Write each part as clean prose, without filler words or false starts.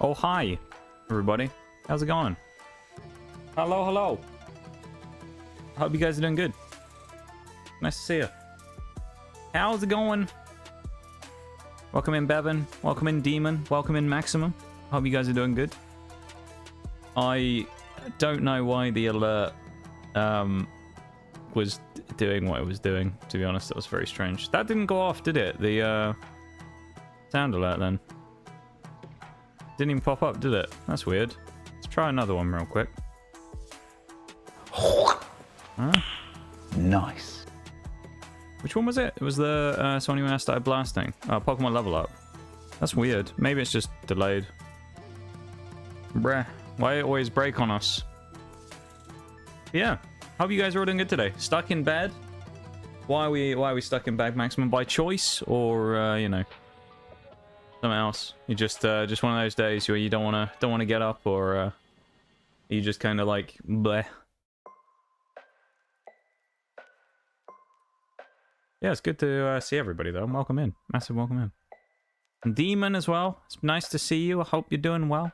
Oh, hi, everybody. How's it going? Hello, hello. I hope you guys are doing good. Nice to see you. How's it going? Welcome in, Bevan. Welcome in, Demon. Welcome in, Maximum. Hope you guys are doing good. I don't know why the alert was doing what it was doing, to be honest. That was very strange. That didn't go off, did it? The sound alert then. Didn't even pop up, did it? That's weird. Let's try another one real quick. Huh? Nice. Which one was it? It was the Sony when I started blasting. Pokemon Level Up. That's weird. Maybe it's just delayed. Bruh. Why it always break on us? Yeah. Hope you guys are all doing good today. Stuck in bed? Why are we stuck in bed, Maximum? By choice? Or, you know, something else? You just one of those days where you don't wanna get up, or you just kind of like bleh. Yeah, it's good to see everybody though. Welcome in, massive welcome in. And Demon as well. It's nice to see you. I hope you're doing well.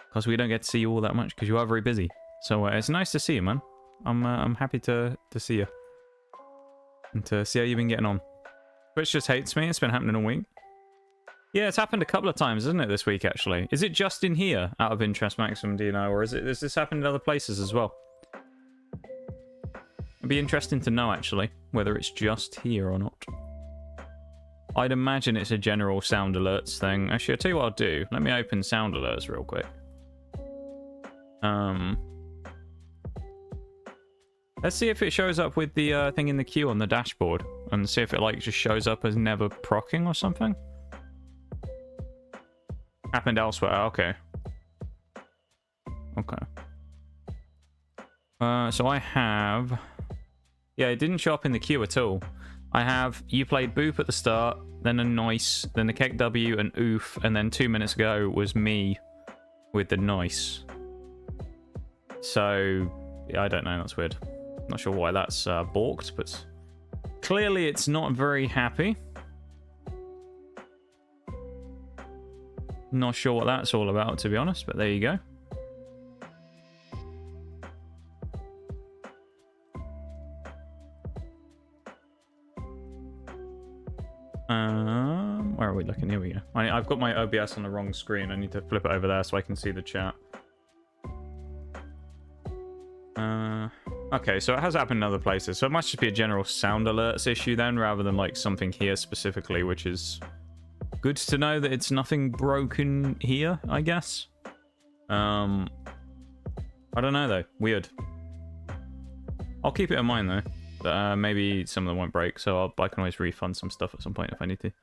Because we don't get to see you all that much because you are very busy. So it's nice to see you, man. I'm happy to see you and to see how you've been getting on. Twitch just hates me. It's been happening all week. Yeah, it's happened a couple of times, isn't it, this week, actually? Is it just in here, out of interest, Maximum, do you know? Or has this happened in other places as well? It'd be interesting to know, actually, whether it's just here or not. I'd imagine it's a general sound alerts thing. Actually, I'll tell you what I'll do. Let me open sound alerts real quick. Let's see if it shows up with the thing in the queue on the dashboard. And see if it, like, just shows up as never proccing or something. Happened elsewhere. Okay. Okay. So I have... Yeah, it didn't show up in the queue at all. I have you played Boop at the start, then a nice, then the Kek W and oof, and then 2 minutes ago was me with the nice. So, yeah, I don't know, that's weird. Not sure why that's balked, but clearly it's not very happy. Not sure what that's all about, to be honest, but there you go. Where are we looking? Here we go. I've got my OBS on the wrong screen. I need to flip it over there so I can see the chat. Okay, so it has happened in other places. So it must just be a general sound alerts issue then, rather than like something here specifically, which is good to know that it's nothing broken here, I guess. I don't know though. Weird. I'll keep it in mind though. Maybe some of them won't break, so I can always refund some stuff at some point if I need to.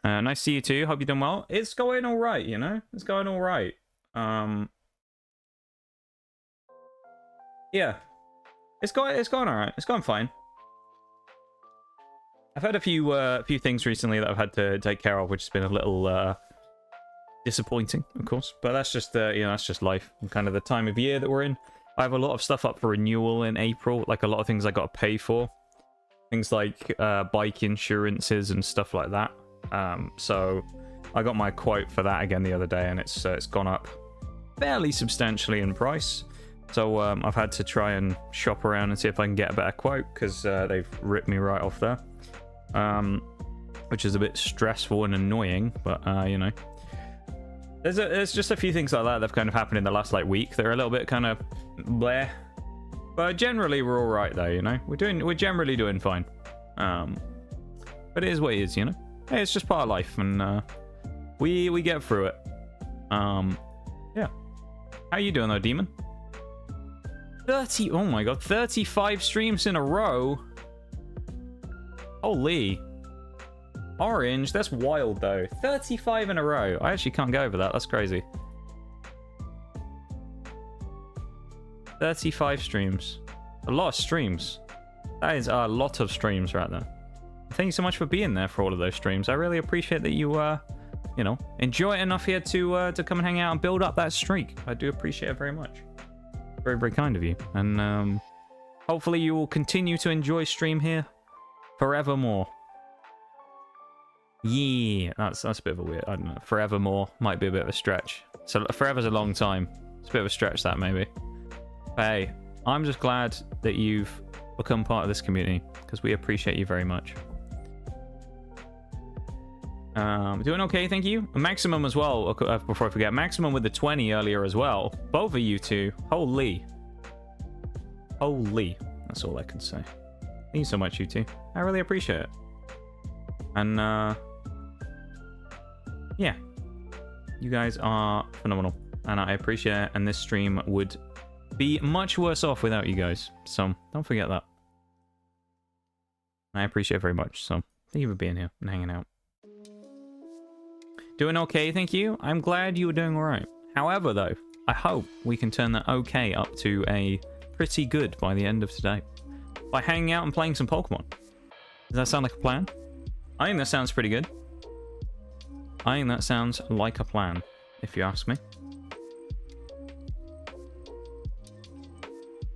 Nice to see you too. Hope you're doing well. It's going all right, you know? It's going all right. Yeah. It's going all right. It's going fine. I've had a few things recently that I've had to take care of, which has been a little disappointing, of course. But that's just you know, that's just life and kind of the time of year that we're in. I have a lot of stuff up for renewal in April, like a lot of things I got to pay for. Things like bike insurances and stuff like that. So I got my quote for that again the other day, and it's gone up fairly substantially in price. So I've had to try and shop around and see if I can get a better quote, because they've ripped me right off there. Which is a bit stressful and annoying, but you know. There's just a few things like that that have kind of happened in the last like week. They're a little bit kind of bleh. But generally we're alright though, you know? We're generally doing fine. But it is what it is, you know? Hey, it's just part of life, and we get through it. Yeah. How you doing though, Demon? 30, oh my god, 35 streams in a row. Holy. Orange, that's wild though. 35 in a row. I actually can't go over that. That's crazy. 35 streams. A lot of streams. That is a lot of streams right there. Thank you so much for being there for all of those streams. I really appreciate that you, you know, enjoy it enough here to come and hang out and build up that streak. I do appreciate it very much. Very, very kind of you. And hopefully you will continue to enjoy stream here forevermore. Yeah, that's a bit of a weird. I don't know. Forevermore might be a bit of a stretch. So forever's a long time. It's a bit of a stretch, that maybe. But hey, I'm just glad that you've become part of this community because we appreciate you very much. Doing okay, thank you. Maximum as well, before I forget. Maximum with the 20 earlier as well. Both of you two. Holy. Holy. That's all I can say. Thank you so much, you two. I really appreciate it. And, yeah. You guys are phenomenal. And I appreciate it. And this stream would be much worse off without you guys. So, don't forget that. I appreciate it very much. So, thank you for being here and hanging out. Doing okay, thank you. I'm glad you were doing alright. However, though, I hope we can turn that okay up to a pretty good by the end of today. By hanging out and playing some Pokemon. Does that sound like a plan? I think that sounds pretty good. I think that sounds like a plan, if you ask me.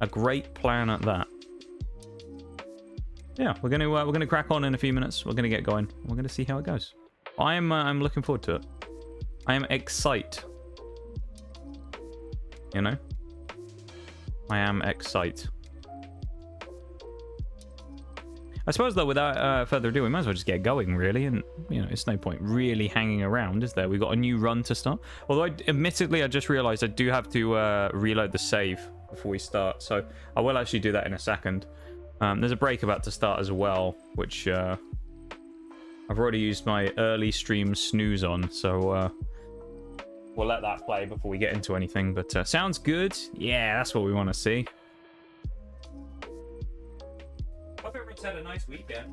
A great plan at that. Yeah, we're gonna crack on in a few minutes. We're gonna get going. We're gonna see how it goes. I'm looking forward to it. I am excited. You know? I am excited. I suppose, though, without further ado, we might as well just get going, really. And, you know, it's no point really hanging around, is there? We've got a new run to start. Although, admittedly, I just realised I do have to reload the save before we start. So, I will actually do that in a second. There's a break about to start as well, which I've already used my early stream snooze on. So, we'll let that play before we get into anything. But sounds good. Yeah, that's what we want to see. Hope everyone's had a nice weekend.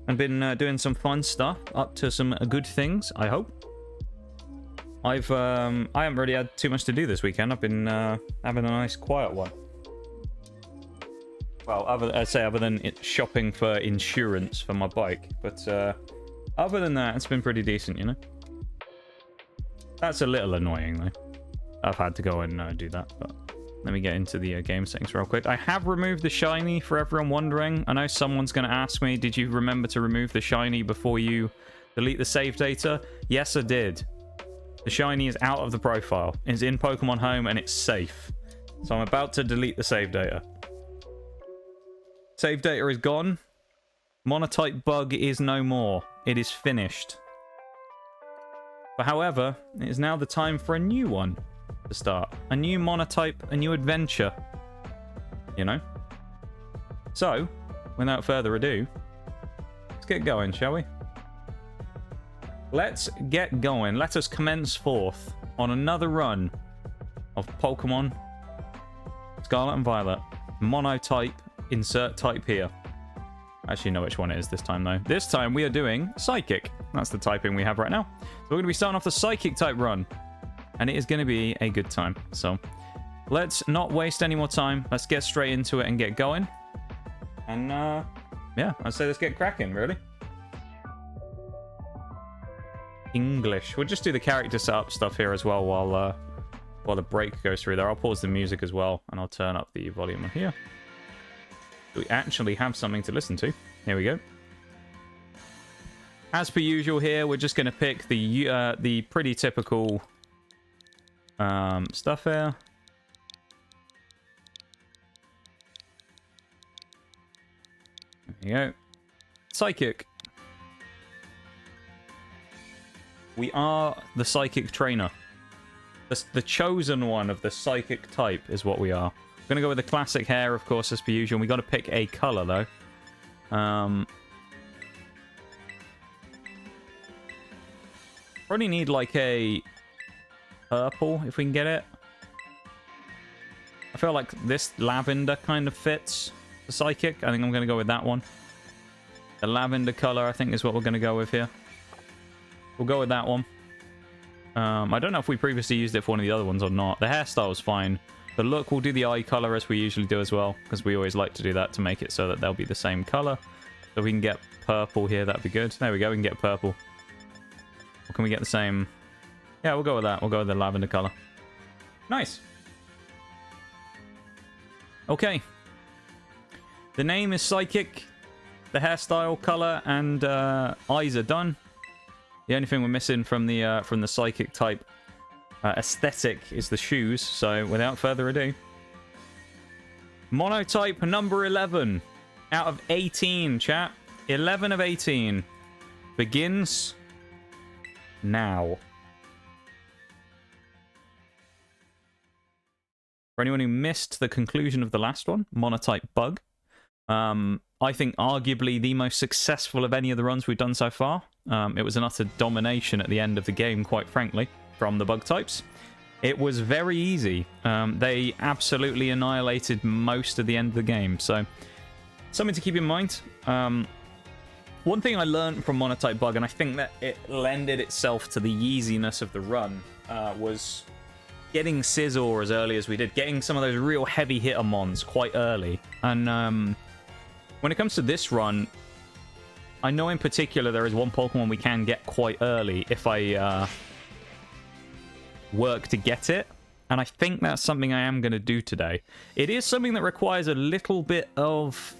I've been doing some fun stuff, up to some good things, I hope. I haven't really had too much to do this weekend. I've been having a nice quiet one. Well, other than shopping for insurance for my bike, but other than that, it's been pretty decent, you know. That's a little annoying though. I've had to go and do that, but let me get into the game settings real quick. I have removed the shiny for everyone wondering. I know someone's going to ask me, did you remember to remove the shiny before you delete the save data? Yes, I did. The shiny is out of the profile. It's in Pokemon Home and it's safe. So I'm about to delete the save data. Save data is gone. Monotype bug is no more. It is finished. But however, it is now the time for a new one to start. A new Monotype, a new adventure. You know? So, without further ado, let's get going, shall we? Let's get going. Let us commence forth on another run of Pokemon Scarlet and Violet. Monotype. Insert type here. I actually know which one it is this time, though. This time we are doing Psychic. That's the typing we have right now. So we're going to be starting off the Psychic type run. And it is going to be a good time. So let's not waste any more time. Let's get straight into it and get going. And, yeah, I'd say let's get cracking, really. English. We'll just do the character setup stuff here as well while the break goes through there. I'll pause the music as well, and I'll turn up the volume on here. We actually have something to listen to. Here we go. As per usual here, we're just going to pick the pretty typical stuff here. There you go. Psychic. We are the Psychic trainer. The chosen one of the Psychic type is what we are. We're going to go with the classic hair, of course, as per usual. We've got to pick a colour, though. Probably need, like, a purple, if we can get it. I feel like this lavender kind of fits the Psychic. I think I'm going to go with that one. The lavender colour, I think, is what we're going to go with here. We'll go with that one. I don't know if we previously used it for one of the other ones or not. The hairstyle's fine. The look, we'll do the eye color as we usually do as well, because we always like to do that to make it so that they'll be the same color. So we can get purple here, that'd be good. There we go, we can get purple. Or can we get the same? Yeah, we'll go with that. We'll go with the lavender color. Nice. Okay. The name is Psychic. The hairstyle, color, and eyes are done. The only thing we're missing from the psychic type aesthetic is the shoes. So without further ado, Monotype number 11 out of 18, chat. 11 of 18 begins now. For anyone who missed the conclusion of the last one, Monotype bug. I think arguably the most successful of any of the runs we've done so far. It was an utter domination at the end of the game, quite frankly, from the bug types. It was very easy. They absolutely annihilated most of the end of the game, so something to keep in mind. One thing I learned from Monotype bug, and I think that it lended itself to the easiness of the run, was getting Scizor as early as we did, getting some of those real heavy hitter mons quite early. And when it comes to this run, I know in particular there is one Pokemon we can get quite early if I work to get it. And I think that's something I am going to do today. It is something that requires a little bit of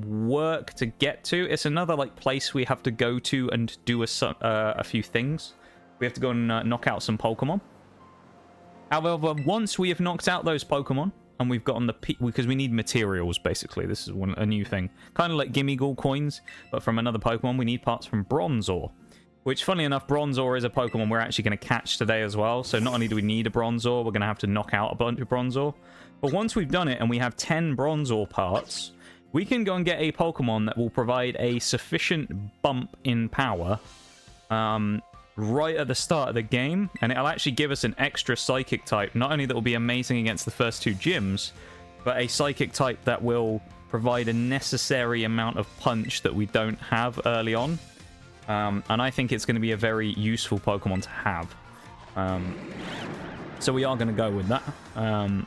work to get to. It's another like place we have to go to and do a few things. We have to go and knock out some Pokemon. However, once we have knocked out those Pokemon, and we've gotten the... because we need materials, basically. This is a new thing. Kind of like Gimme Ghoul coins, but from another Pokemon. We need parts from Bronzor. Which, funnily enough, Bronzor is a Pokemon we're actually going to catch today as well. So not only do we need a Bronzor, we're going to have to knock out a bunch of Bronzor. But once we've done it, and we have 10 Bronzor parts, we can go and get a Pokemon that will provide a sufficient bump in power... right at the start of the game, and it'll actually give us an extra psychic type, not only that will be amazing against the first two gyms, but a psychic type that will provide a necessary amount of punch that we don't have early on. And I think it's going to be a very useful Pokemon to have. So we are going to go with that. And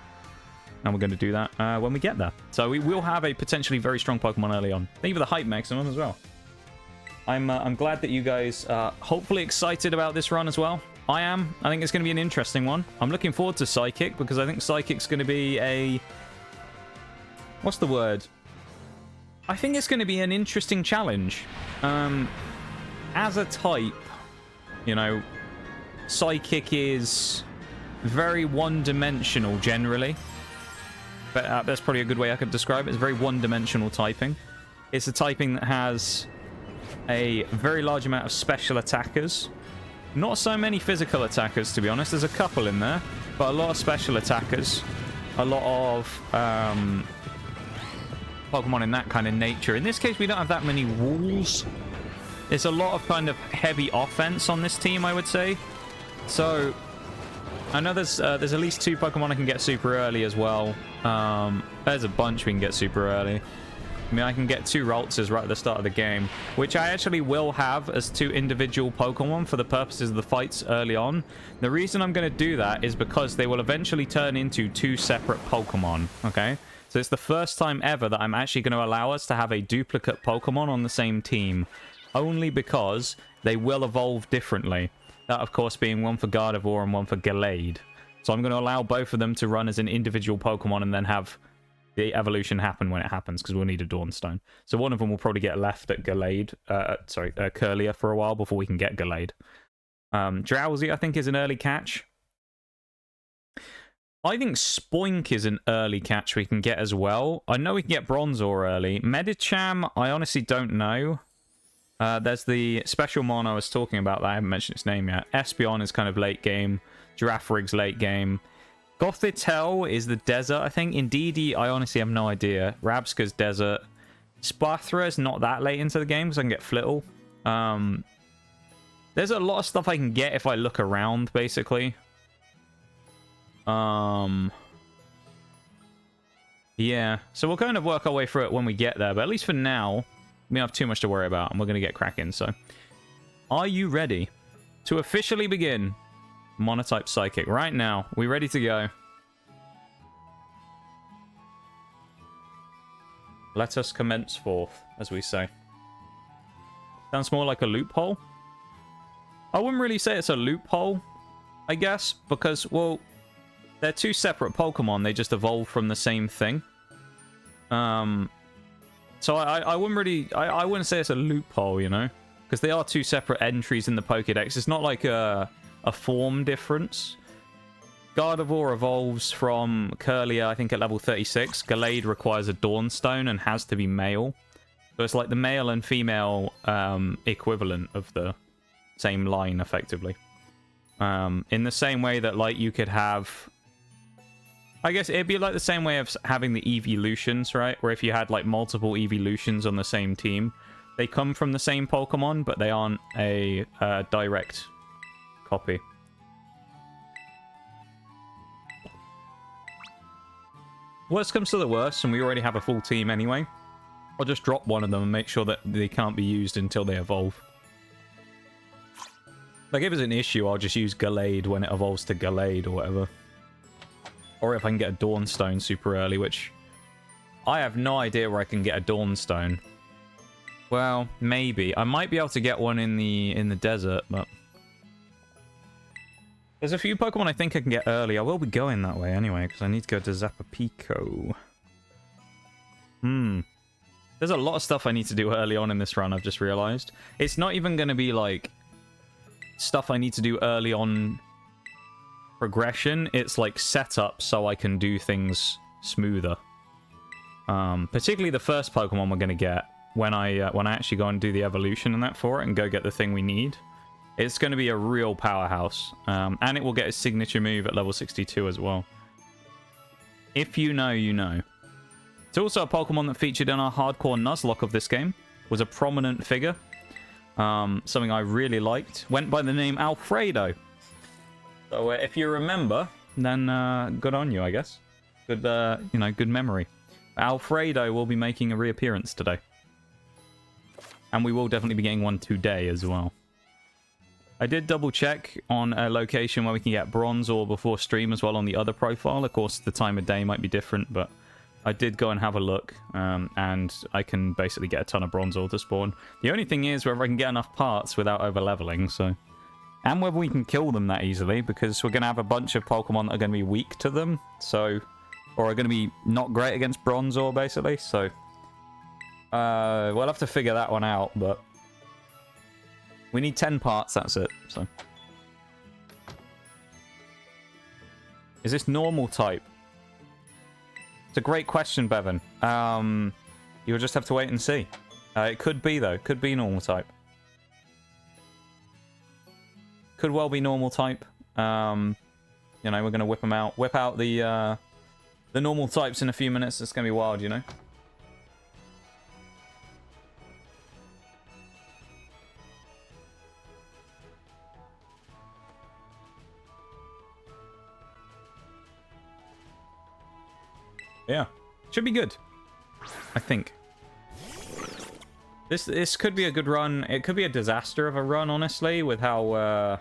we're going to do that when we get there. So we will have a potentially very strong Pokemon early on. Thank you for the hype maximum as well. I'm glad that you guys are hopefully excited about this run as well. I am. I think it's going to be an interesting one. I'm looking forward to Psychic because I think Psychic's going to be a... what's the word? I think it's going to be an interesting challenge. As a type, you know, Psychic is very one-dimensional generally. But that's probably a good way I could describe it. It's very one-dimensional typing. It's a typing that has... a very large amount of special attackers. Not so many physical attackers, to be honest. There's a couple in there, but a lot of special attackers. A lot of Pokemon in that kind of nature. In this case, we don't have that many walls. There's a lot of kind of heavy offense on this team, I would say. So, I know there's at least 2 Pokemon I can get super early as well. There's a bunch we can get super early. I mean, I can get 2 Raltses right at the start of the game, which I actually will have as 2 individual Pokemon for the purposes of the fights early on. The reason I'm going to do that is because they will eventually turn into 2 separate Pokemon, okay? So it's the first time ever that I'm actually going to allow us to have a duplicate Pokemon on the same team, only because they will evolve differently. That, of course, being one for Gardevoir and one for Gallade. So I'm going to allow both of them to run as an individual Pokemon and then have... the evolution happen when it happens, because we'll need a Dawnstone. So one of them will probably get left at Gallade, Curlier for a while before we can get Gallade. Drowzee, I think, is an early catch. I think Spoink is an early catch we can get as well. I know we can get Bronzor early. Medicham, I honestly don't know. There's the special mon I was talking about that I haven't mentioned its name yet. Espeon is kind of late game. Giraffrig's late game. Gothitelle is the desert, I think. Indeedee, I honestly have no idea. Rabska's desert. Sparthra is not that late into the game because I can get Flittle. There's a lot of stuff I can get if I look around, basically. Yeah, so we'll kind of work our way through it when we get there. But at least for now, we don't have too much to worry about, and we're going to get cracking. So, are you ready to officially begin Monotype Psychic right now? We ready to go? Let us commence forth, as we say. Sounds more like a loophole. I wouldn't really say it's a loophole, I guess, because, well, they're 2 separate Pokemon. They just evolve from the same thing. So I wouldn't really... I wouldn't say it's a loophole, you know? Because they are two separate entries in the Pokédex. It's not like a form difference. Gardevoir evolves from Curlia, I think, at level 36. Gallade requires a Dawnstone and has to be male. So it's like the male and female equivalent of the same line, effectively. In the same way that, like, you could have... I guess it'd be like the same way of having the evolutions, right? Where if you had, like, multiple evolutions on the same team, they come from the same Pokemon, but they aren't a direct copy. Worst comes to the worst, and we already have a full team anyway. I'll just drop one of them and make sure that they can't be used until they evolve. Like, if it's an issue, I'll just use Gallade when it evolves to Gallade or whatever. Or if I can get a Dawnstone super early, which... I have no idea where I can get a Dawnstone. Well, maybe. I might be able to get one in the desert, but... There's a few Pokemon I think I can get early. I will be going that way anyway, because I need to go to Zapapico. There's a lot of stuff I need to do early on in this run, I've just realized. It's not even going to be, like, stuff I need to do early on progression. It's, like, setup so I can do things smoother. Particularly the first Pokemon we're going to get when I actually go and do the evolution and that for it and go get the thing we need. It's going to be a real powerhouse. And it will get its signature move at level 62 as well. If you know, you know. It's also a Pokemon that featured in our hardcore Nuzlocke of this game. Was a prominent figure. Something I really liked. Went by the name Alfredo. So if you remember, then good on you, I guess. Good, you know, good memory. Alfredo will be making a reappearance today. And we will definitely be getting one today as well. I did double check on a location where we can get Bronzor before stream as well on the other profile. Of course, the time of day might be different, but I did go and have a look, and I can basically get a ton of Bronzor to spawn. The only thing is whether I can get enough parts without over-leveling, so... And whether we can kill them that easily, because we're going to have a bunch of Pokemon that are going to be weak to them, so... Or are going to be not great against Bronzor, basically, so... we'll have to figure that one out, but... We need 10 parts, that's it, so... Is this normal type? It's a great question, Bevan. You'll just have to wait and see. It could be, though. Could be normal type. Could well be normal type. You know, we're going to whip them out. Whip out the normal types in a few minutes. It's going to be wild, you know? Yeah, should be good, I think. This could be a good run. It could be a disaster of a run, honestly, with how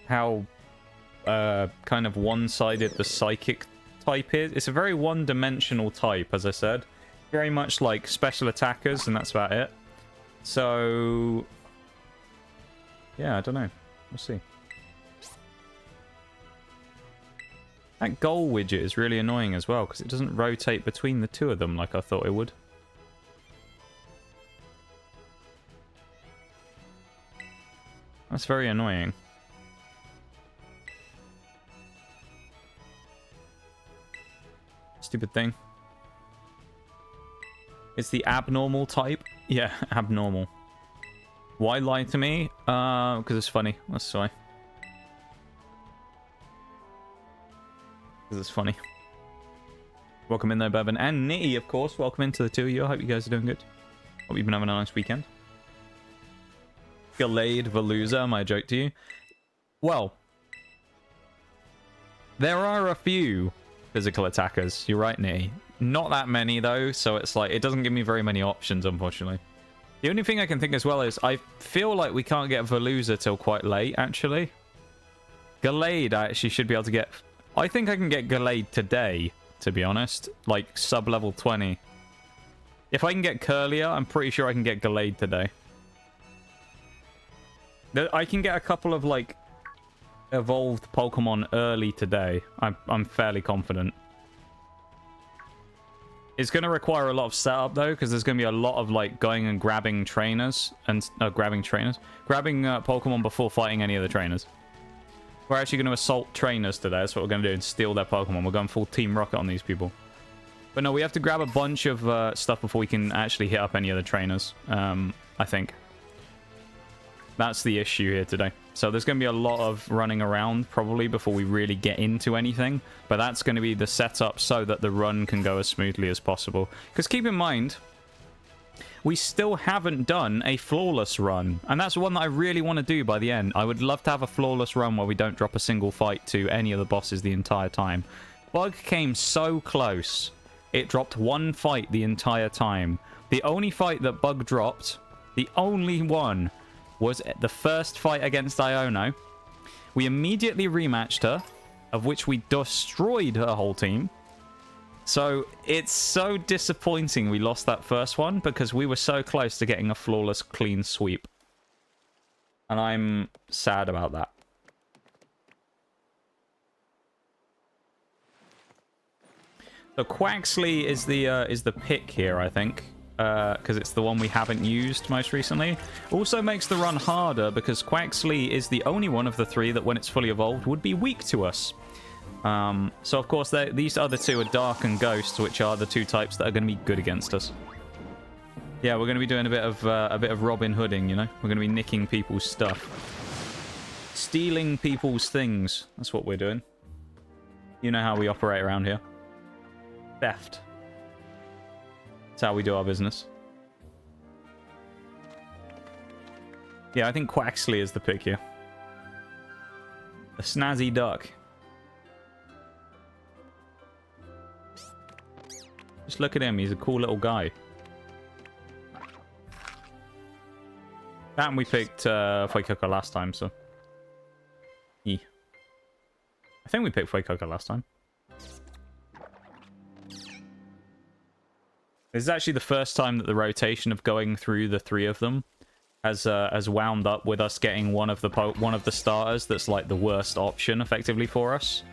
kind of one-sided the psychic type is. It's a very one-dimensional type, as I said. Very much like special attackers, and that's about it. So, yeah, I don't know. We'll see. That goal widget is really annoying as well, because it doesn't rotate between the two of them like I thought it would. That's very annoying. Stupid thing. It's the abnormal type? Yeah, abnormal. Why lie to me? Because it's funny. That's why. Because it's funny. Welcome in there, Bevan. And Nitty, of course. Welcome into the two of you. I hope you guys are doing good. Hope you've been having a nice weekend. Gallade Veluza, my joke to you. Well, there are a few physical attackers. You're right, Nitty. Not that many, though, so it's like, it doesn't give me very many options, unfortunately. The only thing I can think as well is, I feel like we can't get Veluza till quite late, actually. Gallade, I actually should be able to get... I think I can get Gallade today, to be honest. Like, sub-level 20. If I can get Curlia, I'm pretty sure I can get Gallade today. I can get a couple of, like, evolved Pokemon early today. I'm fairly confident. It's going to require a lot of setup, though, because there's going to be a lot of, like, going and grabbing trainers. And, grabbing Pokemon before fighting any of the trainers. We're actually going to assault trainers today. That's what we're going to do, and steal their Pokemon. We're going full Team Rocket on these people. But no, we have to grab a bunch of stuff before we can actually hit up any of the trainers, I think. That's the issue here today. So there's going to be a lot of running around probably before we really get into anything. But that's going to be the setup so that the run can go as smoothly as possible. Because keep in mind, we still haven't done a flawless run. And that's one that I really want to do by the end. I would love to have a flawless run where we don't drop a single fight to any of the bosses the entire time. Bug came so close. It dropped one fight the entire time. The only fight that Bug dropped, the only one, was the first fight against Iono. We immediately rematched her, of which we destroyed her whole team. So it's so disappointing we lost that first one because we were so close to getting a flawless clean sweep. And I'm sad about that. So Quaxley is the pick here, I think. Because it's the one we haven't used most recently. Also makes the run harder because Quaxley is the only one of the three that when it's fully evolved would be weak to us. So of course these other two are Dark and Ghost, which are the two types that are going to be good against us. Yeah, we're going to be doing a bit of Robin Hooding, you know? We're going to be nicking people's stuff. Stealing people's things. That's what we're doing. You know how we operate around here. Theft. That's how we do our business. Yeah, I think Quaxley is the pick here. The snazzy duck. Just look at him. He's a cool little guy. And we picked Fuecoco last time, so... Yeah. I think we picked Fuecoco last time. This is actually the first time that the rotation of going through the three of them has wound up with us getting one of the starters that's like the worst option effectively for us.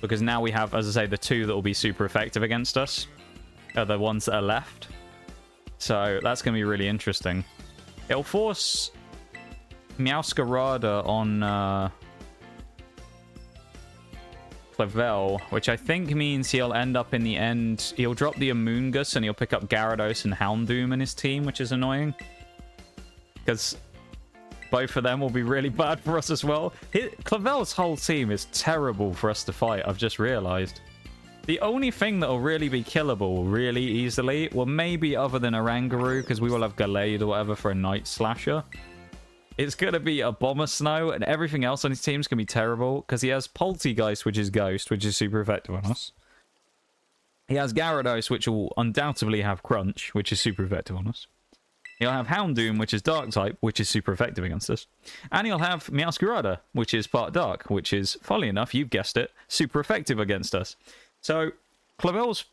Because now we have, as I say, the two that will be super effective against us are the ones that are left. So that's going to be really interesting. It'll force Meowscarada on Clavel, which I think means he'll end up in the end... He'll drop the Amoonguss and he'll pick up Gyarados and Houndoom in his team, which is annoying. Because both of them will be really bad for us as well. Clavel's whole team is terrible for us to fight, I've just realized. The only thing that will really be killable really easily, well, maybe other than Oranguru, because we will have Gallade or whatever for a Night Slasher. It's going to be a Bomber Snow, and everything else on his team is going to be terrible, because he has Poltegeist, which is Ghost, which is super effective on us. He has Gyarados, which will undoubtedly have Crunch, which is super effective on us. He'll have Houndoom, which is Dark-type, which is super effective against us. And he'll have Meowscarada, which is part Dark, which is, funnily enough, you've guessed it, super effective against us. So, Clavel's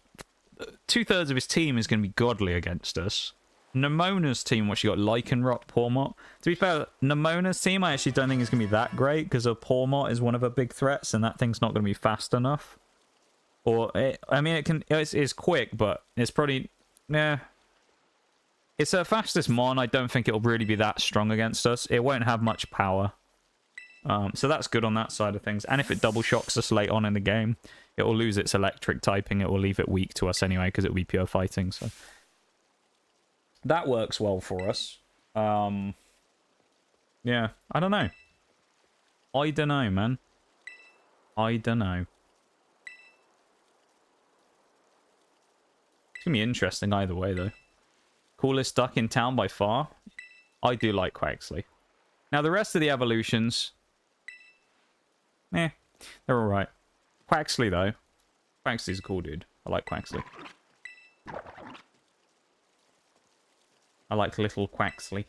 2/3 of his team is going to be godly against us. Nemona's team, which you got Lycanroc, Pawmot. To be fair, Nemona's team I actually don't think is going to be that great because a Pawmot is one of her big threats and that thing's not going to be fast enough. Or, I mean, it's quick, but it's probably, yeah. It's her fastest Mon. I don't think it'll really be that strong against us. It won't have much power. So that's good on that side of things. And if it double shocks us late on in the game, it will lose its electric typing. It will leave it weak to us anyway because it will be pure fighting, so... That works well for us. Yeah, I don't know. I don't know, man. I don't know. It's going to be interesting either way, though. Coolest duck in town by far. I do like Quaxley. Now, the rest of the evolutions... they're alright. Quaxley, though. Quaxley's a cool dude. I like Quaxley. I like little Quaxley.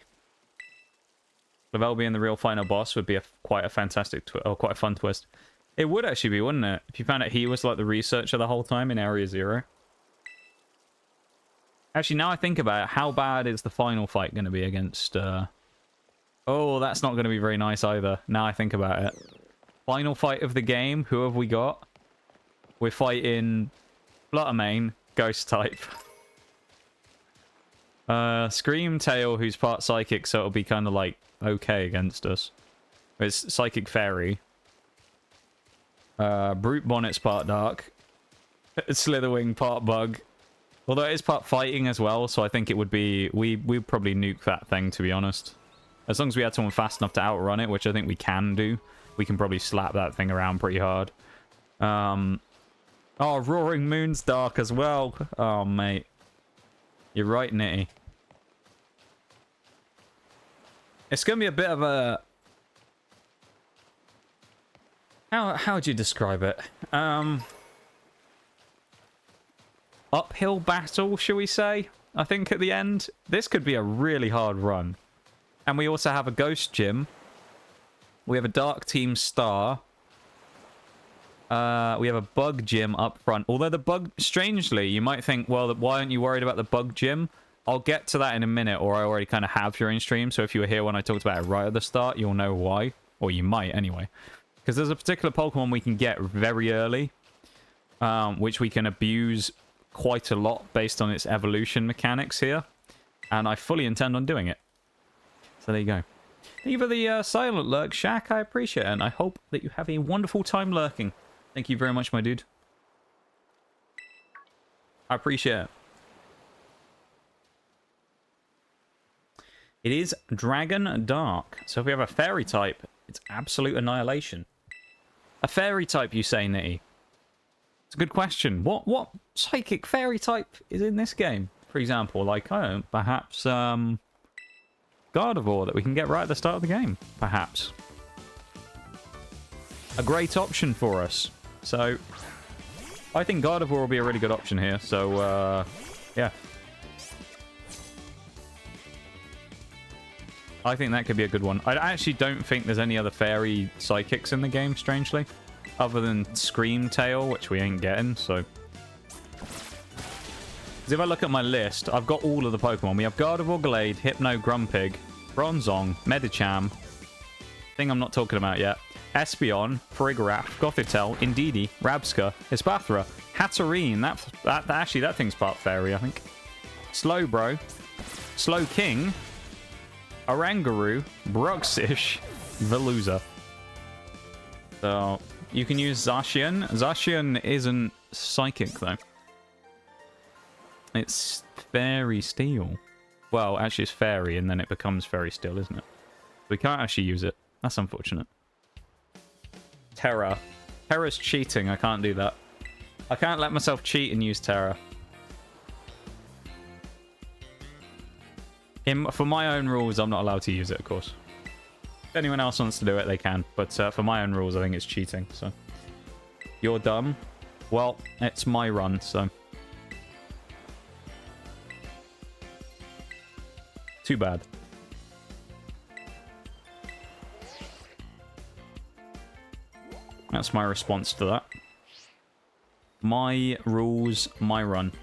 Clavel being the real final boss would be quite a fantastic, quite a fun twist. It would actually be, wouldn't it? If you found out he was like the researcher the whole time in Area Zero. Actually, now I think about it, how bad is the final fight going to be against... Oh, that's not going to be very nice either. Now I think about it. Final fight of the game. Who have we got? We're fighting Fluttermane, Ghost type. Scream Tail, who's part Psychic, so it'll be kind of like okay against us. It's Psychic Fairy. Brute Bonnet's part Dark. Slitherwing part Bug. Although it is part Fighting as well, so I think it would be... We'd probably nuke that thing, to be honest. As long as we had someone fast enough to outrun it, which I think we can do, we can probably slap that thing around pretty hard. Oh, Roaring Moon's Dark as well. Oh, mate. You're right, Nitty. It's going to be a bit of a... How would you describe it? Uphill battle, shall we say? I think at the end. This could be a really hard run. And we also have a Ghost Gym. We have a Dark Team Star. We have a Bug Gym up front. Although the Bug... Strangely, you might think, well, why aren't you worried about the Bug Gym? I'll get to that in a minute, or I already kind of have during stream. So if you were here when I talked about it right at the start, you'll know why. Or you might, anyway. Because there's a particular Pokemon we can get very early, which we can abuse quite a lot based on its evolution mechanics here. And I fully intend on doing it. So there you go. Thank you for the silent lurk, Shaq. I appreciate it, and I hope that you have a wonderful time lurking. Thank you very much, my dude. I appreciate it. It is Dragon Dark. So if we have a Fairy type, it's absolute annihilation. A Fairy type, you say, Nitty? It's a good question. What Psychic Fairy type is in this game? For example, like, I don't know, perhaps, Gardevoir that we can get right at the start of the game. Perhaps. A great option for us. So, I think Gardevoir will be a really good option here. So, yeah. I think that could be a good one. I actually don't think there's any other Fairy Psychics in the game, strangely. Other than Scream Tail, which we ain't getting, so... Because if I look at my list, I've got all of the Pokemon. We have Gardevoir, Glade, Hypno, Grumpig, Bronzong, Medicham, thing I'm not talking about yet, Espeon, Farigiraf, Gothitelle, Indeedee, Rabsca, Espathra, Hatterene, actually that thing's part Fairy, I think. Slowbro, Slowking, Oranguru, Bruxish, Veluza. So, you can use Zacian. Zacian isn't Psychic, though. It's Fairy Steel. Well, actually it's Fairy, and then it becomes Fairy Steel, isn't it? We can't actually use it. That's unfortunate. Terra. Terra's cheating. I can't do that. I can't let myself cheat and use Terra. For my own rules, I'm not allowed to use it, of course. If anyone else wants to do it, they can. But for my own rules, I think it's cheating. So, you're dumb. Well, it's my run, so. Too bad. That's my response to that. My rules, my run.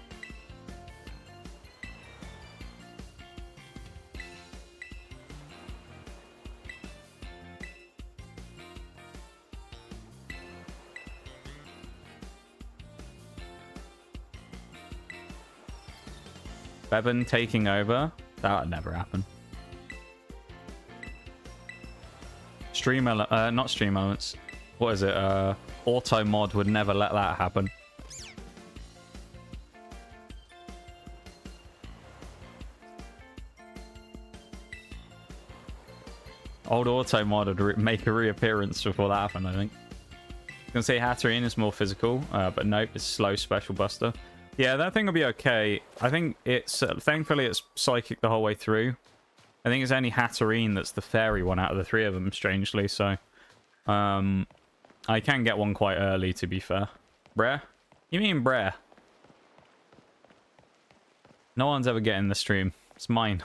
Bevan taking over. That would never happen. Not Stream Elements. What is it? Auto Mod would never let that happen. Old Auto Mod would make a reappearance before that happened, I think. I was going to say Hatterene is more physical, but nope, it's slow Special Buster. Yeah, that thing will be okay. I think it's... thankfully, it's Psychic the whole way through. I think it's only Hatterene that's the Fairy one out of the three of them, strangely, so... I can get one quite early, to be fair. Brer? You mean Brer? No one's ever getting the stream. It's mine.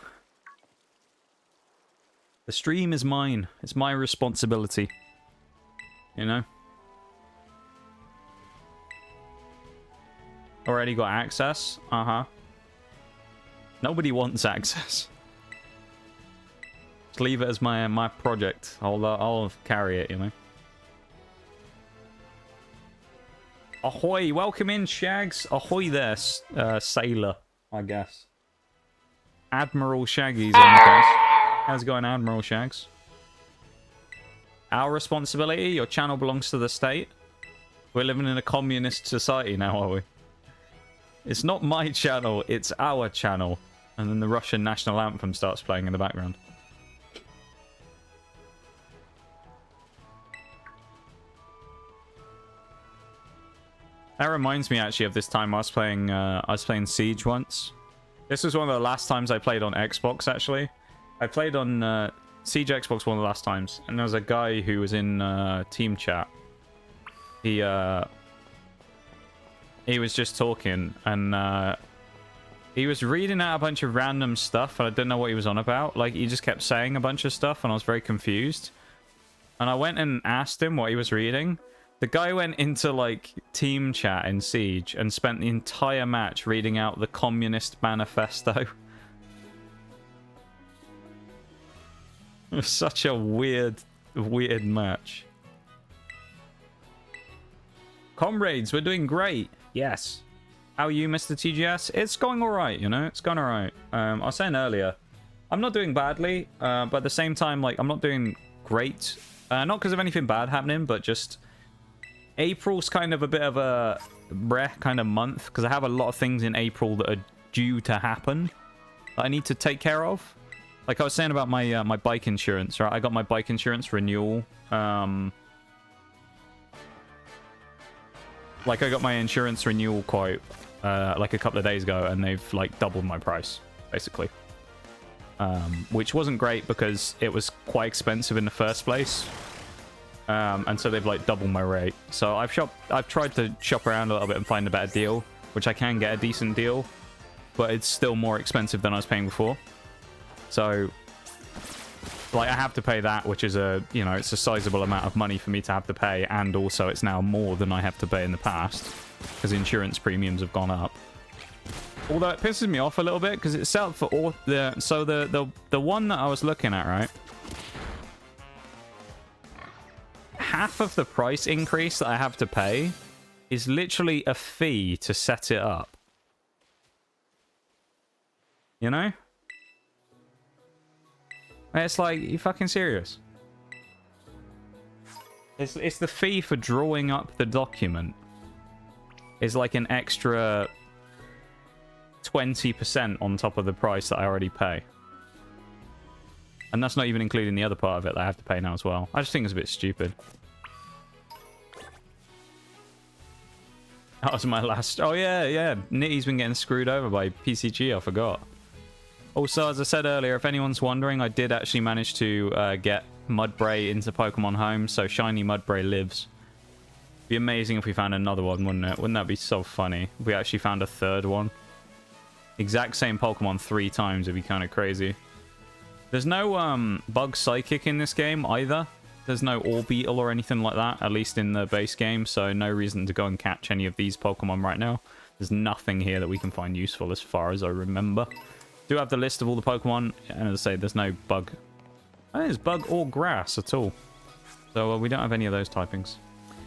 The stream is mine. It's my responsibility. You know? Already got access? Uh-huh. Nobody wants access. Just leave it as my project. I'll carry it, you know? Ahoy, welcome in, Shags. Ahoy there, sailor, I guess. Admiral Shaggy's on the case. How's it going, Admiral Shags? Our responsibility? Your channel belongs to the state? We're living in a communist society now, are we? It's not my channel, it's our channel. And then the Russian national anthem starts playing in the background. That reminds me actually of this time I was playing Siege once. This was one of the last times I played on Xbox actually. I played on Siege Xbox one of the last times, and there was a guy who was in team chat. He was just talking, and he was reading out a bunch of random stuff, and I didn't know what he was on about. Like, he just kept saying a bunch of stuff, and I was very confused. And I went and asked him what he was reading. The guy went into, like, team chat in Siege and spent the entire match reading out the Communist Manifesto. It was such a weird match. Comrades, we're doing great. Yes. How are you, Mr. TGS? It's going alright, you know? It's going alright. I was saying earlier, I'm not doing badly, but at the same time, like, I'm not doing great. Not because of anything bad happening, but just... April's kind of a bit of a rare kind of month, because I have a lot of things in April that are due to happen that I need to take care of. Like I was saying about my my bike insurance, right? I got my bike insurance renewal. Like I got my insurance renewal quote like a couple of days ago, and they've like doubled my price, basically. Which wasn't great because it was quite expensive in the first place. And so they've like doubled my rate. So I've tried to shop around a little bit and find a better deal, which I can get a decent deal, but it's still more expensive than I was paying before. So like I have to pay that, which is a, you know, it's a sizable amount of money for me to have to pay, and also it's now more than I have to pay in the past because insurance premiums have gone up. Although it pisses me off a little bit because it's set up for all the one that I was looking at, right? Half of the price increase that I have to pay is literally a fee to set it up. You know? It's like, you fucking serious? It's the fee for drawing up the document. Is like an extra 20% on top of the price that I already pay. And that's not even including the other part of it that I have to pay now as well. I just think it's a bit stupid. That was my last... Oh, yeah. Nitty's been getting screwed over by PCG, I forgot. Also, as I said earlier, if anyone's wondering, I did actually manage to get Mudbray into Pokemon Home, so Shiny Mudbray lives. Be amazing if we found another one, wouldn't it? Wouldn't that be so funny? If we actually found a third one. Exact same Pokemon 3 times, it'd be kind of crazy. There's no Bug Psychic in this game either. There's no Orbeetle or anything like that, at least in the base game, so no reason to go and catch any of these Pokemon right now. There's nothing here that we can find useful as far as I remember. Do have the list of all the Pokemon, and as I say, there's no bug. I don't think there's bug or grass at all. So we don't have any of those typings.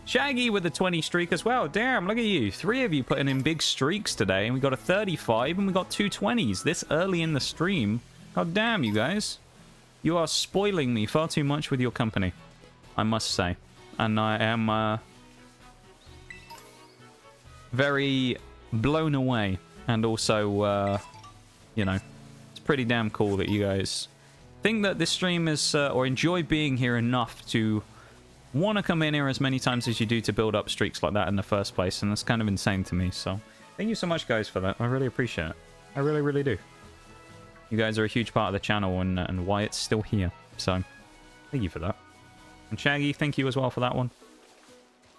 Shaggy with a 20 streak as well. Damn, look at you. 3 of you putting in big streaks today, and we got a 35, and we got 2 20s this early in the stream. God damn, you guys. You are spoiling me far too much with your company, I must say. And I am very blown away. And also, you know, it's pretty damn cool that you guys think that this stream is, or enjoy being here enough to want to come in here as many times as you do to build up streaks like that in the first place. And that's kind of insane to me. So thank you so much, guys, for that. I really appreciate it. I really, really do. You guys are a huge part of the channel and why it's still here. So, thank you for that. And Shaggy, thank you as well for that one.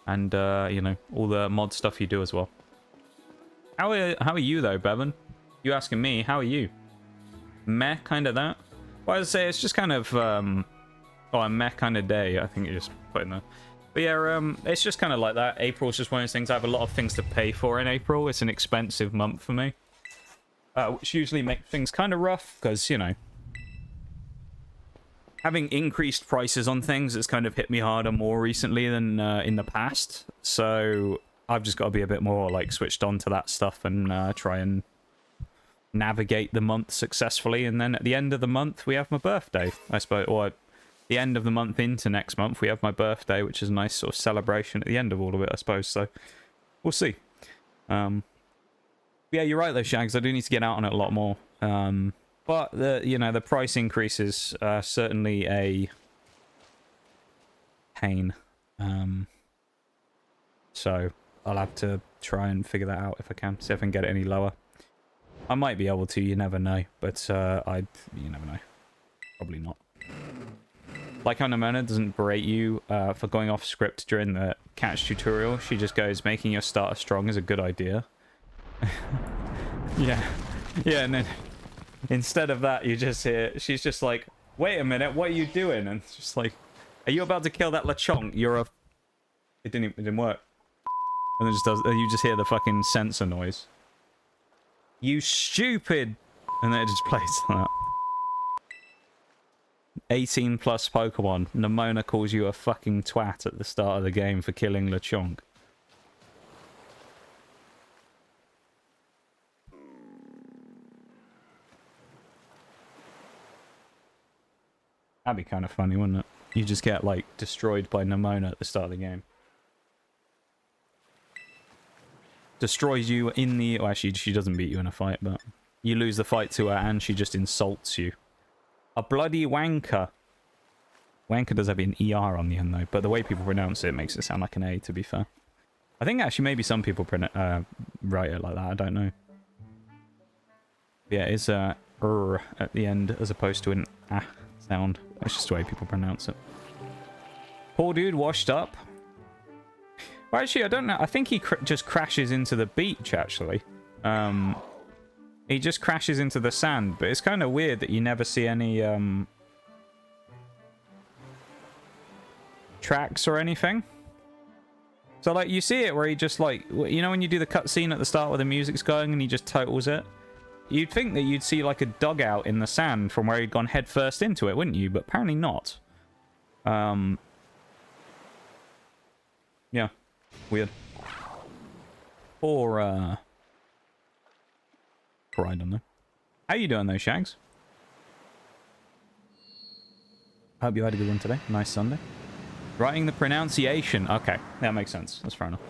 And, you know, all the mod stuff you do as well. How are you, though, Bevan? You asking me, how are you? Meh, kind of that? Well, I'd say it's just kind of, a meh kind of day, I think you just put in there. But yeah, it's just kind of like that. April's just one of those things. I have a lot of things to pay for in April. It's an expensive month for me. Which usually make things kind of rough, because, you know, having increased prices on things has kind of hit me harder more recently than in the past. So, I've just got to be a bit more like switched on to that stuff and try and navigate the month successfully. And then at the end of the month, we have my birthday, I suppose. Or the end of the month into next month, we have my birthday, which is a nice sort of celebration at the end of all of it, I suppose. So we'll see. Yeah, you're right though, Shags. I do need to get out on it a lot more. But the price increases are certainly a pain. So I'll have to try and figure that out if I can. See if I can get it any lower. I might be able to. You never know. But you never know. Probably not. Like how Nimona doesn't berate you for going off script during the catch tutorial. She just goes, making your starter strong is a good idea. Yeah, and then instead of that, you just hear she's just like, "Wait a minute, what are you doing?" And it's just like, "Are you about to kill that Lechonk? You're a." It didn't work. And then you just hear the fucking sensor noise. You stupid! And then it just plays like that. 18 plus Pokemon. Nimona calls you a fucking twat at the start of the game for killing Lechonk. That'd be kind of funny, wouldn't it? You just get, like, destroyed by Nimona at the start of the game. Destroys you in the... Well, actually, she doesn't beat you in a fight, but... You lose the fight to her, and she just insults you. A bloody wanker. Wanker does have an ER on the end, though, but the way people pronounce it makes it sound like an A, to be fair. I think, actually, maybe some people write it like that. I don't know. Yeah, it's a at the end, as opposed to an ah sound. That's just the way people pronounce it. Poor dude washed up. Well, actually, I don't know. I think he just crashes into the beach, actually. He just crashes into the sand, but it's kind of weird that you never see any tracks or anything. So, like, you see it where he just, like, you know when you do the cutscene at the start where the music's going and he just totals it? You'd think that you'd see, like, a dugout in the sand from where he'd gone head first into it, wouldn't you? But apparently not. Yeah. Weird. Or, I don't know. How you doing, though, Shags? Hope you had a good one today. Nice Sunday. Writing the pronunciation. Okay, that makes sense. That's fair enough.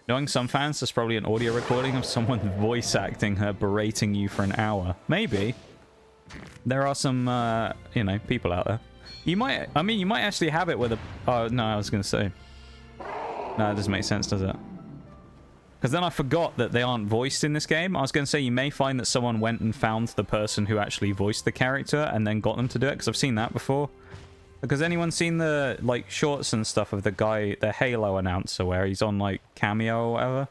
Knowing some fans, there's probably an audio recording of someone voice acting her berating you for an hour. Maybe. There are some, you know, people out there. You might, I mean, you might actually have it with a... Oh, no, I was going to say. No, it doesn't make sense, does it? Because then I forgot that they aren't voiced in this game. I was going to say you may find that someone went and found the person who actually voiced the character and then got them to do it, because I've seen that before. Because anyone seen the, like, shorts and stuff of the guy, the Halo announcer, where he's on, like, Cameo or whatever?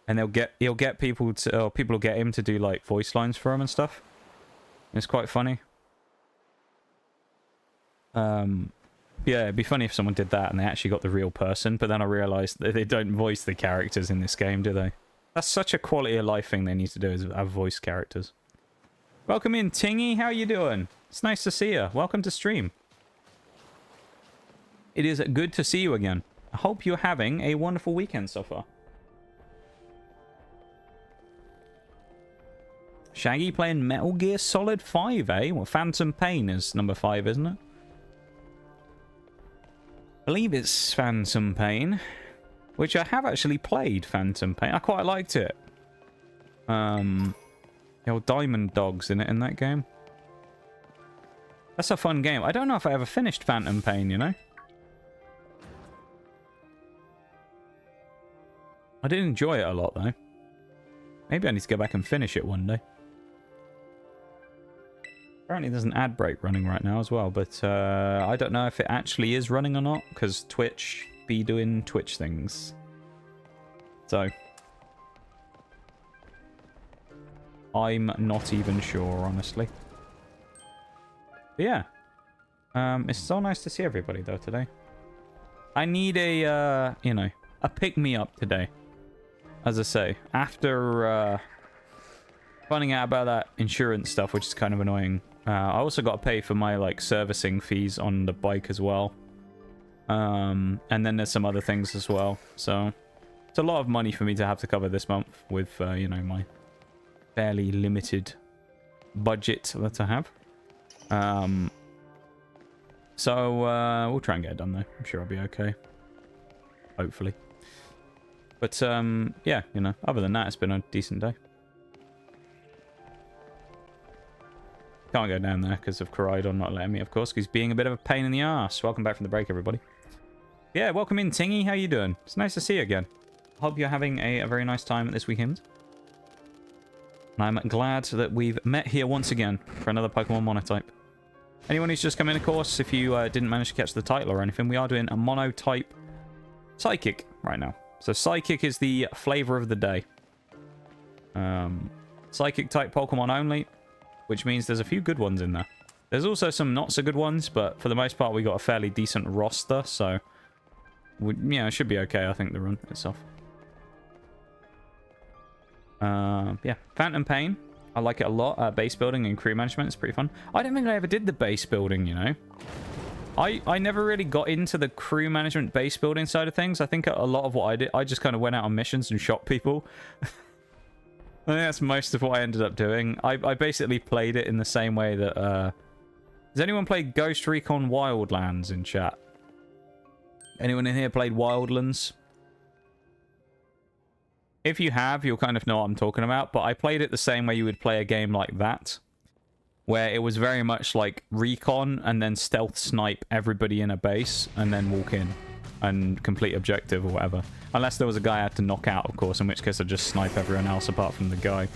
And he'll get people to, or people will get him to do, like, voice lines for him and stuff. It's quite funny. Yeah, it'd be funny if someone did that and they actually got the real person, but then I realised that they don't voice the characters in this game, do they? That's such a quality of life thing they need to do, is have voice characters. Welcome in, Tingy. How you doing? It's nice to see you. Welcome to stream. It is good to see you again. I hope you're having a wonderful weekend so far. Shaggy playing Metal Gear Solid 5, eh? Well, Phantom Pain is number 5, isn't it? I believe it's Phantom Pain, which I have actually played Phantom Pain. I quite liked it. The old Diamond Dogs in it in that game. That's a fun game. I don't know if I ever finished Phantom Pain, you know? I did enjoy it a lot, though. Maybe I need to go back and finish it one day. Apparently there's an ad break running right now as well, but I don't know if it actually is running or not, because Twitch be doing Twitch things. So, I'm not even sure, honestly. But yeah. It's so nice to see everybody, though, today. I need a, you know, a pick-me-up today. As I say, after finding out about that insurance stuff, which is kind of annoying, I also got to pay for my, like, servicing fees on the bike as well. And then there's some other things as well. So, It's a lot of money for me to have to cover this month with, you know, my fairly limited budget that I have. So we'll try and get it done, though. I'm sure I'll be okay. Hopefully. But, yeah, you know, other than that, it's been a decent day. Can't go down there because of Koraidon not letting me, of course, because he's being a bit of a pain in the ass. Welcome back from the break, everybody. Yeah, welcome in, Tingy. How you doing? It's nice to see you again. Hope you're having a very nice time this weekend. And I'm glad that we've met here once again for another Pokemon Monotype. Anyone who's just come in, of course, if you didn't manage to catch the title or anything, we are doing a Monotype Psychic right now. So Psychic is the flavor of the day. Psychic type Pokemon only, which means there's a few good ones in there. There's also some not so good ones, but for the most part we got a fairly decent roster, so yeah, it should be okay, I think, the run itself. Yeah, Phantom Pain. I like it a lot. Base building and crew management is pretty fun. I don't think I ever did the base building, you know. I never really got into the crew management base building side of things. I think a lot of what I did, I just kind of went out on missions and shot people. I think that's most of what I ended up doing. I basically played it in the same way that... Has anyone played Ghost Recon Wildlands in chat? Anyone in here played Wildlands? If you have, you'll kind of know what I'm talking about, but I played it the same way you would play a game like that, where it was very much like recon and then stealth snipe everybody in a base and then walk in and complete objective or whatever. Unless there was a guy I had to knock out, of course, in which case I'd just snipe everyone else apart from the guy.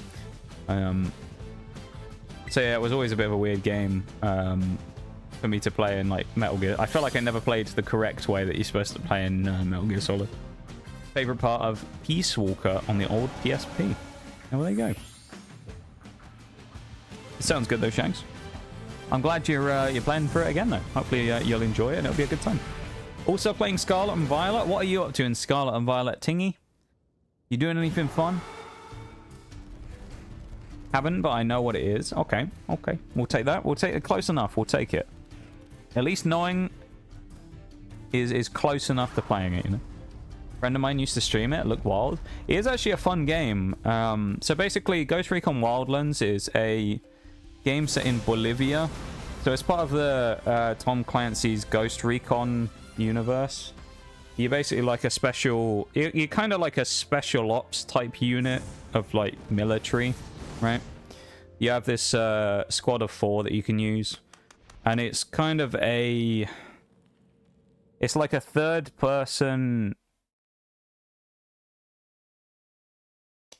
So yeah, it was always a bit of a weird game for me to play in like Metal Gear. I felt like I never played the correct way that you're supposed to play in Metal Gear Solid. Favorite part of Peace Walker on the old PSP. Oh, there you go. It sounds good though, Shanks. I'm glad you're playing for it again though. Hopefully you'll enjoy it and it'll be a good time. Also playing Scarlet and Violet. What are you up to in Scarlet and Violet, Tingy? You doing anything fun? Haven't, but I know what it is. Okay, okay. We'll take that. We'll take it close enough. We'll take it. At least knowing is close enough to playing it, you know? A friend of mine used to stream it. It looked wild. It is actually a fun game. So basically, Ghost Recon Wildlands is a game set in Bolivia. So it's part of the Tom Clancy's Ghost Recon universe. You're basically like a special... You're kind of like a special ops type unit of like military, right? You have this squad of 4 that you can use. And it's kind of a... It's like a third person...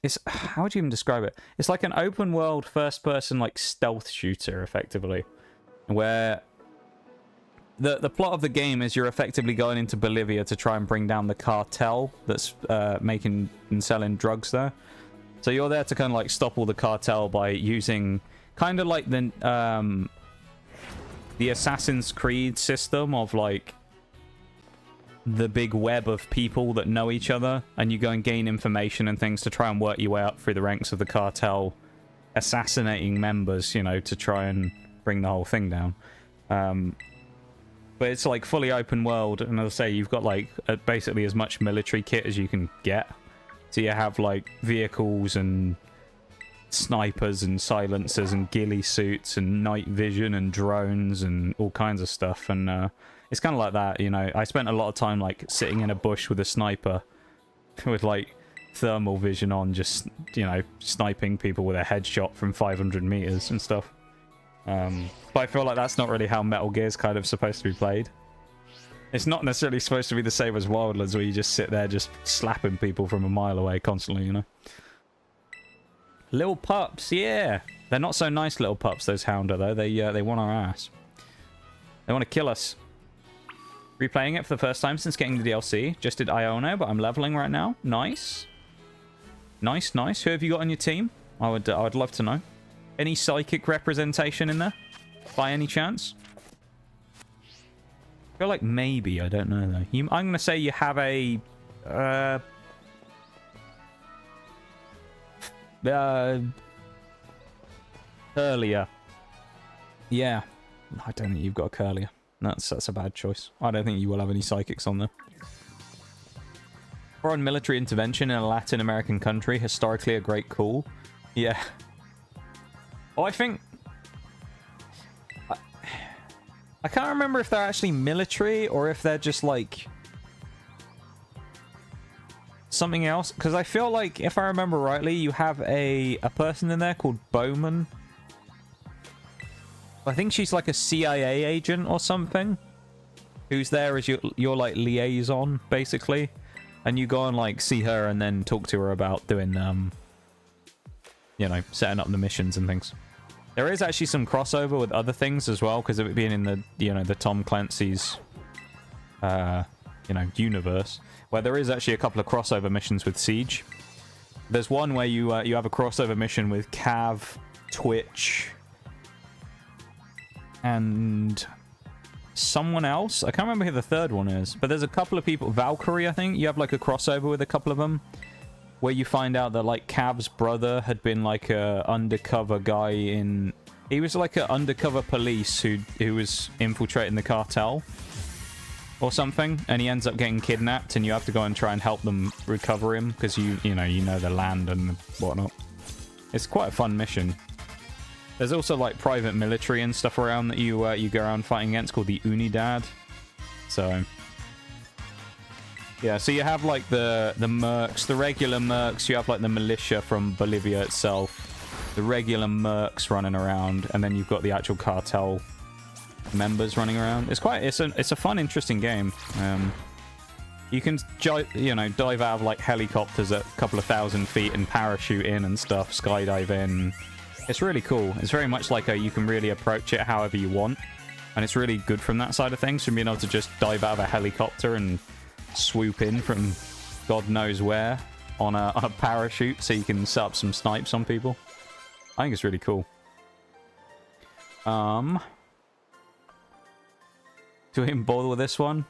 It's, how would you even describe it? It's like an open world first person like stealth shooter, effectively, where the plot of the game is you're effectively going into Bolivia to try and bring down the cartel that's making and selling drugs there. So you're there to kind of like stop all the cartel by using kind of like the Assassin's Creed system of like the big web of people that know each other, and you go and gain information and things to try and work your way up through the ranks of the cartel, assassinating members, you know, to try and bring the whole thing down. But it's like fully open world, and as I say, you've got like basically as much military kit as you can get. So you have like vehicles and snipers and silencers and ghillie suits and night vision and drones and all kinds of stuff, and it's kind of like that, you know. I spent a lot of time like sitting in a bush with a sniper with like thermal vision on, just, you know, sniping people with a headshot from 500 meters and stuff. But I feel like that's not really how Metal Gear is kind of supposed to be played. It's not necessarily supposed to be the same as Wildlands, where you just sit there just slapping people from a mile away constantly, you know. Little pups, yeah. They're not so nice little pups, those Hounder, though. They want our ass. They want to kill us. Replaying it for the first time since getting the DLC. Just did Iono, but I'm leveling right now. Nice. Nice, nice. Who have you got on your team? I would love to know. Any psychic representation in there? By any chance? I feel like maybe. I don't know, though. I'm going to say you have a... Curlier. Yeah. I don't think you've got a Curlier. That's a bad choice. I don't think you will have any psychics on there. Foreign military intervention in a Latin American country. Historically a great call. Yeah. Oh, I think... I can't remember if they're actually military or if they're just like... something else. Because I feel like, if I remember rightly, you have a person in there called Bowman. I think she's like a CIA agent or something. Who's there as your like liaison, basically. And you go and like see her and then talk to her about doing, you know, setting up the missions and things. There is actually some crossover with other things as well, because of it being in the, you know, the Tom Clancy's, you know, universe, where there is actually a couple of crossover missions with Siege. There's one where you have a crossover mission with Cav, Twitch, and someone else. I can't remember who the third one is, but there's a couple of people. Valkyrie, I think. You have like a crossover with a couple of them, where you find out that like Cav's brother had been like a undercover guy in... He was like an undercover police who was infiltrating the cartel or something, and he ends up getting kidnapped, and you have to go and try and help them recover him because you know the land and whatnot. It's quite a fun mission. There's also like private military and stuff around that you go around fighting against, called the Unidad. So yeah, so you have like the mercs, the regular mercs. You have like the militia from Bolivia itself, the regular mercs running around, and then you've got the actual cartel members running around. It's a fun, interesting game. You can dive out of like helicopters at a couple of 1,000 feet and parachute in and stuff, skydive in. It's really cool. It's very much like you can really approach it however you want, and it's really good from that side of things, from being able to just dive out of a helicopter and swoop in from God knows where on a parachute, so you can set up some snipes on people. I think it's really cool. Do we even bother with this one?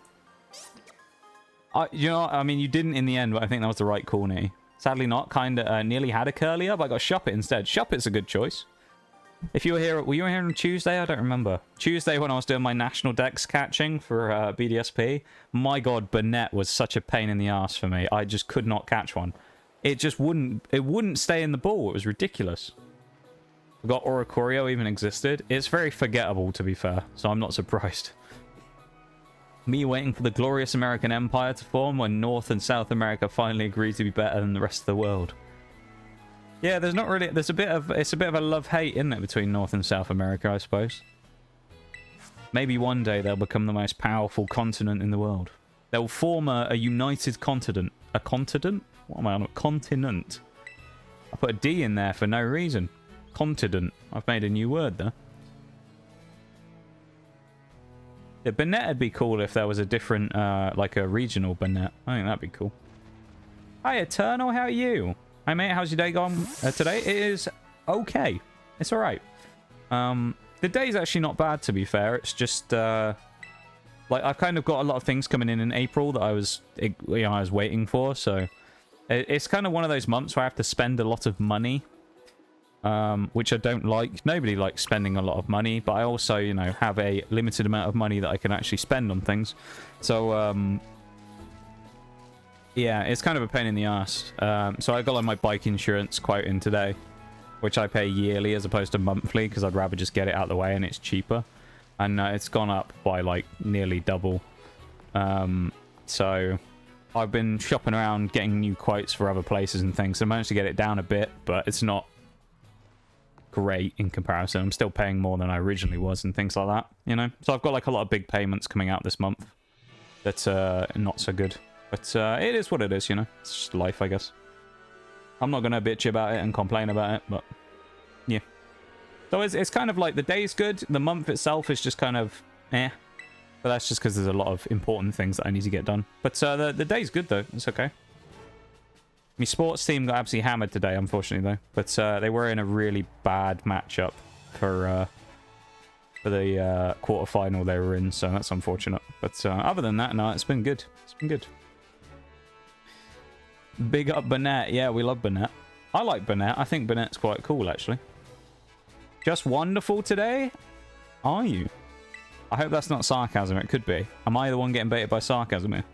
You know, I mean, you didn't in the end, but I think that was the right call, Nitty. Sadly not. Kinda nearly had a Curlier, but I got Shuppet instead. Shuppet's a good choice. If you were here, were you here on Tuesday? I don't remember. Tuesday when I was doing my national dex catching for BDSP. My God, Burnett was such a pain in the ass for me. I just could not catch one. It just wouldn't stay in the ball. It was ridiculous. I forgot Oricorio even existed. It's very forgettable, to be fair, so I'm not surprised. Me waiting for the glorious American Empire to form when North and South America finally agree to be better than the rest of the world. Yeah, it's a bit of a love-hate, isn't it, between North and South America, I suppose. Maybe one day they'll become the most powerful continent in the world. They'll form a united continent. A continent? What am I on? A continent. I put a D in there for no reason. Continent. I've made a new word there. Yeah, Burnett would be cool if there was a different, like a regional Burnett. I think that'd be cool. Hi, Eternal. How are you? Hi, mate. How's your day gone today? It is okay. It's all right. The day's actually not bad, to be fair. It's just, like, I've kind of got a lot of things coming in April that I was waiting for. So it's kind of one of those months where I have to spend a lot of money. Which I don't like. Nobody likes spending a lot of money, but I also, you know, have a limited amount of money that I can actually spend on things. So, yeah, it's kind of a pain in the ass. So I got like my bike insurance quote in today, which I pay yearly as opposed to monthly, because I'd rather just get it out of the way and it's cheaper. And it's gone up by like nearly double. So I've been shopping around getting new quotes for other places and things. So I managed to get it down a bit, but it's not great in comparison. I'm still paying more than I originally was and things like that, you know. So I've got like a lot of big payments coming out this month that's not so good, but it is what it is, you know. It's just life, I guess. I'm not gonna bitch about it and complain about it, but yeah. So it's kind of like the day's good, the month itself is just kind of but that's just because there's a lot of important things that I need to get done. But the day's good though. It's okay. My sports team got absolutely hammered today, unfortunately, though. But they were in a really bad matchup for the quarterfinal they were in, so that's unfortunate. But other than that, no, it's been good. It's been good. Big up Burnett. Yeah, we love Burnett. I like Burnett. I think Burnett's quite cool, actually. Just wonderful today? Are you? I hope that's not sarcasm. It could be. Am I the one getting baited by sarcasm here?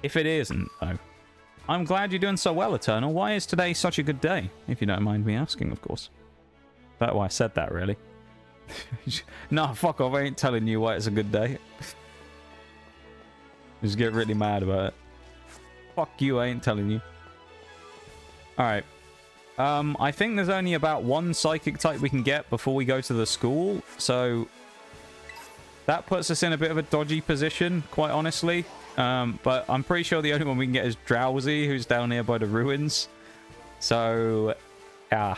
If it isn't, though, I'm glad you're doing so well, Eternal. Why is today such a good day? If you don't mind me asking, of course. That's why I said that, really. No, fuck off. I ain't telling you why it's a good day. Just get really mad about it. Fuck you, I ain't telling you. Alright. I think there's only about one psychic type we can get before we go to the school. So that puts us in a bit of a dodgy position, quite honestly. But I'm pretty sure the only one we can get is Drowzee, who's down here by the ruins. So, yeah,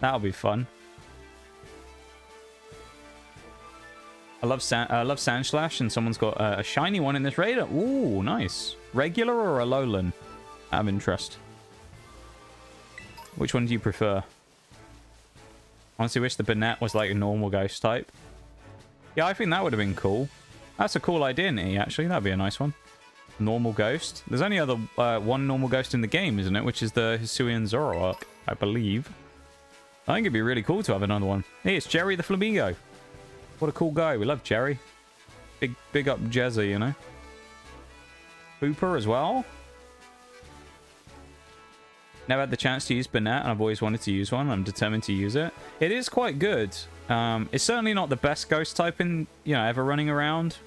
that'll be fun. I love Sandslash, and someone's got a shiny one in this raider. Ooh, nice. Regular or Alolan? Out of interest. Which one do you prefer? Honestly, wish the Banette was like a normal ghost type. Yeah, I think that would have been cool. That's a cool idea, Nitty, actually. That'd be a nice one. Normal ghost. There's only other one normal ghost in the game, isn't it? Which is the Hisuian Zoroark, I believe. I think it'd be really cool to have another one. Hey, it's Jerry the Flamingo. What a cool guy. We love Jerry. Big up Jezza, you know. Booper as well. Never had the chance to use Banette, and I've always wanted to use one. I'm determined to use it. It is quite good. It's certainly not the best ghost type in, ever running around.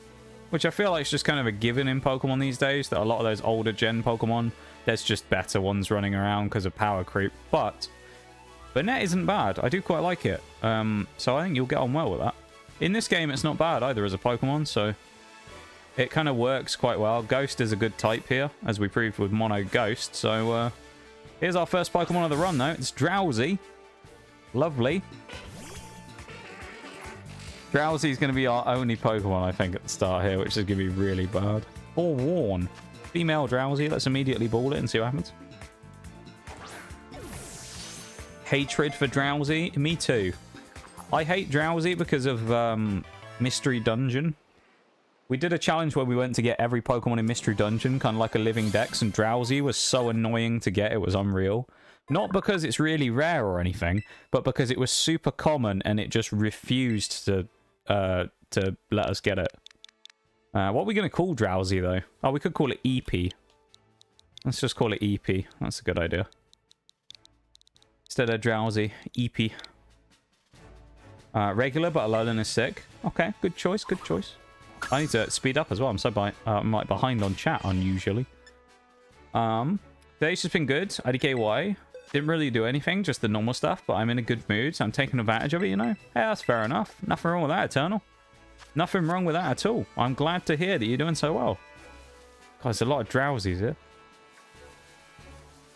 Which I feel like is just kind of a given in Pokemon these days. That a lot of those older gen Pokemon, there's just better ones running around because of power creep. But Banette isn't bad. I do quite like it. So I think you'll get on well with that. In this game, it's not bad either as a Pokemon, so it kind of works quite well. Ghost is a good type here, as we proved with Mono Ghost. So here's our first Pokemon of the run, though. It's Drowzee. Lovely. Drowzee is going to be our only Pokemon, I think, at the start here, which is going to be really bad. Forewarn. Female Drowzee. Let's immediately ball it and see what happens. Hatred for Drowzee. Me too. I hate Drowzee because of Mystery Dungeon. We did a challenge where we went to get every Pokemon in Mystery Dungeon, kind of like a living dex, and Drowzee was so annoying to get, it was unreal. Not because it's really rare or anything, but because it was super common and it just refused to let us get it. What are we going to call Drowzee, though? Oh, we could call it EP. Let's just call it EP. That's a good idea. Instead of Drowzee, EP. Regular, but Alolan is sick. Okay, good choice, good choice. I need to speed up as well. I'm so I'm like behind on chat, unusually. Today's just been good. IDKY. Didn't really do anything, just the normal stuff, but I'm in a good mood, so I'm taking advantage of it, you know? Hey, that's fair enough. Nothing wrong with that, Eternal. Nothing wrong with that at all. I'm glad to hear that you're doing so well. God, there's a lot of Drowzees here.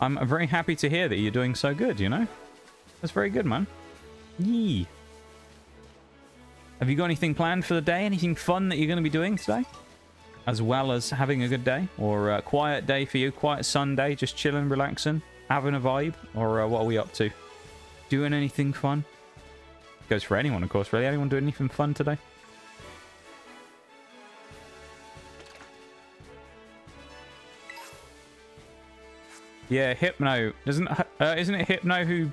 I'm very happy to hear that you're doing so good, you know? That's very good, man. Yee. Have you got anything planned for the day? Anything fun that you're going to be doing today? As well as having a good day? Or a quiet day for you? Quiet Sunday? Just chilling, relaxing? Having a vibe? Or what are we up to? Doing anything fun? Goes for anyone, of course, really. Anyone doing anything fun today? Yeah, Hypno. Isn't it Hypno who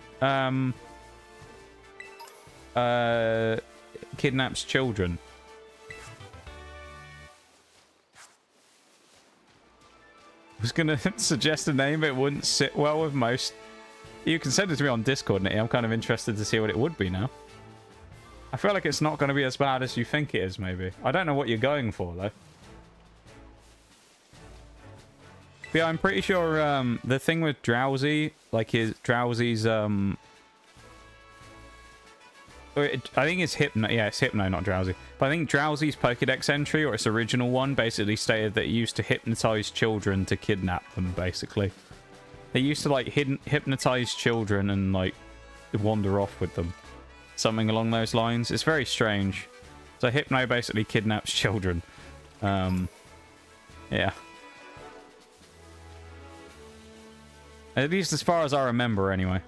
kidnaps children? I was gonna suggest a name, but it wouldn't sit well with most. You can send it to me on Discord, Nitty. I'm kind of interested to see what it would be now. I feel like it's not going to be as bad as you think it is, maybe. I don't know what you're going for, though. But yeah, I'm pretty sure the thing with Drowzee, like Drowzee's I think it's Hypno. Yeah, it's Hypno, not Drowzee. But I think Drowzee's Pokédex entry, or its original one, basically stated that it used to hypnotize children to kidnap them, basically. They used to, like, hypnotize children and, like, wander off with them. Something along those lines. It's very strange. So Hypno basically kidnaps children. Yeah. At least as far as I remember, anyway.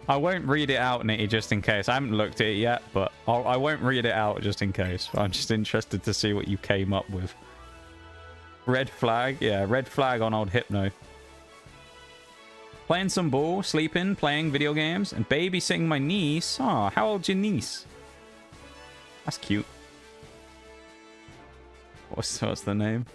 I won't read it out, Nitty, just in case. I haven't looked at it yet, but I won't read it out just in case. I'm just interested to see what you came up with. Red flag? Yeah, red flag on old Hypno. Playing some ball, sleeping, playing video games, and babysitting my niece. Aw, how old's your niece? That's cute. What's the name?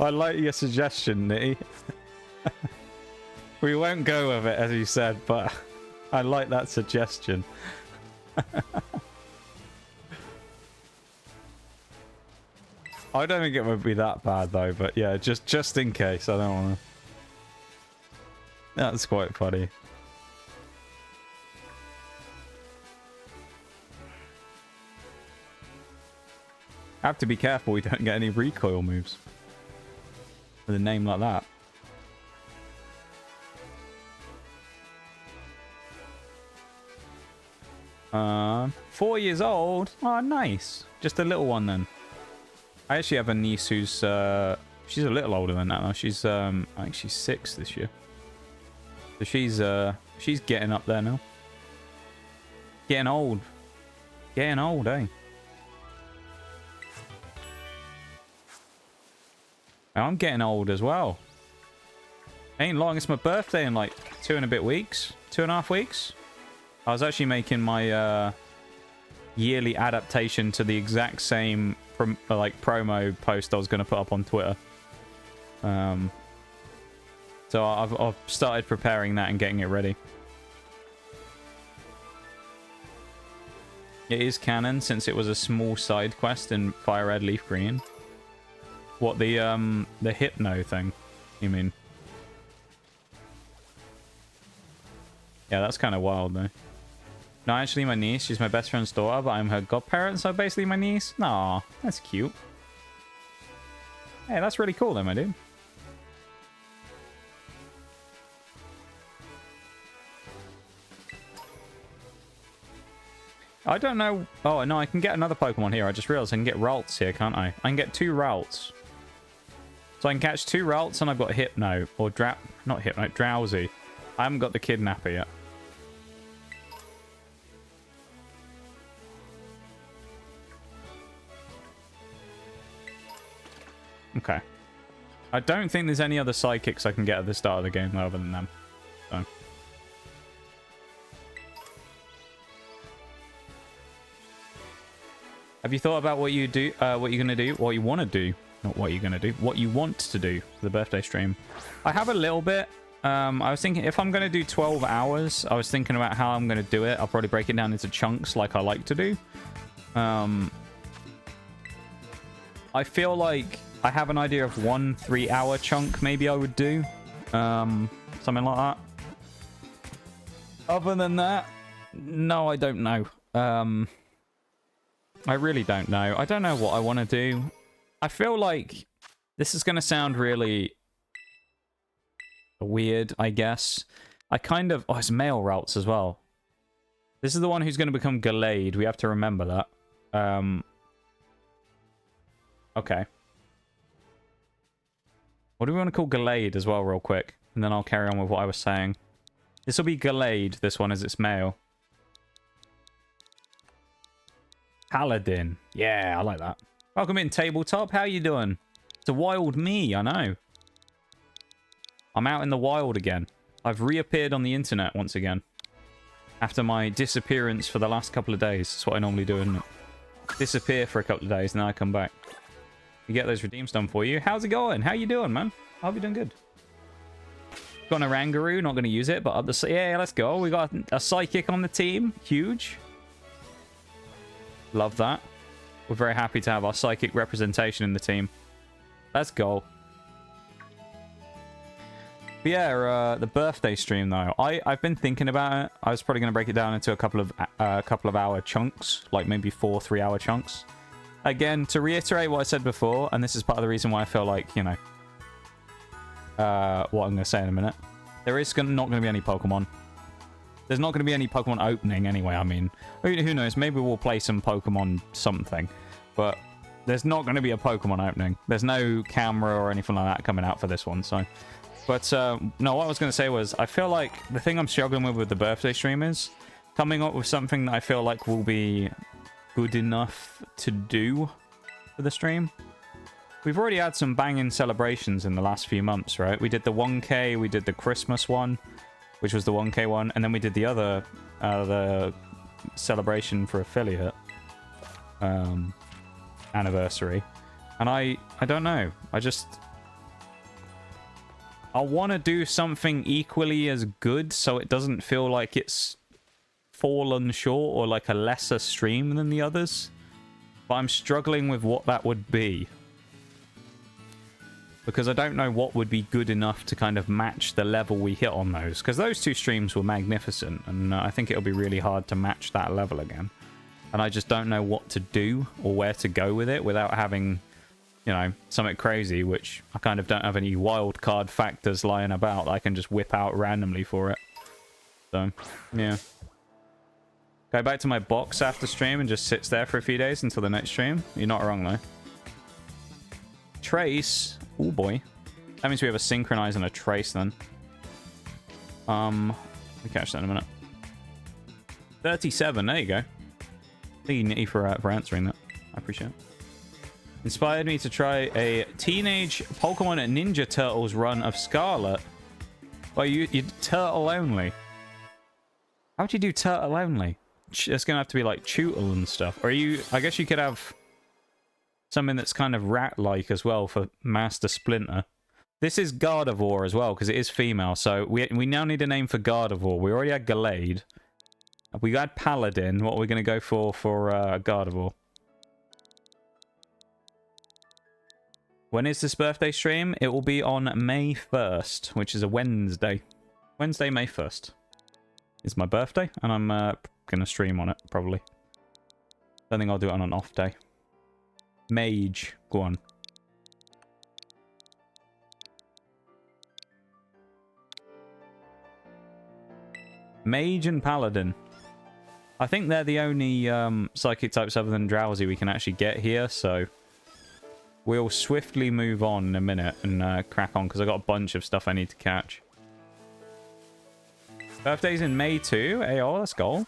I like your suggestion, Nitty. We won't go with it, as you said, but I like that suggestion. I don't think it would be that bad, though, but yeah, just in case. I don't want to... That's quite funny. Have to be careful we don't get any recoil moves with a name like that. 4 years old. Oh, nice. Just a little one then. I actually have a niece who's she's a little older than that now. She's I think she's 6 this year. So she's getting up there now. Getting old. Getting old, eh? I'm getting old as well. Ain't long. It's my birthday in like 2 and a bit weeks. 2.5 weeks. I was actually making my yearly adaptation to the exact same promo post I was going to put up on Twitter. So I've started preparing that and getting it ready. It is canon since it was a small side quest in Fire Red Leaf Green. What, the Hypno thing, you mean? Yeah, that's kind of wild, though. No, actually, my niece, she's my best friend's daughter, but I'm her godparent, so basically my niece. Aw, that's cute. Hey, that's really cool, though, my dude. I don't know. Oh, no, I can get another Pokemon here. I just realized I can get Ralts here, can't I? I can get 2 Ralts. So I can catch 2 Ralts, and I've got Hypno, or not Hypno, Drowzee. I haven't got the Kidnapper yet. Okay. I don't think there's any other Psychics I can get at the start of the game other than them. So. Have you thought about what you do? What you're gonna do? What you want to do? Not what you're gonna do. What you want to do for the birthday stream? I have a little bit. I was thinking if I'm gonna do 12 hours, I was thinking about how I'm gonna do it. I'll probably break it down into chunks like I like to do. I feel like I have an idea of 1 3-hour chunk maybe I would do. Something like that. Other than that, no, I don't know. I really don't know. I don't know what I want to do. I feel like this is going to sound really weird, I guess. I kind of... Oh, it's male Ralts as well. This is the one who's going to become Gallade. We have to remember that. Okay. What do we want to call Gallade as well, real quick? And then I'll carry on with what I was saying. This will be Gallade, this one, as it's male. Paladin. Yeah, I like that. Welcome in, Tabletop. How you doing? It's a wild me, I know. I'm out in the wild again. I've reappeared on the internet once again. After my disappearance for the last couple of days. That's what I normally do, isn't it? Disappear for a couple of days, and then I come back. You get those redeems done for you. How's it going? How you doing, man? I hope you're doing good. Got an Arangaroo. Not going to use it, but up the... Yeah, let's go. We got a Psychic on the team. Huge. Love that. We're very happy to have our Psychic representation in the team. Let's go. But yeah, the birthday stream, though. I've been thinking about it. I was probably going to break it down into a couple of hour chunks. Like maybe 4 3-hour chunks. Again, to reiterate what I said before, and this is part of the reason why I feel like, you know, what I'm going to say in a minute. There is not going to be any Pokemon. There's not going to be any Pokemon opening anyway, I mean. Who knows, maybe we'll play some Pokemon something. But there's not going to be a Pokemon opening. There's no camera or anything like that coming out for this one, so... But, no, what I was going to say was, I feel like the thing I'm struggling with the birthday stream is coming up with something that I feel like will be good enough to do for the stream. We've already had some banging celebrations in the last few months, right? We did the 1K, we did the Christmas one, which was the 1K one, and then we did the other, the celebration for affiliate anniversary. And I don't know. I want to do something equally as good so it doesn't feel like it's fallen short or like a lesser stream than the others. But I'm struggling with what that would be. Because I don't know what would be good enough to kind of match the level we hit on those. Because those two streams were magnificent. And I think it'll be really hard to match that level again. And I just don't know what to do or where to go with it without having, you know, something crazy. Which I kind of don't have any wild card factors lying about that I can just whip out randomly for it. So, yeah. Go back to my box after stream and just sits there for a few days until the next stream. You're not wrong, though. Trace. Oh, boy. That means we have a synchronize and a trace, then. We'll catch that in a minute. 37. There you go. Thank you, Nitty, for answering that. I appreciate it. Inspired me to try a teenage Pokemon Ninja Turtles run of Scarlet. Well, you turtle only. How'd you do turtle only? It's gonna have to be like Tootle and stuff. Or I guess you could have something that's kind of rat-like as well for Master Splinter. This is Gardevoir as well, because it is female. So we now need a name for Gardevoir. We already had Gallade. We had Paladin. What are we going to go for Gardevoir? When is this birthday stream? It will be on May 1st, which is a Wednesday. Wednesday, May 1st. It's my birthday, and I'm going to stream on it, probably. Don't think I'll do it on an off day. Mage. Go on. Mage and Paladin. I think they're the only psychic types other than Drowzee we can actually get here, so we'll swiftly move on in a minute and crack on, because I've got a bunch of stuff I need to catch. Birthday's in May too. Hey, oh, let's go.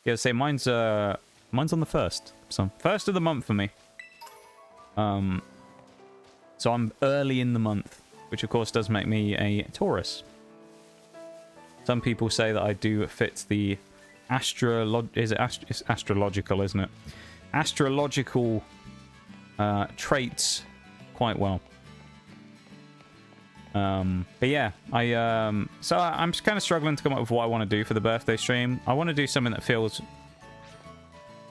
Yeah, say mine's on the 1st. So 1st of the month for me. So I'm early in the month, which of course does make me a Taurus. Some people say that I do fit the it's astrological, isn't it? Astrological traits quite well. But yeah, so I'm just kind of struggling to come up with what I want to do for the birthday stream. I want to do something that feels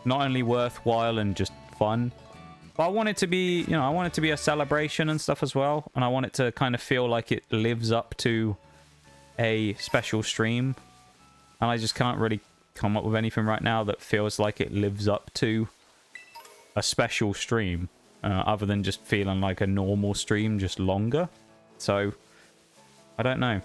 not only worthwhile and just fun, but I want it to be, you know, I want it to be a celebration and stuff as well. And I want it to kind of feel like it lives up to a special stream. And I just can't really come up with anything right now that feels like it lives up to a special stream, other than just feeling like a normal stream, just longer. So, I don't know.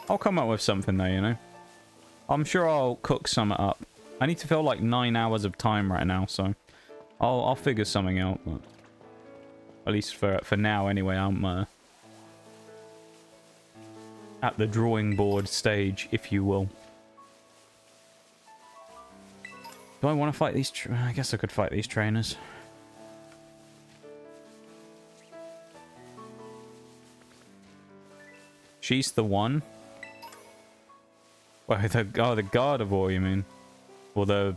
I'll come up with something though, you know. I'm sure I'll cook something up. I need to fill like 9 hours of time right now, so I'll figure something out. But at least for now, anyway, I'm at the drawing board stage, if you will. Do I want to fight these? I guess I could fight these trainers. She's the one. Well, the Gardevoir, you mean? Or the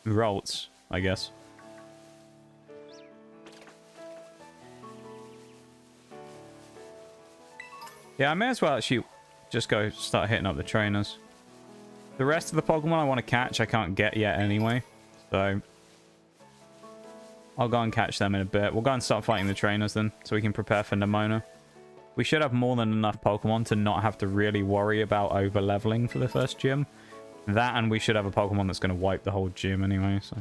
Ralts, I guess. Yeah, I may as well actually just go start hitting up the trainers. The rest of the Pokemon I want to catch, I can't get yet anyway. So I'll go and catch them in a bit. We'll go and start fighting the trainers then, so we can prepare for Nemona. We should have more than enough Pokemon to not have to really worry about over-leveling for the first gym. That, and we should have a Pokemon that's going to wipe the whole gym anyway, so.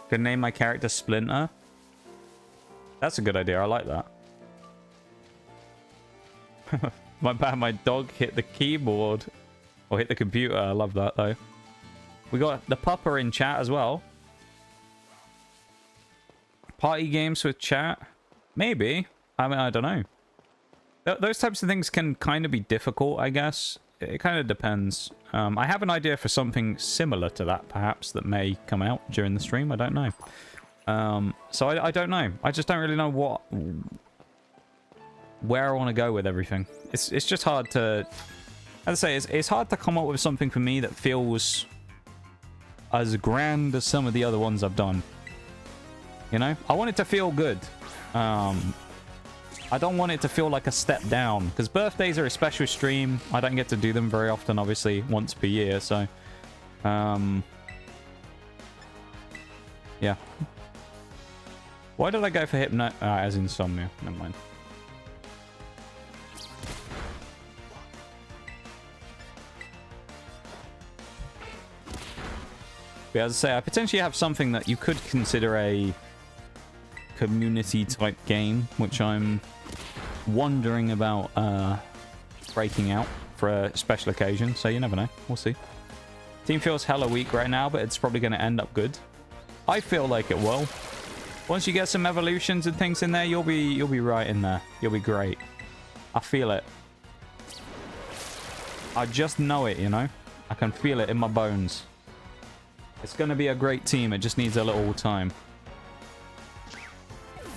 Could name my character Splinter. That's a good idea, I like that. My dog hit the keyboard. Or hit the computer, I love that though. We got the pupper in chat as well. Party games with chat? Maybe. I mean, I don't know. Those types of things can kind of be difficult, I guess. It kind of depends. I have an idea for something similar to that, perhaps, that may come out during the stream. I don't know. So I don't know. I just don't really know where I want to go with everything. It's just hard to... As I say, it's hard to come up with something for me that feels as grand as some of the other ones I've done. You know? I want it to feel good. I don't want it to feel like a step down. Because birthdays are a special stream. I don't get to do them very often, obviously, once per year. So, yeah. Why did I go for Hypno... as Insomnia. Never mind. But as I say, I potentially have something that you could consider a community type game, which I'm wondering about breaking out for a special occasion. So you never know. We'll see. Team feels hella weak right now, but it's probably going to end up good. I feel like it will. Once you get some evolutions and things in there, you'll be right in there. You'll be great. I feel it. I just know it, you know? I can feel it in my bones. It's going to be a great team. It just needs a little time.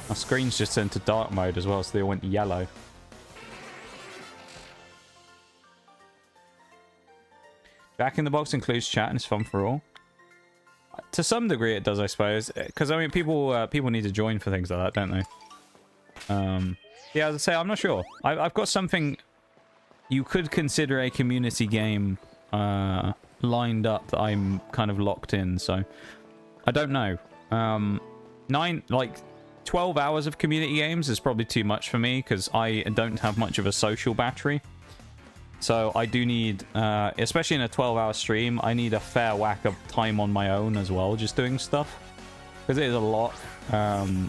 My screen's just into dark mode as well, so they all went yellow. Back in the Box includes chat and it's fun for all. To some degree it does, I suppose. Because, I mean, people need to join for things like that, don't they? Yeah, as I say, I'm not sure. I've got something you could consider a community game lined up that I'm kind of locked in, so I don't know. 12 hours of community games is probably too much for me because I don't have much of a social battery. So I do need, especially in a 12-hour stream, I need a fair whack of time on my own as well, just doing stuff. Because it is a lot. But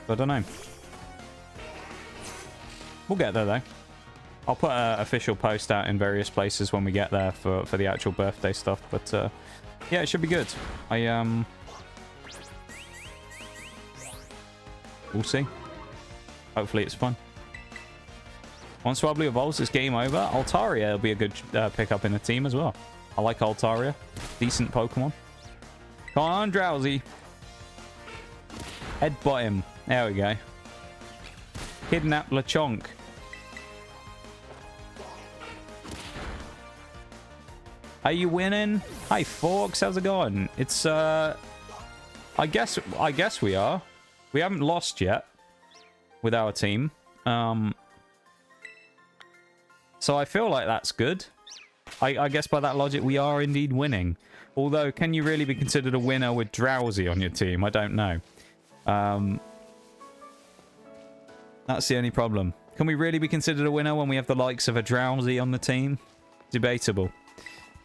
I don't know. We'll get there, though. I'll put an official post out in various places when we get there for the actual birthday stuff. But, yeah, it should be good. We'll see. Hopefully it's fun. Once Wobbly evolves, it's game over. Altaria will be a good pickup in the team as well. I like Altaria. Decent Pokemon. Come on, Drowzee. Headbutt him. There we go. Kidnap Lechonk. Are you winning? Hi, Forks. How's it going? It's, I guess we are. We haven't lost yet with our team. So I feel like that's good. I guess by that logic, we are indeed winning. Although, can you really be considered a winner with Drowzee on your team? I don't know. That's the only problem. Can we really be considered a winner when we have the likes of a Drowzee on the team? Debatable.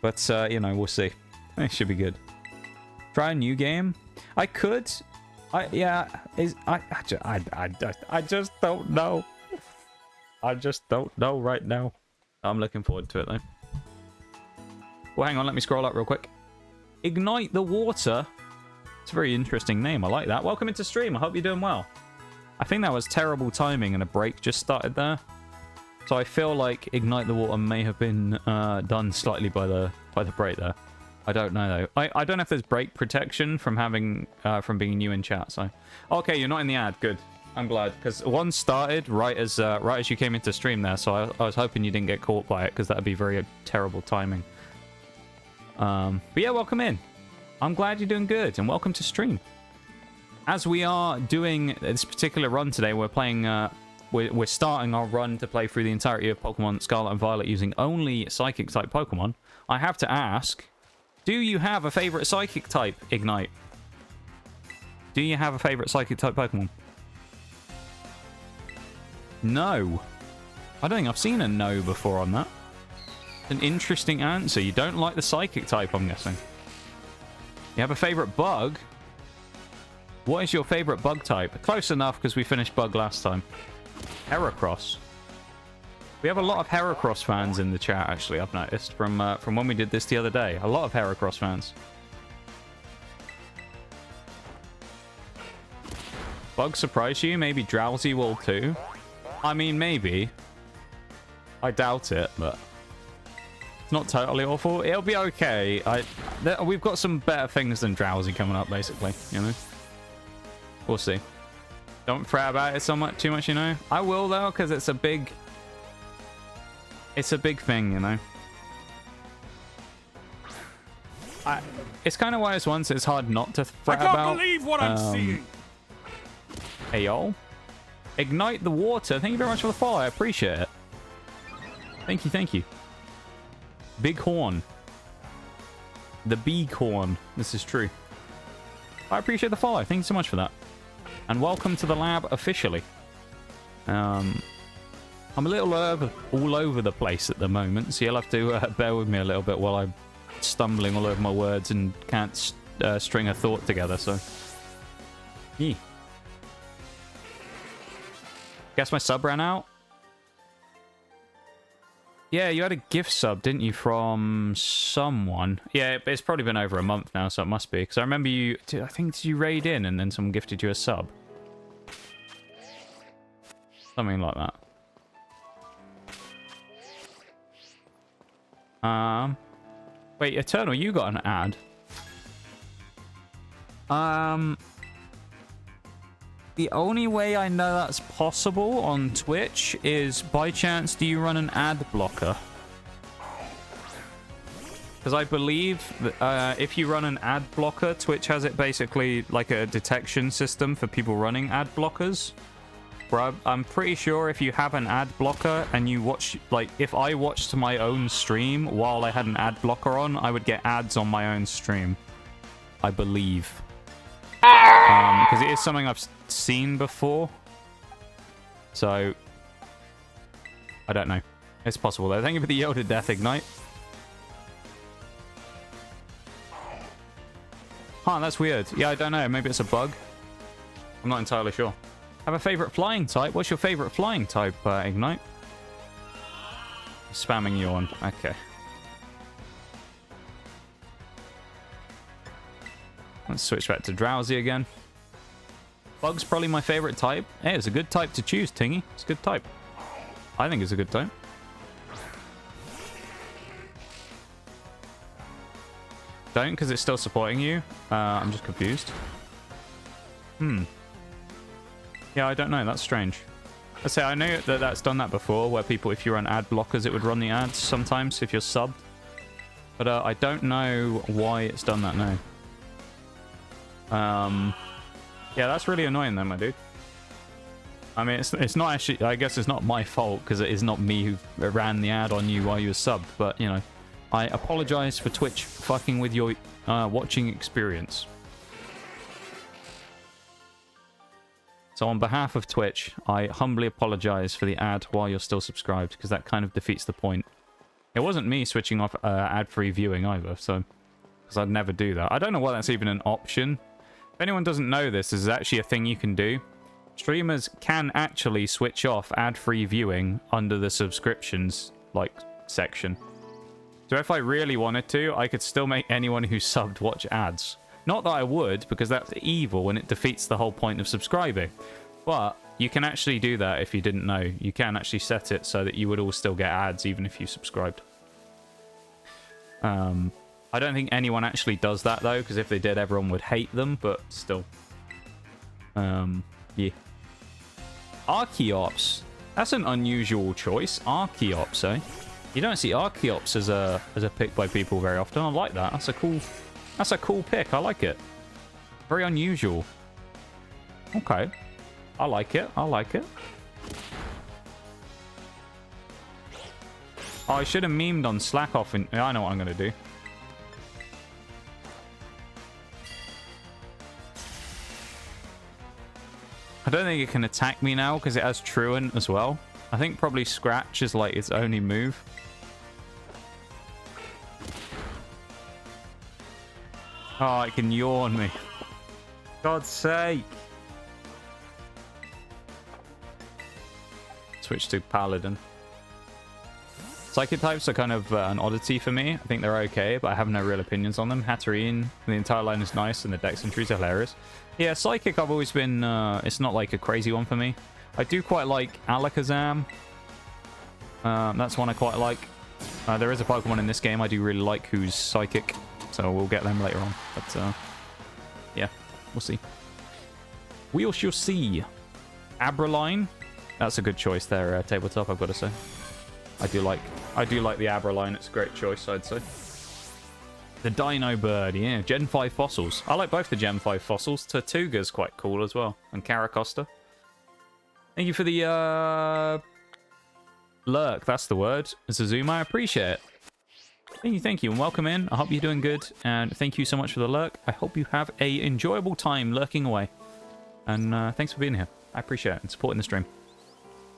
But, you know, we'll see. It should be good. Try a new game? I could. I just don't know. I just don't know right now. I'm looking forward to it, though. Well, hang on. Let me scroll up real quick. Ignite the Water. It's a very interesting name. I like that. Welcome into stream. I hope you're doing well. I think that was terrible timing and a break just started there. So I feel like Ignite the Water may have been done slightly by the break there. I don't know though. I don't know if there's break protection from having from being new in chat. So okay, you're not in the ad. Good. I'm glad because one started right as you came into stream there. So I was hoping you didn't get caught by it because that would be very terrible timing. But yeah, welcome in. I'm glad you're doing good and welcome to stream. As we are doing this particular run today, we're playing. We're starting our run to play through the entirety of Pokemon Scarlet and Violet using only Psychic-type Pokemon. I have to ask, do you have a favorite Psychic-type, Ignite? Do you have a favorite Psychic-type Pokemon? No. I don't think I've seen a no before on that. An interesting answer. You don't like the Psychic-type, I'm guessing. You have a favorite bug? What is your favorite bug type? Close enough because we finished bug last time. Heracross. We have a lot of Heracross fans in the chat, actually, I've noticed, from when we did this the other day. A lot of Heracross fans. Bug surprise you? Maybe Drowzee will too? I mean, maybe. I doubt it, but... It's not totally awful. It'll be okay. We've got some better things than Drowzee coming up, basically, you know? We'll see. Don't fret about it so much, too much, you know. I will though, because it's a big thing, you know. It's kind of one of those ones it's hard not to fret about. I can't believe what I'm seeing. Hey, y'all. Ignite the water. Thank you very much for the follow. I appreciate it. Thank you, thank you. Big horn. The big horn. This is true. I appreciate the follow. Thank you so much for that. And welcome to the lab officially. I'm a little all over the place at the moment, so you'll have to bear with me a little bit while I'm stumbling all over my words and can't string a thought together, so... Yeah. Guess my sub ran out? Yeah, you had a gift sub, didn't you, from someone? Yeah, it's probably been over a month now, so it must be. Because I remember you... I think did you raid in and then someone gifted you a sub? Something like that. Wait, Eternal, you got an ad. The only way I know that's possible on Twitch is, by chance, do you run an ad blocker? Because I believe that, if you run an ad blocker, Twitch has it basically like a detection system for people running ad blockers. Bro, I'm pretty sure if you have an ad blocker and you watch, like, if I watched my own stream while I had an ad blocker on, I would get ads on my own stream. I believe. Because it is something I've seen before. So, I don't know. It's possible though. Thank you for the yielded death ignite. Huh, that's weird. Yeah, I don't know. Maybe it's a bug. I'm not entirely sure. Have a favorite flying type? What's your favorite flying type, Ignite? Spamming yawn. Okay. Let's switch back to Drowzee again. Bug's probably my favorite type. Hey, it's a good type to choose, Tingy. It's a good type. I think it's a good type. Don't, because it's still supporting you. I'm just confused. Yeah, I don't know. That's strange. I say I know that that's done that before, where people, if you run ad blockers, it would run the ads sometimes if you're subbed. But I don't know why it's done that now. Yeah, that's really annoying then, my dude. I mean, it's not actually... I guess it's not my fault, because it is not me who ran the ad on you while you were subbed. But, you know, I apologize for Twitch fucking with your watching experience. So on behalf of Twitch, I humbly apologize for the ad while you're still subscribed, because that kind of defeats the point. It wasn't me switching off ad-free viewing either, so... Because I'd never do that. I don't know why that's even an option. If anyone doesn't know this, this is actually a thing you can do. Streamers can actually switch off ad-free viewing under the subscriptions, like, section. So if I really wanted to, I could still make anyone who's subbed watch ads. Not that I would, because that's evil and it defeats the whole point of subscribing. But you can actually do that if you didn't know. You can actually set it so that you would all still get ads even if you subscribed. I don't think anyone actually does that though, because if they did, everyone would hate them, but still. Yeah. Archeops. That's an unusual choice. Archeops, eh? You don't see Archeops as a pick by people very often. I like that. That's a cool pick. I like it. Very unusual. Okay. I like it. I like it. Oh, I should have memed on Slack off. I know what I'm going to do. I don't think it can attack me now because it has Truant as well. I think probably Scratch is like its only move. Oh, it can yawn me. God's sake. Switch to Paladin. Psychic types are kind of an oddity for me. I think they're okay, but I have no real opinions on them. Hatterene, the entire line is nice, and the Dex entries are hilarious. Yeah, Psychic I've always been... it's not like a crazy one for me. I do quite like Alakazam. That's one I quite like. There is a Pokemon in this game I do really like who's Psychic. So we'll get them later on. But, yeah, we'll see. We shall see. Abraline. That's a good choice there, Tabletop, I've got to say. I do like the Abraline. It's a great choice, I'd say. The Dino Bird, yeah. Gen 5 fossils. I like both the Gen 5 fossils. Tortuga's quite cool as well. And Caracosta. Thank you for the, lurk, that's the word. Zazuma, I appreciate it. Thank you, and welcome in. I hope you're doing good, and thank you so much for the lurk. I hope you have a enjoyable time lurking away. And thanks for being here. I appreciate it, and supporting the stream.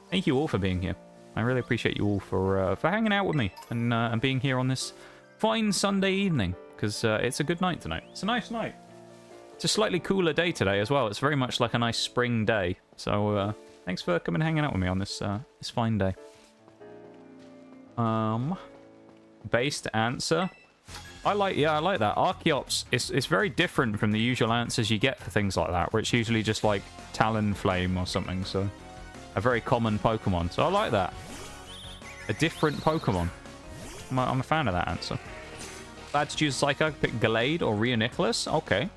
Thank you all for being here. I really appreciate you all for hanging out with me, and being here on this fine Sunday evening, because it's a good night tonight. It's a nice night. It's a slightly cooler day today as well. It's very much like a nice spring day. So thanks for coming and hanging out with me on this this fine day. Based answer. I like that. Archeops, it's very different from the usual answers you get for things like that, where it's usually just like Talonflame or something. So a very common Pokemon. So I like that. A different Pokemon. I'm a fan of that answer. Glad to choose Psycho. Pick Gallade or Rheoniclus. Okay.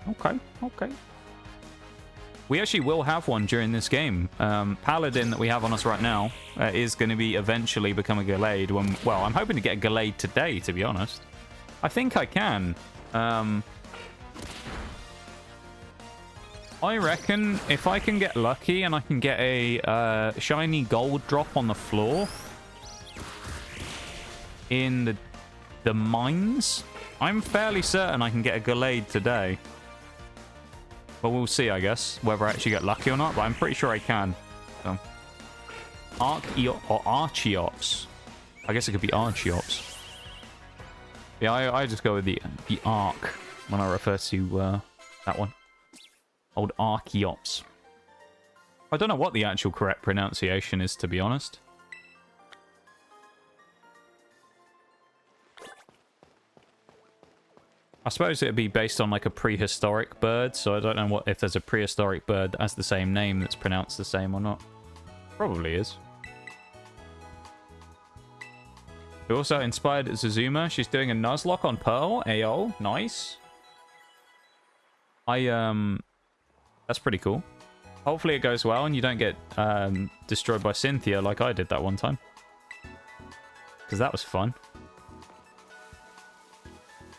Okay. We actually will have one during this game. Paladin that we have on us right now is going to be eventually become a Gallade. Well, I'm hoping to get a Gallade today, to be honest. I think I can. I reckon if I can get lucky and I can get a shiny gold drop on the floor in the mines, I'm fairly certain I can get a Gallade today. But we'll see, I guess, whether I actually get lucky or not. But I'm pretty sure I can. So. Archeops. I guess it could be Archeops. Yeah, I just go with the Arc when I refer to that one. Old Archeops. I don't know what the actual correct pronunciation is, to be honest. I suppose it'd be based on like a prehistoric bird, so I don't know if there's a prehistoric bird that has the same name that's pronounced the same or not. Probably is. We also inspired Zazuma. She's doing a nuzlocke on Pearl. Ayo, nice. That's pretty cool. Hopefully it goes well and you don't get destroyed by Cynthia like I did that one time. Because that was fun.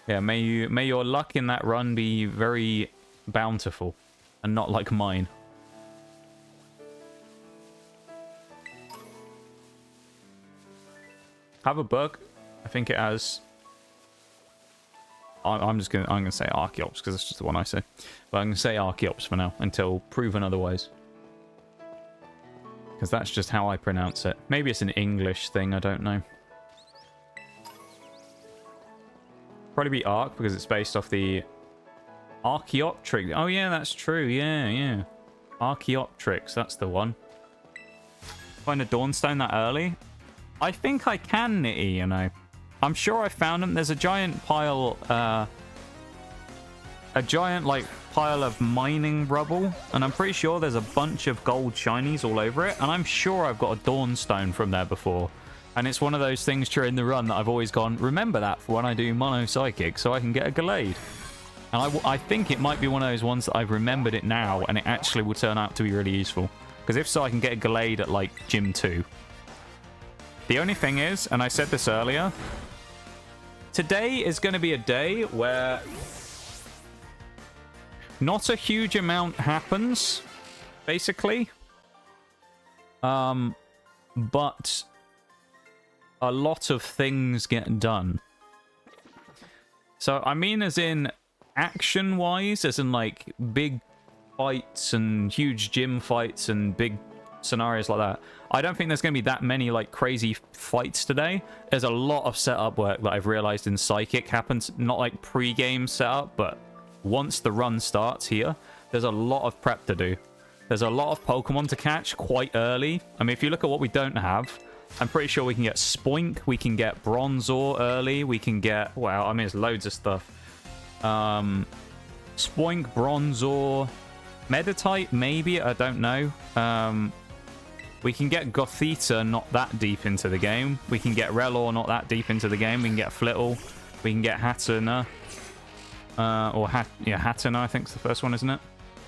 Yeah, may your luck in that run be very bountiful and not like mine. Have a bug. I think it has. I'm gonna say Archeops because that's just the one I say. But I'm gonna say Archeops for now until proven otherwise. Because that's just how I pronounce it. Maybe it's an English thing. I don't know. Probably be Arc because it's based off the Archaeopteryx. Oh yeah, that's true. Yeah. Archaeopteryx, that's the one. Find a Dawnstone that early? I think I can, Nitty, you know. I'm sure I found them. There's a giant pile, like pile of mining rubble, and I'm pretty sure there's a bunch of gold shinies all over it, and I'm sure I've got a Dawnstone from there before. And it's one of those things during the run that I've always gone, remember that for when I do Mono Psychic, so I can get a Gallade. And I think it might be one of those ones that I've remembered it now, and it actually will turn out to be really useful. Because if so, I can get a Gallade at, like, Gym 2. The only thing is, and I said this earlier, today is going to be a day where not a huge amount happens, basically. But a lot of things get done. So, I mean as in action-wise, as in, like, big fights and huge gym fights and big scenarios like that. I don't think there's going to be that many, like, crazy fights today. There's a lot of setup work that I've realized in Psychic happens, not like pre-game setup, but once the run starts here, there's a lot of prep to do. There's a lot of Pokemon to catch quite early. I mean, if you look at what we don't have, I'm pretty sure we can get Spoink, we can get Bronzor early, we can get... Wow, I mean, there's loads of stuff. Spoink, Bronzor, Monotype, maybe, I don't know. We can get Gothita not that deep into the game. We can get Relor not that deep into the game. We can get Flittle. We can get Hatenna. Hatenna, I think is the first one, isn't it?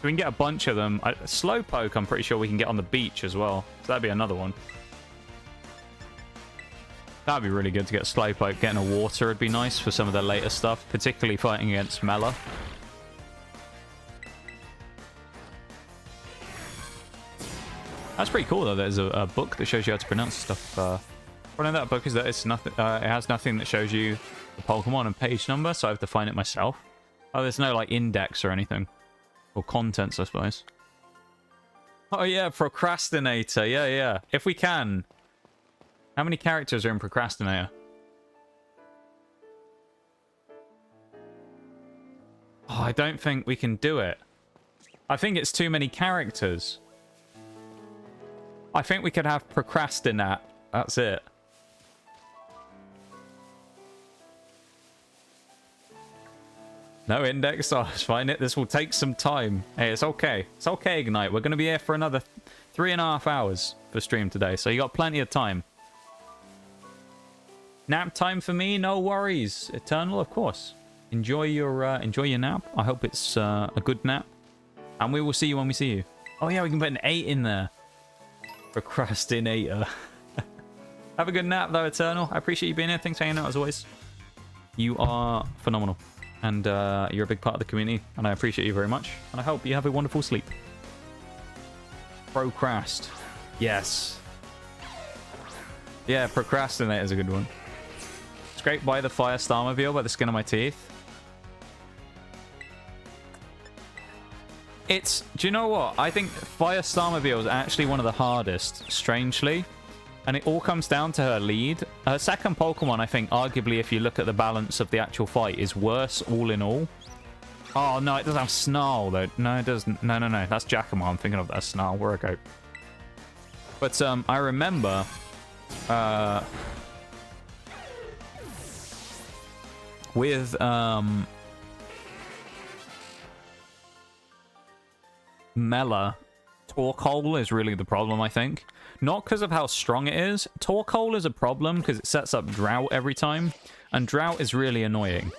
We can get a bunch of them. Slowpoke, I'm pretty sure we can get on the beach as well. So that'd be another one. That'd be really good to get Slowpoke. Getting a water would be nice for some of the later stuff, particularly fighting against Mela. That's pretty cool, though. There's a book that shows you how to pronounce stuff. One of that book is that it's nothing. It has nothing that shows you the Pokemon and page number, so I have to find it myself. Oh, there's no like index or anything, or contents, I suppose. Oh yeah, Procrastinator. Yeah. If we can. How many characters are in Procrastinator? Oh, I don't think we can do it. I think it's too many characters. I think we could have Procrastinate. That's it. No index. Oh, it's fine. This will take some time. Hey, it's okay. It's okay, Ignite. We're going to be here for another 3.5 hours for stream today, so you got plenty of time. Nap time for me, no worries. Eternal, of course. Enjoy your nap. I hope it's a good nap. And we will see you when we see you. Oh yeah, we can put an 8 in there. Procrastinator. Have a good nap though, Eternal. I appreciate you being here. Thanks for hanging out as always. You are phenomenal. And you're a big part of the community. And I appreciate you very much. And I hope you have a wonderful sleep. Procrast. Yes. Yeah, Procrastinate is a good one. Scrape by the Fire Starmobile by the skin of my teeth. Do you know what? I think Fire Starmobile is actually one of the hardest, strangely. And it all comes down to her lead. Her second Pokemon, I think, arguably, if you look at the balance of the actual fight, is worse all in all. Oh, no, it doesn't have Snarl, though. No, it doesn't. No. That's Giacomo. I'm thinking of that Snarl. Where I go. But I remember... with Mela, Torkoal is really the problem, I think. Not because of how strong it is. Torkoal is a problem because it sets up Drought every time, and Drought is really annoying.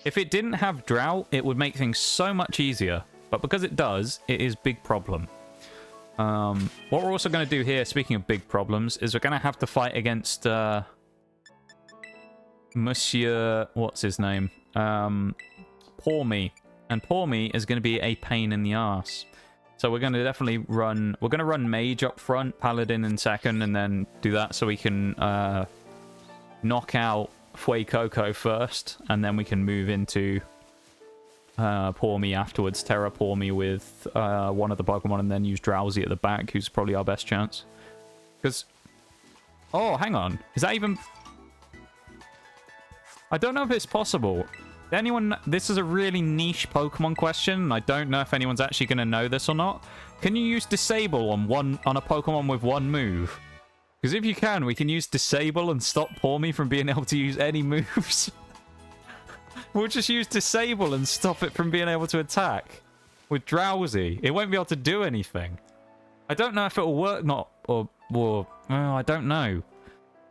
If it didn't have Drought, it would make things so much easier, but because it does, it is big problem. What we're also going to do here, speaking of big problems, is we're going to have to fight against Monsieur, what's his name? Pormy. And Pormy is going to be a pain in the ass. So we're going to definitely run... We're going to run Mage up front, Paladin in second, and then do that so we can knock out Fuecoco first, and then we can move into Pormy afterwards. Terra Pormy with one of the Pokemon, and then use Drowzee at the back, who's probably our best chance. Because... Oh, hang on. Is that even... I don't know if it's possible. Anyone... This is a really niche Pokemon question. I don't know if anyone's actually going to know this or not. Can you use Disable on a Pokemon with one move? Because if you can, we can use Disable and stop Pormy from being able to use any moves. We'll just use Disable and stop it from being able to attack. With Drowzee. It won't be able to do anything. I don't know if it'll work or I don't know.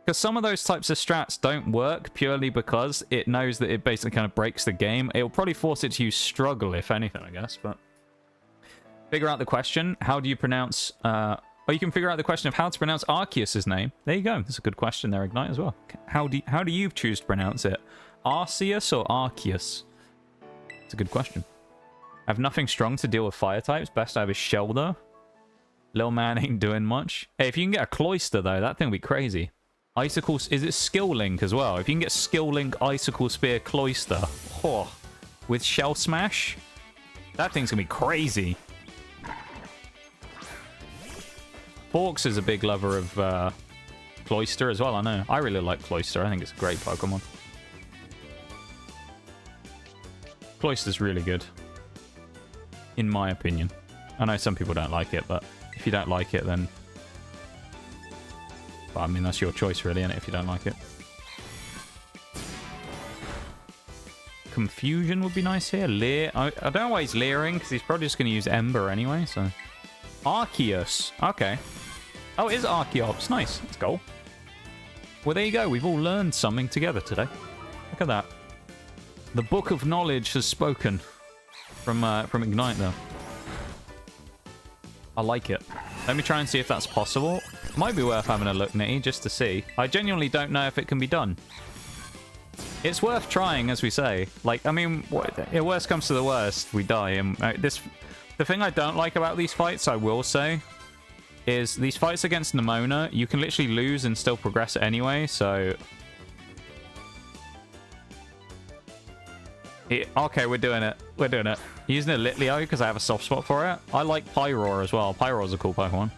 Because some of those types of strats don't work purely because it knows that it basically kind of breaks the game. It'll probably force it to use Struggle, if anything, I guess. But figure out the question. How do you pronounce... Or you can figure out the question of how to pronounce Arceus' name. There you go. That's a good question there, Ignite, as well. How do you choose to pronounce it? Arceus or Arceus? It's a good question. I have nothing strong to deal with fire types. Best I have is Shelter. Little man ain't doing much. Hey, if you can get a Cloyster, though, that thing would be crazy. Icicle... Is it Skill Link as well? If you can get Skill Link, Icicle Spear, Cloyster. Oh, with Shell Smash? That thing's going to be crazy. Forks is a big lover of Cloyster as well, I know. I really like Cloyster. I think it's a great Pokemon. Cloyster's really good. In my opinion. I know some people don't like it, but if you don't like it, then... Well, I mean, that's your choice, really, isn't it, if you don't like it. Confusion would be nice here. Leer. I don't know why he's leering, because he's probably just going to use Ember anyway, so... Arceus. Okay. Oh, it is Archeops. Nice. Let's go. Well, there you go. We've all learned something together today. Look at that. The Book of Knowledge has spoken from Ignite, though. I like it. Let me try and see if that's possible. Might be worth having a look, Nitty, just to see. I genuinely don't know if it can be done. It's worth trying, as we say. Like, I mean, if worst comes to the worst, we die. And the thing I don't like about these fights, I will say, is these fights against Nemona, you can literally lose and still progress it anyway, so... Okay, we're doing it. We're doing it. Using a Litleo because I have a soft spot for it. I like Pyroar as well. Pyroar's a cool Pokemon.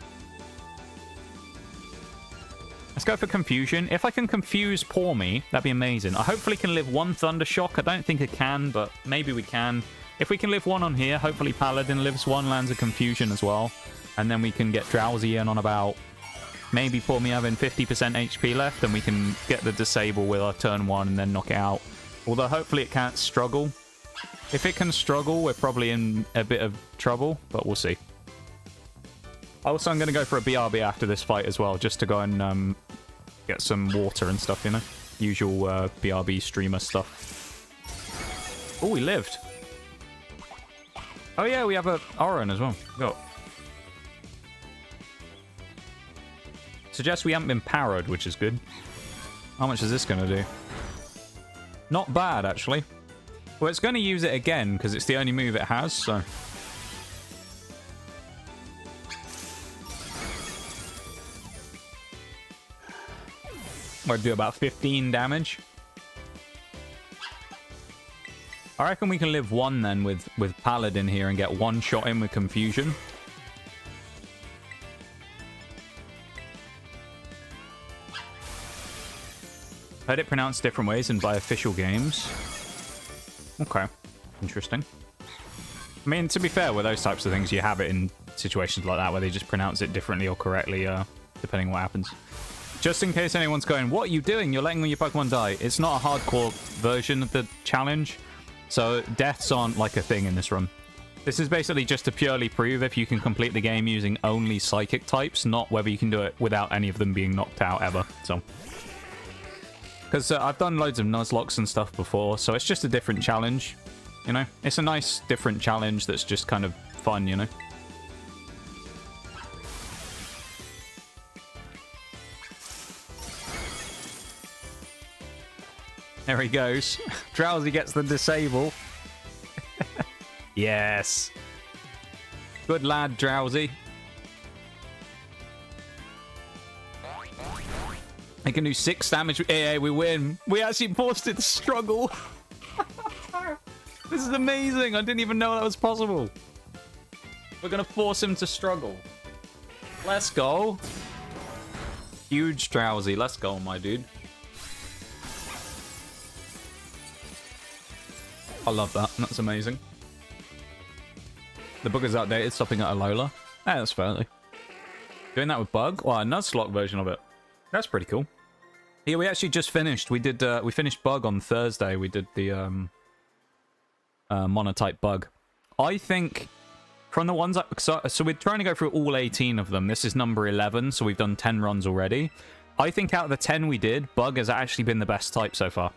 Let's go for Confusion. If I can confuse Pawmi, that'd be amazing. I hopefully can live one Thunder Shock. I don't think I can, but maybe we can. If we can live one on here, hopefully Paladin lives one, lands a Confusion as well. And then we can get Drowzee in on about... Maybe Pawmi having 50% HP left, and we can get the Disable with our turn 1 and then knock it out. Although hopefully it can't struggle. If it can struggle, we're probably in a bit of trouble, but we'll see. Also, I'm going to go for a BRB after this fight as well, just to go and get some water and stuff, you know? Usual BRB streamer stuff. Oh, we lived. Oh yeah, we have a Auron as well. Go. Suggests we haven't been parried, which is good. How much is this going to do? Not bad, actually. Well, it's going to use it again, because it's the only move it has, so... Might do about 15 damage. I reckon we can live one, then, with Paladin here and get one shot in with Confusion. Heard it pronounced different ways and by official games. Okay. Interesting. I mean, to be fair, with those types of things, you have it in situations like that where they just pronounce it differently or correctly, depending on what happens. Just in case anyone's going, what are you doing? You're letting your Pokemon die. It's not a hardcore version of the challenge, so deaths aren't like a thing in this run. This is basically just to purely prove if you can complete the game using only Psychic types, not whether you can do it without any of them being knocked out ever, so... Because I've done loads of Nuzlocks and stuff before, so it's just a different challenge, you know? It's a nice, different challenge that's just kind of fun, you know? There he goes. Drowzee gets the Disable. Yes. Good lad, Drowzee. I can do 6 damage. Yeah, we win. We actually forced it to struggle. This is amazing. I didn't even know that was possible. We're going to force him to struggle. Let's go. Huge Drowzee. Let's go, my dude. I love that. That's amazing. The book is outdated, stopping at Alola. Yeah, that's fairly. Doing that with Bug? Well, a Nuzlocke version of it. That's pretty cool. Yeah, we actually just finished. We did. We finished Bug on Thursday. We did the Monotype Bug. I think from the ones... So we're trying to go through all 18 of them. This is number 11, so we've done 10 runs already. I think out of the 10 we did, Bug has actually been the best type so far.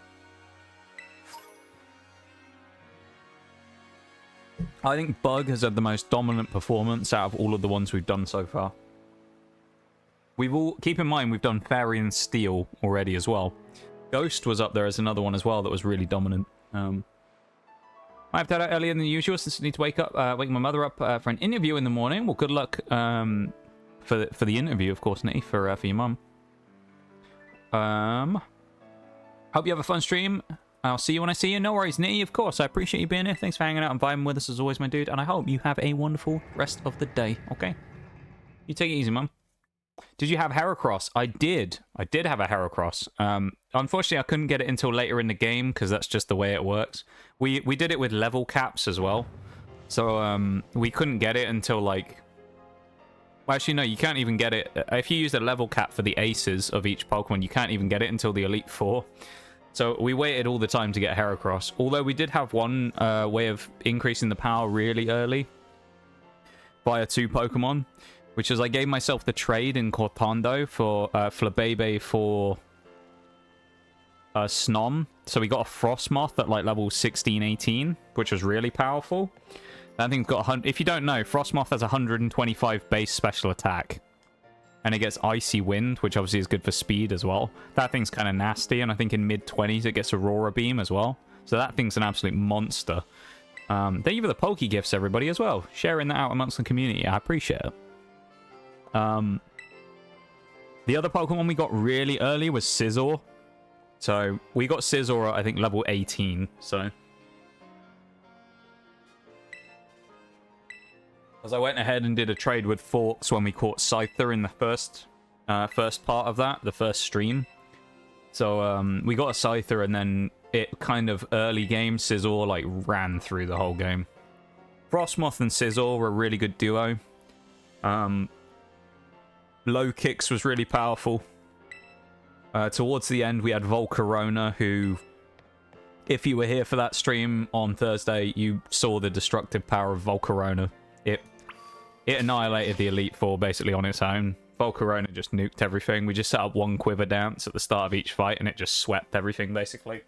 I think Bug has had the most dominant performance out of all of the ones we've done so far. We've all... Keep in mind, we've done Fairy and Steel already as well. Ghost was up there as another one as well that was really dominant. I have to head out earlier than usual since I need to wake my mother up for an interview in the morning. Well, good luck for the interview, of course, Nitty, for your mum. Hope you have a fun stream. I'll see you when I see you. No worries, Nitty, of course. I appreciate you being here. Thanks for hanging out and vibing with us as always, my dude. And I hope you have a wonderful rest of the day, okay? You take it easy, mum. Did you have Heracross? I did. I did have a Heracross. Unfortunately, I couldn't get it until later in the game because that's just the way it works. We did it with level caps as well. So we couldn't get it until like... Well, actually, no, you can't even get it. If you use a level cap for the aces of each Pokemon, you can't even get it until the Elite Four. So we waited all the time to get Heracross. Although we did have one way of increasing the power really early via 2 Pokemon. Which is I gave myself the trade in Cortando for Flabebe for Snom. So we got a Frostmoth at like level 16, 18, which was really powerful. That thing's got if you don't know, Frostmoth has 125 base special attack. And it gets Icy Wind, which obviously is good for speed as well. That thing's kind of nasty, and I think in mid-20s it gets Aurora Beam as well. So that thing's an absolute monster. Thank you for the Poke Gifts, everybody, as well. Sharing that out amongst the community. I appreciate it. The other Pokemon we got really early was Scizor. So we got Scizor at, I think, level 18. So... As I went ahead and did a trade with Forks when we caught Scyther in the first part of that, the first stream. So we got a Scyther, and then it kind of early game, Scizor like ran through the whole game. Frostmoth and Scizor were a really good duo. Low Kicks was really powerful. Towards the end, we had Volcarona, who, if you were here for that stream on Thursday, you saw the destructive power of Volcarona. It annihilated the Elite Four basically on its own. Volcarona just nuked everything. We just set up one Quiver Dance at the start of each fight, and it just swept everything basically.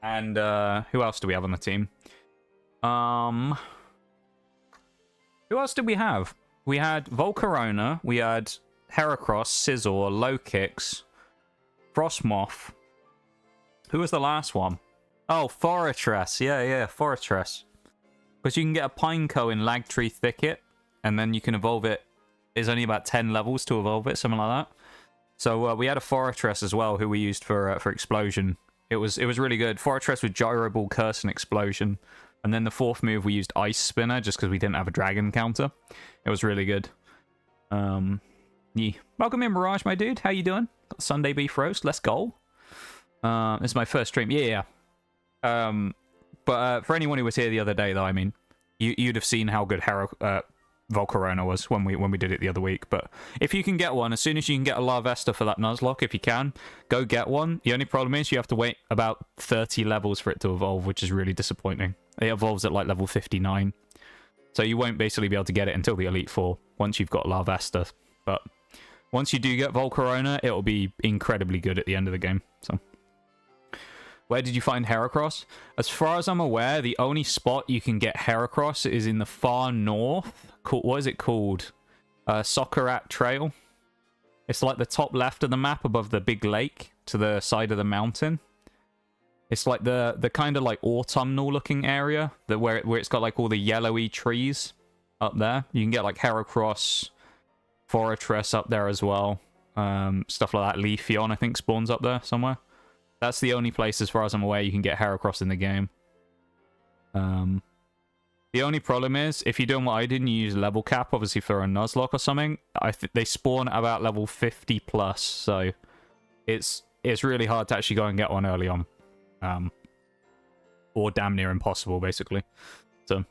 And who else do we have on the team? Who else did we have? We had Volcarona, we had Heracross, Scizor, Low Kicks, Frostmoth. Who was the last one? Oh, Forretress. Yeah, Forretress. Because you can get a Pineco in Lagtree Thicket, and then you can evolve it. There's only about 10 levels to evolve it, something like that. So we had a Forretress as well, who we used for Explosion. It was really good. Forretress with Gyro Ball, Curse, and Explosion. And then the fourth move, we used Ice Spinner, just because we didn't have a Dragon counter. It was really good. Yeah. Welcome in, Mirage, my dude. How you doing? Got Sunday Beef Roast. Let's go. This is my first stream. Yeah. But for anyone who was here the other day, though, I mean, you'd have seen how good Volcarona was when we did it the other week. But if you can get one, as soon as you can get a Larvesta for that Nuzlocke, if you can, go get one. The only problem is you have to wait about 30 levels for it to evolve, which is really disappointing. It evolves at like level 59. So you won't basically be able to get it until the Elite Four once you've got Larvesta. But once you do get Volcarona, it'll be incredibly good at the end of the game. So... Where did you find Heracross? As far as I'm aware, the only spot you can get Heracross is in the far north. What is it called? Charcadet Trail. It's like the top left of the map above the big lake to the side of the mountain. It's like the kind of like autumnal looking area where it's got like all the yellowy trees up there. You can get like Heracross, Forretress up there as well. Stuff like that. Leafeon, I think, spawns up there somewhere. That's the only place, as far as I'm aware, you can get Heracross in the game. The only problem is, if you're doing what I did and you use level cap, obviously for a Nuzlocke or something, they spawn at about level 50 plus, so it's really hard to actually go and get one early on. Or damn near impossible, basically. So,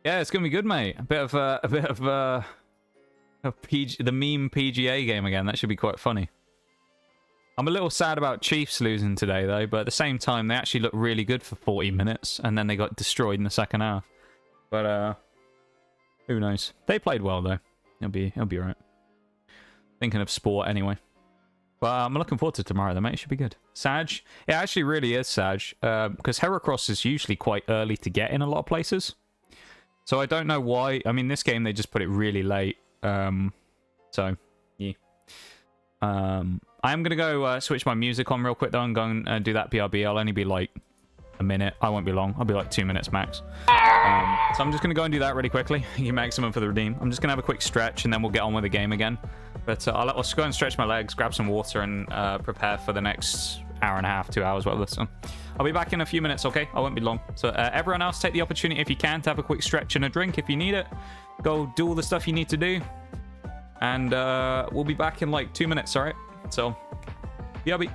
yeah, it's gonna be good, mate. A bit of the meme PGA game again. That should be quite funny. I'm a little sad about Chiefs losing today, though, but at the same time, they actually looked really good for 40 minutes, and then they got destroyed in the second half. But, who knows? They played well, though. It'll be alright. Thinking of sport, anyway. But I'm looking forward to tomorrow, though, mate. It should be good. Sag? It actually really is Sag, because Heracross is usually quite early to get in a lot of places. So I don't know why. I mean, this game, they just put it really late. So, yeah. I am going to go switch my music on real quick, though, and go and do that BRB. I'll only be like a minute. I won't be long. I'll be like 2 minutes max. So I'm just going to go and do that really quickly. Get maximum for the redeem. I'm just going to have a quick stretch, and then we'll get on with the game again. But I'll just go and stretch my legs, grab some water, and prepare for the next hour and a half, 2 hours, whatever. So I'll be back in a few minutes, okay? I won't be long. So everyone else, take the opportunity, if you can, to have a quick stretch and a drink if you need it. Go do all the stuff you need to do. And we'll be back in like 2 minutes, alright? So, BRB.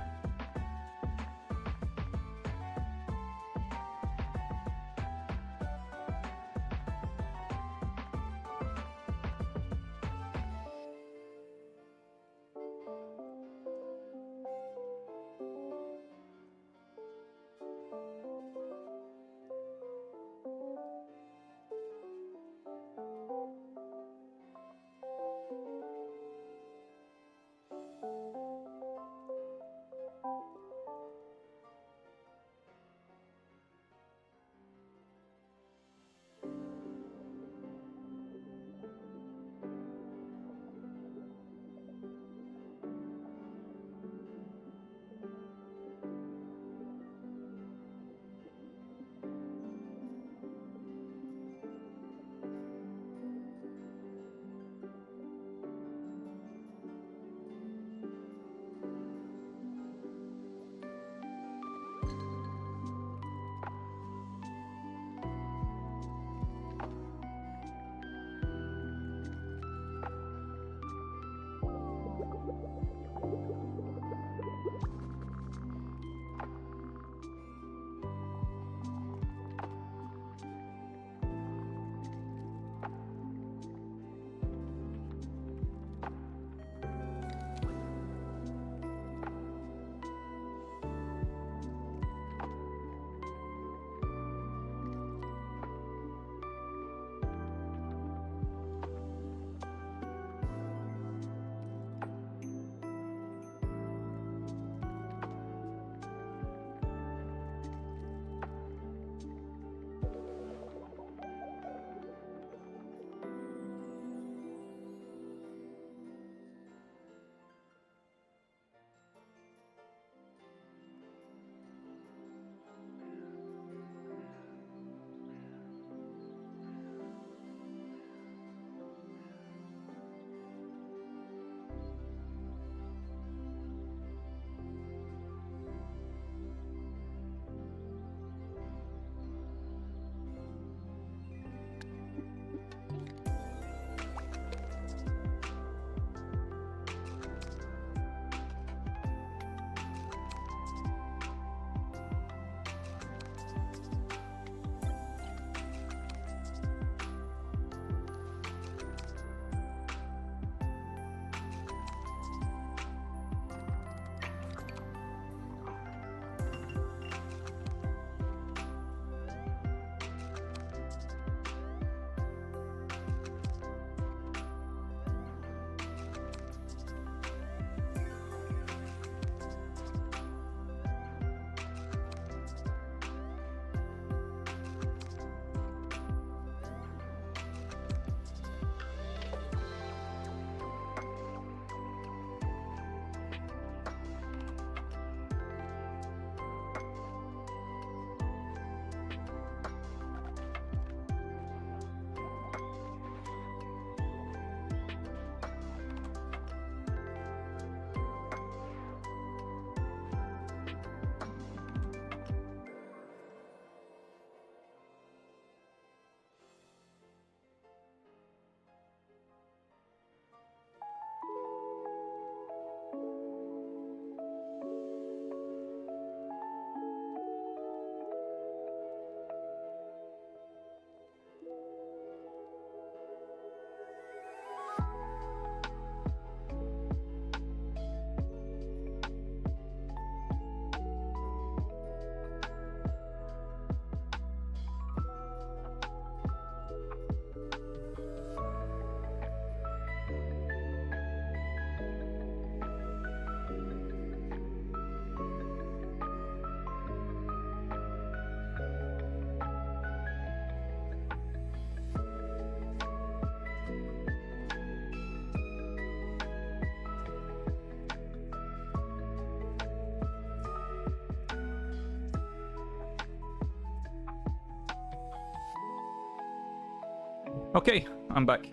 Okay, I'm back.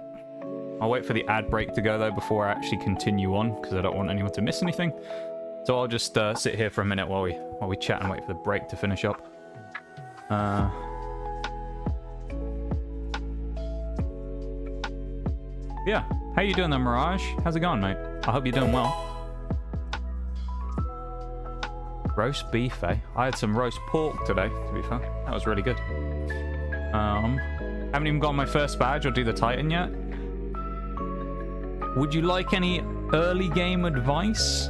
I'll wait for the ad break to go, though, before I actually continue on, because I don't want anyone to miss anything. So I'll just sit here for a minute while we chat and wait for the break to finish up. Yeah, how you doing there, Mirage? How's it going, mate? I hope you're doing well. Roast beef, eh? I had some roast pork today, to be fair. That was really good. Haven't even got my first badge or do the Titan yet. Would you like any early game advice,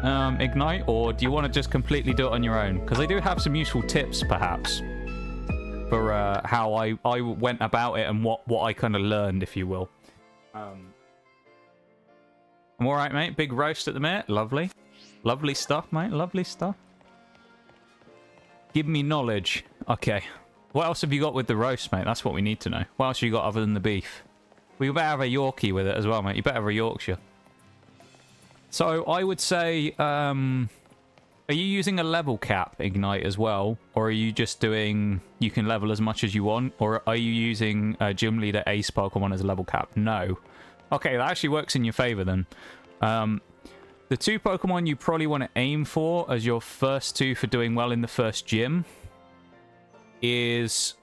Ignite, or do you want to just completely do it on your own? Because I do have some useful tips, perhaps, for how I went about it and what I kind of learned, if you will. I'm all right, mate. Big roast at the minute. Lovely. Lovely stuff, mate. Lovely stuff. Give me knowledge. Okay. What else have you got with the roast, mate? That's what we need to know. What else have you got other than the beef? Well, you better have a Yorkie with it as well, mate. You better have a Yorkshire. So, I would say, are you using a level cap, Ignite, as well? Or are you just doing, you can level as much as you want? Or are you using Gym Leader Ace Pokemon as a level cap? No. Okay, that actually works in your favor, then. The two Pokemon you probably want to aim for as your first two for doing well in the first gym is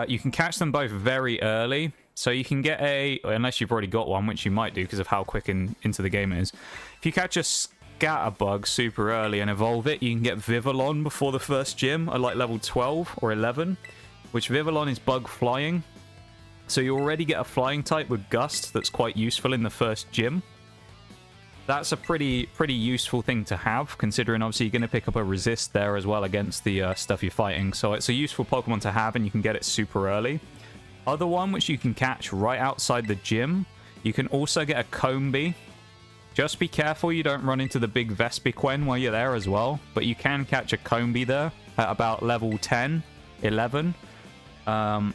you can catch them both very early. So you can get unless you've already got one, which you might do because of how quick into the game it is. If you catch a Scatterbug super early and evolve it, you can get Vivillon before the first gym at like level 12 or 11, which Vivillon is bug flying. So you already get a flying type with Gust that's quite useful in the first gym. That's a pretty useful thing to have, considering obviously you're going to pick up a resist there as well against the stuff you're fighting. So it's a useful Pokemon to have, and you can get it super early. Other one, which you can catch right outside the gym, you can also get a Combee. Just be careful you don't run into the big Vespiquen while you're there as well. But you can catch a Combee there at about level 10, 11.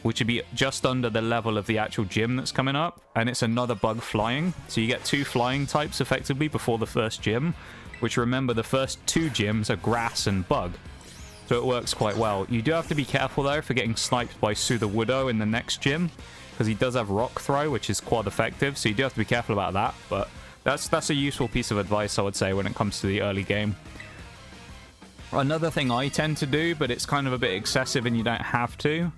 Which would be just under the level of the actual gym that's coming up. And it's another bug flying. So you get two flying types effectively before the first gym. Which, remember, the first two gyms are grass and bug. So it works quite well. You do have to be careful, though, for getting sniped by Sudowoodo in the next gym. Because he does have Rock Throw, which is quite effective. So you do have to be careful about that. But that's a useful piece of advice, I would say, when it comes to the early game. Another thing I tend to do, but it's kind of a bit excessive and you don't have to,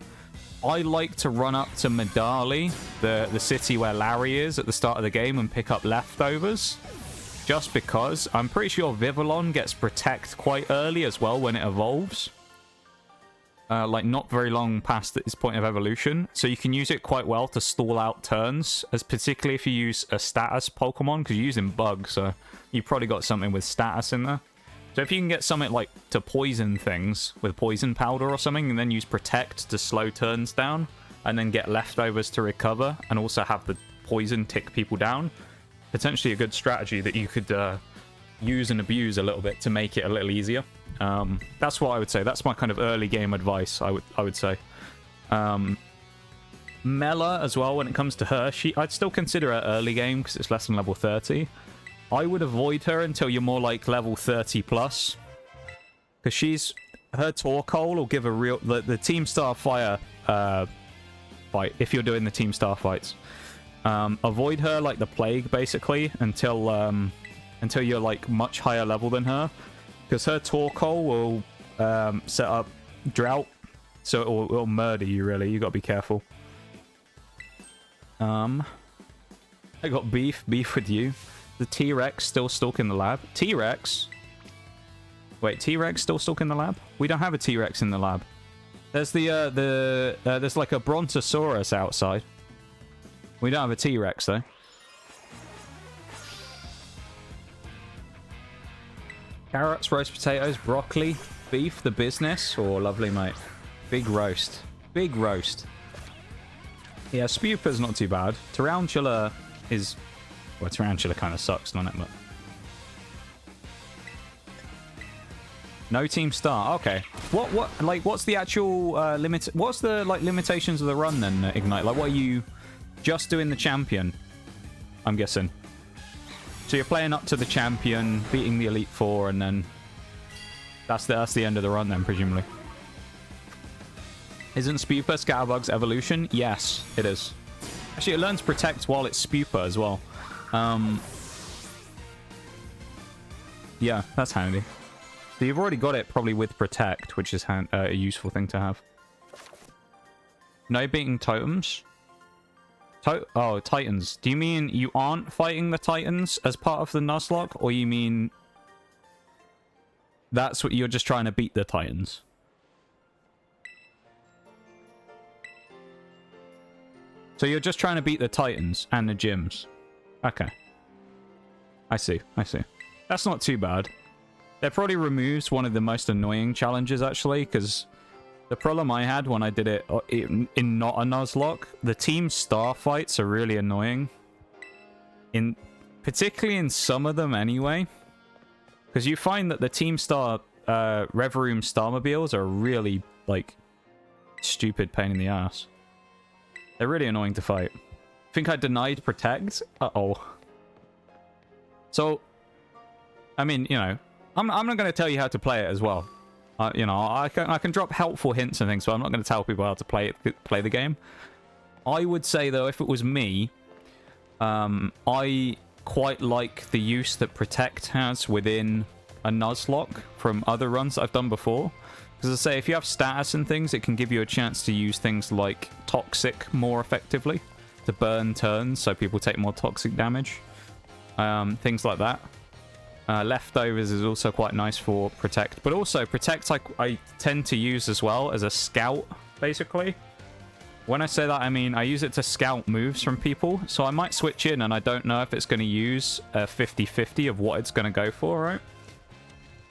I like to run up to Medali, the city where Larry is at the start of the game, and pick up leftovers. Just because I'm pretty sure Vivillon gets Protect quite early as well when it evolves. Like not very long past its point of evolution. So you can use it quite well to stall out turns, as particularly if you use a status Pokemon, because you're using Bug, so you've probably got something with status in there. So if you can get something like to poison things with poison powder or something, and then use Protect to slow turns down, and then get leftovers to recover, and also have the poison tick people down, potentially a good strategy that you could use and abuse a little bit to make it a little easier. That's what I would say. That's my kind of early game advice, I would say. Mela as well, when it comes to her, I'd still consider her early game because it's less than level 30. I would avoid her until you're more like level 30 plus. Because her Torkoal will give a real... The Team Starfire fight, if you're doing the Team Star fights. Avoid her like the plague, basically, until you're like much higher level than her. Because her Torkoal will set up Drought. So it'll murder you, really. You gotta be careful. I got beef with you. The T-Rex still stalking the lab. T-Rex? Wait, T-Rex still stalking the lab? We don't have a T-Rex in the lab. There's there's like a Brontosaurus outside. We don't have a T-Rex, though. Carrots, roast potatoes, broccoli, beef, the business. Oh, lovely, mate. Big roast. Big roast. Yeah, Spupa's not too bad. Tarantula is... Well, Tarantula kind of sucks, doesn't it? But... No team start. Okay. What's the actual limit? What's the limitations of the run then, Ignite? Like, what are you just doing the champion? I'm guessing. So you're playing up to the champion, beating the Elite Four, and then that's the end of the run then, presumably. Isn't Spupa Scatterbug's evolution? Yes, it is. Actually, it learns Protect while it's Spupa as well. Yeah, that's handy. So you've already got it probably with Protect, which is a useful thing to have. No beating totems? Oh, Titans. Do you mean you aren't fighting the Titans as part of the Nuzlocke? Or you mean that's what you're just trying to beat the Titans? So you're just trying to beat the Titans and the gyms. Okay. I see. I see. That's not too bad. That probably removes one of the most annoying challenges, actually, because the problem I had when I did it in not a Nuzlocke, the Team Star fights are really annoying. Particularly in some of them anyway. Because you find that the Team Star Rev Room Starmobiles are really, like, stupid pain in the ass. They're really annoying to fight. I think I denied Protect. Uh-oh. So, I mean, you know, I'm not going to tell you how to play it as well. You know, I can drop helpful hints and things, but I'm not going to tell people how to play the game. I would say, though, if it was me, I quite like the use that Protect has within a Nuzlocke from other runs that I've done before. Because I say, if you have status and things, it can give you a chance to use things like Toxic more effectively to burn turns, so people take more toxic damage. Things like that. Leftovers is also quite nice for Protect. But also, Protect I tend to use as well as a scout, basically. When I say that, I mean I use it to scout moves from people. So I might switch in and I don't know if it's going to use a 50-50 of what it's going to go for, right?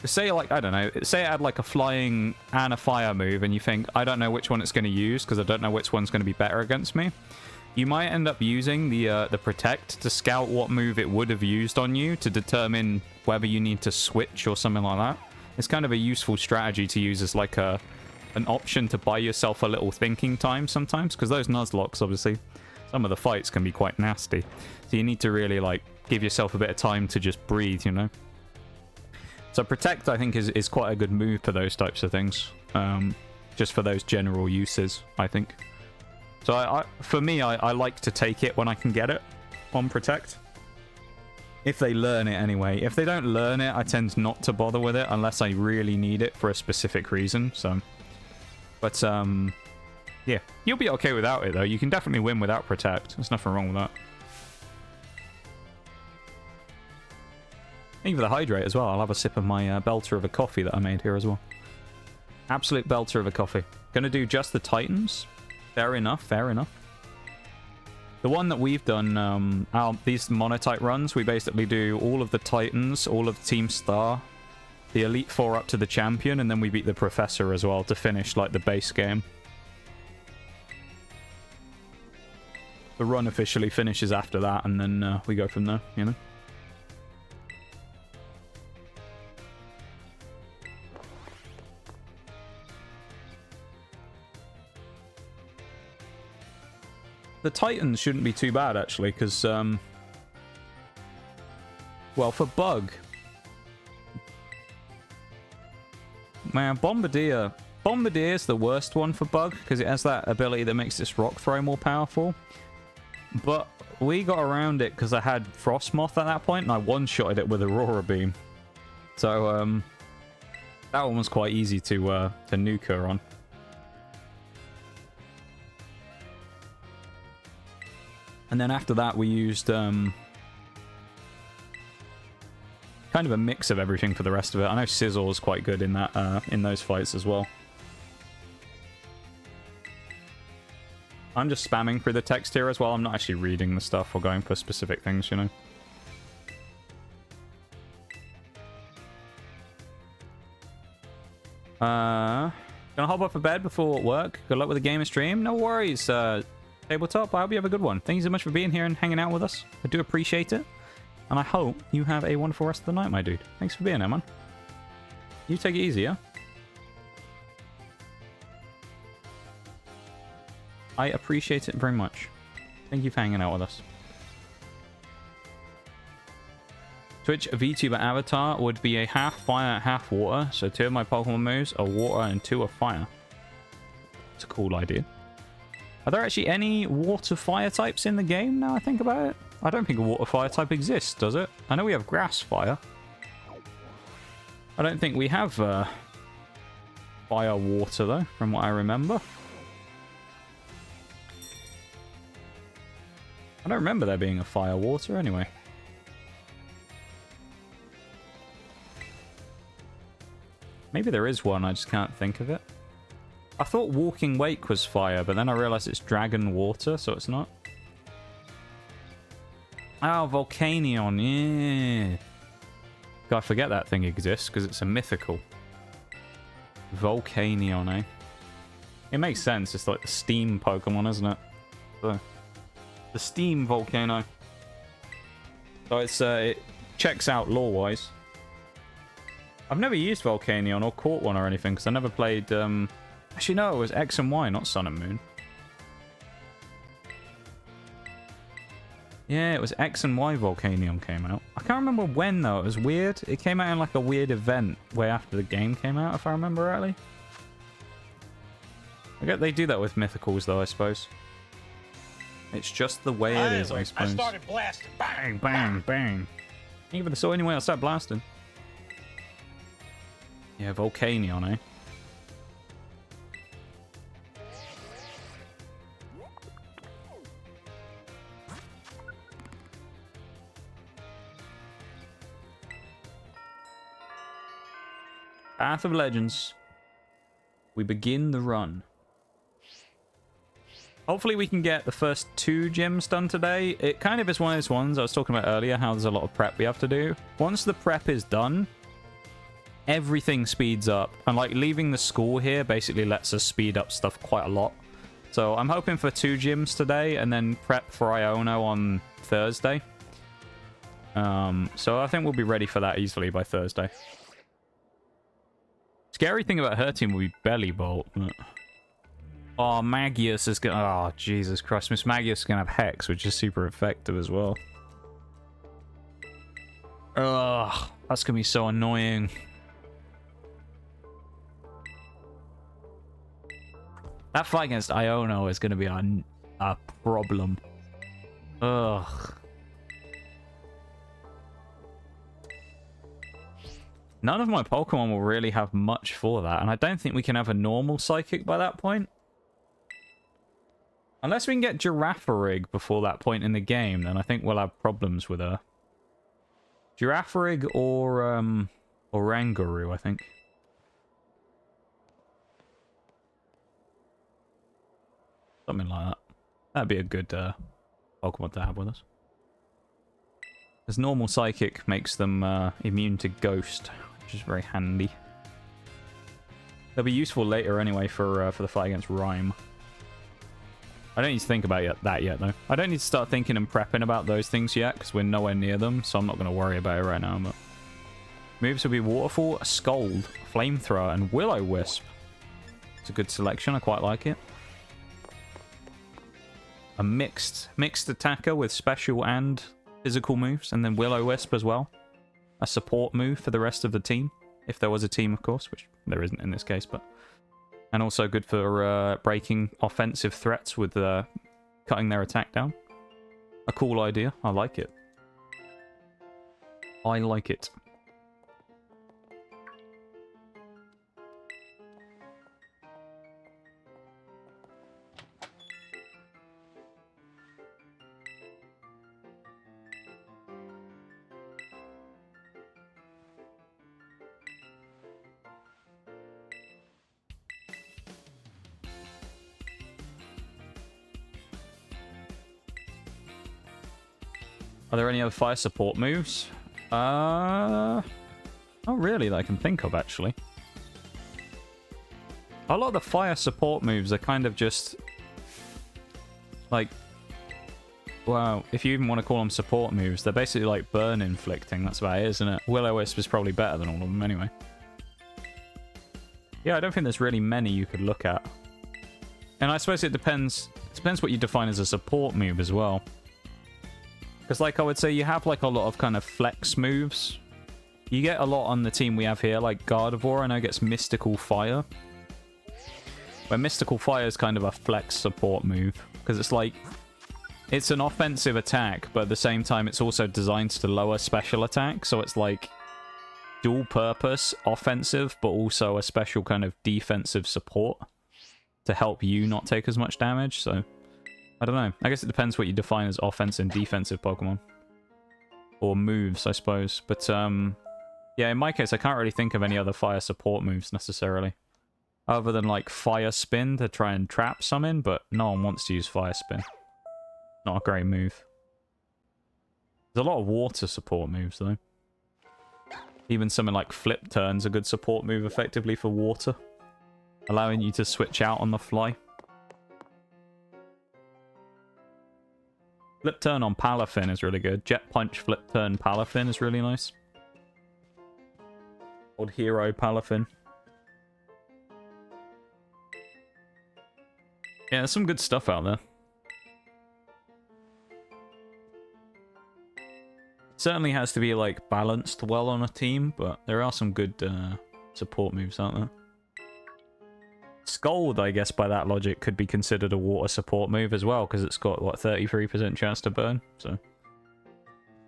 Say, like, I don't know, say it had like a flying and a fire move and you think, I don't know which one it's going to use because I don't know which one's going to be better against me. You might end up using the Protect to scout what move it would have used on you to determine whether you need to switch or something like that. It's kind of a useful strategy to use as like an option to buy yourself a little thinking time sometimes, because those Nuzlocks, obviously, some of the fights can be quite nasty. So you need to really, like, give yourself a bit of time to just breathe, you know? So Protect, I think, is quite a good move for those types of things. Just for those general uses, I think. So for me, I like to take it when I can get it on Protect. If they learn it anyway. If they don't learn it, I tend not to bother with it unless I really need it for a specific reason. So, but yeah, you'll be okay without it though. You can definitely win without Protect. There's nothing wrong with that. Thank you for the hydrate as well. I'll have a sip of my belter of a coffee that I made here as well. Absolute belter of a coffee. Gonna do just the Titans. Fair enough, fair enough. The one that we've done, these Monotype runs, we basically do all of the Titans, all of Team Star, the Elite Four up to the Champion, and then we beat the Professor as well to finish, like, the base game. The run officially finishes after that, and then we go from there, you know? The Titans shouldn't be too bad, actually, because, well, for Bug... Man, Bombardier is the worst one for Bug, because it has that ability that makes its rock throw more powerful. But we got around it because I had Frostmoth at that point, and I one-shotted it with Aurora Beam. So, that one was quite easy to nuke her on. And then after that, we used kind of a mix of everything for the rest of it. I know Sizzle is quite good in that in those fights as well. I'm just spamming through the text here as well. I'm not actually reading the stuff or going for specific things, you know. Gonna hop off of bed before work. Good luck with the game and stream. No worries. Tabletop, I hope you have a good one. Thank you so much for being here and hanging out with us. I do appreciate it. And I hope you have a wonderful rest of the night, my dude. Thanks for being here, man. You take it easy, yeah? I appreciate it very much. Thank you for hanging out with us. Twitch VTuber avatar would be a half fire, half water. So 2 of my Pokemon moves are water and 2 are fire. It's a cool idea. Are there actually any water-fire types in the game now I think about it? I don't think a water-fire type exists, does it? I know we have grass-fire. I don't think we have fire-water, though, from what I remember. I don't remember there being a fire-water, anyway. Maybe there is one, I just can't think of it. I thought Walking Wake was fire, but then I realized it's Dragon Water, so it's not. Oh, Volcanion, yeah. God, I forget that thing exists, because it's a mythical. Volcanion, eh? It makes sense, it's like the steam Pokemon, isn't it? So, the steam volcano. So it's, it checks out lore-wise. I've never used Volcanion or caught one or anything, because I never played, Actually, no, it was X and Y, not Sun and Moon. Yeah, it was X and Y Volcanion came out. I can't remember when, though. It was weird. It came out in, like, a weird event way after the game came out, if I remember rightly. I get they do that with Mythicals, though, I suppose. It's just the way it is, I suppose. I started blasting. Bang, bang, bang. Even so, anyway, I'll start blasting. Yeah, Volcanion, eh? Path of Legends. We begin the run. Hopefully we can get the first 2 gyms done today. It kind of is one of those ones I was talking about earlier, how there's a lot of prep we have to do. Once the prep is done, everything speeds up. And like leaving the school here basically lets us speed up stuff quite a lot. So I'm hoping for 2 gyms today and then prep for Iono on Thursday. So I think we'll be ready for that easily by Thursday. Scary thing about her team will be Belly Bolt. Oh, Magius is gonna... Oh, Jesus Christ. Miss Magius is gonna have Hex, which is super effective as well. Ugh, that's gonna be so annoying. That fight against Iono is gonna be a problem. Ugh. None of my Pokemon will really have much for that, and I don't think we can have a normal Psychic by that point. Unless we can get Girafarig before that point in the game, then I think we'll have problems with her. Girafarig or Oranguru, I think. Something like that. That'd be a good Pokemon to have with us. Because normal Psychic makes them immune to Ghost, which is very handy. They'll be useful later anyway for the fight against Rhyme. I don't need to think about that yet, though. I don't need to start thinking and prepping about those things yet, because we're nowhere near them, so I'm not going to worry about it right now. But moves will be Waterfall, Scold, Flamethrower, and Will-O-Wisp. It's a good selection. I quite like it. A mixed attacker with special and physical moves, and then Will-O-Wisp as well. A support move for the rest of the team, if there was a team, of course, which there isn't in this case, but... And also good for breaking offensive threats with cutting their attack down. A cool idea. I like it. I like it. Are there any other fire support moves? Not really that I can think of, actually. A lot of the fire support moves are kind of just... like... well, if you even want to call them support moves, they're basically like burn inflicting. That's about it, isn't it? Will-O-Wisp is probably better than all of them anyway. Yeah, I don't think there's really many you could look at. And I suppose it depends what you define as a support move as well. Because, like, I would say you have, like, a lot of kind of flex moves. You get a lot on the team we have here, like Gardevoir, I know gets Mystical Fire. Where Mystical Fire is kind of a flex support move. Because it's like... It's an offensive attack, but at the same time it's also designed to lower special attack. So it's like dual purpose offensive, but also a special kind of defensive support to help you not take as much damage. So I don't know. I guess it depends what you define as offensive and defensive Pokemon. Or moves, I suppose. But yeah, in my case, I can't really think of any other fire support moves necessarily. Other than like Fire Spin to try and trap some in, but no one wants to use Fire Spin. Not a great move. There's a lot of water support moves, though. Even something like Flip Turn's a good support move, effectively, for water. Allowing you to switch out on the fly. Flip Turn on Palafin is really good. Jet Punch, Flip Turn, Palafin is really nice. Old hero Palafin. Yeah, there's some good stuff out there. Certainly has to be, like, balanced well on a team, but there are some good support moves out there. Scald, I guess, by that logic, could be considered a water support move as well, because it's got, what, 33% chance to burn, so...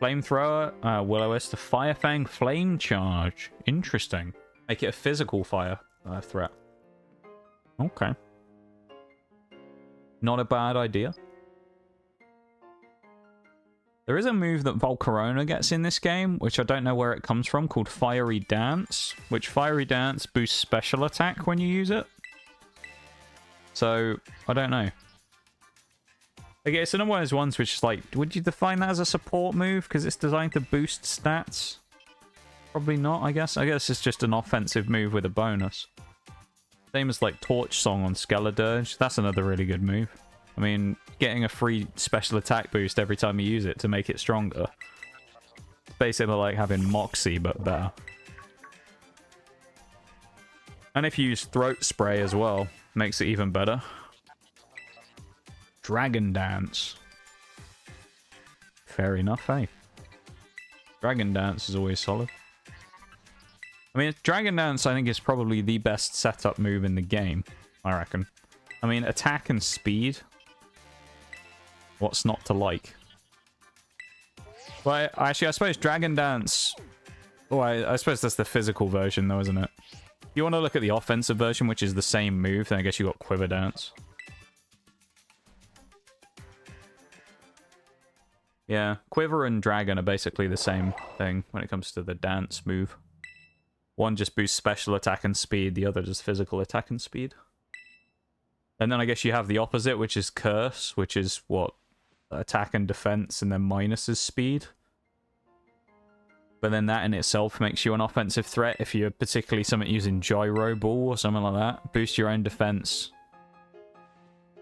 Flamethrower, Will-O-Wisp to Fire Fang, Flame Charge. Interesting. Make it a physical fire threat. Okay. Not a bad idea. There is a move that Volcarona gets in this game, which I don't know where it comes from, called Fiery Dance, which Fiery Dance boosts special attack when you use it. So, I don't know. Okay, it's another one of those ones which is like, would you define that as a support move? Because it's designed to boost stats? Probably not, I guess. I guess it's just an offensive move with a bonus. Same as like Torch Song on Skeledirge. That's another really good move. I mean, getting a free special attack boost every time you use it to make it stronger. It's basically like having Moxie, but better. And if you use Throat Spray as well, makes it even better. Dragon Dance. Fair enough, eh? Dragon Dance is always solid. I mean, Dragon Dance, I think, is probably the best setup move in the game, I reckon. I mean, attack and speed. What's not to like? Well, actually, I suppose Dragon Dance... Oh, I suppose that's the physical version, though, isn't it? If you want to look at the offensive version, which is the same move, then I guess you got Quiver Dance. Yeah, Quiver and Dragon are basically the same thing when it comes to the dance move. One just boosts special attack and speed, the other just physical attack and speed. And then I guess you have the opposite, which is Curse, which is, what, attack and defense, and then minuses speed. But then that in itself makes you an offensive threat if you're particularly something using Gyro Ball or something like that. Boost your own defense.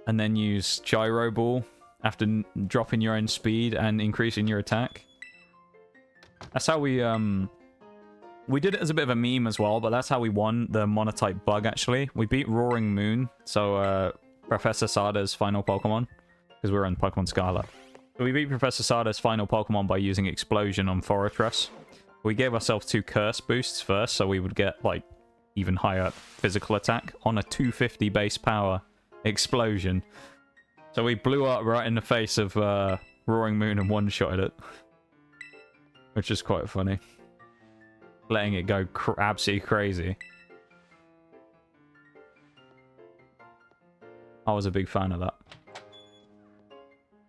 And then use Gyro Ball after dropping your own speed and increasing your attack. That's how we did it as a bit of a meme as well, but that's how we won the Monotype bug, actually. We beat Roaring Moon, so Professor Sada's final Pokemon, because we're on Pokemon Scarlet. So we beat Professor Sada's final Pokemon by using Explosion on Fortress. We gave ourselves 2 Curse boosts first, so we would get, like, even higher physical attack on a 250 base power Explosion. So we blew up right in the face of Roaring Moon and one-shotted it. Which is quite funny. Letting it go absolutely crazy. I was a big fan of that.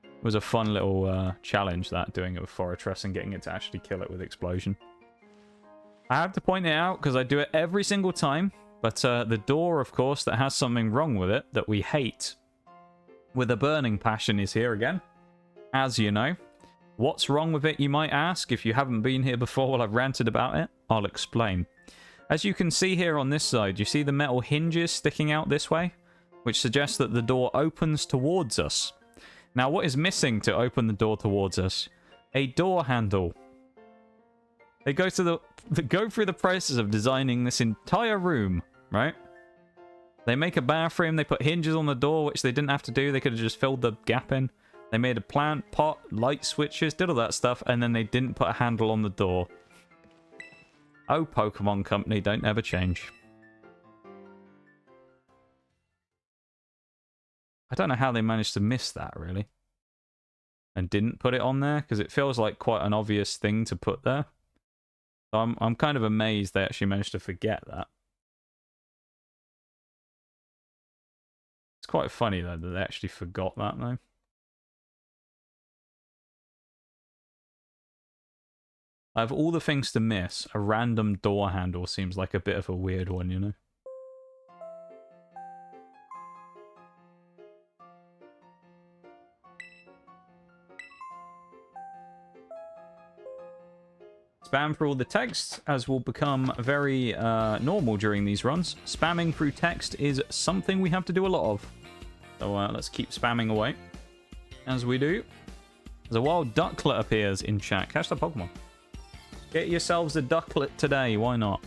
It was a fun little challenge, that, doing it with Fortress and getting it to actually kill it with Explosion. I have to point it out because I do it every single time, but the door, of course, that has something wrong with it that we hate with a burning passion is here again, as you know. What's wrong with it, you might ask? If you haven't been here before while I've ranted about it, I'll explain. As you can see here on this side, you see the metal hinges sticking out this way, which suggests that the door opens towards us. Now, what is missing to open the door towards us? A door handle. They go through the process of designing this entire room, right? They make a bathroom, they put hinges on the door, which they didn't have to do. They could have just filled the gap in. They made a plant, pot, light switches, did all that stuff, and then they didn't put a handle on the door. Oh, Pokemon Company, don't ever change. I don't know how they managed to miss that, really. And didn't put it on there, because it feels like quite an obvious thing to put there. So I'm kind of amazed they actually managed to forget that. It's quite funny, though, that they actually forgot that, though. Out of all the things to miss, a random door handle seems like a bit of a weird one, you know? Spam through all the text, as will become very normal during these runs. Spamming through text is something we have to do a lot of. So let's keep spamming away. As we do. There's a wild ducklet appears in chat. Catch the Pokemon. Get yourselves a ducklet today, why not?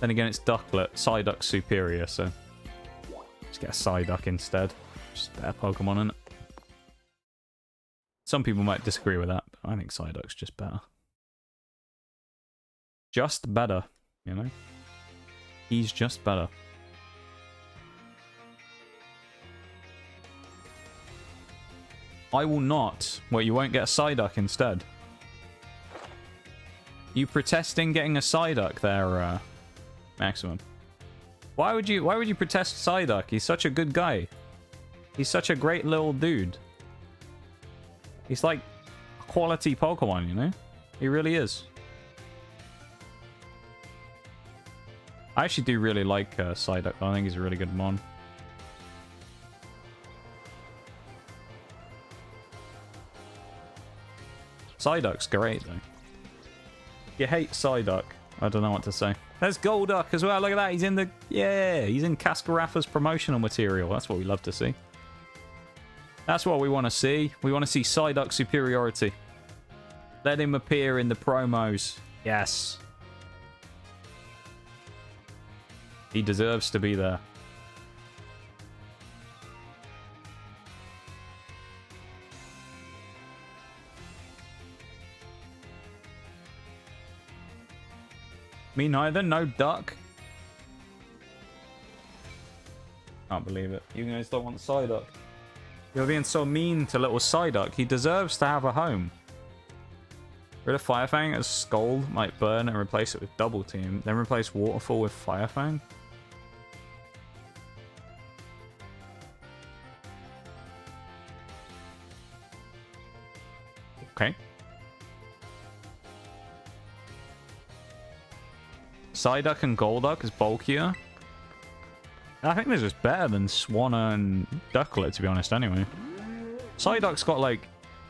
Then again, it's ducklet. Psyduck's superior, so... Just get a Psyduck instead. Just a better Pokemon, isn't it? Some people might disagree with that, but I think Psyduck's just better. Just better, you know? He's just better. I will not. Well, you won't get a Psyduck instead. You protesting getting a Psyduck there, Maximum? Why would you protest Psyduck? He's such a good guy. He's such a great little dude. He's like a quality Pokemon, you know? He really is. I actually do really like Psyduck. I think he's a really good mon. Psyduck's great, though. You hate Psyduck. I don't know what to say. There's Golduck as well. Look at that. He's in the... Yeah, he's in Cascarafa's promotional material. That's what we love to see. That's what we want to see. We want to see Psyduck superiority. Let him appear in the promos. Yes. He deserves to be there. Me neither. No duck. Can't believe it. You guys don't want Psyduck. You're being so mean to little Psyduck. He deserves to have a home. Rid of Firefang as Scold might burn and replace it with Double Team. Then replace Waterfall with Firefang. Okay. Psyduck and Golduck is bulkier. I think they're just better than Swanna and Ducklet, to be honest, anyway. Psyduck's got, like...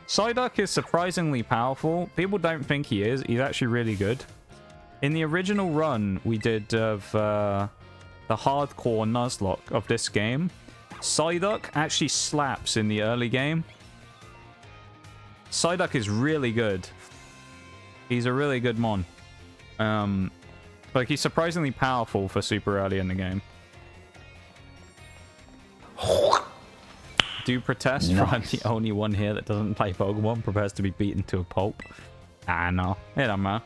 Psyduck is surprisingly powerful. People don't think he is. He's actually really good. In the original run we did of the hardcore Nuzlocke of this game, Psyduck actually slaps in the early game. Psyduck is really good. He's a really good mon. Like, he's surprisingly powerful for super early in the game. Do protest for I'm the only one here that doesn't play Pokemon, prepares to be beaten to a pulp. Ah, no. It don't matter.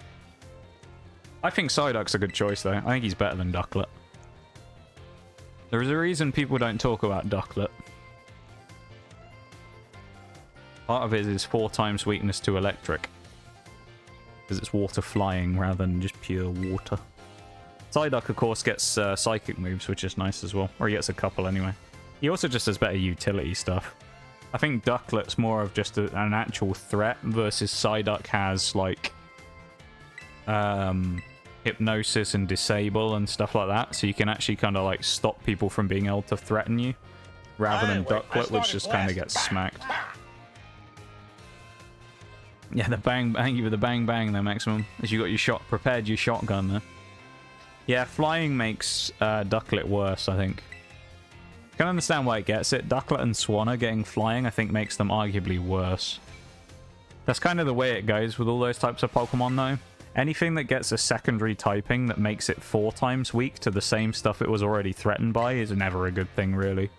I think Psyduck's a good choice, though. I think he's better than Ducklet. There's a reason people don't talk about Ducklet. Part of it is 4 times weakness to electric. Because it's water flying rather than just pure water. Psyduck, of course, gets psychic moves, which is nice as well. Or he gets a couple anyway. He also just has better utility stuff. I think Ducklet's more of just an actual threat versus Psyduck has, like, hypnosis and disable and stuff like that. So you can actually kind of, like, stop people from being able to threaten you. Rather than Ducklet, which just kind of gets smacked. Yeah, the bang, thank you for the bang bang there, Maximum. As you got your shot, prepared your shotgun there. Yeah, flying makes Ducklet worse, I think. Can understand why it gets it. Ducklet and Swanna getting flying, I think, makes them arguably worse. That's kind of the way it goes with all those types of Pokemon, though. Anything that gets a secondary typing that makes it 4 times weak to the same stuff it was already threatened by is never a good thing, really.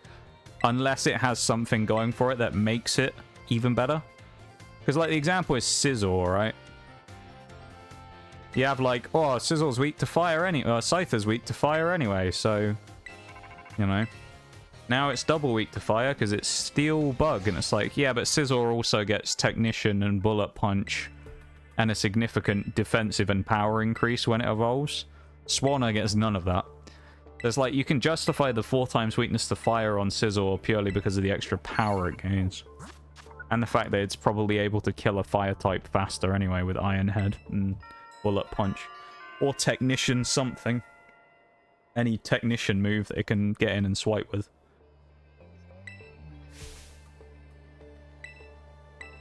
Unless it has something going for it that makes it even better. Because, like, the example is Sizzle, right? You have, like, oh, Sizzle's weak to fire anyway. Scyther's weak to fire anyway, so... You know. Now it's double weak to fire because it's Steel Bug, and it's like, yeah, but Scizor also gets Technician and Bullet Punch and a significant defensive and power increase when it evolves. Swanna gets none of that. There's like, you can justify the 4 times weakness to fire on Scizor purely because of the extra power it gains. And the fact that it's probably able to kill a fire type faster anyway with Iron Head and Bullet Punch. Or Technician something. Any Technician move that it can get in and swipe with.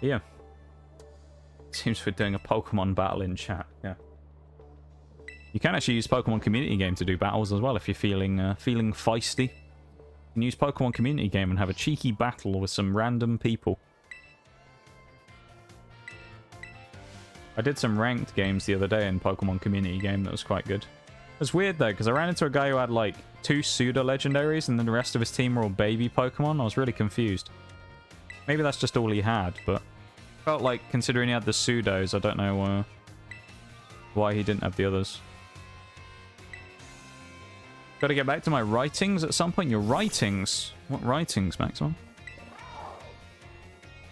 Yeah. Seems we're doing a Pokemon battle in chat. Yeah. You can actually use Pokemon Community Game to do battles as well if you're feeling feisty. You can use Pokemon Community Game and have a cheeky battle with some random people. I did some ranked games the other day in Pokemon Community Game that was quite good. It was weird though, because I ran into a guy who had like 2 pseudo-legendaries and then the rest of his team were all baby Pokemon. I was really confused. Maybe that's just all he had, but felt like considering he had the pseudos, I don't know why he didn't have the others. Gotta get back to my writings at some point. Your writings? What writings, Maximum?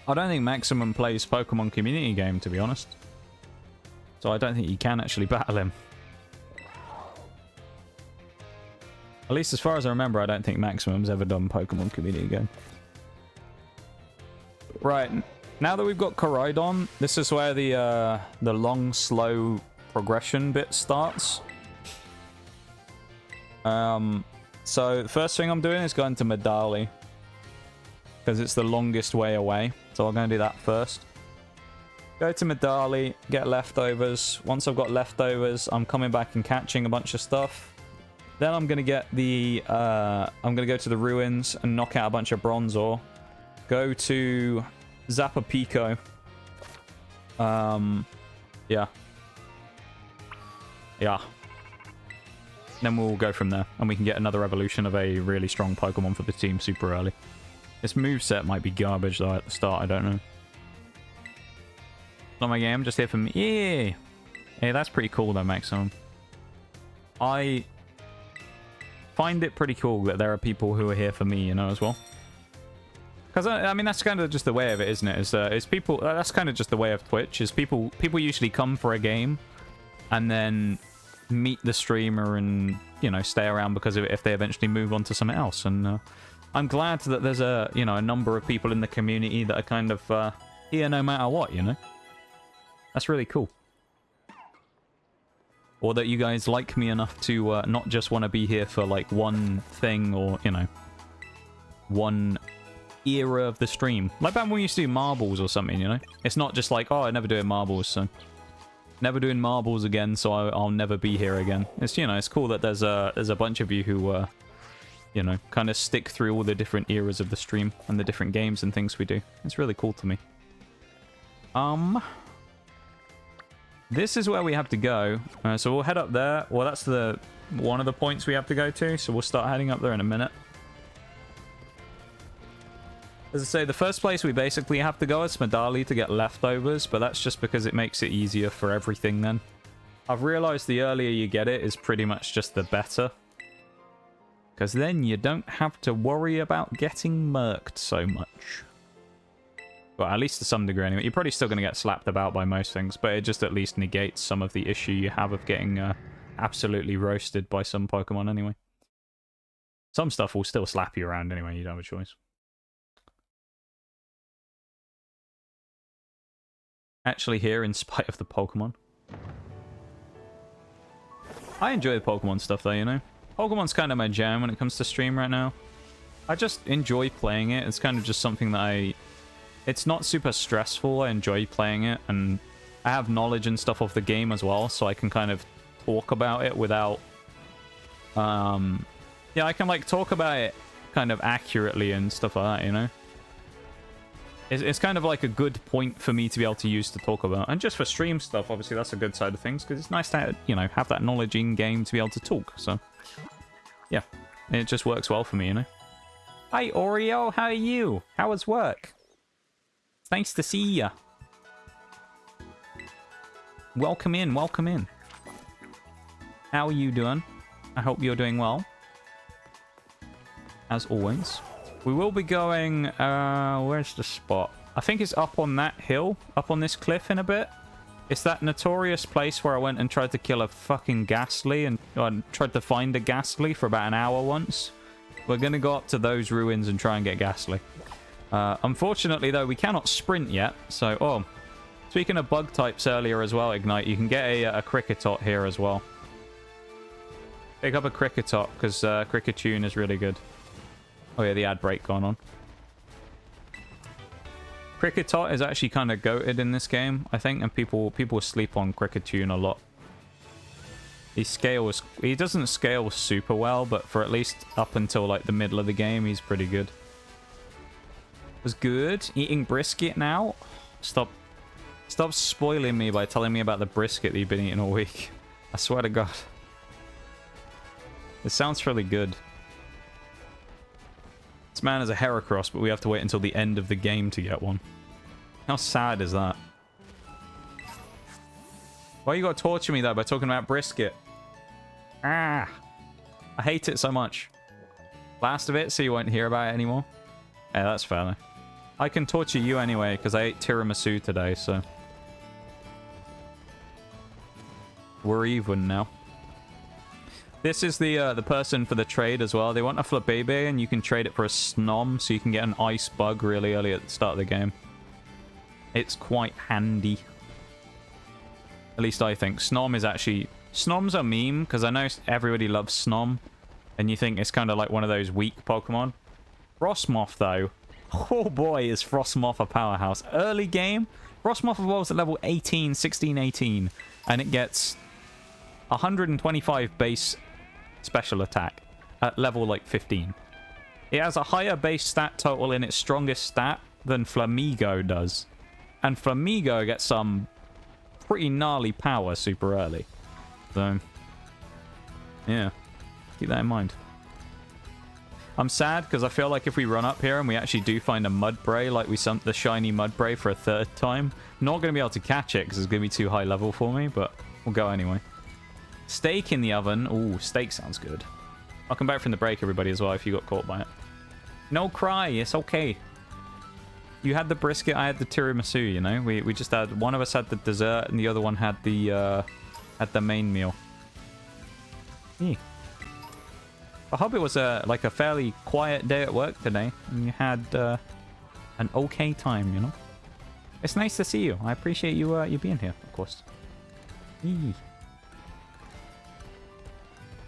I don't think Maximum plays Pokemon Community Game, to be honest. So I don't think you can actually battle him. At least as far as I remember, I don't think Maximum's ever done Pokemon Community Game. Right, now that we've got Koraidon, this is where the long, slow progression bit starts. So the first thing I'm doing is going to Medali, because it's the longest way away. So I'm going to do that first. Go to Medali, get leftovers. Once I've got leftovers, I'm coming back and catching a bunch of stuff. Then I'm going to get the... I'm going to go to the ruins and knock out a bunch of Bronzor. Go to Zappapico. Yeah. Yeah. Then we'll go from there. And we can get another evolution of a really strong Pokemon for the team super early. This moveset might be garbage though at the start, I don't know. Not my game, just here for me. Yeah! Hey, that's pretty cool though, Maximum. I find it pretty cool that there are people who are here for me, you know, as well. Because, I mean, that's kind of just the way of it, isn't it? Is people... that's kind of just the way of Twitch, is people usually come for a game and then meet the streamer and, you know, stay around because of it if they eventually move on to something else. And I'm glad that there's a, you know, a number of people in the community that are kind of here no matter what, you know? That's really cool. Or that you guys like me enough to not just want to be here for, like, one thing or, you know, one era of the stream. Like back when we used to do marbles or something, you know? It's not just like, oh, I'm never doing marbles, so... Never doing marbles again, so I'll never be here again. It's, you know, it's cool that there's a bunch of you who, you know, kind of stick through all the different eras of the stream and the different games and things we do. It's really cool to me. This is where we have to go. So we'll head up there. Well, that's one of the points we have to go to, so we'll start heading up there in a minute. As I say, the first place we basically have to go is Medali to get leftovers, but that's just because it makes it easier for everything then. I've realized the earlier you get it is pretty much just the better. Because then you don't have to worry about getting murked so much. Well, at least to some degree anyway. You're probably still going to get slapped about by most things, but it just at least negates some of the issue you have of getting absolutely roasted by some Pokemon anyway. Some stuff will still slap you around anyway, you don't have a choice. Actually here in spite of the Pokemon. I enjoy the Pokemon stuff though, you know? Pokemon's kind of my jam when it comes to stream right now. I just enjoy playing it. It's kind of just something that it's not super stressful. I enjoy playing it, and I have knowledge and stuff of the game as well, so I can kind of talk about it without... yeah, I can like talk about it kind of accurately and stuff like that, you know? It's kind of like a good point for me to be able to use to talk about. And just for stream stuff, obviously, that's a good side of things, because it's nice to, you know, have that knowledge in-game to be able to talk, so... Yeah, it just works well for me, you know? Hi, Oreo, how are you? How was work? It's nice to see ya. Welcome in, welcome in. How are you doing? I hope you're doing well. as always. We will be going... where's the spot? I think it's up on that hill, up on this cliff in a bit. It's that notorious place where I went and tried to kill a fucking Ghastly and tried to find a Ghastly for about an hour once. We're going to go up to those ruins and try and get Ghastly. Unfortunately, though, we cannot sprint yet. So, oh, speaking of bug types earlier as well, Ignite, you can get a Cricketot here as well. Pick up a Cricketot because Cricketune is really good. Oh, yeah, the ad break gone on. Cricketot is actually kind of goated in this game, I think, and people sleep on Cricketune a lot. He doesn't scale super well, but for at least up until like the middle of the game, he's pretty good. Was good. Eating brisket now. Stop spoiling me by telling me about the brisket that you've been eating all week. I swear to God. It sounds really good. This man is a Heracross, but we have to wait until the end of the game to get one. How sad is that? Why you gotta torture me though by talking about brisket? Ah! I hate it so much. Last of it, so you won't hear about it anymore. Yeah, that's fair though. I can torture you anyway, because I ate tiramisu today, so... We're even now. This is the person for the trade as well. They want a Flabébé, and you can trade it for a Snom, so you can get an Ice Bug really early at the start of the game. It's quite handy. At least I think. Snom is actually... Snom's a meme, because I know everybody loves Snom, and you think it's kind of like one of those weak Pokemon. Frostmoth, though. Oh boy, is Frostmoth a powerhouse. Early game, Frostmoth evolves at level 18, 16, 18, and it gets 125 base special attack at level like 15. It has a higher base stat total in its strongest stat than Flamigo does. And Flamigo gets some pretty gnarly power super early. So, yeah, keep that in mind. I'm sad because I feel like if we run up here and we actually do find a Mudbray, like we sunk the shiny Mudbray for a third time, not going to be able to catch it because it's going to be too high level for me, but we'll go anyway. Steak in the oven. Ooh, steak sounds good. Welcome back from the break, everybody, as well, if you got caught by it. No cry, it's okay. You had the brisket, I had the tiramisu, you know? We just had... One of us had the dessert and the other one had the main meal. Yeah. I hope it was like a fairly quiet day at work today, and you had an okay time, you know? It's nice to see you. I appreciate you you being here, of course. Eee.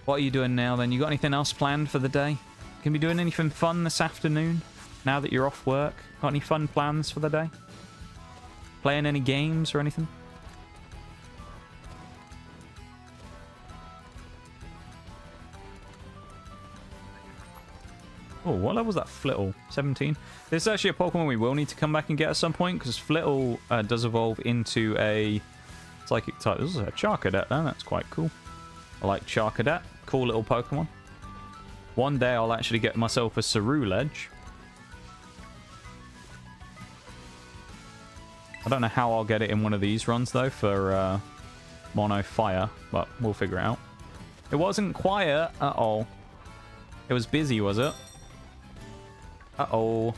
What are you doing now, then? You got anything else planned for the day? Can we be doing anything fun this afternoon, now that you're off work? Got any fun plans for the day? Playing any games or anything? Oh, what level was that Flittle? 17. This is actually a Pokemon we will need to come back and get at some point, because Flittle does evolve into a Psychic type. This is a Charcadet, then. That's quite cool. I like Charcadet. Cool little Pokemon. One day I'll actually get myself a Ceruledge. I don't know how I'll get it in one of these runs, though, for Mono Fire, but we'll figure it out. It wasn't quiet at all. It was busy, was it? Uh-oh.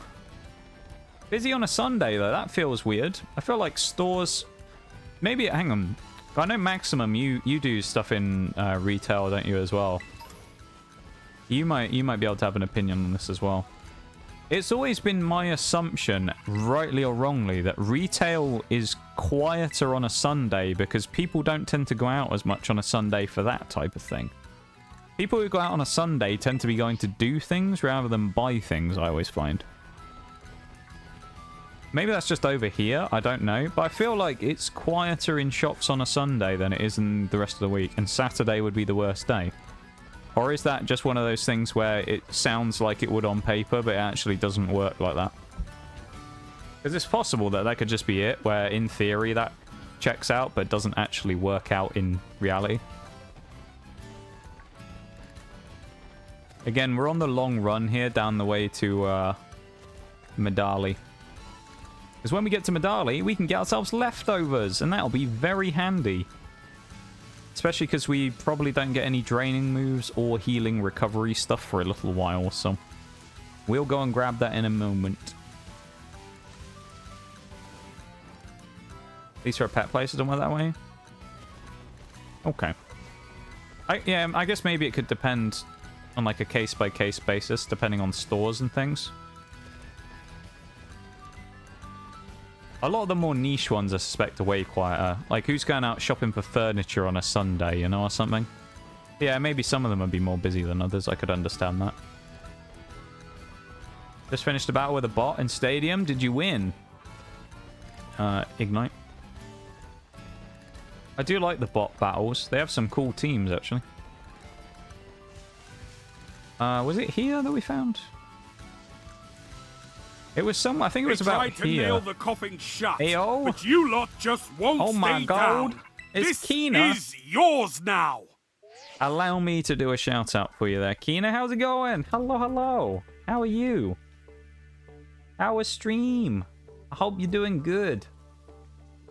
Busy on a Sunday, though. That feels weird. I feel like stores... Maybe... Hang on. I know Maximum, you do stuff in retail, don't you, as well? You might be able to have an opinion on this as well. It's always been my assumption, rightly or wrongly, that retail is quieter on a Sunday because people don't tend to go out as much on a Sunday for that type of thing. People who go out on a Sunday tend to be going to do things rather than buy things, I always find. Maybe that's just over here, I don't know. But I feel like it's quieter in shops on a Sunday than it is in the rest of the week. And Saturday would be the worst day. Or is that just one of those things where it sounds like it would on paper, but it actually doesn't work like that? Because it's possible that that could just be it, where in theory that checks out, but doesn't actually work out in reality. Again, we're on the long run here down the way to Medali. Because when we get to Medali, we can get ourselves leftovers, and that'll be very handy. Especially because we probably don't get any draining moves or healing recovery stuff for a little while, so We'll go and grab that in a moment. These are pet places and that way. Okay. I guess maybe it could depend on like a case-by-case basis, depending on stores and things. A lot of the more niche ones, I suspect, are way quieter. Like, who's going out shopping for furniture on a Sunday, you know, or something? Yeah, maybe some of them would be more busy than others. I could understand that. Just finished a battle with a bot in Stadium. Did you win? Ignite. I do like the bot battles. They have some cool teams, actually. Was it here that we found? It was some. I think it was about here. They tried to nail the coffin shut, Ayo. But you lot just won't stay down. It's Kina. This is yours now. Allow me to do a shout out for you there, Kina. How's it going? Hello, hello. How are you? How was stream? I hope you're doing good.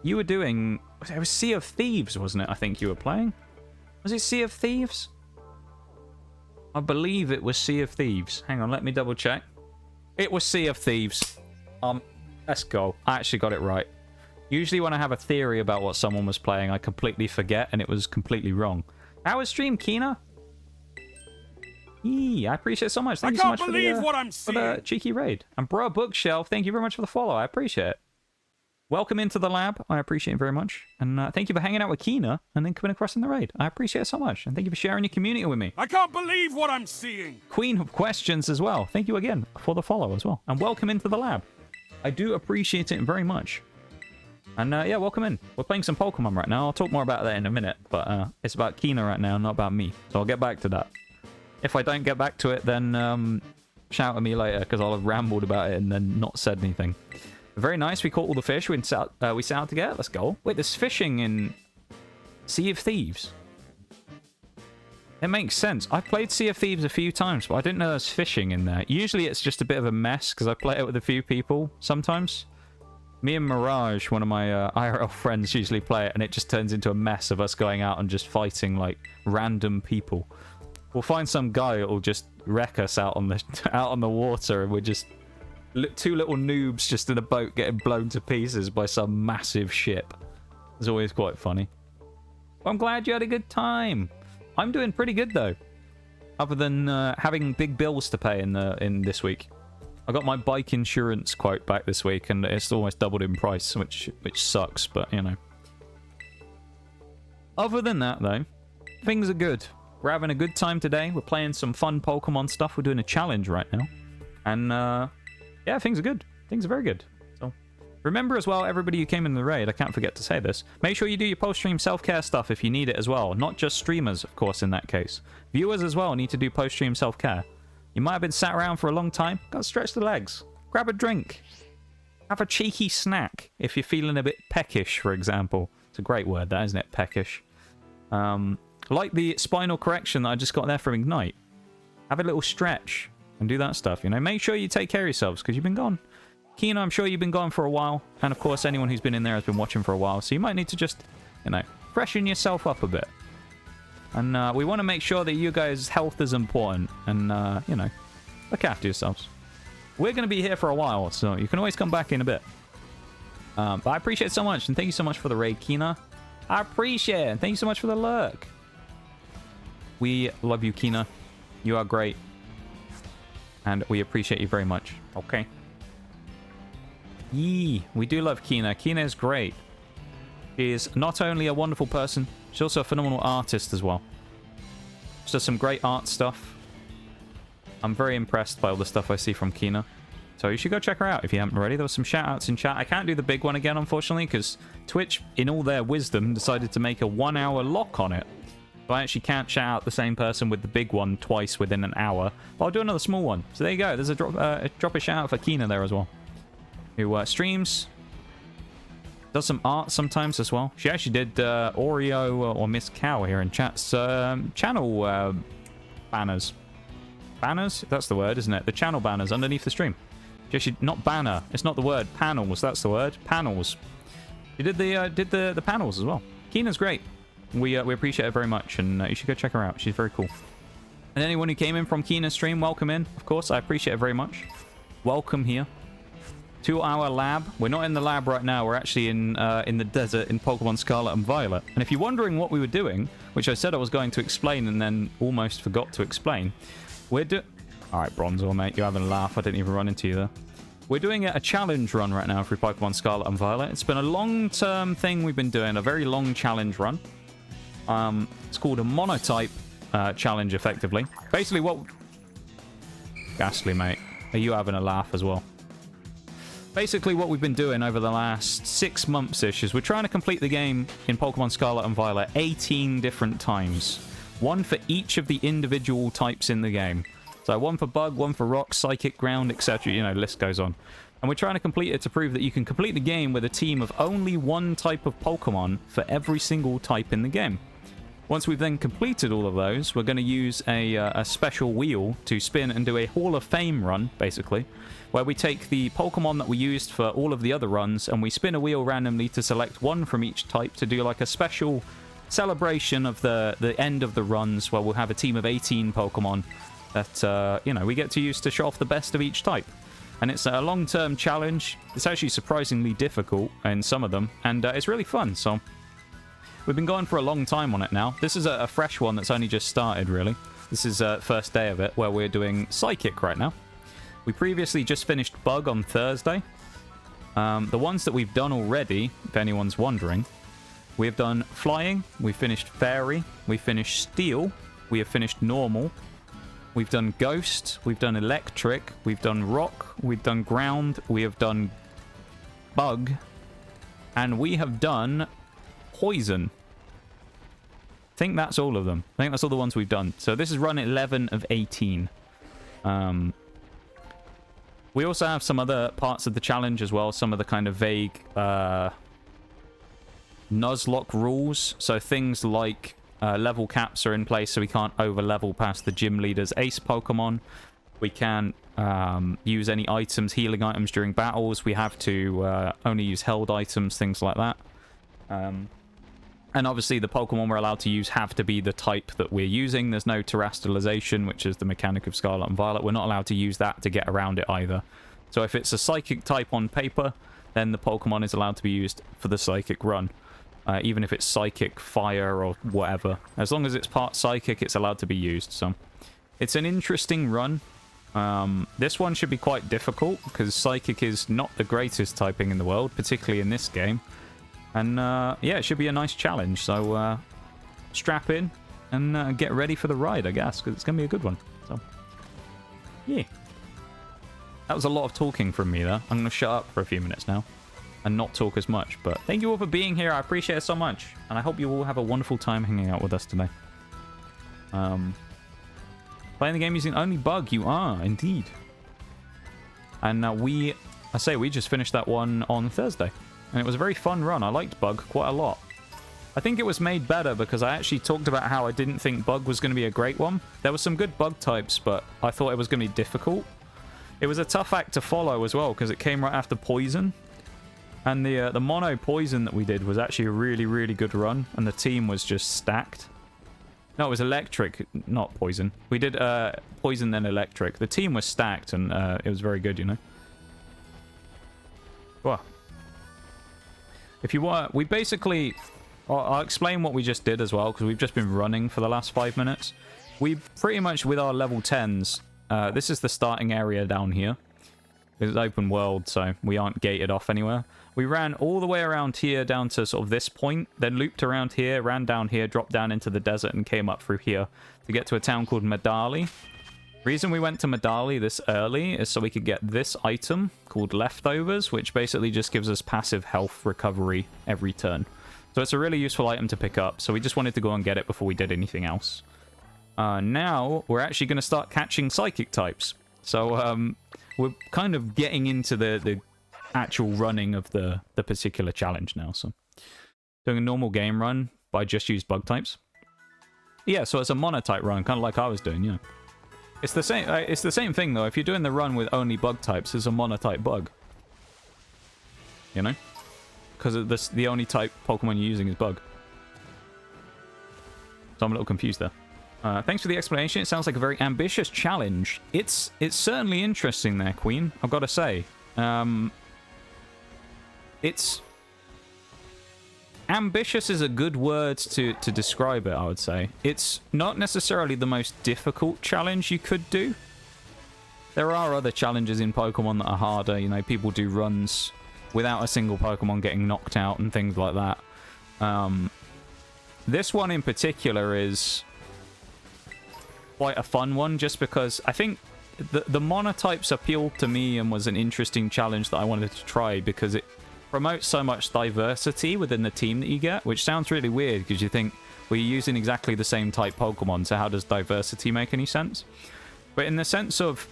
You were doing. It was Sea of Thieves, wasn't it? I think you were playing. Was it Sea of Thieves? I believe it was Sea of Thieves. Hang on, let me double check. It was Sea of Thieves. Let's go. I actually got it right. Usually when I have a theory about what someone was playing, I completely forget, and it was completely wrong. How was stream, Kina? I appreciate it so much. Thank you so much for the cheeky raid. And bro, Bookshelf, thank you very much for the follow. I appreciate it. Welcome into the lab. I appreciate it very much. And thank you for hanging out with Kina and then coming across in the raid. I appreciate it so much. And thank you for sharing your community with me. I can't believe what I'm seeing. Queen of Questions as well. Thank you again for the follow as well. And welcome into the lab. I do appreciate it very much. And yeah, welcome in. We're playing some Pokemon right now. I'll talk more about that in a minute. But it's about Kina right now, not about me. So I'll get back to that. If I don't get back to it, then shout at me later because I'll have rambled about it and then not said anything. Very nice. We caught all the fish we set out to get. Let's go. Wait, there's fishing in Sea of Thieves. It makes sense. I've played Sea of Thieves a few times, but I didn't know there's fishing in there. Usually it's just a bit of a mess because I play it with a few people sometimes. Me and Mirage, one of my IRL friends, usually play it, and it just turns into a mess of us going out and just fighting like random people. We'll find some guy that will just wreck us out on the water, and we're just two little noobs just in a boat getting blown to pieces by some massive ship. It's always quite funny. I'm glad you had a good time. I'm doing pretty good though, other than having big bills to pay in this week. I got my bike insurance quote back this week, and it's almost doubled in price, which sucks, but you know. Other than that though, things are good. We're having a good time today. We're playing some fun Pokemon stuff. We're doing a challenge right now, and yeah, things are good. Things are very good. So remember as well, everybody who came in the raid, I can't forget to say this, make sure you do your post-stream self-care stuff if you need it as well. Not just streamers, of course, in that case. Viewers as well need to do post-stream self-care. You might have been sat around for a long time. Got to stretch the legs. Grab a drink. Have a cheeky snack if you're feeling a bit peckish, for example. It's a great word, that, isn't it? Peckish. Like the spinal correction that I just got there from Ignite. Have a little stretch and do that stuff, you know. Make sure you take care of yourselves because you've been gone. Kino, I'm sure you've been gone for a while. And of course, anyone who's been in there has been watching for a while. So you might need to just, you know, freshen yourself up a bit. And we want to make sure that you guys' health is important. And, you know, look after yourselves. We're going to be here for a while, so you can always come back in a bit. But I appreciate it so much. And thank you so much for the raid, Kina. I appreciate it. And thank you so much for the lurk. We love you, Kina. You are great. And we appreciate you very much. Okay. Yee. We do love Kina. Kina is great. She is not only a wonderful person, she's also a phenomenal artist as well. She does some great art stuff. I'm very impressed by all the stuff I see from Kina. So you should go check her out if you haven't already. There was some shout-outs in chat. I can't do the big one again, unfortunately, because Twitch, in all their wisdom, decided to make a 1-hour lock on it. So I actually can't shout out the same person with the big one twice within an hour. But I'll do another small one. So there you go. There's a drop a shout out for Kina there as well. Who streams. Does some art sometimes as well. She actually did Oreo or Miss Cow here in chat's channel banners. Banners? That's the word, isn't it? The channel banners underneath the stream. She actually, not banner. It's not the word. Panels. That's the word. Panels. She did the panels as well. Kina's great. We appreciate her very much, and you should go check her out. She's very cool. And anyone who came in from Keena's stream, welcome in. Of course, I appreciate it very much. Welcome here to our lab. We're not in the lab right now. We're actually in the desert in Pokemon Scarlet and Violet. And if you're wondering what we were doing, which I said I was going to explain and then almost forgot to explain, we're doing... All right, Bronzor, mate, you're having a laugh. I didn't even run into you there. We're doing a challenge run right now for Pokemon Scarlet and Violet. It's been a long-term thing we've been doing, a very long challenge run. It's called a Monotype challenge, effectively. Basically, what... Ghastly, mate. Are you having a laugh as well? Basically, what we've been doing over the last 6 months-ish is we're trying to complete the game in Pokemon Scarlet and Violet 18 different times. One for each of the individual types in the game. So one for Bug, one for Rock, Psychic, Ground, etc. You know, the list goes on. And we're trying to complete it to prove that you can complete the game with a team of only one type of Pokemon for every single type in the game. Once we've then completed all of those, we're going to use a special wheel to spin and do a Hall of Fame run, basically, where we take the Pokemon that we used for all of the other runs and we spin a wheel randomly to select one from each type to do like a special celebration of the end of the runs, where we'll have a team of 18 Pokemon that, you know, we get to use to show off the best of each type. And it's a long-term challenge. It's actually surprisingly difficult in some of them, and it's really fun, so... We've been going for a long time on it now. This is a fresh one that's only just started, really. This is first day of it, where we're doing Psychic right now. We previously just finished Bug on Thursday. The ones that we've done already, if anyone's wondering, we've done Flying, we finished Fairy, we finished Steel, we have finished Normal, we've done Ghost, we've done Electric, we've done Rock, we've done Ground, we have done Bug, and we have done Poison. I think that's all of them. I think that's all the ones we've done. So this is run 11 of 18. We also have some other parts of the challenge as well. Some of the kind of vague nuzlocke rules. So things like level caps are in place, so we can't over level past the gym leader's ace Pokemon. We can't use any items, healing items during battles. We have to only use held items, things like that. And obviously the Pokemon we're allowed to use have to be the type that we're using. There's no terrestrialization, which is the mechanic of Scarlet and Violet. We're not allowed to use that to get around it either. So if it's a Psychic type on paper, then the Pokemon is allowed to be used for the Psychic run. Even if it's Psychic, Fire, or whatever. As long as it's part Psychic, it's allowed to be used. So it's an interesting run. This one should be quite difficult, because Psychic is not the greatest typing in the world, particularly in this game. And, yeah, it should be a nice challenge. So, strap in and get ready for the ride, I guess, because it's going to be a good one. So, yeah. That was a lot of talking from me there. I'm going to shut up for a few minutes now and not talk as much. But thank you all for being here. I appreciate it so much. And I hope you all have a wonderful time hanging out with us today. Playing the game using only Bug. You are, indeed. And now we just finished that one on Thursday. And it was a very fun run. I liked Bug quite a lot. I think it was made better because I actually talked about how I didn't think Bug was going to be a great one. There were some good Bug types, but I thought it was going to be difficult. It was a tough act to follow as well because it came right after Poison. And the mono Poison that we did was actually a really, really good run. And the team was just stacked. No, it was Electric, not Poison. We did Poison, then Electric. The team was stacked and it was very good, you know. Wow. If you want, we basically... I'll explain what we just did as well, because we've just been running for the last 5 minutes. We pretty much, with our level 10s, this is the starting area down here. It's open world, so we aren't gated off anywhere. We ran all the way around here down to sort of this point, then looped around here, ran down here, dropped down into the desert, and came up through here to get to a town called Medali. Reason we went to Medali this early is so we could get this item called Leftovers, which basically just gives us passive health recovery every turn. So it's a really useful item to pick up, so we just wanted to go and get it before we did anything else. Now, we're actually going to start catching Psychic types. So, we're kind of getting into the actual running of the particular challenge now. So, doing a normal game run, but I just used Bug types. Yeah, so it's a Monotype run, kind of like I was doing, yeah. It's the same thing, though. If you're doing the run with only Bug types, it's a Monotype Bug. You know? Because the only type Pokemon you're using is Bug. So I'm a little confused there. Thanks for the explanation. It sounds like a very ambitious challenge. It's certainly interesting there, Queen. I've got to say. It's... ambitious is a good word to describe it, I would say. It's not necessarily the most difficult challenge you could do. There are other challenges in Pokemon that are harder. You know, people do runs without a single Pokemon getting knocked out and things like that. This one in particular is quite a fun one, just because I think the monotypes appealed to me and was an interesting challenge that I wanted to try, because it promotes so much diversity within the team that you get, which sounds really weird because you think, well, you're using exactly the same type Pokemon, so how does diversity make any sense? But in the sense of,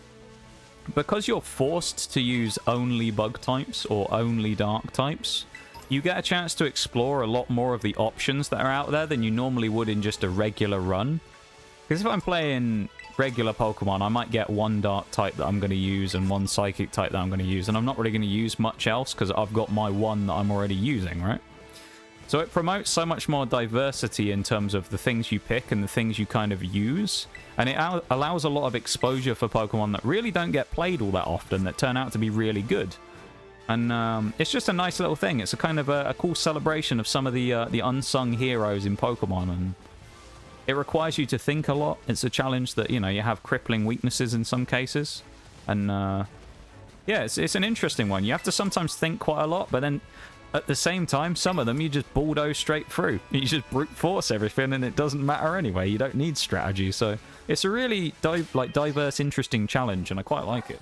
because you're forced to use only bug types or only dark types, you get a chance to explore a lot more of the options that are out there than you normally would in just a regular run. Because if I'm playing regular Pokemon, I might get one dark type that I'm going to use and one psychic type that I'm going to use, and I'm not really going to use much else because I've got my one that I'm already using, right? So it promotes so much more diversity in terms of the things you pick and the things you kind of use, and it allows a lot of exposure for Pokemon that really don't get played all that often, that turn out to be really good. And it's just a nice little thing. It's a kind of a cool celebration of some of the unsung heroes in Pokemon, and it requires you to think a lot. It's a challenge that, you know, you have crippling weaknesses in some cases. And, yeah, it's an interesting one. You have to sometimes think quite a lot, but then at the same time, some of them you just bulldoze straight through. You just brute force everything, and it doesn't matter anyway. You don't need strategy. So it's a really diverse, interesting challenge, and I quite like it.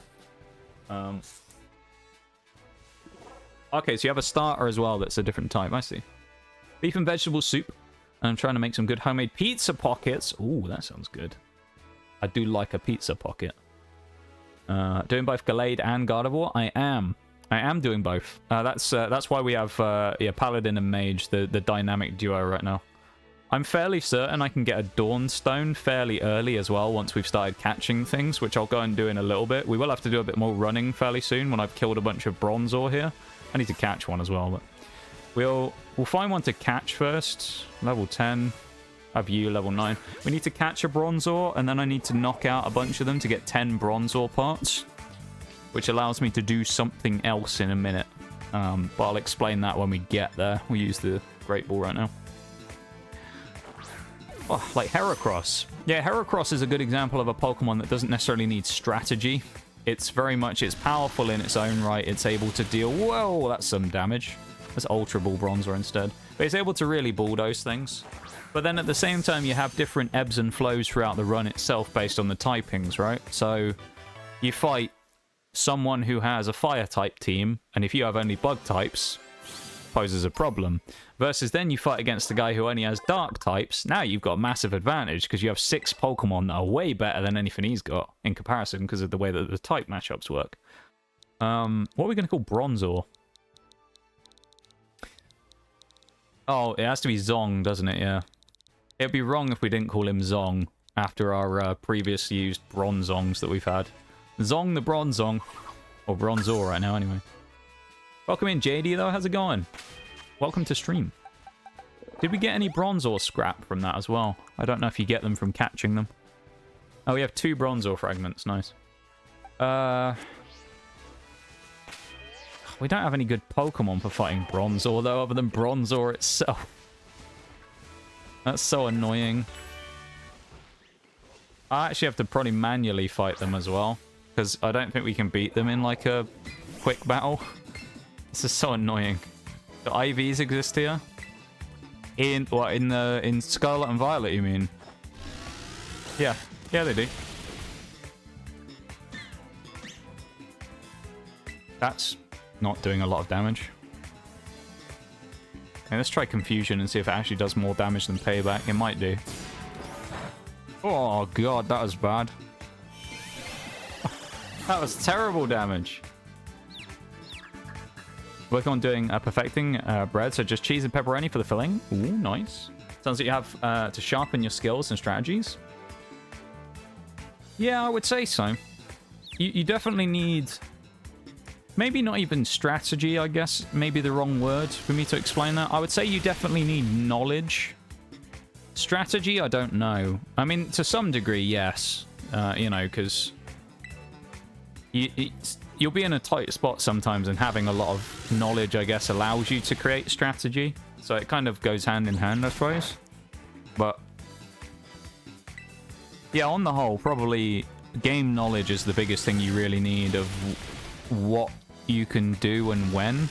Okay, so you have a starter as well that's a different type. I see. Beef and vegetable soup. And I'm trying to make some good homemade pizza pockets. Ooh, that sounds good. I do like a pizza pocket. Doing both Gallade and Gardevoir? I am doing both. That's why we have yeah, Paladin and Mage, the dynamic duo right now. I'm fairly certain I can get a Dawnstone fairly early as well once we've started catching things, which I'll go and do in a little bit. We will have to do a bit more running fairly soon when I've killed a bunch of Bronzor here. I need to catch one as well, but we'll find one to catch first. Level 10. I have you, level 9. We need to catch a Bronzor, and then I need to knock out a bunch of them to get 10 Bronzor parts, which allows me to do something else in a minute. But I'll explain that when we get there. We'll use the Great Ball right now. Oh, like Heracross. Yeah, Heracross is a good example of a Pokemon that doesn't necessarily need strategy. It's very much, it's powerful in its own right. It's able to deal, whoa, that's some damage. Let's Ultra Ball Bronzor instead. But it's able to really bulldoze things. But then at the same time, you have different ebbs and flows throughout the run itself based on the typings, right? So you fight someone who has a fire type team, and if you have only bug types, poses a problem. Versus then you fight against the guy who only has dark types. Now you've got a massive advantage because you have 6 Pokemon that are way better than anything he's got in comparison because of the way that the type matchups work. What are we going to call Bronzor? Oh, it has to be Zong, doesn't it? Yeah. It'd be wrong if we didn't call him Zong after our previous used Bronzongs that we've had. Zong the Bronzong. Or Bronzor right now, anyway. Welcome in, JD, though. How's it going? Welcome to stream. Did we get any Bronzor scrap from that as well? I don't know if you get them from catching them. Oh, we have 2 Bronzor fragments. Nice. We don't have any good Pokemon for fighting Bronzor, though, other than Bronzor itself. That's so annoying. I actually have to probably manually fight them as well, because I don't think we can beat them in, like, a quick battle. This is so annoying. The IVs exist here? In what, in Scarlet and Violet, you mean? Yeah. Yeah, they do. That's not doing a lot of damage. Okay, let's try Confusion and see if it actually does more damage than Payback. It might do. Oh god, that was bad. That was terrible damage. Working on doing perfecting bread, so just cheese and pepperoni for the filling. Ooh, nice. Sounds like you have to sharpen your skills and strategies. Yeah, I would say so. You definitely need... Maybe not even strategy, I guess. Maybe the wrong word for me to explain that. I would say you definitely need knowledge Strategy, I don't know. I mean, to some degree, yes. You know, because you'll be in a tight spot sometimes, and having a lot of knowledge, I guess, allows you to create strategy. So it kind of goes hand in hand, I suppose. But yeah, on the whole, probably game knowledge is the biggest thing you really need of what you can do and when.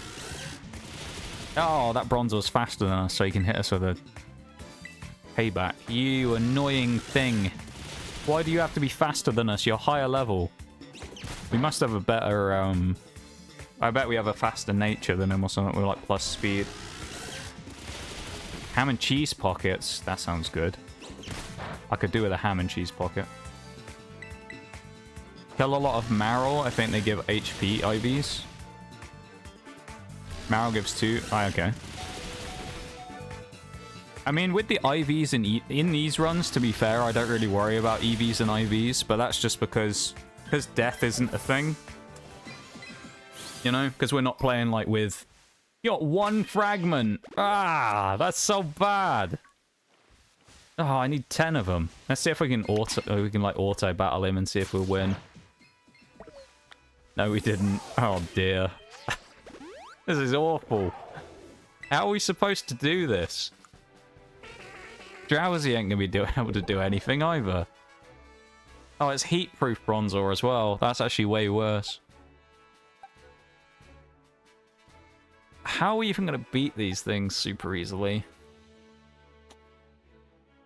Oh, that Bronzor's faster than us, so he can hit us with a payback. You annoying thing. Why do you have to be faster than us? You're higher level. We must have a better, I bet we have a faster nature than him or something. We're like plus speed. Ham and cheese pockets. That sounds good. I could do with a ham and cheese pocket. Kill a lot of Marrow. I think they give HP IVs. Marrow gives 2. Oh, okay. I mean, with the IVs in these runs, to be fair, I don't really worry about EVs and IVs, but that's just because death isn't a thing. You know? Because we're not playing, like, with... You got 1 fragment! Ah! That's so bad! Oh, I need 10 of them. Let's see if we can auto battle him and see if we'll win. No, we didn't. Oh, dear. This is awful. How are we supposed to do this? Drowzee ain't gonna be able to do anything either. Oh, it's heat-proof Bronzor as well. That's actually way worse. How are we even gonna beat these things super easily?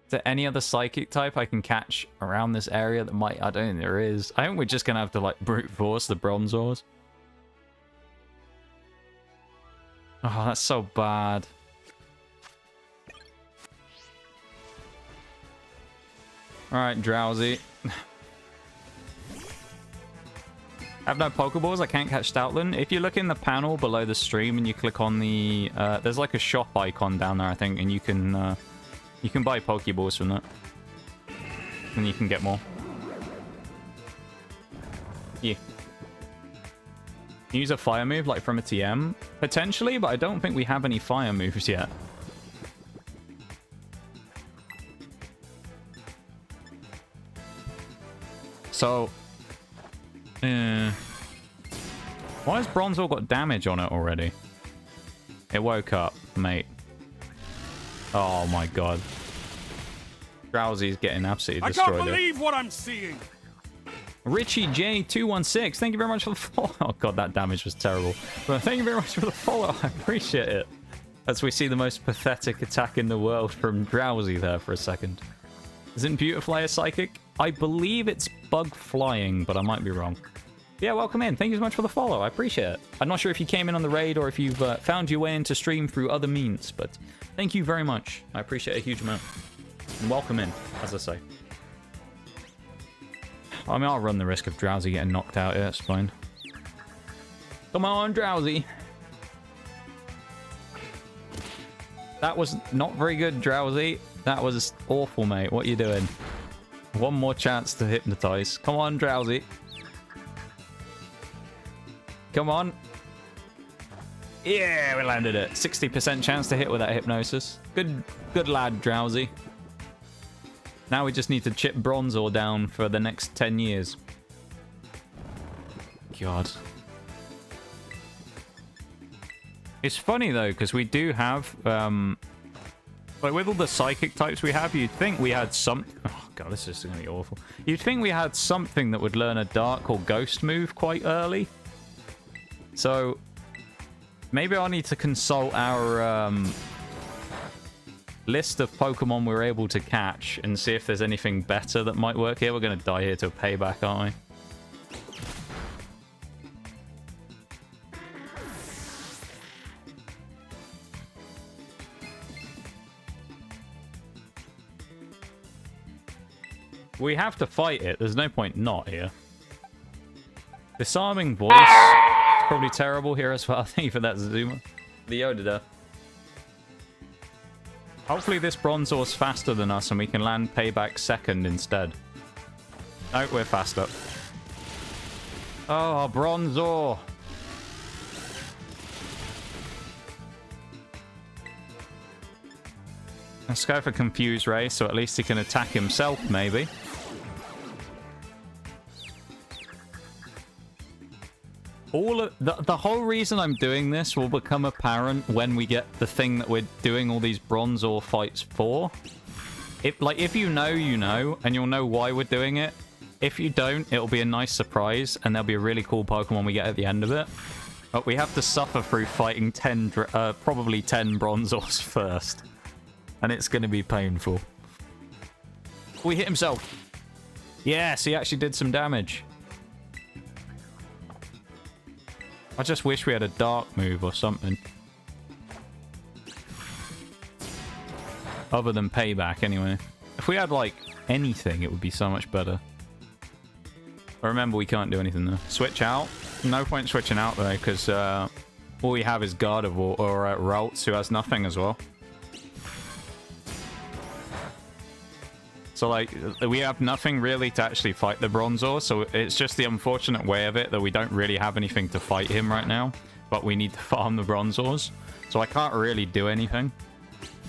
Is there any other psychic type I can catch around this area that might... I don't think there is. I think we're just gonna have to, like, brute force the Bronzors. Oh, that's so bad. Alright, Drowzee. I have no Pokeballs, I can't catch Stoutland. If you look in the panel below the stream and you click on the... there's like a shop icon down there, I think, and you can buy Pokeballs from that. And you can get more. Yeah. Use a fire move, like from a TM? Potentially, but I don't think we have any fire moves yet. So... Why has Bronzor got damage on it already? It woke up, mate. Oh my god. Drowzee's getting absolutely destroyed. I can't believe what I'm seeing! Richie J216, thank you very much for the follow. Oh god, that damage was terrible. But thank you very much for the follow. I appreciate it. As we see the most pathetic attack in the world from Drowzee there for a second. Isn't Beautifly a psychic? I believe it's bug flying, but I might be wrong. Yeah, welcome in. Thank you so much for the follow. I appreciate it. I'm not sure if you came in on the raid or if you've found your way into stream through other means, but thank you very much. I appreciate it a huge amount. And welcome in, as I say. I mean, I'll run the risk of Drowzee getting knocked out. Yeah, it's fine. Come on, Drowzee. That was not very good, Drowzee. That was awful, mate. What are you doing? One more chance to hypnotize. Come on, Drowzee. Come on. Yeah, we landed it. 60% chance to hit with that hypnosis. Good lad, Drowzee. Now we just need to chip Bronzor down for the next 10 years. God. It's funny, though, because we do have... like, with all the psychic types we have, you'd think we had some... Oh, God, this is going to be awful. You'd think we had something that would learn a dark or ghost move quite early. So, maybe I'll need to consult our... list of Pokemon we're able to catch and see if there's anything better that might work here. We're going to die here to a payback, aren't we? We have to fight it. There's no point not here. Disarming voice. It's probably terrible here as well. Thank you for that, Zuma. The Yoda there. Hopefully this Bronzor's faster than us and we can land payback second instead. No, we're faster. Oh, Bronzor. Let's go for Confuse Ray, so at least he can attack himself, maybe. All of the whole reason I'm doing this will become apparent when we get the thing that we're doing all these Bronzor fights for. If you know, you know, and you'll know why we're doing it. If you don't, it'll be a nice surprise, and there'll be a really cool Pokemon we get at the end of it. But we have to suffer through fighting probably 10 Bronzors first. And it's going to be painful. Oh, he hit himself. Yes, he actually did some damage. I just wish we had a dark move or something. Other than payback, anyway. If we had, like, anything, it would be so much better. But remember, we can't do anything, though. Switch out. No point switching out, though, because all we have is Gardevoir or Ralts, who has nothing as well. So, like, we have nothing really to actually fight the Bronzor, so it's just the unfortunate way of it that we don't really have anything to fight him right now, but we need to farm the Bronzors. So I can't really do anything.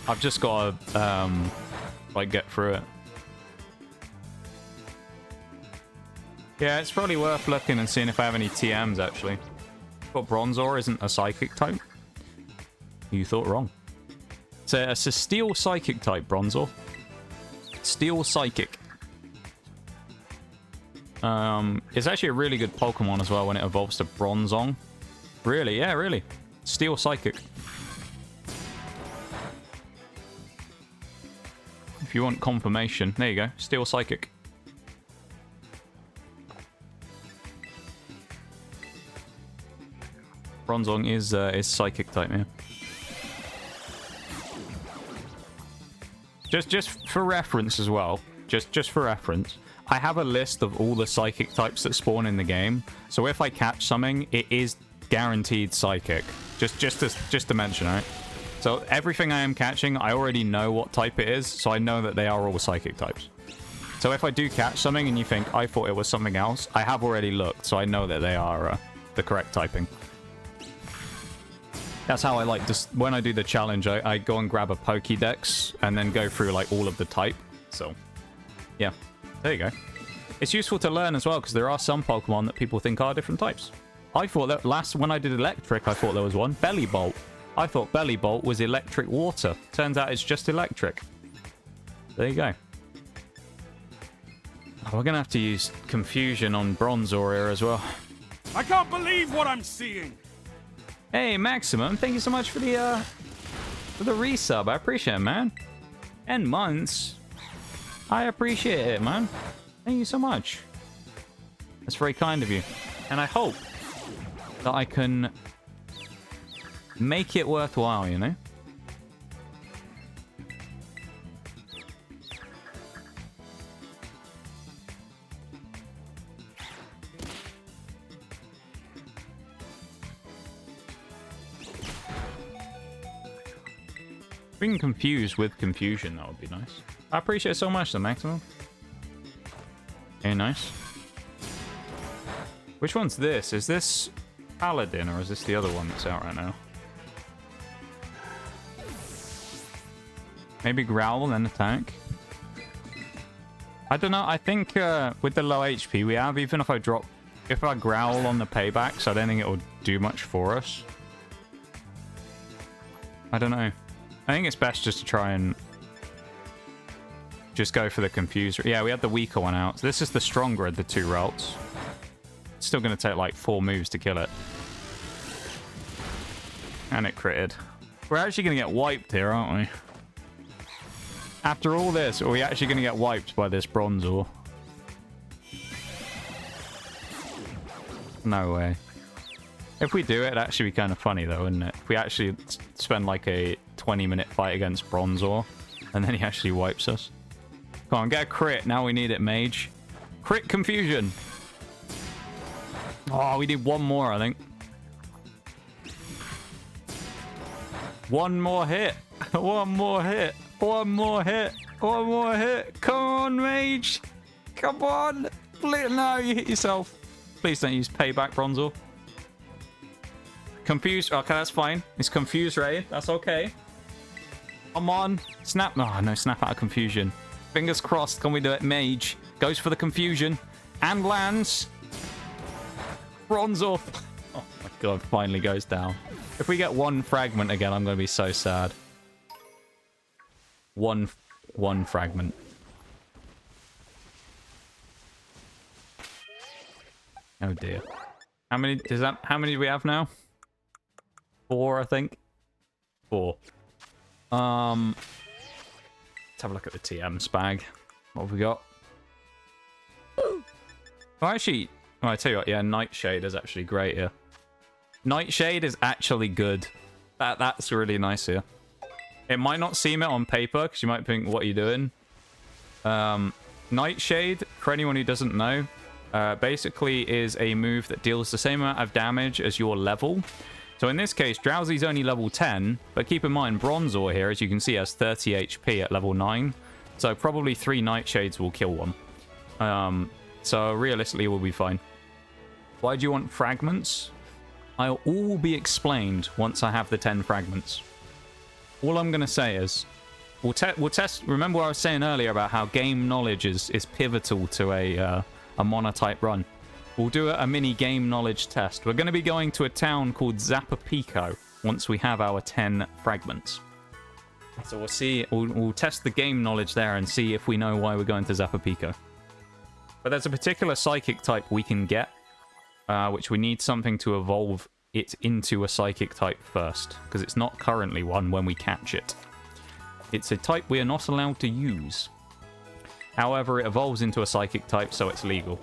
I've just got to, like, get through it. Yeah, it's probably worth looking and seeing if I have any TMs, actually. But Bronzor isn't a Psychic type. You thought wrong. It's a Steel Psychic type, Bronzor. Steel Psychic. It's actually a really good Pokemon as well when it evolves to Bronzong. Really? Yeah, really. Steel Psychic. If you want confirmation, there you go. Steel Psychic. Bronzong is Psychic type, yeah. Just for reference as well, just for reference, I have a list of all the Psychic types that spawn in the game. So if I catch something, it is guaranteed Psychic. Just to mention, right? So everything I am catching, I already know what type it is, so I know that they are all Psychic types. So if I do catch something and you think I thought it was something else, I have already looked, so I know that they are the correct typing. That's how I like this. When I do the challenge, I go and grab a Pokédex and then go through like all of the type. So, yeah, there you go. It's useful to learn as well because there are some Pokemon that people think are different types. I thought that when I did Electric, I thought there was one. Bellibolt. I thought Bellibolt was electric water. Turns out it's just electric. There you go. Oh, we're going to have to use Confusion on Bronzor here as well. I can't believe what I'm seeing. Hey, Maximum, thank you so much for the resub. I appreciate it, man. 10 months. I appreciate it, man. Thank you so much. That's very kind of you. And I hope that I can make it worthwhile, you know? Being confused with confusion, that would be nice. I appreciate it so much, the Maximum. Very nice. Which one's this? Is this Paladin, or is this the other one that's out right now? Maybe Growl and then attack? I don't know. I think with the low HP we have, even if I Growl on the payback, so I don't think it will do much for us. I don't know. I think it's best just to try and just go for the Confuser. Yeah, we had the weaker one out. So this is the stronger of the two Ralts. It's still going to take like 4 moves to kill it. And it critted. We're actually going to get wiped here, aren't we? After all this, are we actually going to get wiped by this Bronzor? No way. If we do it, it'd actually be kind of funny though, wouldn't it? If we actually spend like a 20-minute fight against Bronzor, and then he actually wipes us. Come on, get a crit. Now we need it, Mage. Crit Confusion. Oh, we need one more, I think. One more hit. One more hit. One more hit. One more hit. Come on, Mage. Come on. Please, no, you hit yourself. Please don't use payback, Bronzor. Confused. Okay, that's fine. It's Confused Ray. That's okay. Come on. Snap. Oh, no. Snap out of confusion. Fingers crossed. Can we do it? Mage. Goes for the confusion. And lands. Bronzor. Oh, my God. Finally goes down. If we get one fragment again, I'm going to be so sad. One fragment. Oh, dear. How many do we have now? 4, I think. 4. Let's have a look at the TM spag. What have we got? Oh, actually, I tell you what, yeah, Nightshade is actually great here. Nightshade is actually good. That's really nice here. It might not seem it on paper, because you might think, what are you doing? Nightshade, for anyone who doesn't know, basically is a move that deals the same amount of damage as your level. So in this case, Drowzee's only level 10, but keep in mind, Bronzor here, as you can see, has 30 HP at level 9. So probably 3 Nightshades will kill one. So realistically, we'll be fine. Why do you want fragments? I'll all be explained once I have the 10 fragments. All I'm going to say is, we'll test... Remember what I was saying earlier about how game knowledge is pivotal to a monotype run. We'll do a mini game knowledge test. We're going to be going to a town called Zapapico once we have our 10 fragments. So we'll see, we'll test the game knowledge there and see if we know why we're going to Zapapico. But there's a particular psychic type we can get, which we need something to evolve it into a psychic type first, because it's not currently one when we catch it. It's a type we are not allowed to use. However, it evolves into a psychic type, so it's legal.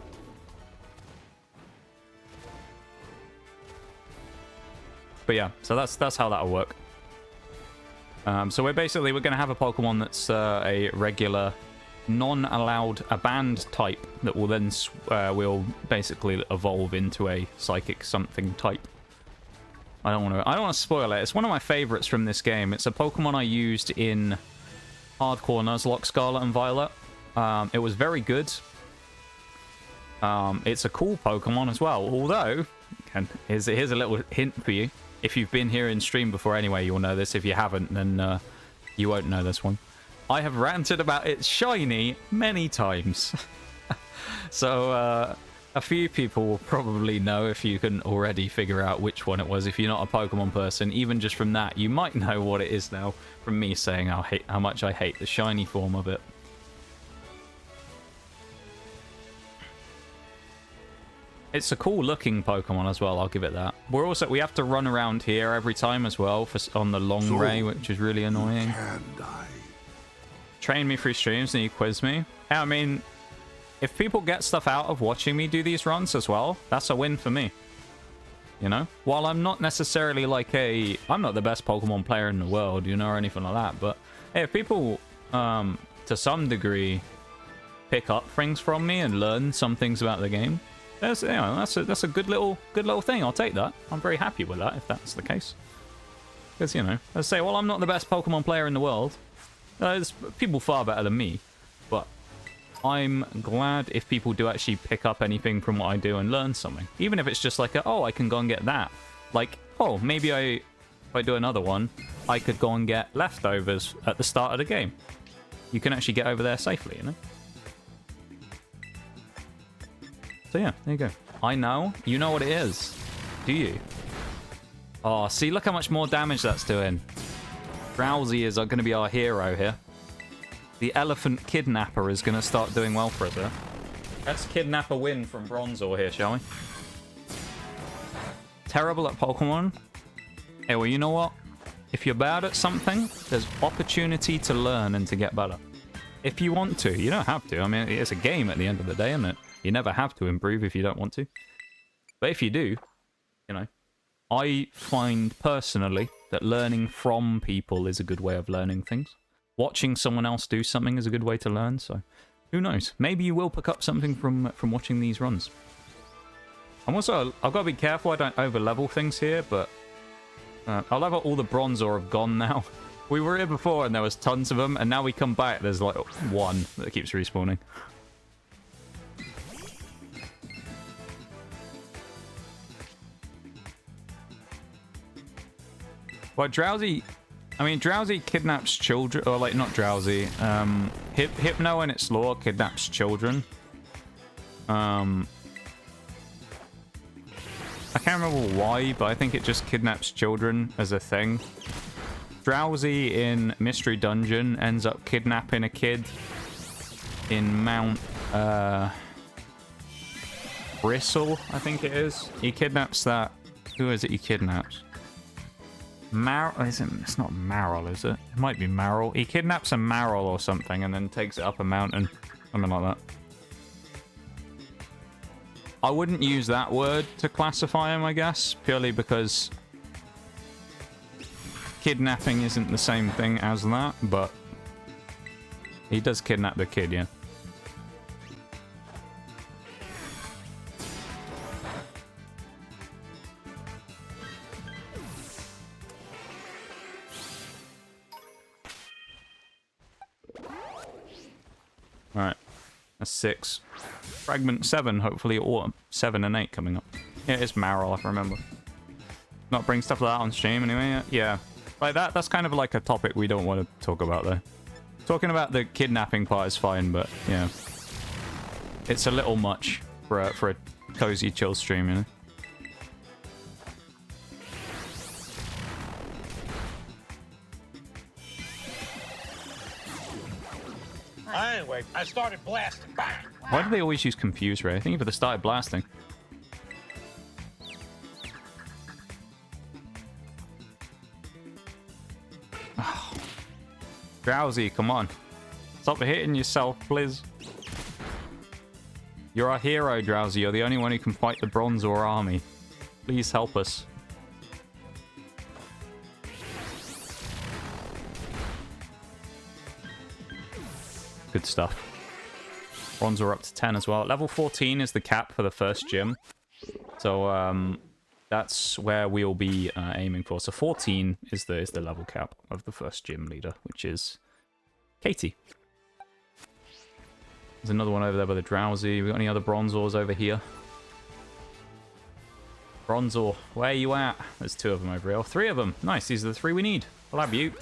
But yeah, so that's how that'll work. So we're going to have a Pokemon that's a regular, non-allowed, a banned type that will then will basically evolve into a psychic something type. I don't want to spoil it. It's one of my favorites from this game. It's a Pokemon I used in Hardcore Nuzlocke Scarlet and Violet. It was very good. It's a cool Pokemon as well. Although, here's a little hint for you. If you've been here in stream before anyway, you'll know this. If you haven't, then you won't know this one. I have ranted about its shiny many times. So, a few people will probably know if you can already figure out which one it was. If you're not a Pokemon person, even just from that, you might know what it is now from me saying how much I hate the shiny form of it. It's a cool looking Pokemon as well, I'll give it that. We have to run around here every time as well on the long ray, which is really annoying. Train me through streams and you quiz me. Yeah, I mean, if people get stuff out of watching me do these runs as well, that's a win for me. You know? While I'm not necessarily like I'm not the best Pokemon player in the world, you know, or anything like that, but hey, if people, to some degree, pick up things from me and learn some things about the game, that's a good little thing. I'll take that. I'm very happy with that if that's the case. Because, you know, I say, well, I'm not the best Pokemon player in the world. There's people far better than me, but I'm glad if people do actually pick up anything from what I do and learn something. Even if it's just like, oh, I can go and get that. Like, oh, maybe if I do another one, I could go and get leftovers at the start of the game. You can actually get over there safely, you know? So yeah, there you go. I know. You know what it is. Do you? Oh, see, look how much more damage that's doing. Drowzee is going to be our hero here. The elephant kidnapper is going to start doing well for us here. Let's kidnap a win from Bronzor here, shall we? Terrible at Pokemon. Hey, well, you know what? If you're bad at something, there's opportunity to learn and to get better. If you want to. You don't have to. I mean, it's a game at the end of the day, isn't it? You never have to improve if you don't want to. But if you do, you know, I find personally that learning from people is a good way of learning things. Watching someone else do something is a good way to learn, so who knows? Maybe you will pick up something from watching these runs. I'm also, I've got to be careful I don't over-level things here, but I love how all the Bronzor have gone now. We were here before and there was tons of them, and now we come back, there's like one that keeps respawning. Well, Drowzee I mean, Drowzee kidnaps children, or like not Drowzee. Hypno in its lore kidnaps children. I can't remember why, but I think it just kidnaps children as a thing. Drowzee in Mystery Dungeon ends up kidnapping a kid in Mount Bristle, I think it is. He kidnaps that. Who is it he kidnaps? It's not Marl, is it? It might be Marl. He kidnaps a Marl or something and then takes it up a mountain. Something like that. I wouldn't use that word to classify him, I guess, purely because kidnapping isn't the same thing as that, but he does kidnap the kid, yeah. Alright. That's 6. Fragment 7, hopefully, or 7 and 8 coming up. Yeah, it's Marl, if I remember. Not bring stuff like that on stream anyway, yeah. Like that's kind of like a topic we don't want to talk about, though. Talking about the kidnapping part is fine, but, yeah. It's a little much for a cozy, chill stream, you know? Anyway, I started blasting. Bang! Why do they always use Confuse Ray? I think if they started blasting. Oh. Drowzee, come on. Stop hitting yourself, please. You're our hero, Drowzee. You're the only one who can fight the Bronzor army. Please help us. Good stuff. Bronzor up to 10 as well. Level 14 is the cap for the first gym. So, that's where we'll be aiming for. So 14 is the level cap of the first gym leader, which is Katie. There's another one over there by the Drowzee. We got any other Bronzors over here? Bronzor, where are you at? There's 2 of them over here. Oh, 3 of them. Nice, these are the 3 we need. I'll have you.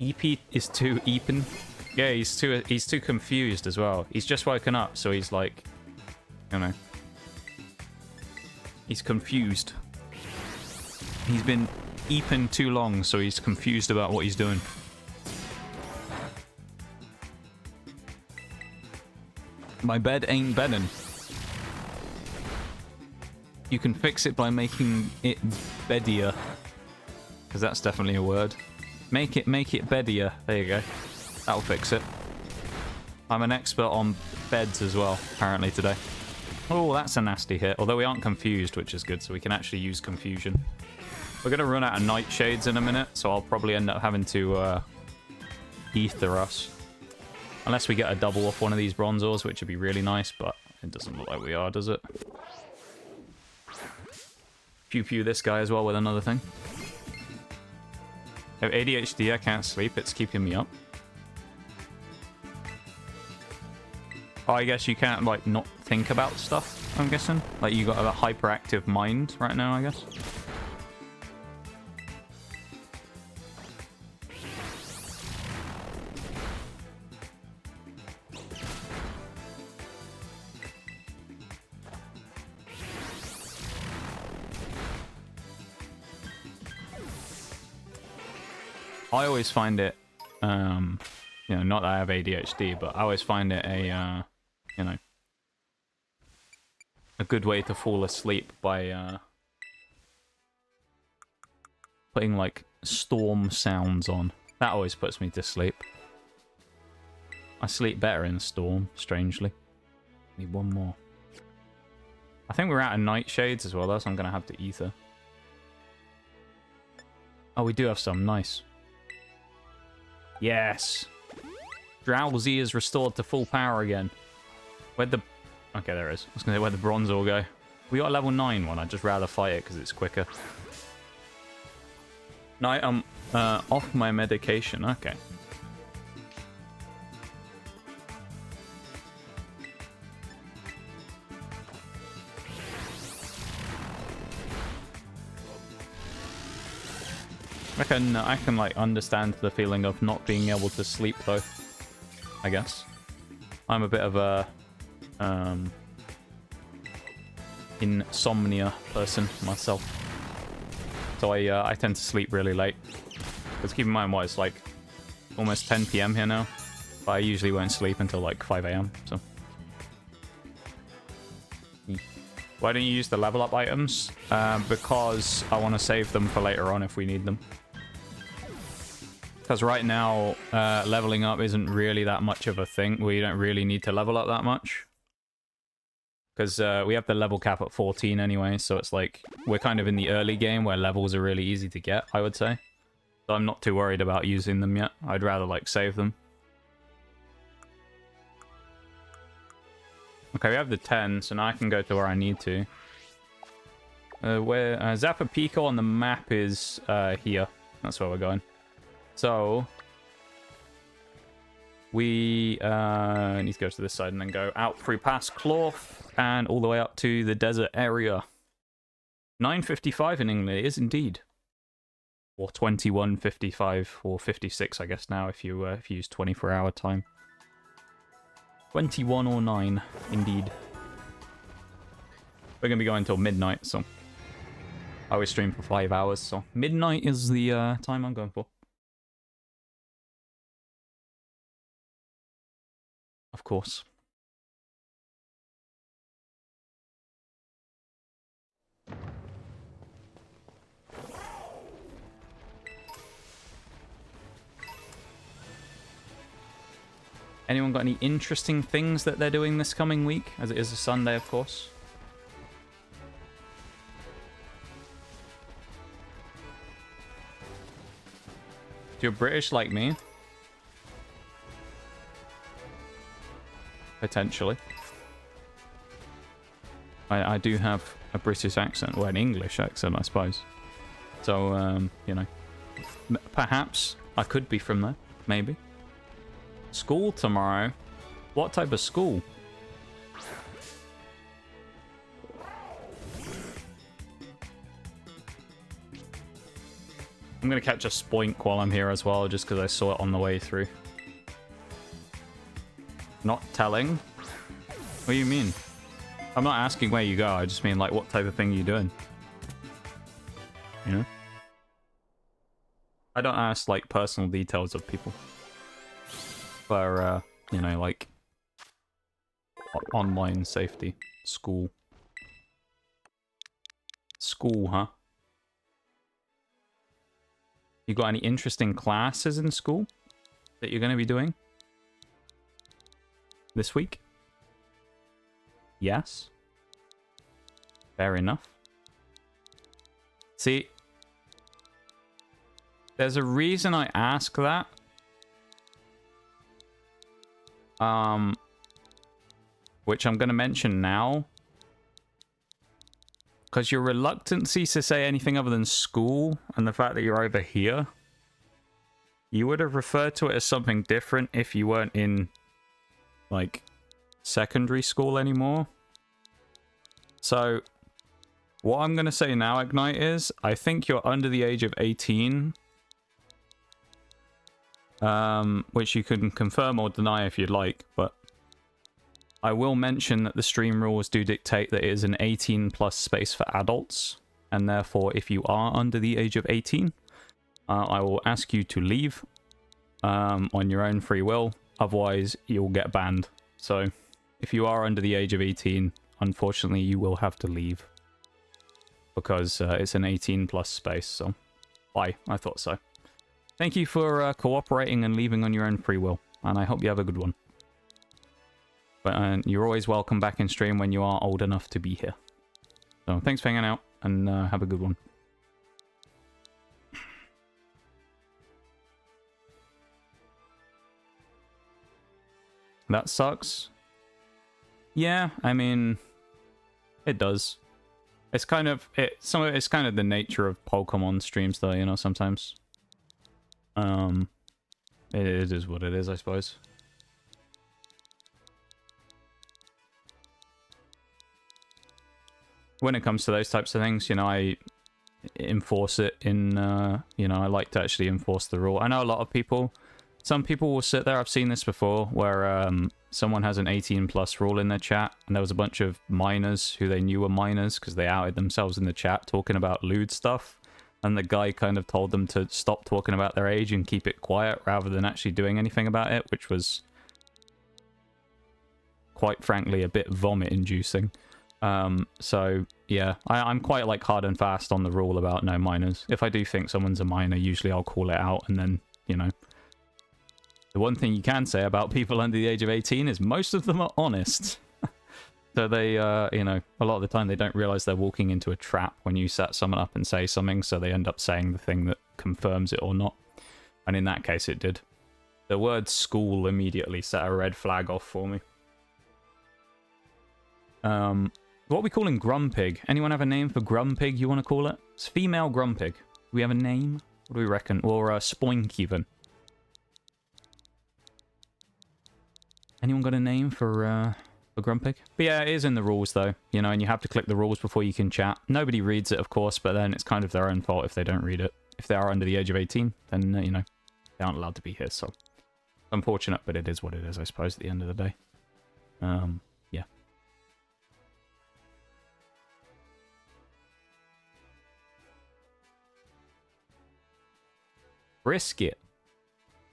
EP is too Eepin. Yeah, he's too confused as well. He's just woken up, so he's like, you know, he's confused. He's been eeping too long, so he's confused about what he's doing. My bed ain't bedding. You can fix it by making it beddier, because that's definitely a word. Make it beddier. There you go. That'll fix it. I'm an expert on beds as well, apparently, today. Oh, that's a nasty hit. Although we aren't confused, which is good, so we can actually use confusion. We're going to run out of nightshades in a minute, so I'll probably end up having to ether us. Unless we get a double off one of these Bronzors, which would be really nice, but it doesn't look like we are, does it? Pew-pew this guy as well with another thing. I have ADHD, I can't sleep, it's keeping me up. Oh, I guess you can't, like, not think about stuff, I'm guessing. Like, you got a hyperactive mind right now, I guess. I always find it, you know, not that I have ADHD, but I always find it a, you know, a good way to fall asleep by putting, like, storm sounds on. That always puts me to sleep. I sleep better in a storm, strangely. Need one more. I think we're out of nightshades as well, though, so I'm going to have to ether. Oh, we do have some. Nice. Yes! Drowzee is restored to full power again. Where'd the... Okay, there it is. I was going to say, where'd the Bronzor go? We got a level 9 one. I'd just rather fight it because it's quicker. No, I'm off my medication. Okay. I can like understand the feeling of not being able to sleep though. I guess I'm a bit of a insomnia person myself, so I tend to sleep really late. Because keep in mind what it's like, almost 10 p.m. here now, but I usually won't sleep until like 5 a.m. So why don't you use the level up items? Because I want to save them for later on if we need them. Because right now, leveling up isn't really that much of a thing. We don't really need to level up that much. Because we have the level cap at 14 anyway, so it's like, we're kind of in the early game where levels are really easy to get, I would say. So I'm not too worried about using them yet. I'd rather, like, save them. Okay, we have the 10, so now I can go to where I need to. Where Zappa Pico on the map is here. That's where we're going. So we need to go to this side and then go out through past Cloth and all the way up to the desert area. 9:55 in England, it is indeed. Or 21:55 or 56, I guess now if you use 24-hour time. 21 or 9, indeed. We're gonna be going till midnight, so I always stream for 5 hours, so midnight is the time I'm going for. Of course. Anyone got any interesting things that they're doing this coming week? As it is a Sunday, of course. If you're British like me, potentially. I do have a British accent, or an English accent, I suppose. So, you know, perhaps I could be from there, maybe. School tomorrow? What type of school? I'm gonna catch a Spoink while I'm here as well, just because I saw it on the way through. Not telling? What do you mean? I'm not asking where you go, I just mean like what type of thing are you doing? You know? I don't ask like personal details of people. For, you know, like online safety. School. School, huh? You got any interesting classes in school that you're going to be doing this week? Yes. Fair enough. See, there's a reason I ask that. Which I'm going to mention now. Because your reluctancy to say anything other than school and the fact that you're over here, you would have referred to it as something different if you weren't in, like, secondary school anymore. So, what I'm going to say now, Ignite, is I think you're under the age of 18. Which you can confirm or deny if you'd like, but I will mention that the stream rules do dictate that it is an 18 plus space for adults, and therefore if you are under the age of 18, I will ask you to leave on your own free will, otherwise you'll get banned. So if you are under the age of 18, unfortunately you will have to leave, because it's an 18 plus space, so bye, I thought so. Thank you for cooperating and leaving on your own free will, and I hope you have a good one. But you're always welcome back in stream when you are old enough to be here. So thanks for hanging out, and have a good one. That sucks. Yeah, I mean, it does. It's kind of it's kind of the nature of Pokemon streams, though. You know, sometimes. It is what it is, I suppose. When it comes to those types of things, you know, enforce it in, you know, I like to actually enforce the rule. I know a lot of people, some people will sit there, I've seen this before, where someone has an 18 plus rule in their chat, and there was a bunch of minors who they knew were minors because they outed themselves in the chat talking about lewd stuff, and the guy kind of told them to stop talking about their age and keep it quiet rather than actually doing anything about it, which was quite frankly a bit vomit inducing. So yeah, I'm quite like hard and fast on the rule about no minors. If I do think someone's a minor, usually I'll call it out, and then, you know, the one thing you can say about people under the age of 18 is most of them are honest. So they, you know, a lot of the time they don't realize they're walking into a trap when you set someone up and say something, so they end up saying the thing that confirms it or not. And in that case it did. The word school immediately set a red flag off for me. What are we calling Grumpig? Anyone have a name for Grumpig you want to call it? It's female Grumpig. Do we have a name? What do we reckon? Or Spoink even? Anyone got a name for Grumpig? But yeah, it is in the rules though, you know, and you have to click the rules before you can chat. Nobody reads it, of course, but then it's kind of their own fault if they don't read it. If they are under the age of 18, then, you know, they aren't allowed to be here, so... Unfortunate, but it is what it is, I suppose, at the end of the day. Yeah. Brisket.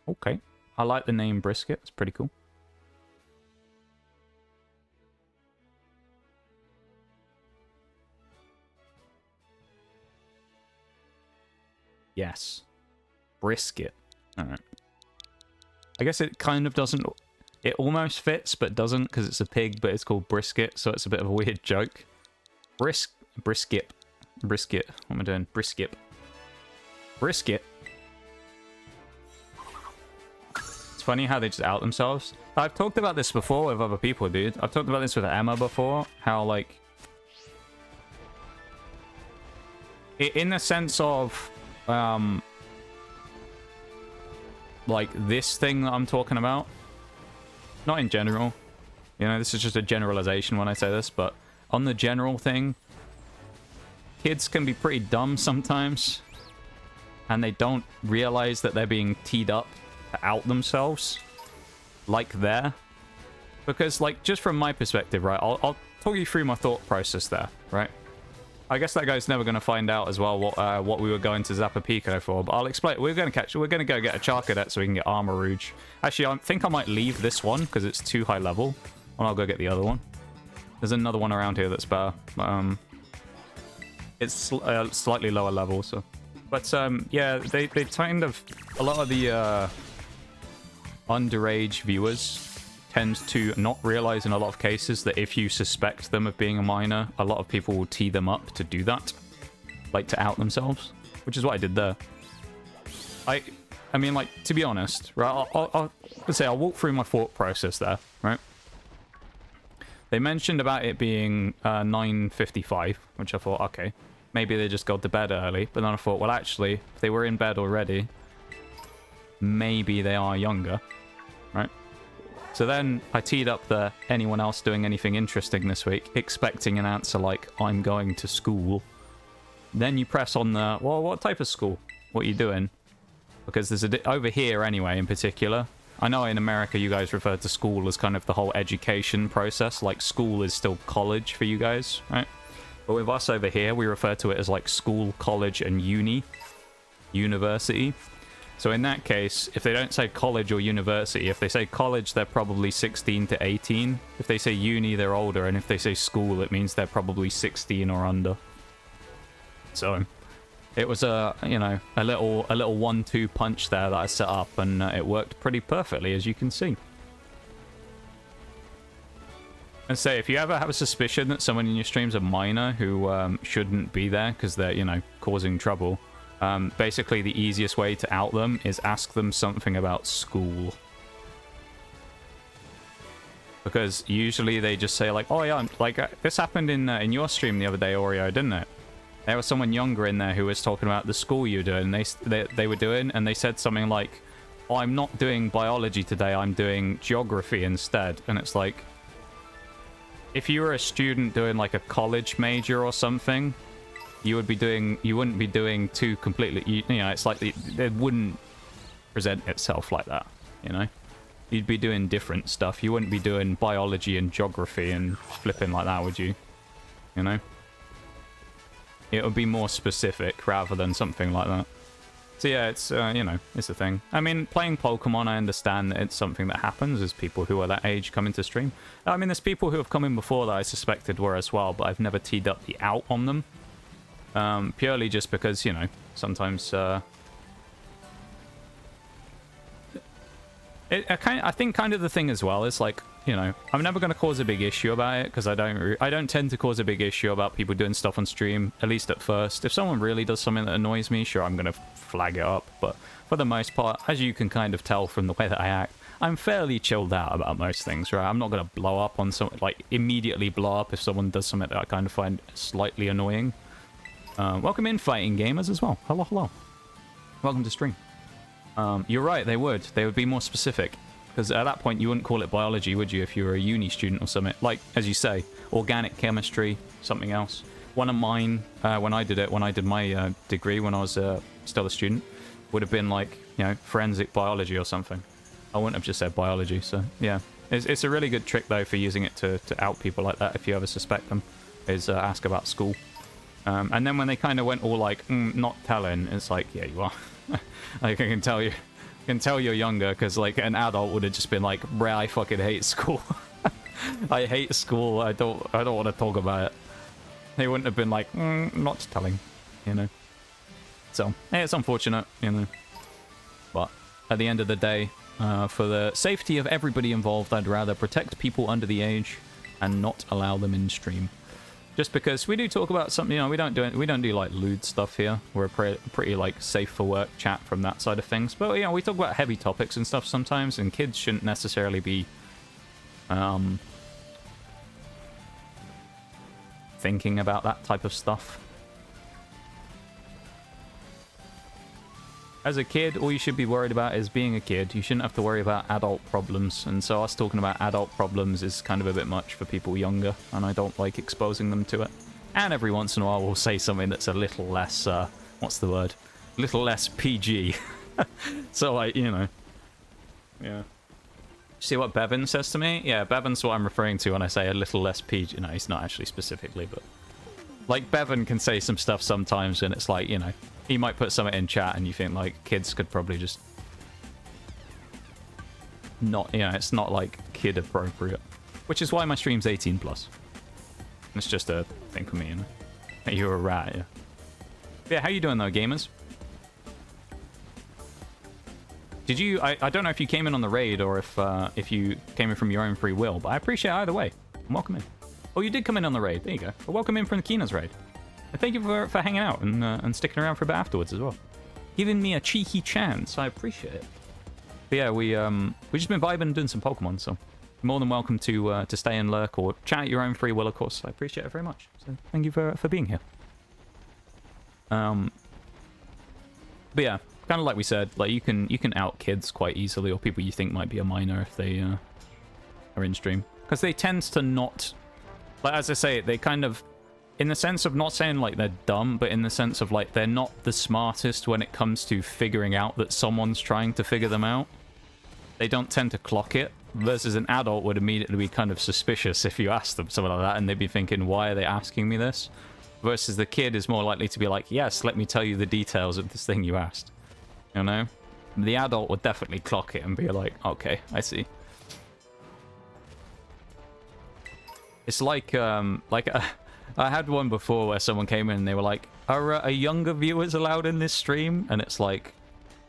Okay. I like the name Brisket. It's pretty cool. Yes. Brisket. Alright. I guess it kind of doesn't... It almost fits, but doesn't, because it's a pig, but it's called Brisket, so it's a bit of a weird joke. Brisket. Brisket. What am I doing? Brisket. Brisket. It's funny how they just out themselves. I've talked about this before with other people, dude. I've talked about this with Emma before, how, like... In the sense of... like this thing that I'm talking about, not in general, you know, this is just a generalization when I say this, but on the general thing, kids can be pretty dumb sometimes, and they don't realize that they're being teed up to out themselves, like there, because, like, just from my perspective, right, I'll talk you through my thought process there, right? I guess that guy's never going to find out as well what we were going to Zappa Pico for, but I'll explain. We're going to go get a Charcadet so we can get Armarouge. Actually, I think I might leave this one because it's too high level, and I'll go get the other one. There's another one around here that's better. It's slightly lower level, so. But yeah, they kind of, a lot of the underage viewers tend to not realize in a lot of cases that if you suspect them of being a minor, a lot of people will tee them up to do that, like to out themselves, which is what I did there. I mean, like, to be honest, right, I'll walk through my thought process there, right? They mentioned about it being 9:55, which I thought, okay, maybe they just got to bed early, but then I thought, well, actually, if they were in bed already, maybe they are younger, right? So then I teed up the anyone else doing anything interesting this week, expecting an answer like, I'm going to school. Then you press on the, well, what type of school? What are you doing? Because there's over here anyway, in particular. I know in America you guys refer to school as kind of the whole education process, like school is still college for you guys, right? But with us over here, we refer to it as like school, college, and university. So in that case, if they don't say college or university, if they say college, they're probably 16 to 18. If they say uni, they're older. And if they say school, it means they're probably 16 or under. So it was a, you know, a little 1-2 punch there that I set up, and it worked pretty perfectly, as you can see. And say, if you ever have a suspicion that someone in your stream's a minor who shouldn't be there because they're, you know, causing trouble, basically the easiest way to out them is ask them something about school. Because usually they just say like, oh yeah, like this happened in your stream the other day, Oreo, didn't it? There was someone younger in there who was talking about the school you were doing. They were doing, and they said something like, oh, I'm not doing biology today, I'm doing geography instead. And it's like, if you were a student doing like a college major or something, you wouldn't be doing two completely, you know, it's like it wouldn't present itself like that, you know? You'd be doing different stuff. You wouldn't be doing biology and geography and flipping like that, would you? You know? It would be more specific rather than something like that. So yeah, it's, you know, it's a thing. I mean, playing Pokemon, I understand that it's something that happens as people who are that age come into stream. I mean, there's people who have come in before that I suspected were as well, but I've never teed up the out on them. Purely just because, you know, sometimes, I think kind of the thing as well is like, you know, I'm never going to cause a big issue about it because I don't tend to cause a big issue about people doing stuff on stream, at least at first. If someone really does something that annoys me, sure, I'm going to flag it up. But for the most part, as you can kind of tell from the way that I act, I'm fairly chilled out about most things, right? I'm not going to blow up on something, like immediately blow up if someone does something that I kind of find slightly annoying. Welcome in, fighting gamers as well. Hello, hello. Welcome to stream. You're right, they would be more specific. Because at that point, you wouldn't call it biology, would you, if you were a uni student or something? Like, as you say, organic chemistry, something else. One of mine, when I did my degree, when I was still a student, would have been like, you know, forensic biology or something. I wouldn't have just said biology, so yeah. It's a really good trick, though, for using it to out people like that if you ever suspect them, is ask about school. And then when they kind of went all like, not telling, it's like, yeah, you are. Like, I can tell you're younger, because like an adult would have just been like, bruh, I fucking hate school. I hate school. I don't want to talk about it. They wouldn't have been like, not telling, you know. So hey, it's unfortunate, you know. But at the end of the day, for the safety of everybody involved, I'd rather protect people under the age and not allow them in stream. Just because we do talk about something, you know, we don't do like lewd stuff here. We're pretty like safe for work chat from that side of things. But you know, we talk about heavy topics and stuff sometimes, and kids shouldn't necessarily be thinking about that type of stuff. As a kid, all you should be worried about is being a kid. You shouldn't have to worry about adult problems. And so us talking about adult problems is kind of a bit much for people younger, and I don't like exposing them to it. And every once in a while we'll say something that's a little less, what's the word? A little less PG. So, like, you know. Yeah. See what Bevan says to me? Yeah, Bevan's what I'm referring to when I say a little less PG. No, he's not actually specifically, but... Like, Bevan can say some stuff sometimes, and it's like, you know... He might put something in chat and you think, like, kids could probably just... Not, you know, it's not, like, kid appropriate. Which is why my stream's 18+. It's just a thing for me, you know. You're a rat, yeah. But yeah, how you doing, though, gamers? Did you... I don't know if you came in on the raid or if you came in from your own free will, but I appreciate either way. Welcome in. Oh, you did come in on the raid. There you go. Well, welcome in from the Kina's raid. Thank you for hanging out and sticking around for a bit afterwards as well. Giving me a cheeky chance. I appreciate it. But yeah, we've just been vibing and doing some Pokemon, so you're more than welcome to stay and lurk or chat at your own free will, of course. I appreciate it very much. So thank you for being here. But yeah, kind of like we said, like you can out kids quite easily, or people you think might be a minor if they are in stream, because they tend to not, like as I say, they kind of, in the sense of not saying like they're dumb, but in the sense of like they're not the smartest when it comes to figuring out that someone's trying to figure them out. They don't tend to clock it, versus an adult would immediately be kind of suspicious if you asked them something like that, and they'd be thinking, why are they asking me this? Versus the kid is more likely to be like, yes, let me tell you the details of this thing you asked. You know? The adult would definitely clock it and be like, okay, I see. It's like I had one before where someone came in and they were like, are younger viewers allowed in this stream? And it's like,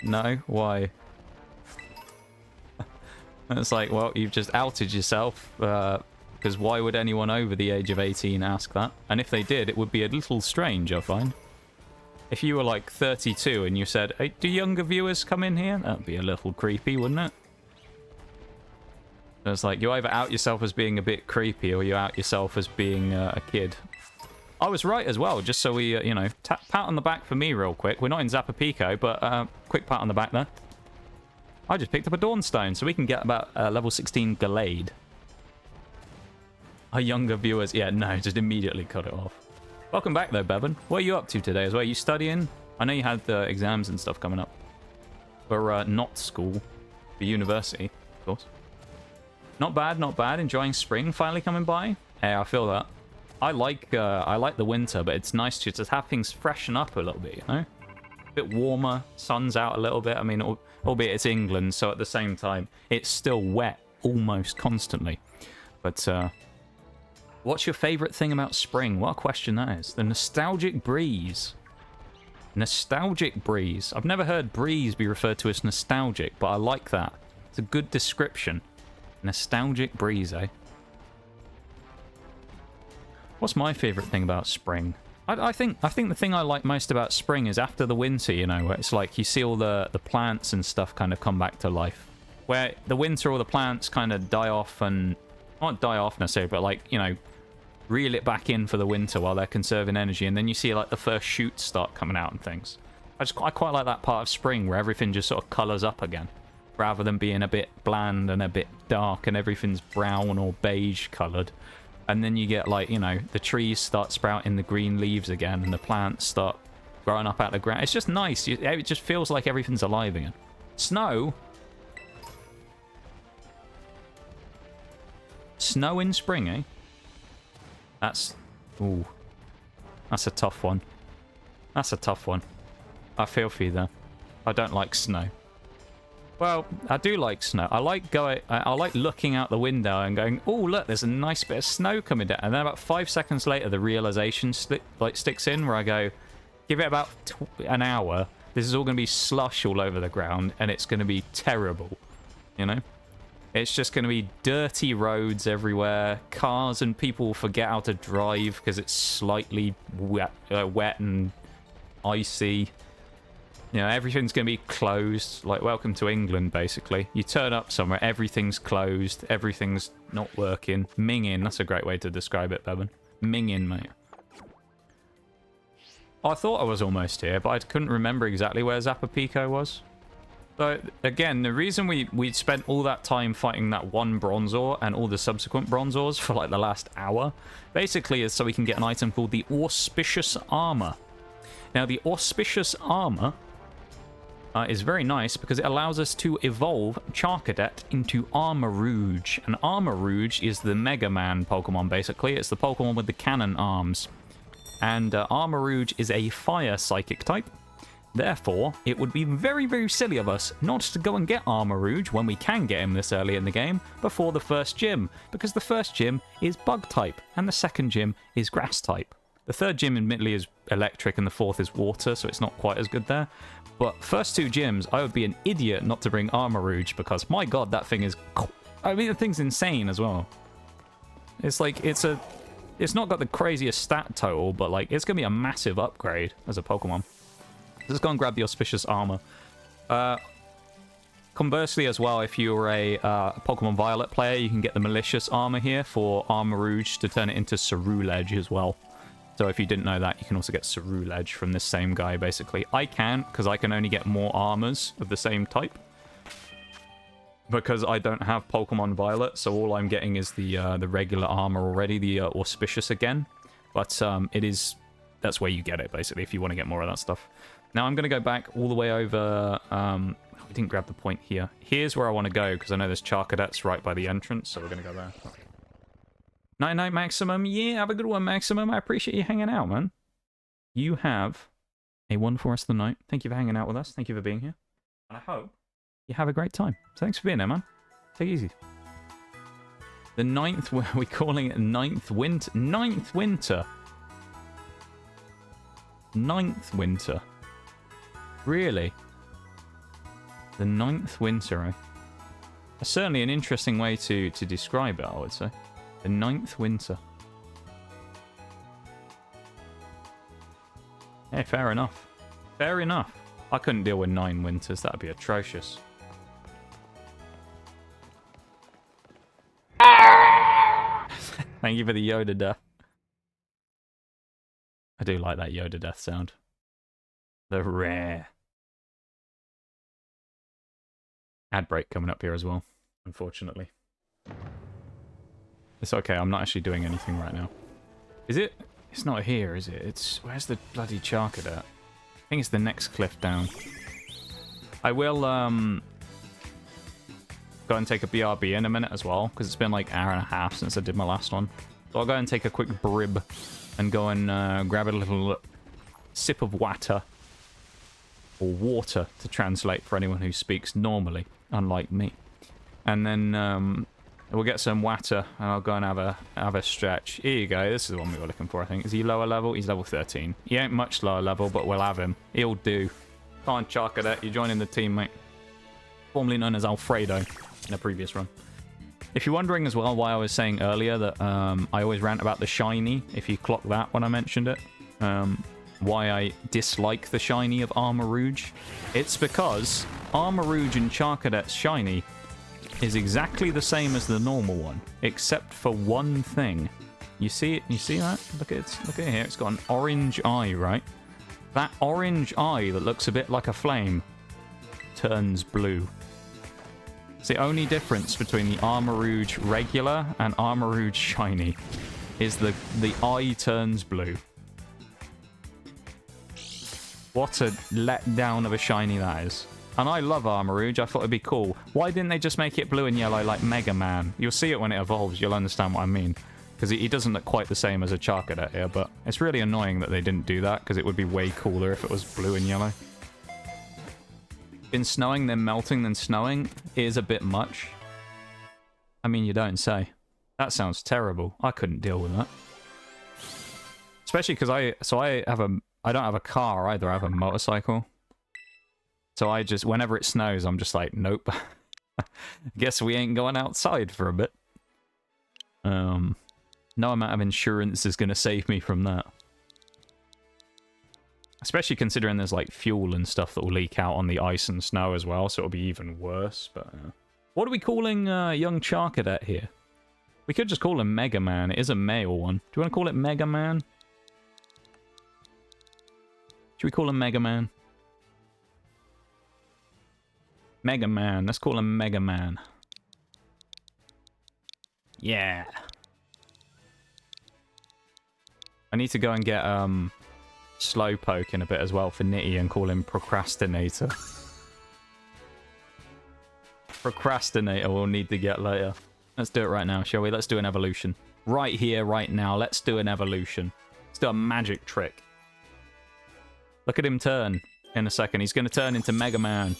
no, why? And it's like, well, you've just outed yourself, because why would anyone over the age of 18 ask that? And if they did, it would be a little strange, I find. If you were like 32 and you said, hey, do younger viewers come in here? That'd be a little creepy, wouldn't it? So it's like, you either out yourself as being a bit creepy or you out yourself as being a kid. I was right as well, just so we, you know, pat on the back for me real quick. We're not in Zappapico, but quick pat on the back there. I just picked up a Dawnstone, so we can get about level 16 Gallade. Our younger viewers, yeah, no, just immediately cut it off. Welcome back, though, Bevan. What are you up to today as well? Are you studying? I know you had exams and stuff coming up. For not school. For university, of course. Not bad, not bad. Enjoying spring finally coming by. Hey, I feel that. I like the winter, but it's nice to just have things freshen up a little bit, you know? A bit warmer, sun's out a little bit. I mean, albeit it's England, so at the same time, it's still wet almost constantly. But, what's your favourite thing about spring? What a question that is. The nostalgic breeze. Nostalgic breeze. I've never heard breeze be referred to as nostalgic, but I like that. It's a good description. Nostalgic breeze, eh? What's my favourite thing about spring? I think the thing I like most about spring is after the winter, you know, where it's like you see all the plants and stuff kind of come back to life. Where the winter all the plants kind of die off and... not die off necessarily, but like, you know, reel it back in for the winter while they're conserving energy. And then you see like the first shoots start coming out and things. I quite like that part of spring where everything just sort of colours up again. Rather than being a bit bland and a bit dark and everything's brown or beige coloured. And then you get, like, you know, the trees start sprouting the green leaves again and the plants start growing up out of the ground. It's just nice. It just feels like everything's alive again. Snow? Snow in spring, eh? That's... ooh. That's a tough one. That's a tough one. I feel for you there. I don't like snow. Well, I do like snow. I like looking out the window and going, oh, look, there's a nice bit of snow coming down. And then about 5 seconds later, the realization sticks in where I go, give it about an hour. This is all going to be slush all over the ground and it's going to be terrible, you know? It's just going to be dirty roads everywhere. Cars and people will forget how to drive because it's slightly wet and icy. You know, everything's going to be closed. Like, welcome to England, basically. You turn up somewhere, everything's closed. Everything's not working. Minging, that's a great way to describe it, Bevan. Minging, mate. I thought I was almost here, but I couldn't remember exactly where Zapapico was. So, again, the reason we spent all that time fighting that one Bronzor and all the subsequent Bronzors for, like, the last hour, basically is so we can get an item called the Auspicious Armor. Now, the Auspicious Armor... is very nice because it allows us to evolve Charcadet into Armarouge. And Armarouge is the Mega Man Pokemon, basically. It's the Pokemon with the cannon arms. And Armarouge is a fire psychic type. Therefore, it would be very, very silly of us not to go and get Armarouge when we can get him this early in the game before the first gym. Because the first gym is bug type and the second gym is grass type. The third gym, admittedly, is electric and the fourth is water, so it's not quite as good there. But first two gyms, I would be an idiot not to bring Armarouge because, my god, that thing is... I mean, the thing's insane as well. It's like, it's not got the craziest stat total, but, like, it's going to be a massive upgrade as a Pokemon. Let's go and grab the Auspicious Armor. Conversely as well, if you're a Pokemon Violet player, you can get the Malicious Armor here for Armarouge to turn it into Ceruledge as well. So if you didn't know that, you can also get Ceruledge from this same guy, basically. I can't, because I can only get more armors of the same type. Because I don't have Pokemon Violet, so all I'm getting is the regular armor already, the Auspicious again. But it is... that's where you get it, basically, if you want to get more of that stuff. Now I'm going to go back all the way over... we didn't grab the point here. Here's where I want to go, because I know there's Charcadets right by the entrance, so we're going to go there. Night-night, Maximum. Yeah, have a good one, Maximum. I appreciate you hanging out, man. You have a wonderful rest of the night. Thank you for hanging out with us. Thank you for being here. And I hope you have a great time. So thanks for being there, man. Take it easy. The 9th... we're calling it 9th winter. 9th winter. 9th winter. Really? The 9th winter, eh? That's certainly an interesting way to describe it, I would say. The 9th winter. Hey, fair enough. Fair enough. I couldn't deal with 9 winters. That'd be atrocious. Thank you for the Yoda death. I do like that Yoda death sound. The rare. Ad break coming up here as well, unfortunately. It's okay, I'm not actually doing anything right now. Is it It's not here, is it? It's... Where's the bloody Charcadet? I think it's the next cliff down. I will, go and take a BRB in a minute as well, because it's been like an hour and a half since I did my last one. So I'll go and take a quick brib and go and grab a little sip of water. Or water, to translate for anyone who speaks normally, unlike me. And then we'll get some water, and I'll go and have a stretch. Here you go, this is the one we were looking for, I think. Is he lower level? He's level 13. He ain't much lower level, but we'll have him. He'll do. Come on, Charcadet, you're joining the team, mate. Formerly known as Alfredo in a previous run. If you're wondering as well why I was saying earlier that I always rant about the shiny, if you clock that when I mentioned it, why I dislike the shiny of Armarouge, it's because Armarouge and Charcadet's shiny is exactly the same as the normal one, except for one thing. You see it? You see that? Look at it. Look at it here. It's got an orange eye, right? That orange eye that looks a bit like a flame turns blue. It's the only difference between the Armarouge regular and Armarouge shiny is the eye turns blue. What a letdown of a shiny that is. And I love Armarouge. I thought it'd be cool. Why didn't they just make it blue and yellow like Mega Man? You'll see it when it evolves. You'll understand what I mean. Because he doesn't look quite the same as a Charcadet here, but it's really annoying that they didn't do that, because it would be way cooler if it was blue and yellow. Been snowing, then melting, then snowing is a bit much. I mean, you don't say. That sounds terrible. I couldn't deal with that. Especially because I don't have a car either, I have a motorcycle. So I just, whenever it snows, I'm just like, nope. Guess we ain't going outside for a bit. No amount of insurance is going to save me from that. Especially considering there's like fuel and stuff that will leak out on the ice and snow as well, so it'll be even worse. But what are we calling young Charcadet here? We could just call him Mega Man. It is a male one. Do you want to call it Mega Man? Should we call him Mega Man? Mega Man. Let's call him Mega Man. Yeah. I need to go and get Slowpoke in a bit as well for Nitty and call him Procrastinator. Procrastinator we'll need to get later. Let's do it right now, shall we? Let's do an evolution. Right here, right now. Let's do an evolution. Let's do a magic trick. Look at him turn in a second. He's going to turn into Mega Man.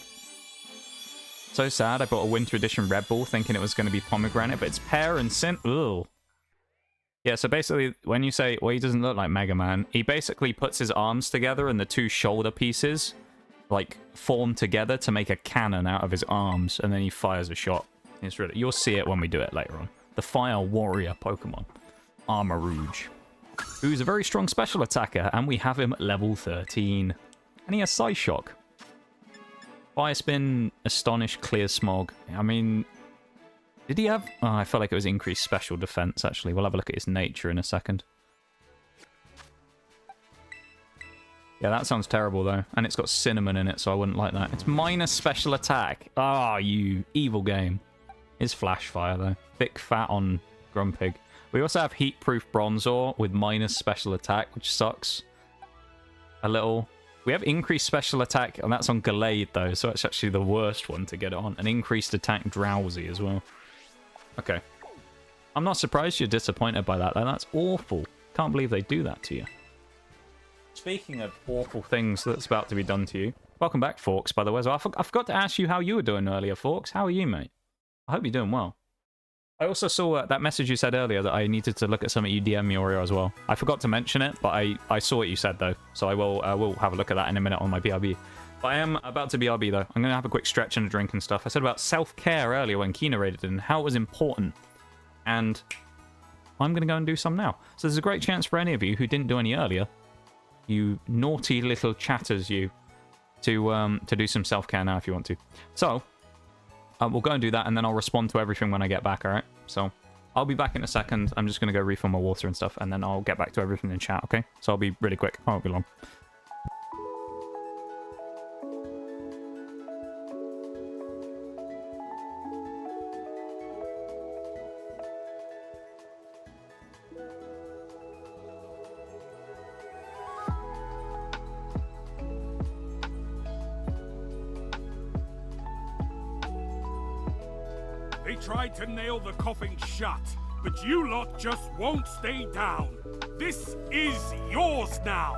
So sad. I bought a Winter Edition Red Bull thinking it was going to be Pomegranate, but it's Pear and Sin. Ugh. Yeah, so basically, when you say, well, he doesn't look like Mega Man, he basically puts his arms together and the two shoulder pieces, like, form together to make a cannon out of his arms, and then he fires a shot. It's really, you'll see it when we do it later on. The Fire Warrior Pokemon, Armarouge, who's a very strong special attacker, and we have him at level 13. And he has Psyshock. Fire Spin, Astonish, Clear Smog. I mean... Did he have... Oh, I felt like it was increased special defense, actually. We'll have a look at his nature in a second. Yeah, that sounds terrible, though. And it's got cinnamon in it, so I wouldn't like that. It's minus special attack. Ah, you evil game. It's Flash Fire, though. Thick fat on Grumpig. We also have Heat-Proof Bronzor with minus special attack, which sucks. A little... We have increased special attack, and that's on Gallade, though, so it's actually the worst one to get it on. And increased attack Drowzee as well. Okay. I'm not surprised you're disappointed by that, though. That's awful. Can't believe they do that to you. Speaking of awful things that's about to be done to you, welcome back, Forks, by the way. So I forgot to ask you how you were doing earlier, Forks. How are you, mate? I hope you're doing well. I also saw that message you said earlier that I needed to look at something you DM me earlier as well. I forgot to mention it, but I saw what you said, though. So I will have a look at that in a minute on my BRB. But I am about to BRB, though. I'm going to have a quick stretch and a drink and stuff. I said about self-care earlier when Kina raided and how it was important. And I'm going to go and do some now. So there's a great chance for any of you who didn't do any earlier, you naughty little chatters, you, to do some self-care now if you want to. So... we'll go and do that, and then I'll respond to everything when I get back, alright? So, I'll be back in a second. I'm just going to go refill my water and stuff, and then I'll get back to everything in chat, okay? So I'll be really quick. I won't be long. They tried to nail the coffin shut, but you lot just won't stay down. This is yours now.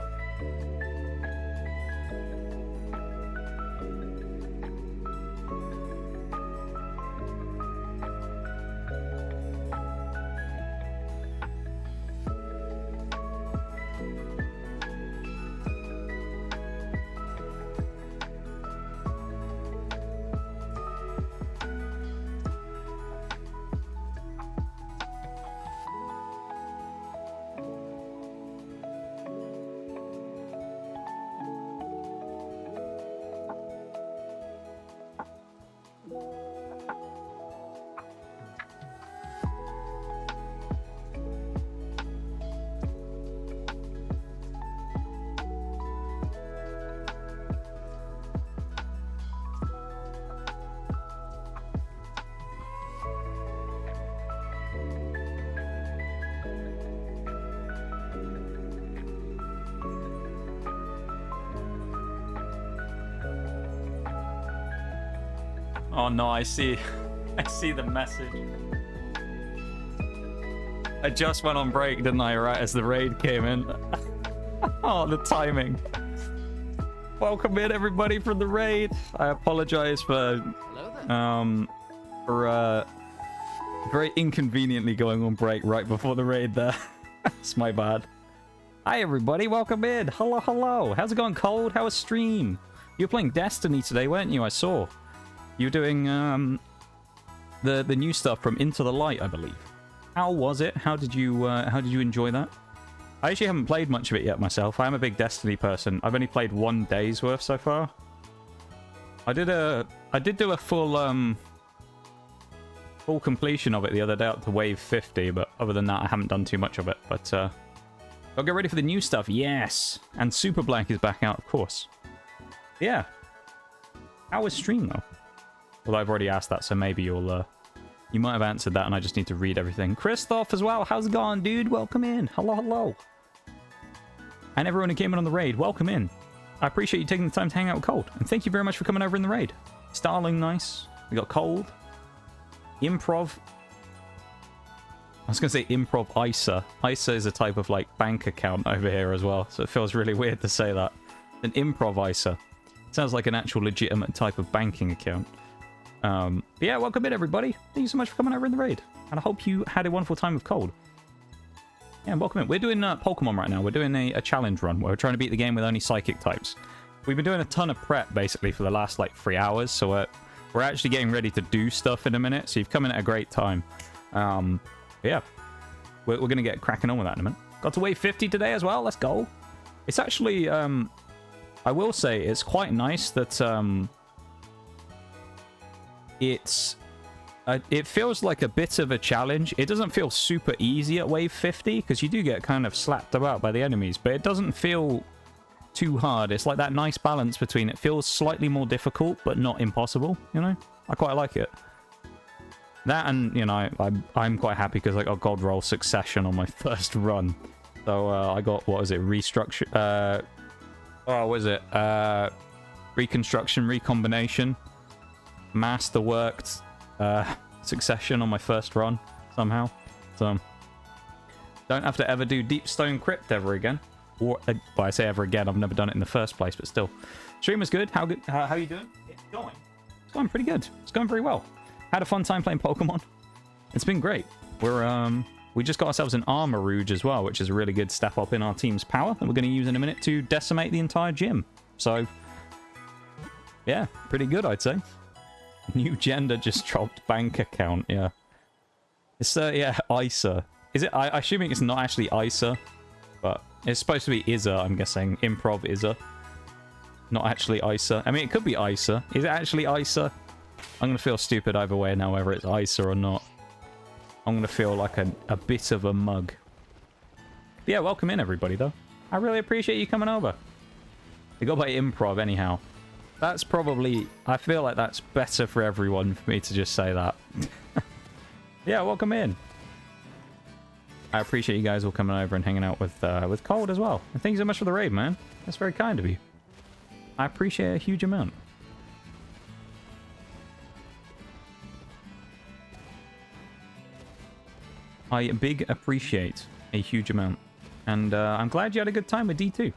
Oh no, I see the message. I just went on break, didn't I, right as the raid came in? Oh, the timing. Welcome in, everybody, from the raid. I apologize for very inconveniently going on break right before the raid there. It's my bad. Hi, everybody, welcome in. Hello, hello. How's it going, Cold? How was stream? You were playing Destiny today, weren't you? I saw. You were doing the new stuff from Into the Light, I believe. How was it? How did you enjoy that? I actually haven't played much of it yet myself. I am a big Destiny person. I've only played 1 day's worth so far. I did do a full completion of it the other day up to wave 50, but other than that I haven't done too much of it. But I'll get ready for the new stuff. Yes. And Super Black is back out, of course. Yeah. How was stream though? Well, I've already asked that, so maybe you'll you might have answered that, and I just need to read everything. Christoph as well. How's it going, dude? Welcome in. Hello, hello. And everyone who came in on the raid, welcome in. I appreciate you taking the time to hang out with Cold, and thank you very much for coming over in the raid. Starling, nice. We got Cold. Improv. I was gonna say Improv ISA. ISA is a type of like bank account over here as well, so it feels really weird to say that. An Improv ISA. Sounds like an actual legitimate type of banking account. But yeah, welcome in, everybody. Thank you so much for coming over in the raid. And I hope you had a wonderful time with Cold. Yeah, welcome in. We're doing Pokemon right now. We're doing a challenge run where we're trying to beat the game with only psychic types. We've been doing a ton of prep, basically, for the last, like, 3 hours. So we're actually getting ready to do stuff in a minute. So you've come in at a great time. Yeah, we're going to get cracking on with that in a minute. Got to wave 50 today as well. Let's go. It's actually, I will say, it's quite nice that... it feels like a bit of a challenge. It doesn't feel super easy at wave 50 because you do get kind of slapped about by the enemies, but it doesn't feel too hard. It's like that nice balance between it feels slightly more difficult but not impossible, you know? I quite like it. That, and you know, I'm quite happy because I got gold roll succession on my first run. So I got, what was it, restructure, what was it, reconstruction, recombination, masterworked succession on my first run somehow. So don't have to ever do Deep Stone Crypt ever again. Or well, I say ever again, I've never done it in the first place, but still. Stream was good. How good? How are you doing? It's going pretty good. It's going very well. Had a fun time playing Pokemon. It's been great. We just got ourselves an Armarouge as well, which is a really good step up in our team's power that we're going to use in a minute to decimate the entire gym. So yeah, pretty good, I'd say. New gender just dropped bank account, yeah. It's, yeah, ISA. Is it? I'm assuming it's not actually ISA, but it's supposed to be ISA, I'm guessing. Improv ISA. Not actually ISA. I mean, it could be ISA. Is it actually ISA? I'm going to feel stupid either way now, whether it's ISA or not. I'm going to feel like a bit of a mug. But yeah, welcome in, everybody, though. I really appreciate you coming over. They go by Improv, anyhow. That's probably... I feel like that's better for everyone for me to just say that. Yeah, welcome in. I appreciate you guys all coming over and hanging out with Cold as well. And thank you so much for the raid, man. That's very kind of you. I appreciate a huge amount. I big appreciate a huge amount. And I'm glad you had a good time with D2.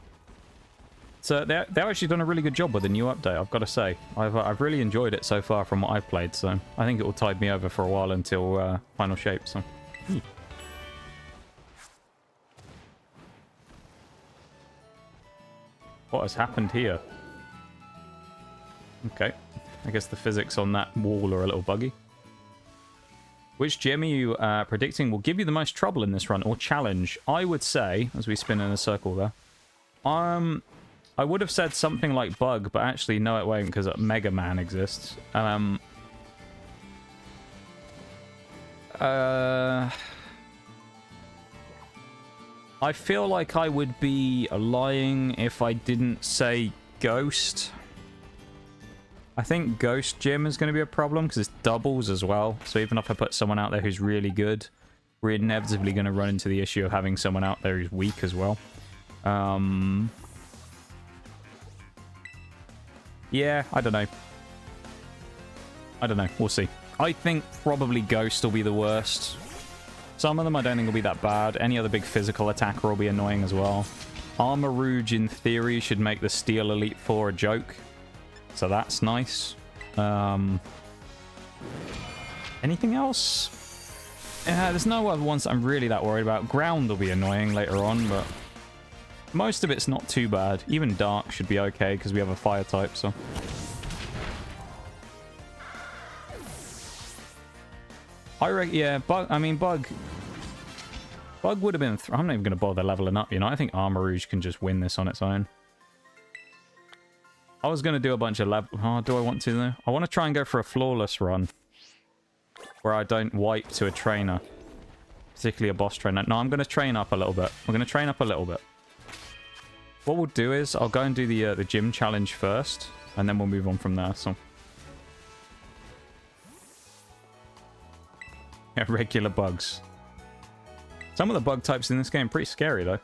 So they've actually done a really good job with the new update, I've got to say. I've really enjoyed it so far from what I've played, so I think it will tide me over for a while until final shape, so... What has happened here? Okay. I guess the physics on that wall are a little buggy. Which gym are you predicting will give you the most trouble in this run, or challenge? I would say, as we spin in a circle there, I would have said something like Bug, but actually no it won't, because Mega Man exists. I feel like I would be lying if I didn't say Ghost. I think Ghost Gym is going to be a problem because it's doubles as well. So even if I put someone out there who's really good, we're inevitably going to run into the issue of having someone out there who's weak as well. Yeah, I don't know. We'll see. I think probably Ghost will be the worst. Some of them I don't think will be that bad. Any other big physical attacker will be annoying as well. Armarouge, in theory, should make the Steel Elite Four a joke. So that's nice. Anything else? There's no other ones I'm really that worried about. Ground will be annoying later on, but most of it's not too bad. Even Dark should be okay because we have a fire type, so... I reckon, yeah, Bug would have been... I'm not even going to bother leveling up, you know? I think Armarouge can just win this on its own. I was going to do a bunch of level... Oh, do I want to, though? I want to try and go for a flawless run. Where I don't wipe to a trainer. Particularly a boss trainer. No, I'm going to train up a little bit. We're going to train up a little bit. What we'll do is, I'll go and do the gym challenge first. And then we'll move on from there, so... Yeah, regular bugs. Some of the bug types in this game are pretty scary, though.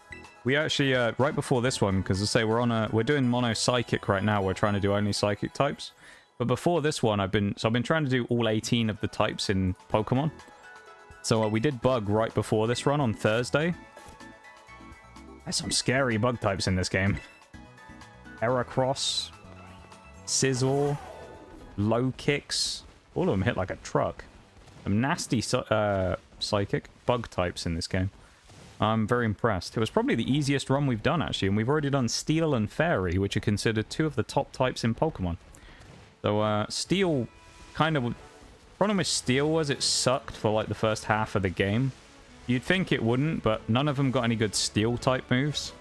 We actually, right before this one, because I say we're doing mono psychic right now. We're trying to do only psychic types. But before this one, I've been trying to do all 18 of the types in Pokemon. So we did bug right before this run on Thursday. There's some scary bug types in this game. Heracross, Scizor, Low Kicks. All of them hit like a truck. Some nasty psychic bug types in this game. I'm very impressed. It was probably the easiest run we've done, actually, and we've already done Steel and Fairy, which are considered two of the top types in Pokemon. So, Steel kind of... Problem with Steel was it sucked for, like, the first half of the game. You'd think it wouldn't, but none of them got any good Steel-type moves.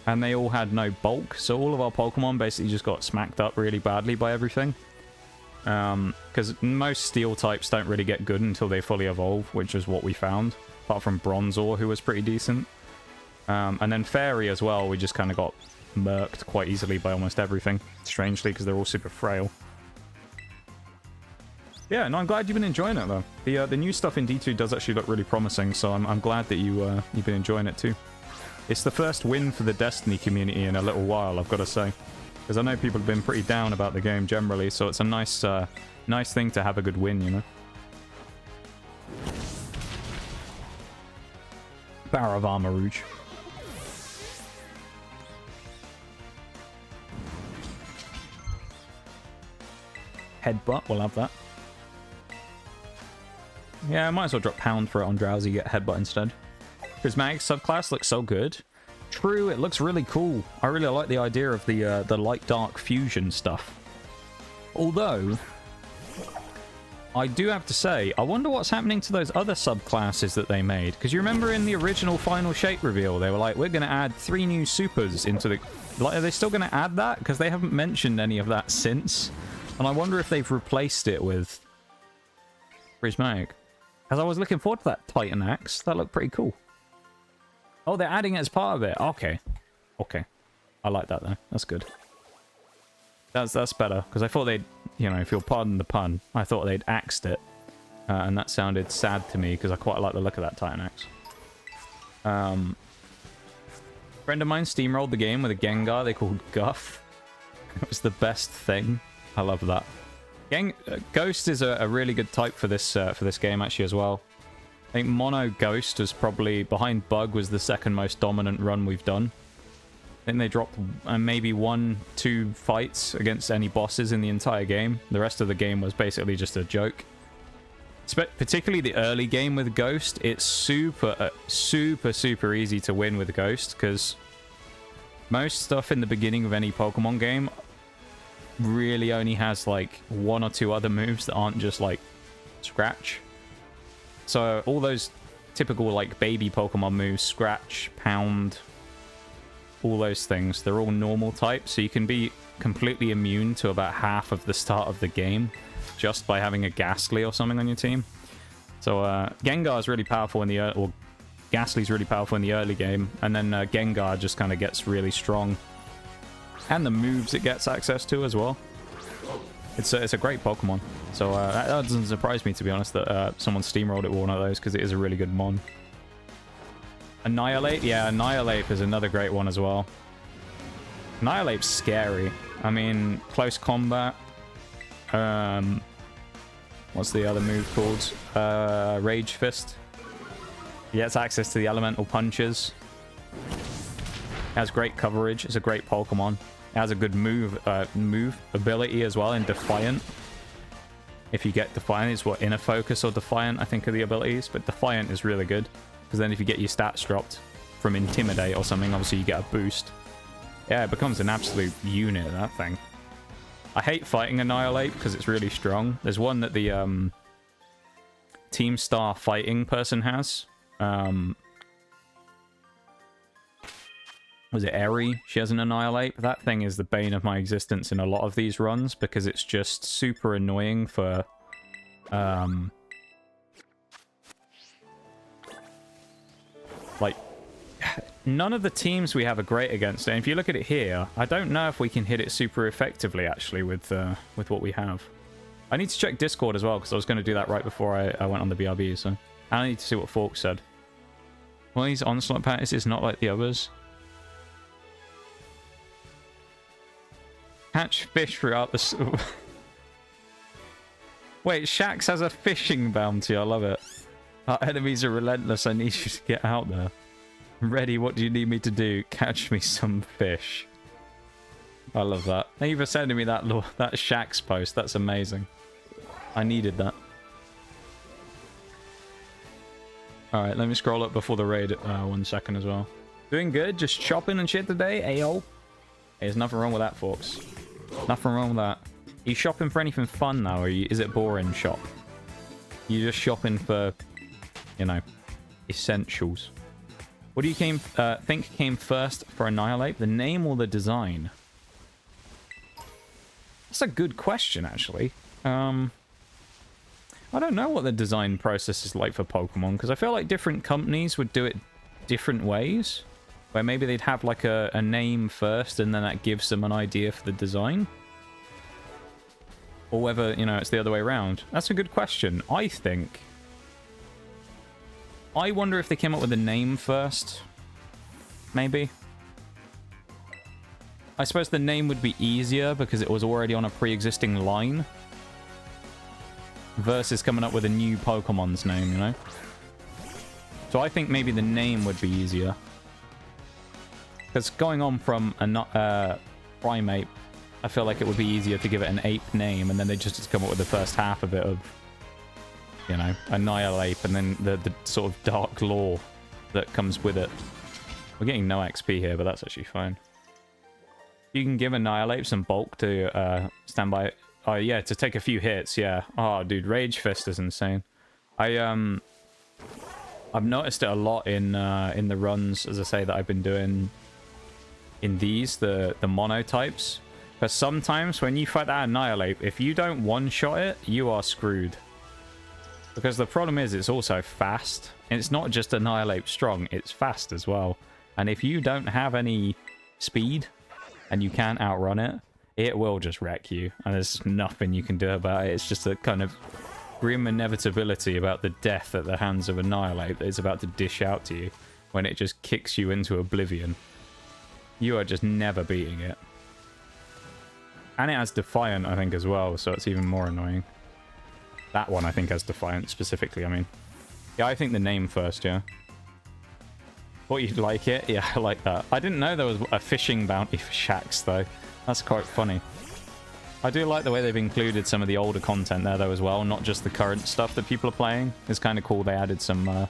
And they all had no bulk, so all of our Pokemon basically just got smacked up really badly by everything. Because most Steel types don't really get good until they fully evolve, which is what we found. Apart from Bronzor, who was pretty decent. And then Fairy as well, we just kind of got murked quite easily by almost everything. Strangely, because they're all super frail. Yeah, no, I'm glad you've been enjoying it, though. The new stuff in D2 does actually look really promising, so I'm glad that you've been enjoying it, too. It's the first win for the Destiny community in a little while, I've got to say. Because I know people have been pretty down about the game generally, so it's a nice nice thing to have a good win, you know? Power of Armarouge. Headbutt, we'll have that. Yeah, I might as well drop Pound for it on Drowzee, get Headbutt instead. Prismatic subclass looks so good. True, it looks really cool. I really like the idea of the light-dark fusion stuff. Although, I do have to say, I wonder what's happening to those other subclasses that they made. Because you remember in the original final shape reveal, they were like, we're going to add 3 new supers into the... Like, are they still going to add that? Because they haven't mentioned any of that since. And I wonder if they've replaced it with Prismatic. Because I was looking forward to that Titan Axe. That looked pretty cool. Oh, they're adding it as part of it. Okay. Okay. I like that, though. That's good. That's better. Because I thought they'd, you know, if you'll pardon the pun, I thought they'd axed it. And that sounded sad to me, because I quite like the look of that Titan Axe. Friend of mine steamrolled the game with a Gengar they called Guff. It was the best thing. I love that. Ghost is a really good type for this game, actually, as well. think Mono Ghost was probably, behind Bug, was the second most dominant run we've done. I think they dropped maybe 1-2 fights against any bosses in the entire game. The rest of the game was basically just a joke. Particularly the early game with Ghost, it's super easy to win with Ghost, because most stuff in the beginning of any Pokemon game really only has like 1 or 2 other moves that aren't just like Scratch. So all those typical like baby Pokemon moves, Scratch, Pound, all those things, they're all normal types, so you can be completely immune to about half of the start of the game just by having a Ghastly or something on your team. So Gengar is really powerful in the or Ghastly's really powerful in the early game, and then Gengar just kind of gets really strong, and the moves it gets access to as well. It's a great Pokemon, so that doesn't surprise me, to be honest, that someone steamrolled it with one of those, because it is a really good mon. Annihilate? Yeah, Annihilate is another great one as well. Annihilate's scary. I mean, close combat. What's the other move called? Rage Fist. He gets access to the elemental punches. It has great coverage. It's a great Pokemon. It has a good move ability as well in Defiant. If you get Defiant, it's what, Inner Focus or Defiant, I think, are the abilities. But Defiant is really good, because then if you get your stats dropped from Intimidate or something, obviously you get a boost. Yeah, it becomes an absolute unit, that thing. I hate fighting Annihilate because it's really strong. There's one that the Team Star fighting person has. Was it Eri? She has an Annihilate. That thing is the bane of my existence in a lot of these runs, because it's just super annoying for... like, none of the teams we have are great against it. And if you look at it here, I don't know if we can hit it super effectively, actually, with what we have. I need to check Discord as well, because I was going to do that right before I went on the BRB, so... I need to see what Fork said. Well, these Onslaught patterns is not like the others. Catch fish throughout the... Wait, Shax has a fishing bounty. I love it. Our enemies are relentless. I need you to get out there. Ready, what do you need me to do? Catch me some fish. I love that. Thank you for sending me that Shax post. That's amazing. I needed that. Alright, let me scroll up before the raid 1 second as well. Doing good? Just shopping and shit today? Ayo. Hey, there's nothing wrong with that, folks. Nothing wrong with that. Are you shopping for anything fun now, or is it boring shop? You're just shopping for, you know, essentials. What do you think came first for Annihilate? The name or the design? That's a good question, actually. I don't know what the design process is like for Pokemon, because I feel like different companies would do it different ways. Where maybe they'd have like a name first, and then that gives them an idea for the design. Or whether, you know, it's the other way around. That's a good question. I wonder if they came up with a name first. Maybe. I suppose the name would be easier because it was already on a pre-existing line. Versus coming up with a new Pokemon's name, you know? So I think maybe the name would be easier. Because going on from a Primate, I feel like it would be easier to give it an ape name, and then they just come up with the first half of it of, you know, Annihilate, and then the sort of dark lore that comes with it. We're getting no XP here, but that's actually fine. You can give Annihilate some bulk to stand by. Oh, yeah, to take a few hits, yeah. Oh, dude, Rage Fist is insane. I've noticed it a lot in the runs, as I say, that I've been doing in these, the monotypes. Because sometimes when you fight that Annihilate, if you don't one-shot it, you are screwed. Because the problem is it's also fast. And it's not just Annihilate strong, it's fast as well. And if you don't have any speed and you can't outrun it, it will just wreck you. And there's nothing you can do about it. It's just a kind of grim inevitability about the death at the hands of Annihilate that it's about to dish out to you when it just kicks you into oblivion. You are just never beating it. And it has Defiant, I think, as well, so it's even more annoying. That one, I think, has Defiant specifically, I mean. Yeah, I think the name first, yeah. Thought you'd like it? Yeah, I like that. I didn't know there was a fishing bounty for shacks, though. That's quite funny. I do like the way they've included some of the older content there, though, as well. Not just the current stuff that people are playing. It's kind of cool they added some of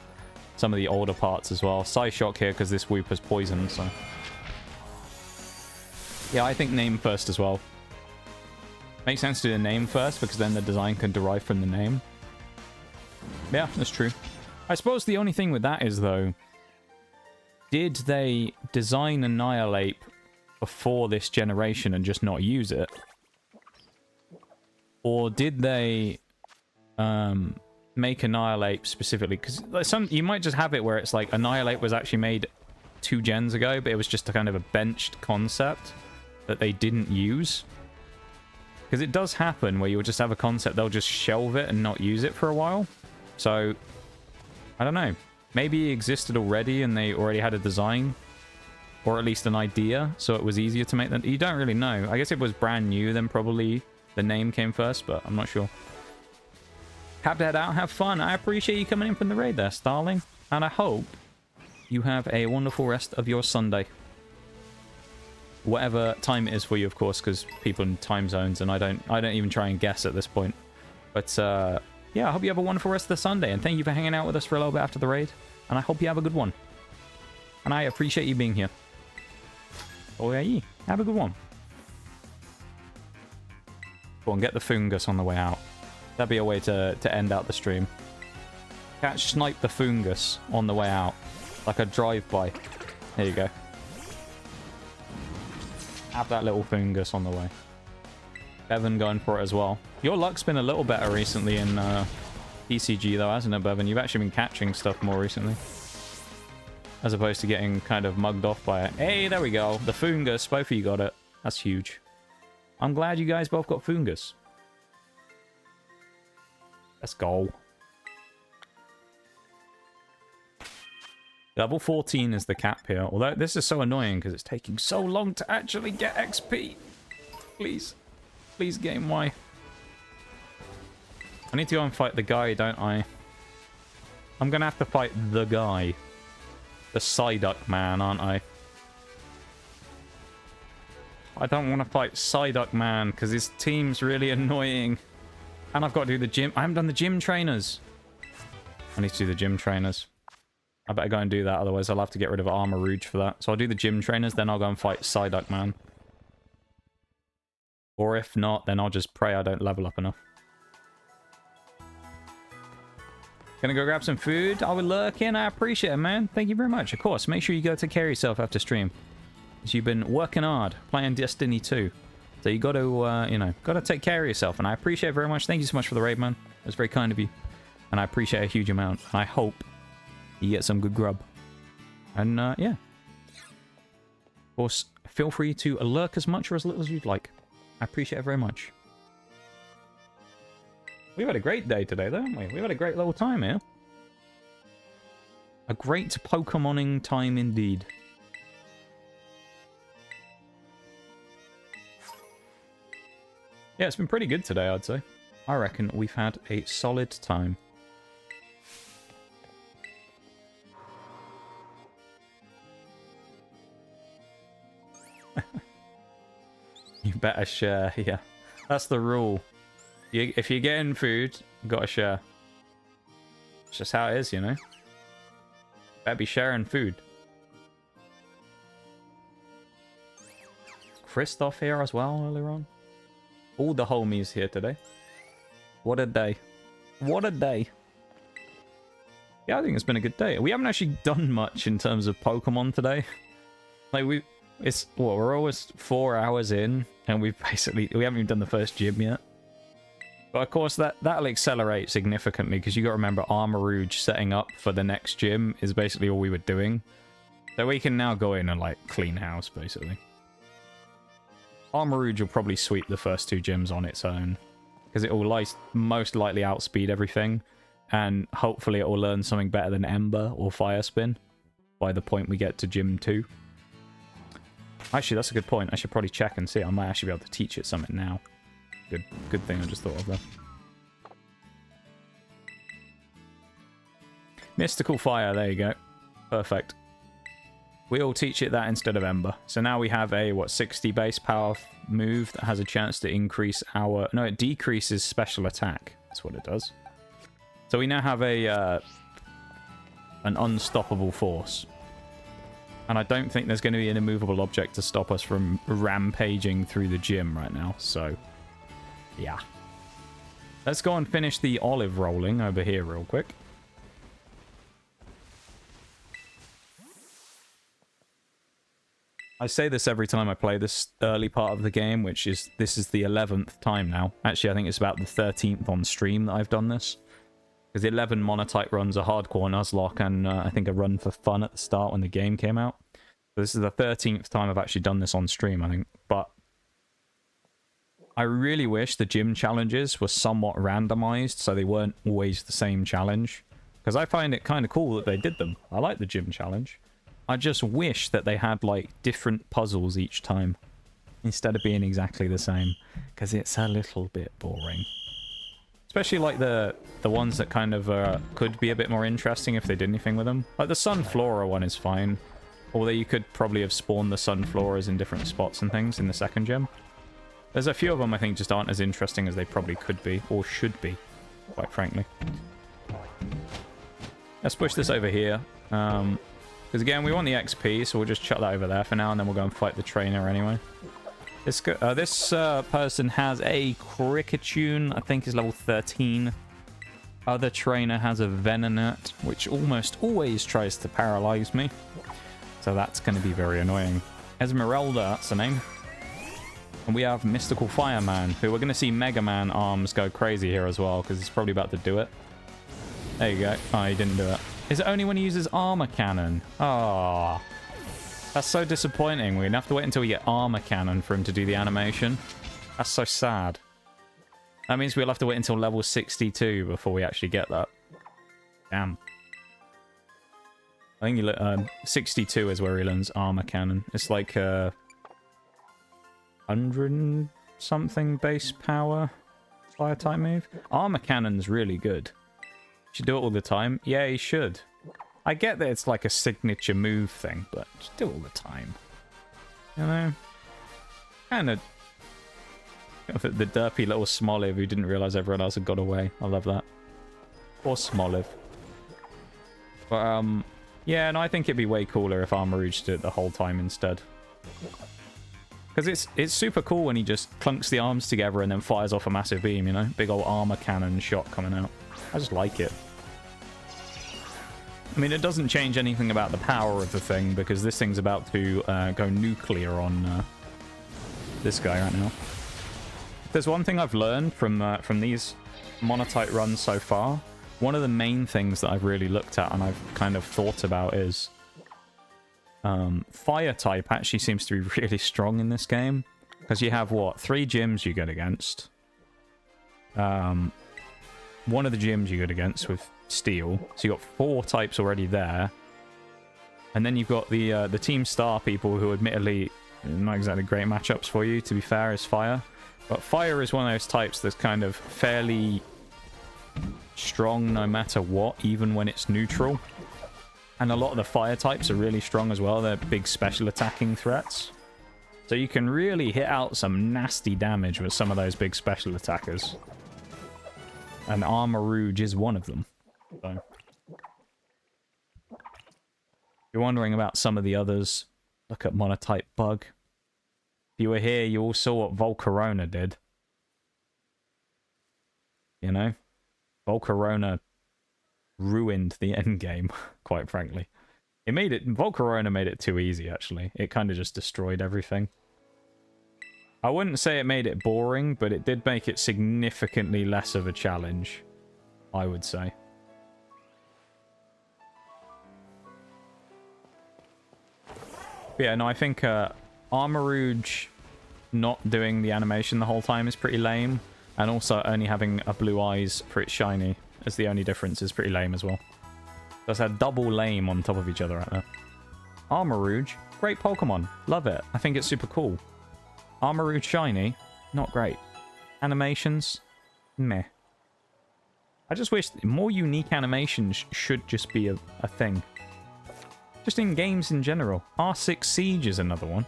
the older parts as well. Psyshock here, because this Wooper's poisoned, so... Yeah, I think name first as well. Makes sense to do the name first, because then the design can derive from the name. Yeah, that's true. I suppose the only thing with that is, though... Did they design Annihilate before this generation and just not use it? Or did they make Annihilate specifically? Because you might just have it where it's like Annihilate was actually made 2 gens ago, but it was just a kind of a benched concept that they didn't use. Because it does happen where you'll just have a concept, they'll just shelve it and not use it for a while. So, I don't know. Maybe it existed already and they already had a design. Or at least an idea, so it was easier to make them. You don't really know. I guess if it was brand new, then probably the name came first, but I'm not sure. Have to head out, have fun. I appreciate you coming in from the raid there, Starling. And I hope you have a wonderful rest of your Sunday. Whatever time it is for you, of course, because people in time zones, and I don't even try and guess at this point. But yeah, I hope you have a wonderful rest of the Sunday, and thank you for hanging out with us for a little bit after the raid. And I hope you have a good one. And I appreciate you being here. Oh yeah, have a good one. Go on, get the fungus on the way out. That'd be a way to end out the stream. Catch snipe the fungus on the way out. Like a drive-by. There you go. Have that little fungus on the way. Bevan going for it as well. Your luck's been a little better recently in PCG though, hasn't it, Bevan? You've actually been catching stuff more recently. As opposed to getting kind of mugged off by it. Hey, there we go. The fungus. Both of you got it. That's huge. I'm glad you guys both got fungus. Let's go. Level 14 is the cap here. Although this is so annoying because it's taking so long to actually get XP. Please. Please, game, why? I need to go and fight the guy, don't I? I'm going to have to fight the guy. The Psyduck man, aren't I? I don't want to fight Psyduck man because his team's really annoying. And I've got to do the gym. I haven't done the gym trainers. I need to do the gym trainers. I better go and do that, otherwise I'll have to get rid of Armarouge for that. So I'll do the gym trainers, then I'll go and fight Psyduck man. Or if not, then I'll just pray I don't level up enough. Gonna go grab some food. I will lurk in. I appreciate it, man. Thank you very much. Of course, make sure you go take care of yourself after stream. Because you've been working hard, playing Destiny 2. So you got to, you know, got to take care of yourself. And I appreciate it very much. Thank you so much for the raid, man. It was very kind of you. And I appreciate it a huge amount. I hope you get some good grub. And, yeah. Of course, feel free to lurk as much or as little as you'd like. I appreciate it very much. We've had a great day today, though, haven't we? We've had a great little time here. A great Pokemoning time indeed. Yeah, it's been pretty good today, I'd say. I reckon we've had a solid time. You better share, yeah. That's the rule. If you're getting food, you gotta share. It's just how it is, you know? Better be sharing food. Christoph here as well earlier on. All the homies here today. What a day. What a day. Yeah, I think it's been a good day. We haven't actually done much in terms of Pokemon today. Like, we're almost 4 hours in, and we haven't even done the first gym yet. But of course, that'll accelerate significantly, because you got to remember Armarouge setting up for the next gym is basically all we were doing. So we can now go in and, like, clean house, basically. Armarouge will probably sweep the first 2 gyms on its own, because it will most likely outspeed everything, and hopefully it will learn something better than Ember or Fire Spin by the point we get to Gym 2. Actually, that's a good point. I should probably check and see. I might actually be able to teach it something now. Good thing I just thought of that. Mystical Fire, there you go. Perfect. We'll teach it that instead of Ember. So now we have a, what, 60 base power move that has a chance to increase our... No, it decreases special attack. That's what it does. So we now have a an unstoppable force. And I don't think there's going to be an immovable object to stop us from rampaging through the gym right now. So, yeah. Let's go and finish the olive rolling over here real quick. I say this every time I play this early part of the game, which is, this is the 11th time now. Actually, I think it's about the 13th on stream that I've done this. Because the 11 Monotype runs a hardcore nuzlocke and I think a run for fun at the start when the game came out. So this is the 13th time I've actually done this on stream, I think. But I really wish the gym challenges were somewhat randomized so they weren't always the same challenge. Because I find it kind of cool that they did them. I like the gym challenge. I just wish that they had, like, different puzzles each time. Instead of being exactly the same. Because it's a little bit boring. Especially, like, the ones that kind of could be a bit more interesting if they did anything with them. Like, the Sunflora one is fine. Although you could probably have spawned the Sunfloras in different spots and things in the second gym. There's a few of them I think just aren't as interesting as they probably could be. Or should be, quite frankly. Let's push this over here. Because again, we want the XP, so we'll just chuck that over there for now, and then we'll go and fight the trainer anyway. This person has a Cricketune, I think is level 13. Other trainer has a Venonat, which almost always tries to paralyze me. So that's going to be very annoying. Esmeralda, that's the name. And we have Mystical Fireman, who we're going to see Mega Man arms go crazy here as well, because he's probably about to do it. There you go. Oh, he didn't do it. Is it only when he uses Armor Cannon? Ah. Oh. That's so disappointing. We're going to have to wait until we get Armor Cannon for him to do the animation. That's so sad. That means we'll have to wait until level 62 before we actually get that. Damn. I think 62 is where he learns Armor Cannon. It's like 100 something base power fire type move. Armor Cannon's really good. Should do it all the time. Yeah, he should. I get that it's like a signature move thing, but just do it all the time. You know? Kind of... The derpy little Smoliv who didn't realise everyone else had got away. I love that. Or Smoliv. But, yeah, no, I think it'd be way cooler if Armarouge did it the whole time instead. Because it's super cool when he just clunks the arms together and then fires off a massive beam, you know? Big old armor cannon shot coming out. I just like it. I mean, it doesn't change anything about the power of the thing, because this thing's about to go nuclear on this guy right now. There's one thing I've learned from these Monotype runs so far. One of the main things that I've really looked at and I've kind of thought about is... Fire type actually seems to be really strong in this game. Because you have, what, 3 gyms you get against. One of the gyms you get against with Steel. So you've got 4 types already there. And then you've got the Team Star people who admittedly not exactly great matchups for you, to be fair, is Fire. But Fire is one of those types that's kind of fairly strong no matter what, even when it's neutral. And a lot of the Fire types are really strong as well. They're big special attacking threats. So you can really hit out some nasty damage with some of those big special attackers. And Armarouge is one of them. So. If you're wondering about some of the others, look at Monotype Bug. If you were here, you all saw what Volcarona did. You know? Volcarona ruined the endgame, quite frankly. Volcarona made it too easy, actually. It kind of just destroyed everything. I wouldn't say it made it boring, but it did make it significantly less of a challenge, I would say. But yeah, no, I think Armarouge not doing the animation the whole time is pretty lame. And also only having a blue eyes for its shiny as the only difference is pretty lame as well. That's a double lame on top of each other right there. Armarouge, great Pokemon. Love it. I think it's super cool. Armarouge shiny, not great. Animations, meh. I just wish more unique animations should just be a thing. Just in games in general. R6 Siege is another one.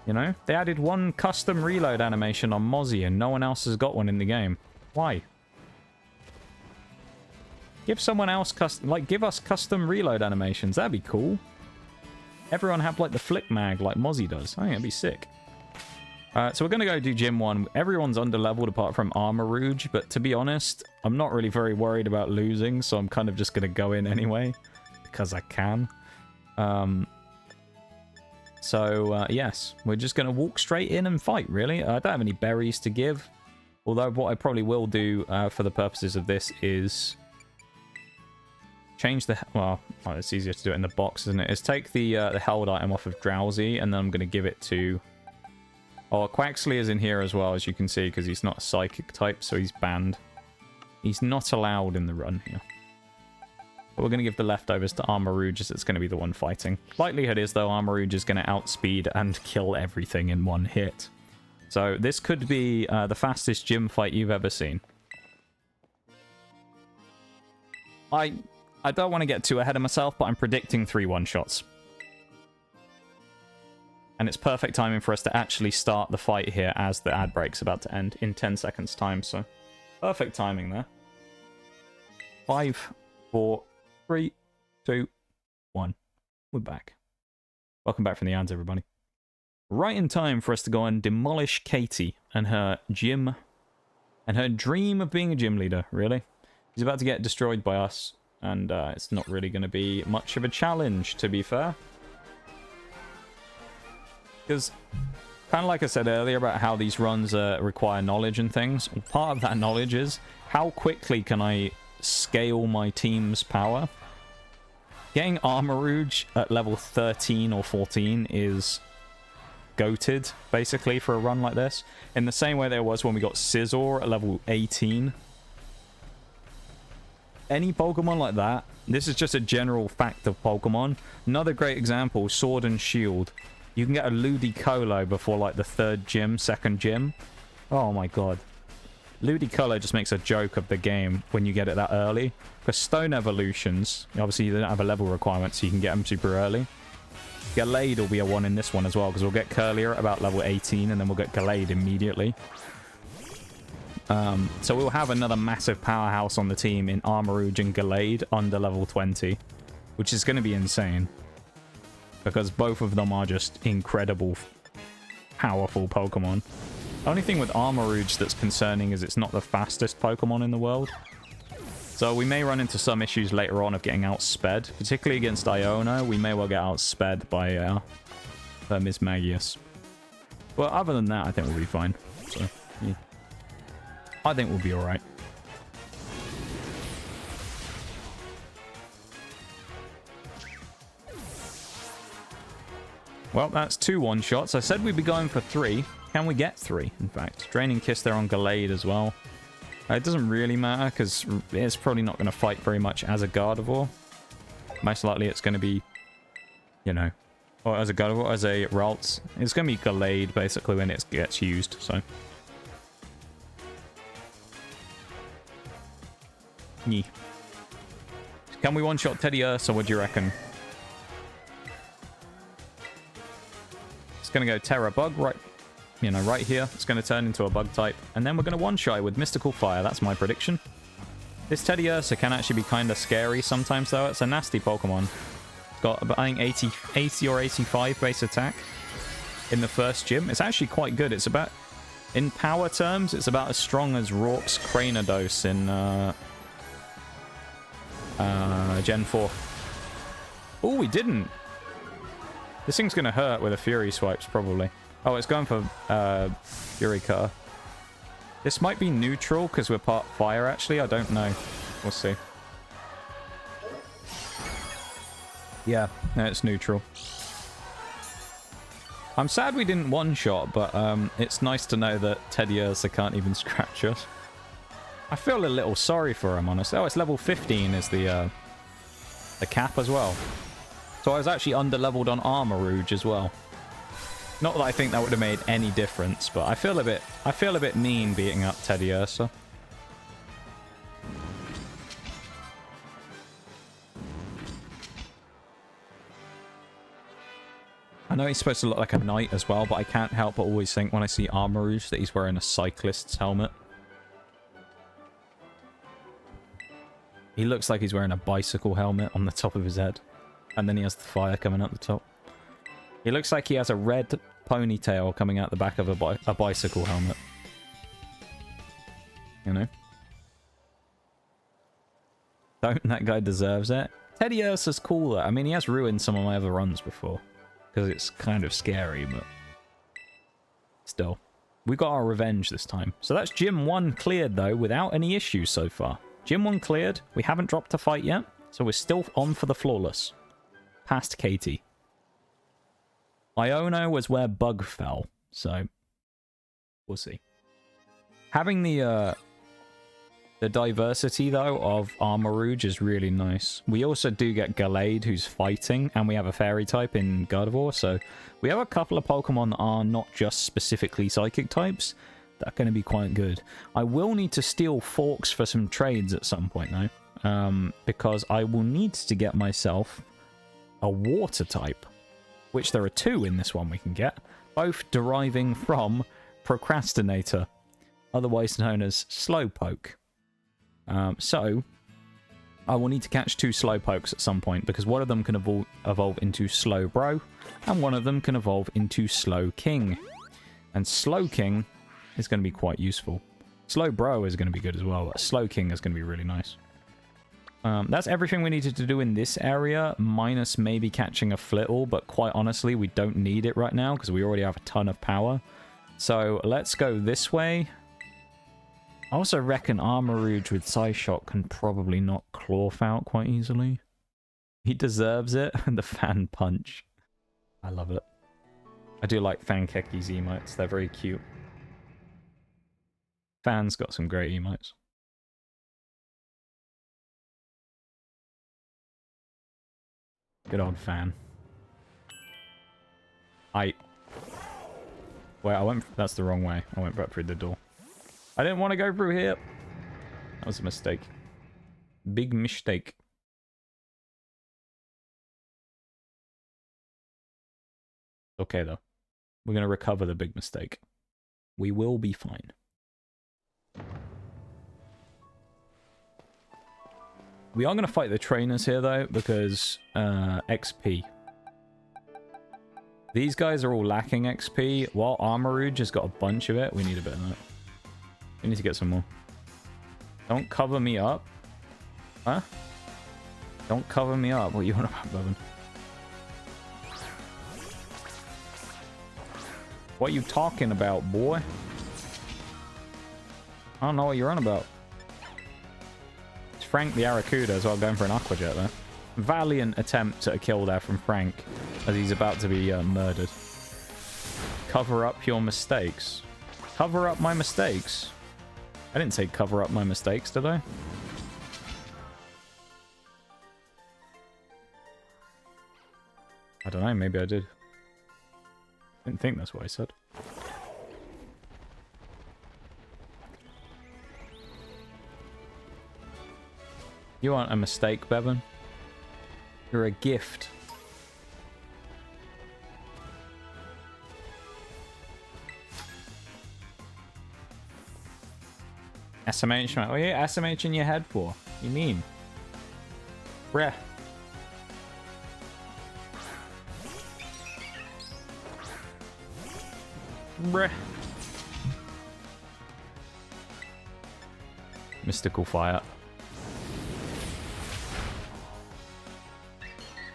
You know? They added one custom reload animation on Mozzie and no one else has got one in the game. Why? Give someone else give us custom reload animations. That'd be cool. Everyone have like the flick mag like Mozzie does. I think that'd be sick. So we're going to go do Gym 1. Everyone's under-leveled apart from Armarouge, but to be honest, I'm not really very worried about losing, so I'm kind of just going to go in anyway, because I can. Yes, we're just going to walk straight in and fight, really. I don't have any berries to give, although what I probably will do for the purposes of this is change the... Well, it's easier to do it in the box, isn't it? Is take the held item off of Drowzee, and then I'm going to give it to... Oh, Quaxley is in here as well, as you can see, because he's not a psychic type, so he's banned. He's not allowed in the run here. But we're going to give the leftovers to Armarouge, as it's going to be the one fighting. Likelihood is, though, Armarouge is going to outspeed and kill everything in one hit. So this could be the fastest gym fight you've ever seen. I don't want to get too ahead of myself, but I'm predicting 3 one-shots. And it's perfect timing for us to actually start the fight here as the ad break's about to end in 10 seconds time, so perfect timing there. 5, 4, 3, 2, 1. We're back. Welcome back from the ads, everybody. Right in time for us to go and demolish Katie and her gym and her dream of being a gym leader, really. She's about to get destroyed by us, and it's not really going to be much of a challenge, to be fair. Because, kind of like I said earlier about how these runs require knowledge and things, part of that knowledge is how quickly can I scale my team's power. Getting Armarouge at level 13 or 14 is goated, basically, for a run like this. In the same way there was when we got Scizor at level 18. Any Pokemon like that, this is just a general fact of Pokemon. Another great example, Sword and Shield. You can get a Ludicolo before, like, the 3rd gym, 2nd gym. Oh, my God. Ludicolo just makes a joke of the game when you get it that early. Because Stone Evolutions, obviously, they don't have a level requirement, so you can get them super early. Gallade will be a 1 in this one as well, because we'll get Curlier at about level 18, and then we'll get Gallade immediately. So we'll have another massive powerhouse on the team in Armarouge and Gallade under level 20, which is going to be insane. Because both of them are just incredible, powerful Pokemon. The only thing with Armarouge that's concerning is it's not the fastest Pokemon in the world. So we may run into some issues later on of getting outsped. Particularly against Iono, we may well get outsped by Mismagius. But other than that, I think we'll be fine. So, yeah. I think we'll be alright. Well, that's 2 one-shots. I said we'd be going for 3. Can we get 3, in fact? Draining Kiss there on Gallade as well. It doesn't really matter, because it's probably not going to fight very much as a Gardevoir. Most likely it's going to be, you know, or as a Gardevoir, as a Ralts. It's going to be Gallade, basically, when it gets used, so. Yee. Can we one-shot Teddy Ursa, what do you reckon? It's going to go Terra Bug right, you know, right here. It's going to turn into a Bug type. And then we're going to one-shot with Mystical Fire. That's my prediction. This Teddy Ursa can actually be kind of scary sometimes, though. It's a nasty Pokemon. It's got, I think, 80 or 85 base attack in the first gym. It's actually quite good. It's about, in power terms, it's about as strong as Rorke's Cranidos in Gen 4. Oh, we didn't. This thing's going to hurt with a Fury Swipes, probably. Oh, it's going for Fury Cutter. This might be neutral, because we're part fire, actually. I don't know. We'll see. Yeah, no, it's neutral. I'm sad we didn't one-shot, but it's nice to know that Teddy Ursa can't even scratch us. I feel a little sorry for him, honestly. Oh, it's level 15 is the cap as well. So I was actually under-leveled on Armarouge as well. Not that I think that would have made any difference, but I feel a bit mean beating up Teddy Ursa. know he's supposed to look like a knight as well, but I can't help but always think when I see Armarouge that he's wearing a cyclist's helmet. He looks like he's wearing a bicycle helmet on the top of his head. And then he has the fire coming out the top. He looks like he has a red ponytail coming out the back of a bicycle helmet. You know? Don't that guy deserves it? Teddy Ursa's cooler. I mean, he has ruined some of my other runs before. Because it's kind of scary, but... still. We got our revenge this time. So that's Gym 1 cleared, though, without any issues so far. Gym 1 cleared. We haven't dropped a fight yet. So we're still on for the flawless. Past Katie. Iono was where Bug fell. So, we'll see. Having the diversity, though, of Armarouge is really nice. We also do get Gallade, who's fighting, and we have a fairy type in Gardevoir, so we have a couple of Pokemon that are not just specifically psychic types. That are going to be quite good. I will need to steal Forks for some trades at some point, though, because I will need to get myself a water type, which there are 2 in this one we can get, both deriving from Procrastinator, otherwise known as Slowpoke. So, I will need to catch 2 Slowpokes at some point, because one of them can evolve into Slowbro, and one of them can evolve into Slowking. And Slowking is going to be quite useful. Slowbro is going to be good as well, but Slowking is going to be really nice. That's everything we needed to do in this area, minus maybe catching a Flittle, but quite honestly, we don't need it right now, because we already have a ton of power. So, let's go this way. I also reckon Armarouge with Psyshock can probably knock Clawf out quite easily. He deserves it. The Fan Punch. I love it. I do like Fankeki's emotes. They're very cute. Fan's got some great emotes. Good old Fan. Wait, that's the wrong way. I went back through the door. I didn't want to go through here. That was a mistake. Big mistake. Okay, though. We're going to recover the big mistake. We will be fine. We are going to fight the trainers here, though, because XP. These guys are all lacking XP, while Armarouge has got a bunch of it. We need a bit of that. We need to get some more. Don't cover me up. Huh? Don't cover me up. What are you on about, Bevan? What are you talking about, boy? I don't know what you're on about. It's Frank the Arracuda as well, going for an Aqua Jet there. Valiant attempt at a kill there from Frank, as he's about to be murdered. Cover up your mistakes. Cover up my mistakes. I didn't say cover up my mistakes, did I? I don't know, maybe I did. Didn't think that's what I said. You aren't a mistake, Bevan. You're a gift. SMH, man. What are you SMH in your head for? You mean? Bruh. Bruh. Mystical Fire.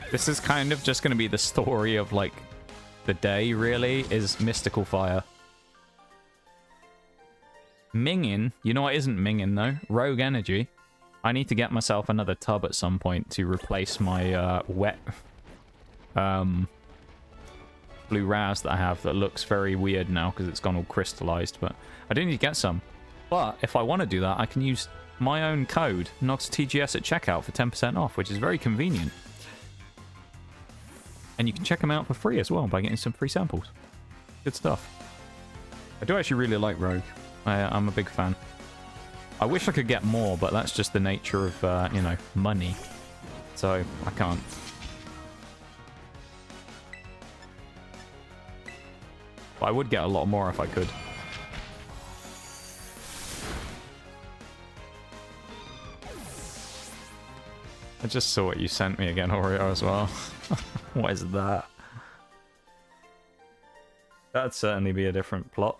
This is kind of just going to be the story of, like, the day, really, is Mystical Fire. Mingin, you know what isn't Mingin, though? Rogue Energy. I need to get myself another tub at some point to replace my wet blue Raz that I have that looks very weird now because it's gone all crystallized, but I do need to get some. But if I want to do that, I can use my own code, NOXTGS at checkout for 10% off, which is very convenient. And you can check them out for free as well by getting some free samples. Good stuff. I do actually really like Rogue. I'm a big fan. I wish I could get more, but that's just the nature of, you know, money. So, I can't. But I would get a lot more if I could. I just saw what you sent me again, Oreo, as well. What is that? That'd certainly be a different plot.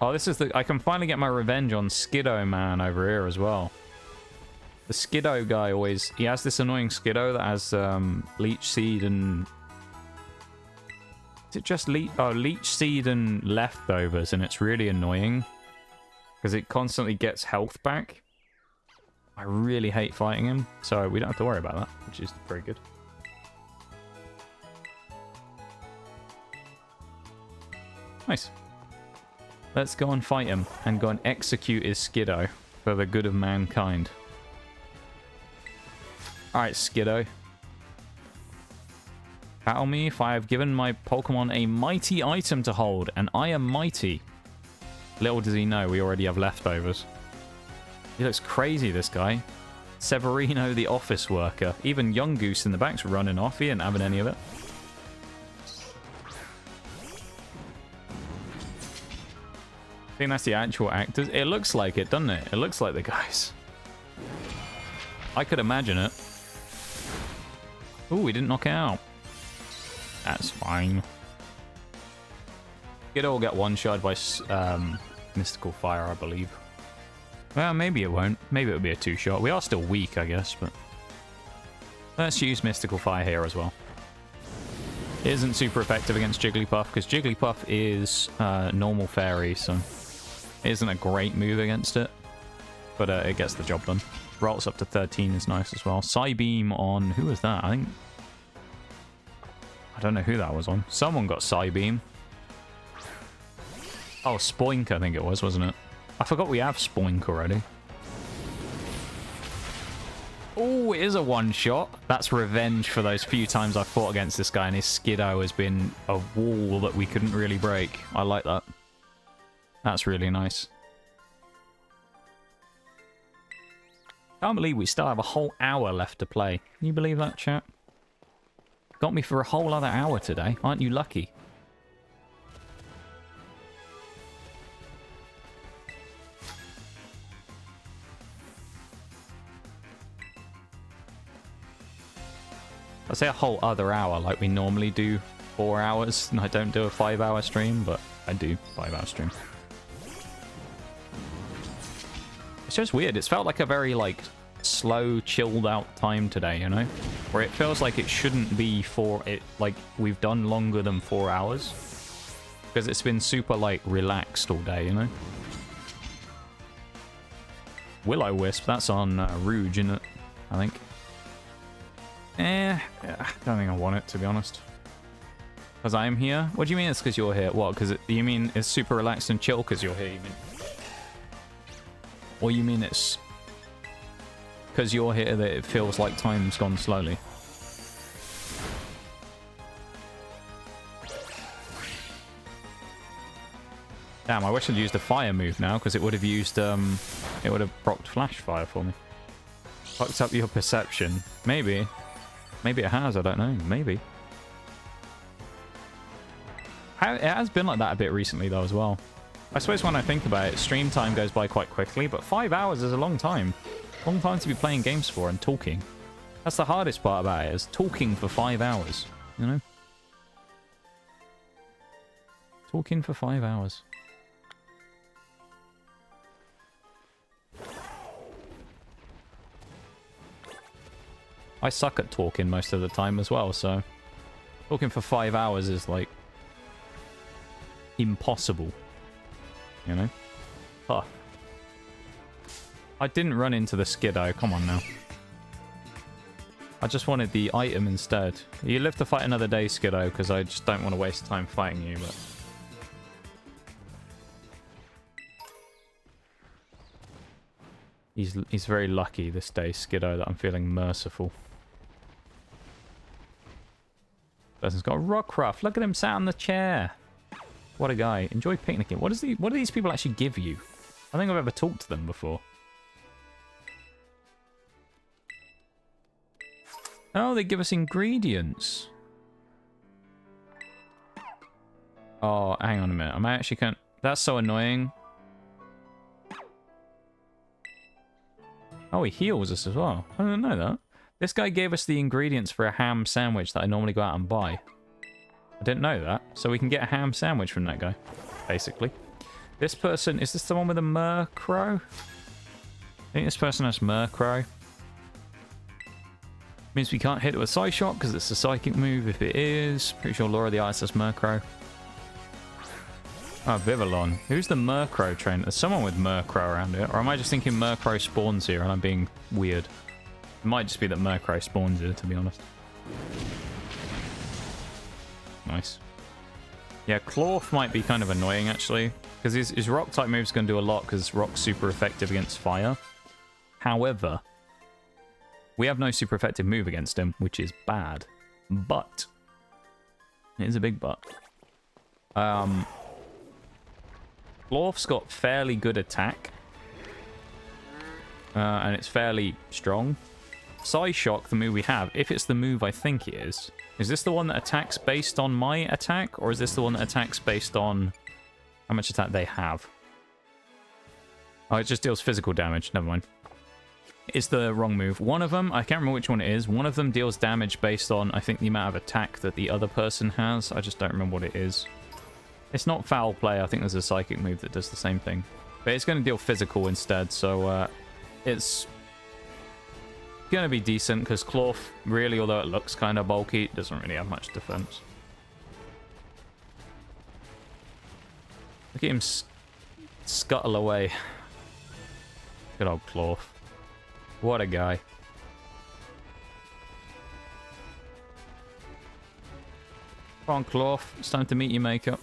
Oh, this is the... I can finally get my revenge on Skiddo Man over here as well. The Skiddo guy always... He has this annoying Skiddo that has Leech Seed and... Is it just Leech Seed and Leftovers, and it's really annoying. Because it constantly gets health back. I really hate fighting him, so we don't have to worry about that, which is very good. Nice. Let's go and fight him, and go and execute his Skiddo for the good of mankind. Alright, Skiddo. Battle me if I have given my Pokemon a mighty item to hold, and I am mighty. Little does he know we already have leftovers. He looks crazy, this guy. Severino the office worker. Even Young Goose in the back's running off. He didn't have any of it. I think that's the actual actors. It looks like it, doesn't it? It looks like the guys. I could imagine it. Ooh, we didn't knock it out. That's fine. It'll all get one-shot by Mystical Fire, I believe. Well, maybe it won't. Maybe it'll be a two-shot. We are still weak, I guess, but... Let's use Mystical Fire here as well. It isn't super effective against Jigglypuff, because Jigglypuff is normal fairy, so... It isn't a great move against it. But it gets the job done. Ralts up to 13 is nice as well. Psybeam on... Who was that? I think... I don't know who that was on. Someone got Psybeam. Oh, Spoink, I think it was, wasn't it? I forgot we have Spoink already. Oh, it is a one-shot. That's revenge for those few times I fought against this guy, and his Skiddo has been a wall that we couldn't really break. I like that. That's really nice. Can't believe we still have a whole hour left to play. Can you believe that, chat? Got me for a whole other hour today. Aren't you lucky? I say a whole other hour, like we normally do 4 hours, and I don't do a 5-hour stream, but I do 5-hour stream. It's just weird. It's felt like a very, like, slow, chilled out time today, you know? Where it feels like it shouldn't be like, we've done longer than 4 hours. Because it's been super, like, relaxed all day, you know? Will-O-Wisp, that's on Rouge, isn't it? I think. I don't think I want it, to be honest. Because I'm here? What do you mean it's because you're here? What, because you mean it's super relaxed and chill because you're here, you mean? Or you mean it's because you're here that it feels like time's gone slowly? Damn, I wish I'd used a fire move now, because it would have used, it would have procced flash fire for me. Fucked up your perception. Maybe. Maybe it has, I don't know. Maybe. It has been like that a bit recently, though, as well. I suppose when I think about it, stream time goes by quite quickly, but 5 hours is a long time. Long time to be playing games for and talking. That's the hardest part about it, is talking for 5 hours, you know? Talking for 5 hours. I suck at talking most of the time as well, so talking for 5 hours is like impossible, you know? Huh. I didn't run into the Skiddo, come on now. I just wanted the item instead. You live to fight another day, Skiddo, because I just don't want to waste time fighting you, but... He's very lucky this day, Skiddo, that I'm feeling merciful. Person's got a Rockruff. Look at him sat on the chair. What a guy. Enjoy picnicking. What do these people actually give you? I think I've ever talked to them before. Oh, they give us ingredients. Oh, hang on a minute. I actually can't... That's so annoying. Oh, he heals us as well. I didn't know that. This guy gave us the ingredients for a ham sandwich that I normally go out and buy. I didn't know that. So we can get a ham sandwich from that guy, basically. This person... Is this the one with a Murkrow? I think this person has Murkrow. Means we can't hit it with Psyshock because it's a psychic move if it is. Pretty sure Laura the Ice has Murkrow. Oh, Vivillon. Who's the Murkrow trainer? There's someone with Murkrow around here. Or am I just thinking Murkrow spawns here and I'm being weird? It might just be that Murkrow spawns here, to be honest. Nice. Yeah, Clorf might be kind of annoying, actually. Because his Rock-type move's going to do a lot because Rock's super effective against fire. However, we have no super effective move against him, which is bad. But, it is a big but. Clorf's got fairly good attack. And it's fairly strong. Psyshock, the move we have, if it's the move I think it is this the one that attacks based on my attack? Or is this the one that attacks based on how much attack they have? Oh, it just deals physical damage. Never mind. It's the wrong move. One of them, I can't remember which one it is. One of them deals damage based on, I think, the amount of attack that the other person has. I just don't remember what it is. It's not foul play. I think there's a psychic move that does the same thing. But it's going to deal physical instead, so it's going to be decent, because Clorf, really, although it looks kind of bulky, doesn't really have much defense. Look at him scuttle away. Good old Clorf. What a guy. Come on, Clorf. It's time to meet your makeup.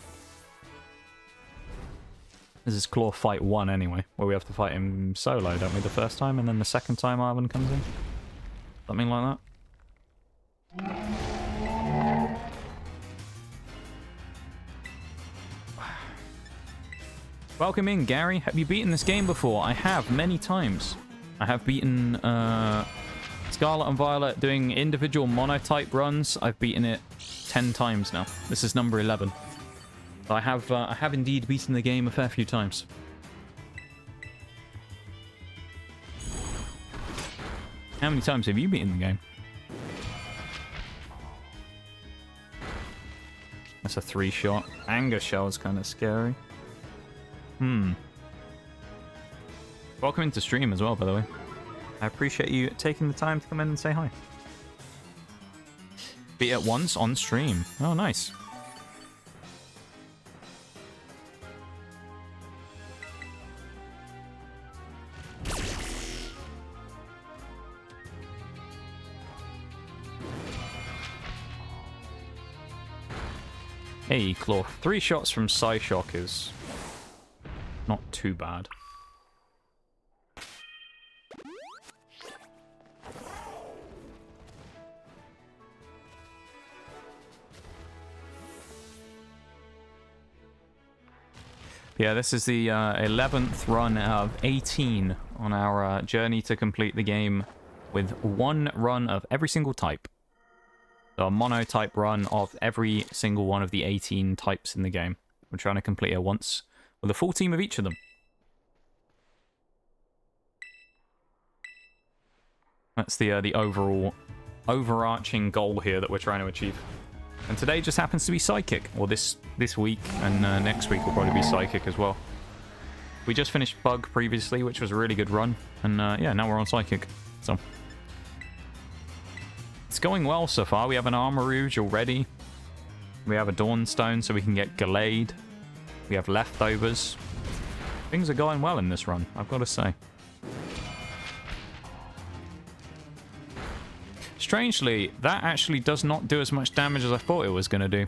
This is Clorf Fight 1 anyway, where we have to fight him solo, don't we, the first time, and then the second time Ivan comes in? Something like that. Welcome in, Gary. Have you beaten this game before? I have, many times. I have beaten Scarlet and Violet doing individual monotype runs. I've beaten it 10 times now. This is number 11. I have indeed beaten the game a fair few times. How many times have you beaten the game? That's a 3-shot. Anger Shell is kind of scary. Welcome into stream as well, by the way. I appreciate you taking the time to come in and say hi. Beat it once on stream. Oh, nice. Hey, Clorf. 3 shots from Psyshock is not too bad. Yeah, this is the 11th run out of 18 on our journey to complete the game with 1 run of every single type. So a monotype run of every single one of the 18 types in the game. We're trying to complete it once with a full team of each of them. That's the overarching goal here that we're trying to achieve. And today just happens to be Psychic. Or this week, and next week will probably be Psychic as well. We just finished Bug previously, which was a really good run. And yeah, now we're on Psychic. So it's going well so far. We have an Armarouge already. We have a Dawnstone, so we can get Gallade. We have leftovers. Things are going well in this run, I've got to say. Strangely, that actually does not do as much damage as I thought it was going to do.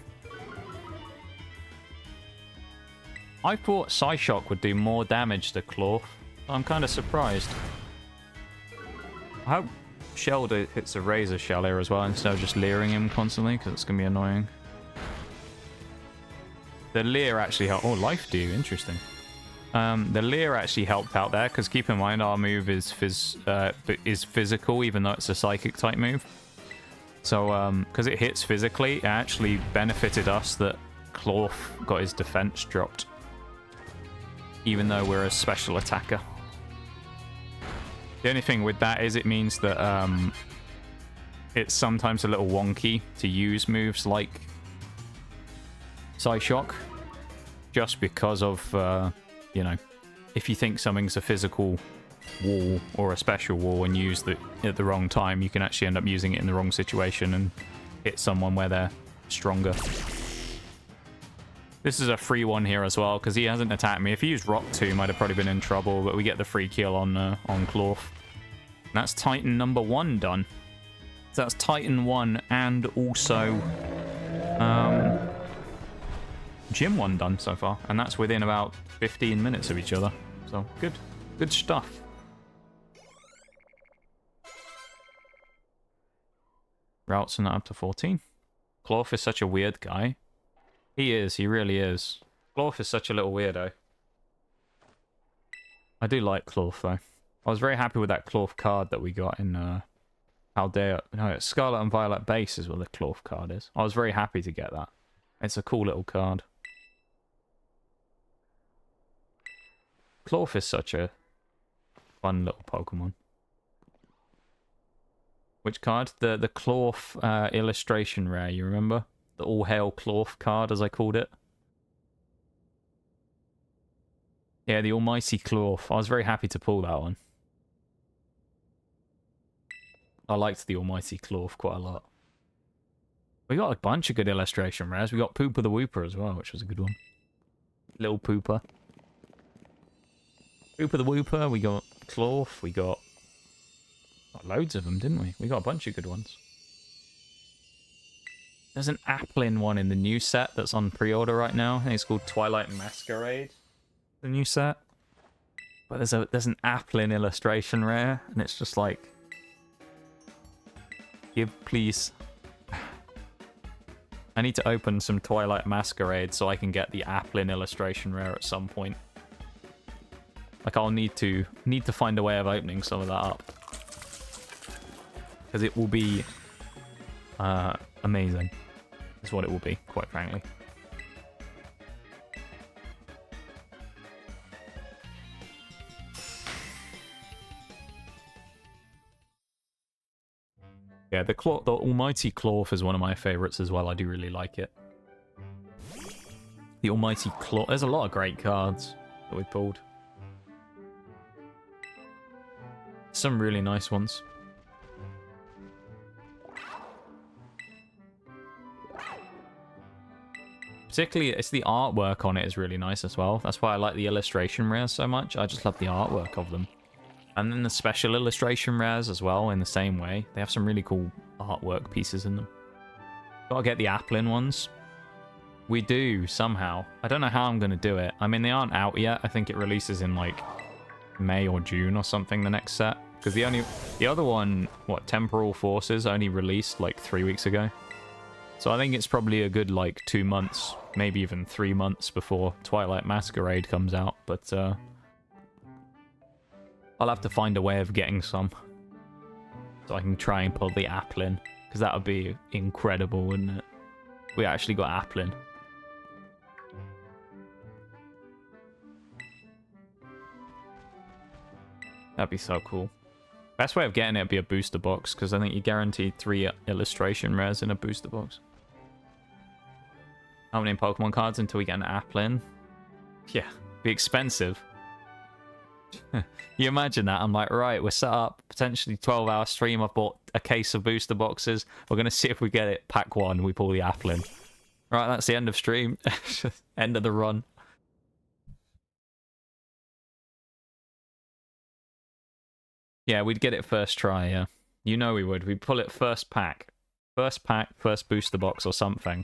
I thought Psyshock would do more damage to Clorf. I'm kind of surprised. I hope Shell hits a Razor Shell here as well, instead of just leering him constantly, because it's going to be annoying. The Leer actually helps... Oh, Life Dew, interesting. The Leer actually helped out there, because keep in mind our move is physical, even though it's a psychic type move. So, because it hits physically, it actually benefited us that Clorf got his defense dropped, even though we're a special attacker. The only thing with that is it means that it's sometimes a little wonky to use moves like Psyshock, just because of, you know, if you think something's a physical wall or a special wall and use it at the wrong time, you can actually end up using it in the wrong situation and hit someone where they're stronger. This is a free one here as well, because he hasn't attacked me. If he used Rock Tomb, I'd have probably been in trouble, but we get the free kill on Clorf. And that's Titan number 1 done. So that's Titan 1 and also Gym 1 done so far. And that's within about 15 minutes of each other. So good. Good stuff. Ralts and up to 14. Clorf is such a weird guy. He is. He really is. Clorf is such a little weirdo. I do like Clorf, though. I was very happy with that Clorf card that we got in Paldea. No, Scarlet and Violet base is what the Clorf card is. I was very happy to get that. It's a cool little card. Clorf is such a fun little Pokemon. Which card? The Clorf illustration rare, you remember? The All Hail Clorf card, as I called it. Yeah, the Almighty Clorf. I was very happy to pull that one. I liked the Almighty Clorf quite a lot. We got a bunch of good illustration rares. We got Pooper the Wooper as well, which was a good one. Little Pooper. Pooper the Wooper, we got Clorf, we got loads of them, didn't we? We got a bunch of good ones. There's an Applin one in the new set that's on pre-order right now. I think it's called Twilight Masquerade, the new set. But there's an Applin illustration rare, and it's just like, give please. I need to open some Twilight Masquerade so I can get the Applin illustration rare at some point. Like I'll need to find a way of opening some of that up, because it will be amazing. Is what it will be, quite frankly. Yeah, the Almighty Clorf is one of my favorites as well. I do really like it. The Almighty Clorf. There's a lot of great cards that we pulled. Some really nice ones. Particularly, it's the artwork on it is really nice as well. That's why I like the illustration rares so much. I just love the artwork of them. And then the special illustration rares as well, in the same way. They have some really cool artwork pieces in them. Gotta get the Applin ones. We do, somehow. I don't know how I'm gonna do it. I mean, they aren't out yet. I think it releases in, like, May or June or something, the next set. Because the other one, what, Temporal Forces, only released, like, 3 weeks ago. So I think it's probably a good, like, 2 months, maybe even 3 months before Twilight Masquerade comes out. But, I'll have to find a way of getting some. So I can try and pull the Applin. Because that would be incredible, wouldn't it? We actually got Applin. That'd be so cool. Best way of getting it would be a booster box, because I think you're guaranteed 3 illustration rares in a booster box. How many Pokemon cards until we get an Applin? Yeah, be expensive. You imagine that? I'm like, right, we're set up, potentially 12-hour stream. I've bought a case of booster boxes. We're going to see if we get it. Pack 1, we pull the Applin. Right, that's the end of stream. End of the run. Yeah, we'd get it first try, yeah. You know we would. We'd pull it first pack. First pack, first booster box or something.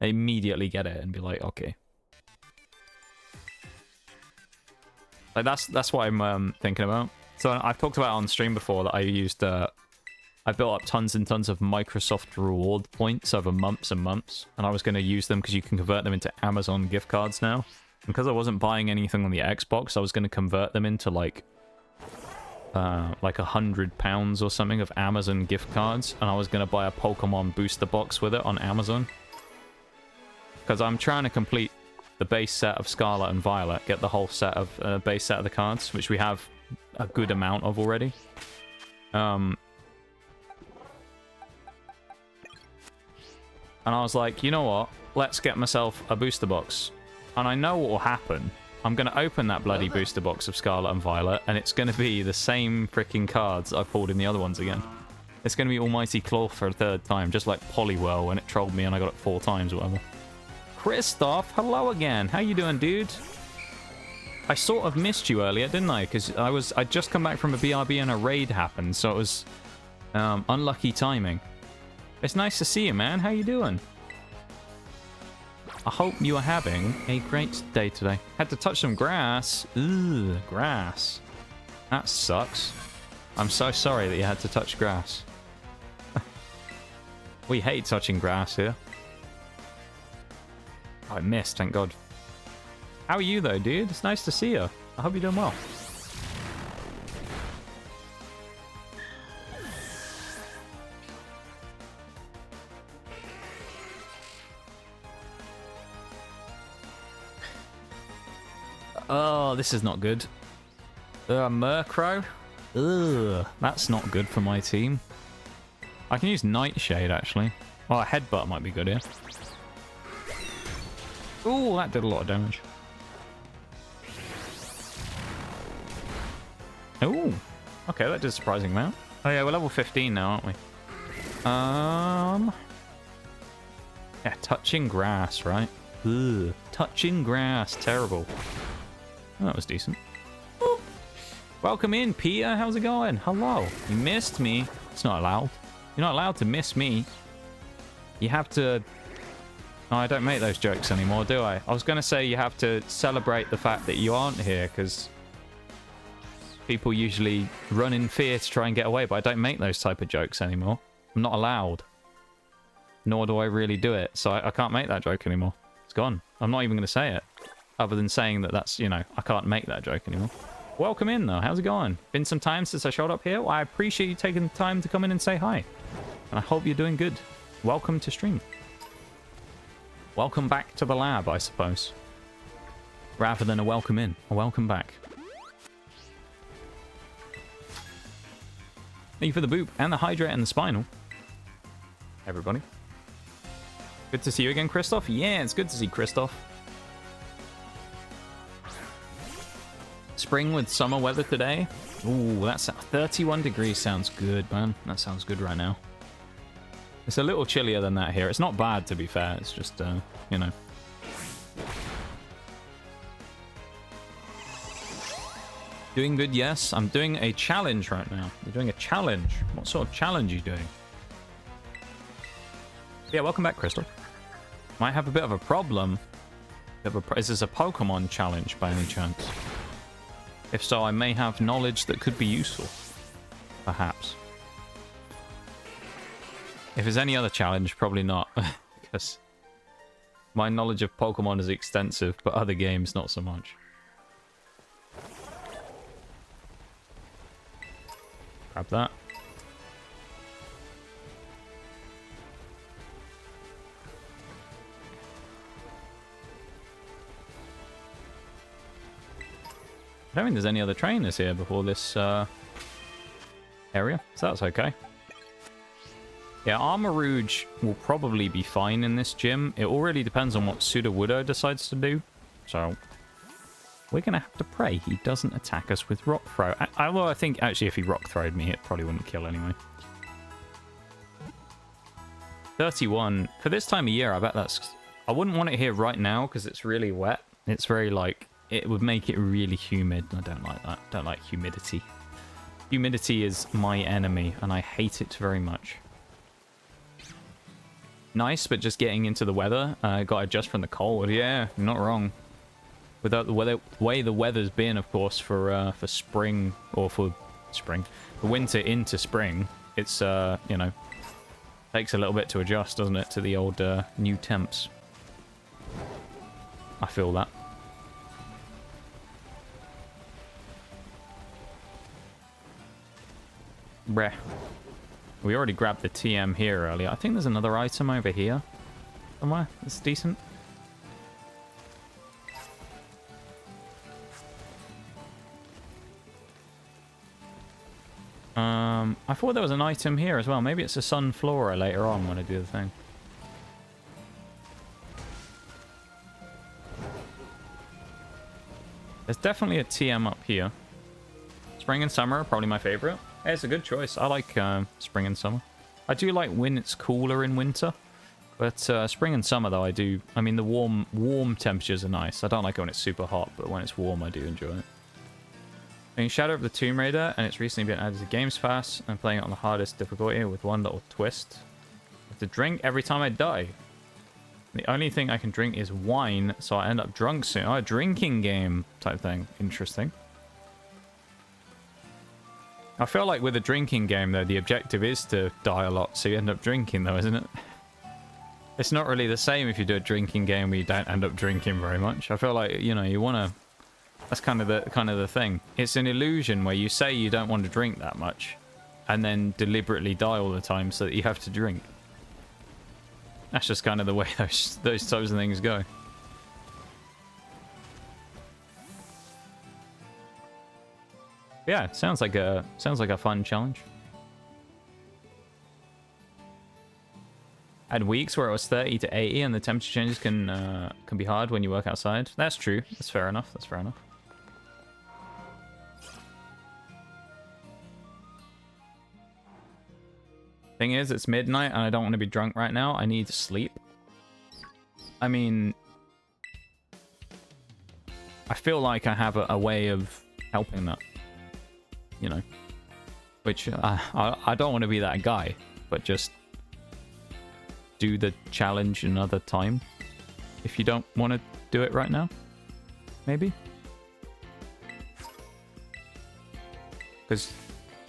Immediately get it and be like, okay. Like that's what I'm thinking about. So I've talked about on stream before that I used I built up tons and tons of Microsoft reward points over months and months, and I was going to use them because you can convert them into Amazon gift cards now. Because I wasn't buying anything on the Xbox, I was going to convert them into like £100 or something of Amazon gift cards, and I was going to buy a Pokemon booster box with it on Amazon. Because I'm trying to complete the base set of Scarlet and Violet, get the whole set of base set of the cards, which we have a good amount of already. And I was like, you know what? Let's get myself a booster box. And I know what will happen. I'm going to open that bloody booster box of Scarlet and Violet, and it's going to be the same freaking cards I pulled in the other ones again. It's going to be Almighty Claw for a third time, just like Poliwhirl when it trolled me and I got it 4 times or whatever. Christoph, hello again. How you doing, dude? I sort of missed you earlier, didn't I? Because I'd just come back from a BRB and a raid happened, so it was unlucky timing. It's nice to see you, man. How you doing? I hope you are having a great day today. Had to touch some grass. Ugh, grass. That sucks. I'm so sorry that you had to touch grass. We hate touching grass here. Oh, I missed, thank God. How are you though, dude? It's nice to see you. I hope you're doing well. Oh, this is not good. Murkrow? Ugh, that's not good for my team. I can use Nightshade, actually. Oh, a Headbutt might be good here. Ooh, that did a lot of damage. Ooh, okay, that did a surprising amount. Oh yeah, we're level 15 now, aren't we? Yeah, touching grass, right? Ugh, touching grass, terrible. Oh, that was decent. Ooh. Welcome in, Peter. How's it going? Hello. You missed me. It's not allowed. You're not allowed to miss me. You have to... No, I don't make those jokes anymore, do I? I was going to say you have to celebrate the fact that you aren't here, because people usually run in fear to try and get away, but I don't make those type of jokes anymore. I'm not allowed. Nor do I really do it, so I can't make that joke anymore. It's gone. I'm not even going to say it. Other than saying that that's, you know, I can't make that joke anymore. Welcome in, though. How's it going? Been some time since I showed up here. Well, I appreciate you taking the time to come in and say hi. And I hope you're doing good. Welcome to stream. Welcome back to the lab, I suppose. Rather than a welcome in. A welcome back. Thank you for the boop and the hydrate and the spinal. Everybody. Good to see you again, Christoph. Yeah, it's good to see Christoph. Spring with summer weather today. Ooh, that's 31 degrees sounds good, man. That sounds good right now. It's a little chillier than that here. It's not bad, to be fair. It's just, you know. Doing good, yes. I'm doing a challenge right now. You're doing a challenge. What sort of challenge are you doing? Yeah, welcome back, Crystal. Might have a bit of a problem. Is this a Pokemon challenge by any chance? If so, I may have knowledge that could be useful. Perhaps. If there's any other challenge, probably not. Because my knowledge of Pokemon is extensive, but other games, not so much. Grab that. I don't think there's any other trainers here before this area, so that's okay. Yeah, Armarouge will probably be fine in this gym. It all really depends on what Sudowoodo decides to do. So we're going to have to pray he doesn't attack us with Rock Throw. Although I think, actually, if he Rock Throwed me, it probably wouldn't kill anyway. 31. For this time of year, I bet that's... I wouldn't want it here right now because it's really wet. It's very, like... It would make it really humid. I don't like that. Don't like humidity. Humidity is my enemy, and I hate it very much. Nice, but just getting into the weather. Got to adjust from the cold. Yeah, not wrong. Without the weather, way the weather's been, of course, for spring, or for winter into spring, it's, you know, takes a little bit to adjust, doesn't it, to the old new temps. I feel that. Bleh. We already grabbed the TM here earlier. I think there's another item over here somewhere that's decent. I thought there was an item here as well. Maybe it's a Sunflora later on when I do the thing. There's definitely a TM up here. Spring and summer are probably my favorite. Hey, it's a good choice. I like spring and summer. I do like when it's cooler in winter. But spring and summer, though, I do. I mean, the warm temperatures are nice. I don't like it when it's super hot, but when it's warm, I do enjoy it. Playing Shadow of the Tomb Raider, and it's recently been added to Games Pass. I'm playing it on the hardest difficulty with one little twist. I have to drink every time I die. The only thing I can drink is wine, so I end up drunk soon. Oh, a drinking game type thing. Interesting. I feel like with a drinking game, though, the objective is to die a lot, so you end up drinking, though, isn't it? It's not really the same if you do a drinking game where you don't end up drinking very much. I feel like, you know, you want to... That's kind of the thing. It's an illusion where you say you don't want to drink that much, and then deliberately die all the time so that you have to drink. That's just kind of the way those types of things go. Yeah, sounds like a fun challenge. I had weeks where it was 30 to 80, and the temperature changes can be hard when you work outside. That's true. That's fair enough. That's fair enough. Thing is, it's midnight and I don't want to be drunk right now. I need to sleep. I mean, I feel like I have a way of helping that, you know, which I don't want to be that guy, but just do the challenge another time if you don't want to do it right now, maybe, because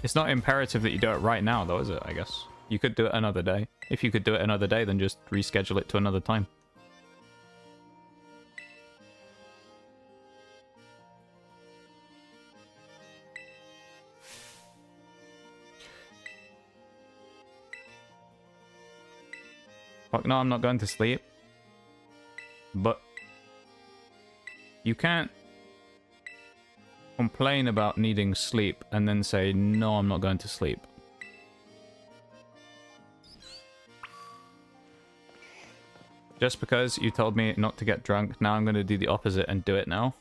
it's not imperative that you do it right now, though, is it? I guess you could do it another day. If you could do it another day, then just reschedule it to another time. Fuck no, I'm not going to sleep. But you can't complain about needing sleep and then say, no, I'm not going to sleep. Just because you told me not to get drunk, now I'm going to do the opposite and do it now.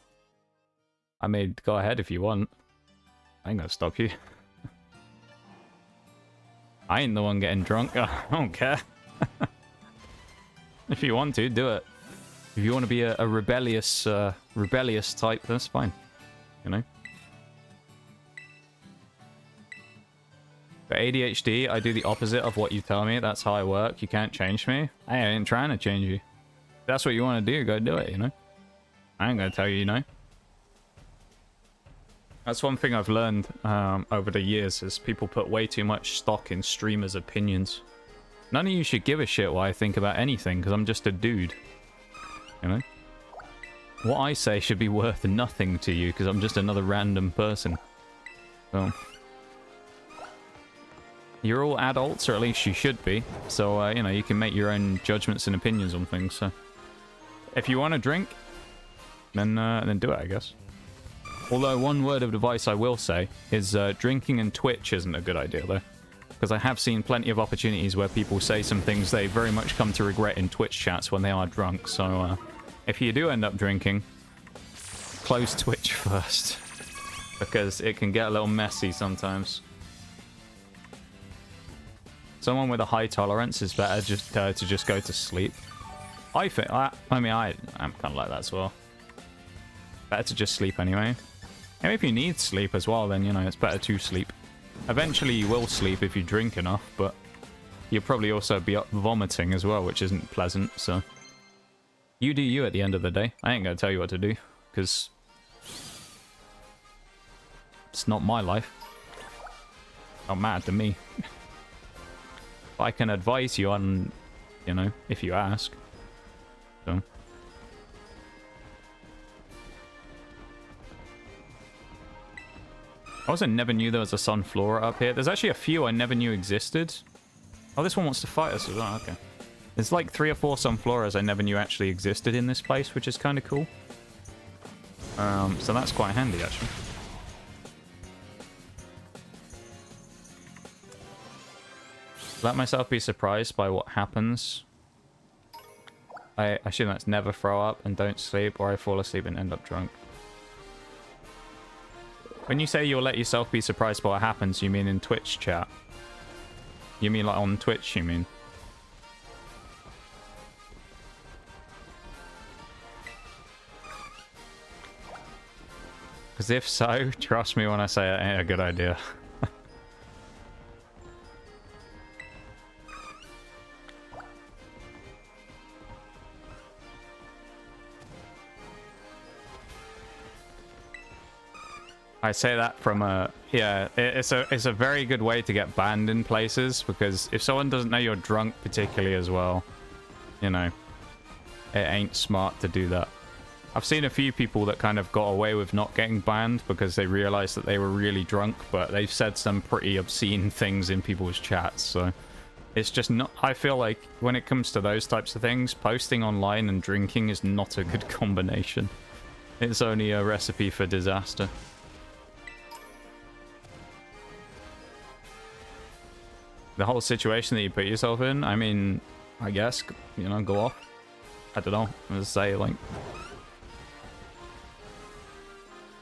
I mean, go ahead if you want. I ain't going to stop you. I ain't the one getting drunk. I don't care. If you want to, do it. If you want to be a rebellious type, that's fine. You know? For ADHD, I do the opposite of what you tell me. That's how I work. You can't change me. I ain't trying to change you. If that's what you want to do, go do it, you know? I ain't gonna tell you, you know? That's one thing I've learned over the years, is people put way too much stock in streamers' opinions. None of you should give a shit what I think about anything, because I'm just a dude. You know? What I say should be worth nothing to you, because I'm just another random person. So... You're all adults, or at least you should be. So, you know, you can make your own judgments and opinions on things, so... If you want to drink, then do it, I guess. Although, one word of advice I will say is drinking and Twitch isn't a good idea, though. Because I have seen plenty of opportunities where people say some things they very much come to regret in Twitch chats when they are drunk. So, if you do end up drinking, close Twitch first. Because it can get a little messy sometimes. Someone with a high tolerance is better just to just go to sleep. I think. I'm kind of like that as well. Better to just sleep anyway. And if you need sleep as well, then, you know, it's better to sleep. Eventually you will sleep if you drink enough, but you'll probably also be up vomiting as well, which isn't pleasant, so... You do you at the end of the day. I ain't gonna tell you what to do, because... it's not my life. Not mad to me. I can advise you on, you know, if you ask. So. I also never knew there was a Sunflora up here. There's actually a few I never knew existed. Oh, this one wants to fight us as well. Okay. There's like 3 or 4 Sunfloras I never knew actually existed in this place, which is kind of cool. So that's quite handy, actually. Let myself be surprised by what happens. I assume that's never throw up and don't sleep, or I fall asleep and end up drunk. When you say you'll let yourself be surprised by what happens, you mean in Twitch chat? You mean like on Twitch, you mean? Because if so, trust me when I say it ain't a good idea. I say that from a... Yeah, it's a very good way to get banned in places, because if someone doesn't know you're drunk particularly as well, you know, it ain't smart to do that. I've seen a few people that kind of got away with not getting banned because they realized that they were really drunk, but they've said some pretty obscene things in people's chats, so... It's just not... I feel like when it comes to those types of things, posting online and drinking is not a good combination. It's only a recipe for disaster. The whole situation that you put yourself in, I mean, I guess, you know, go off. I don't know. I'm gonna say, like...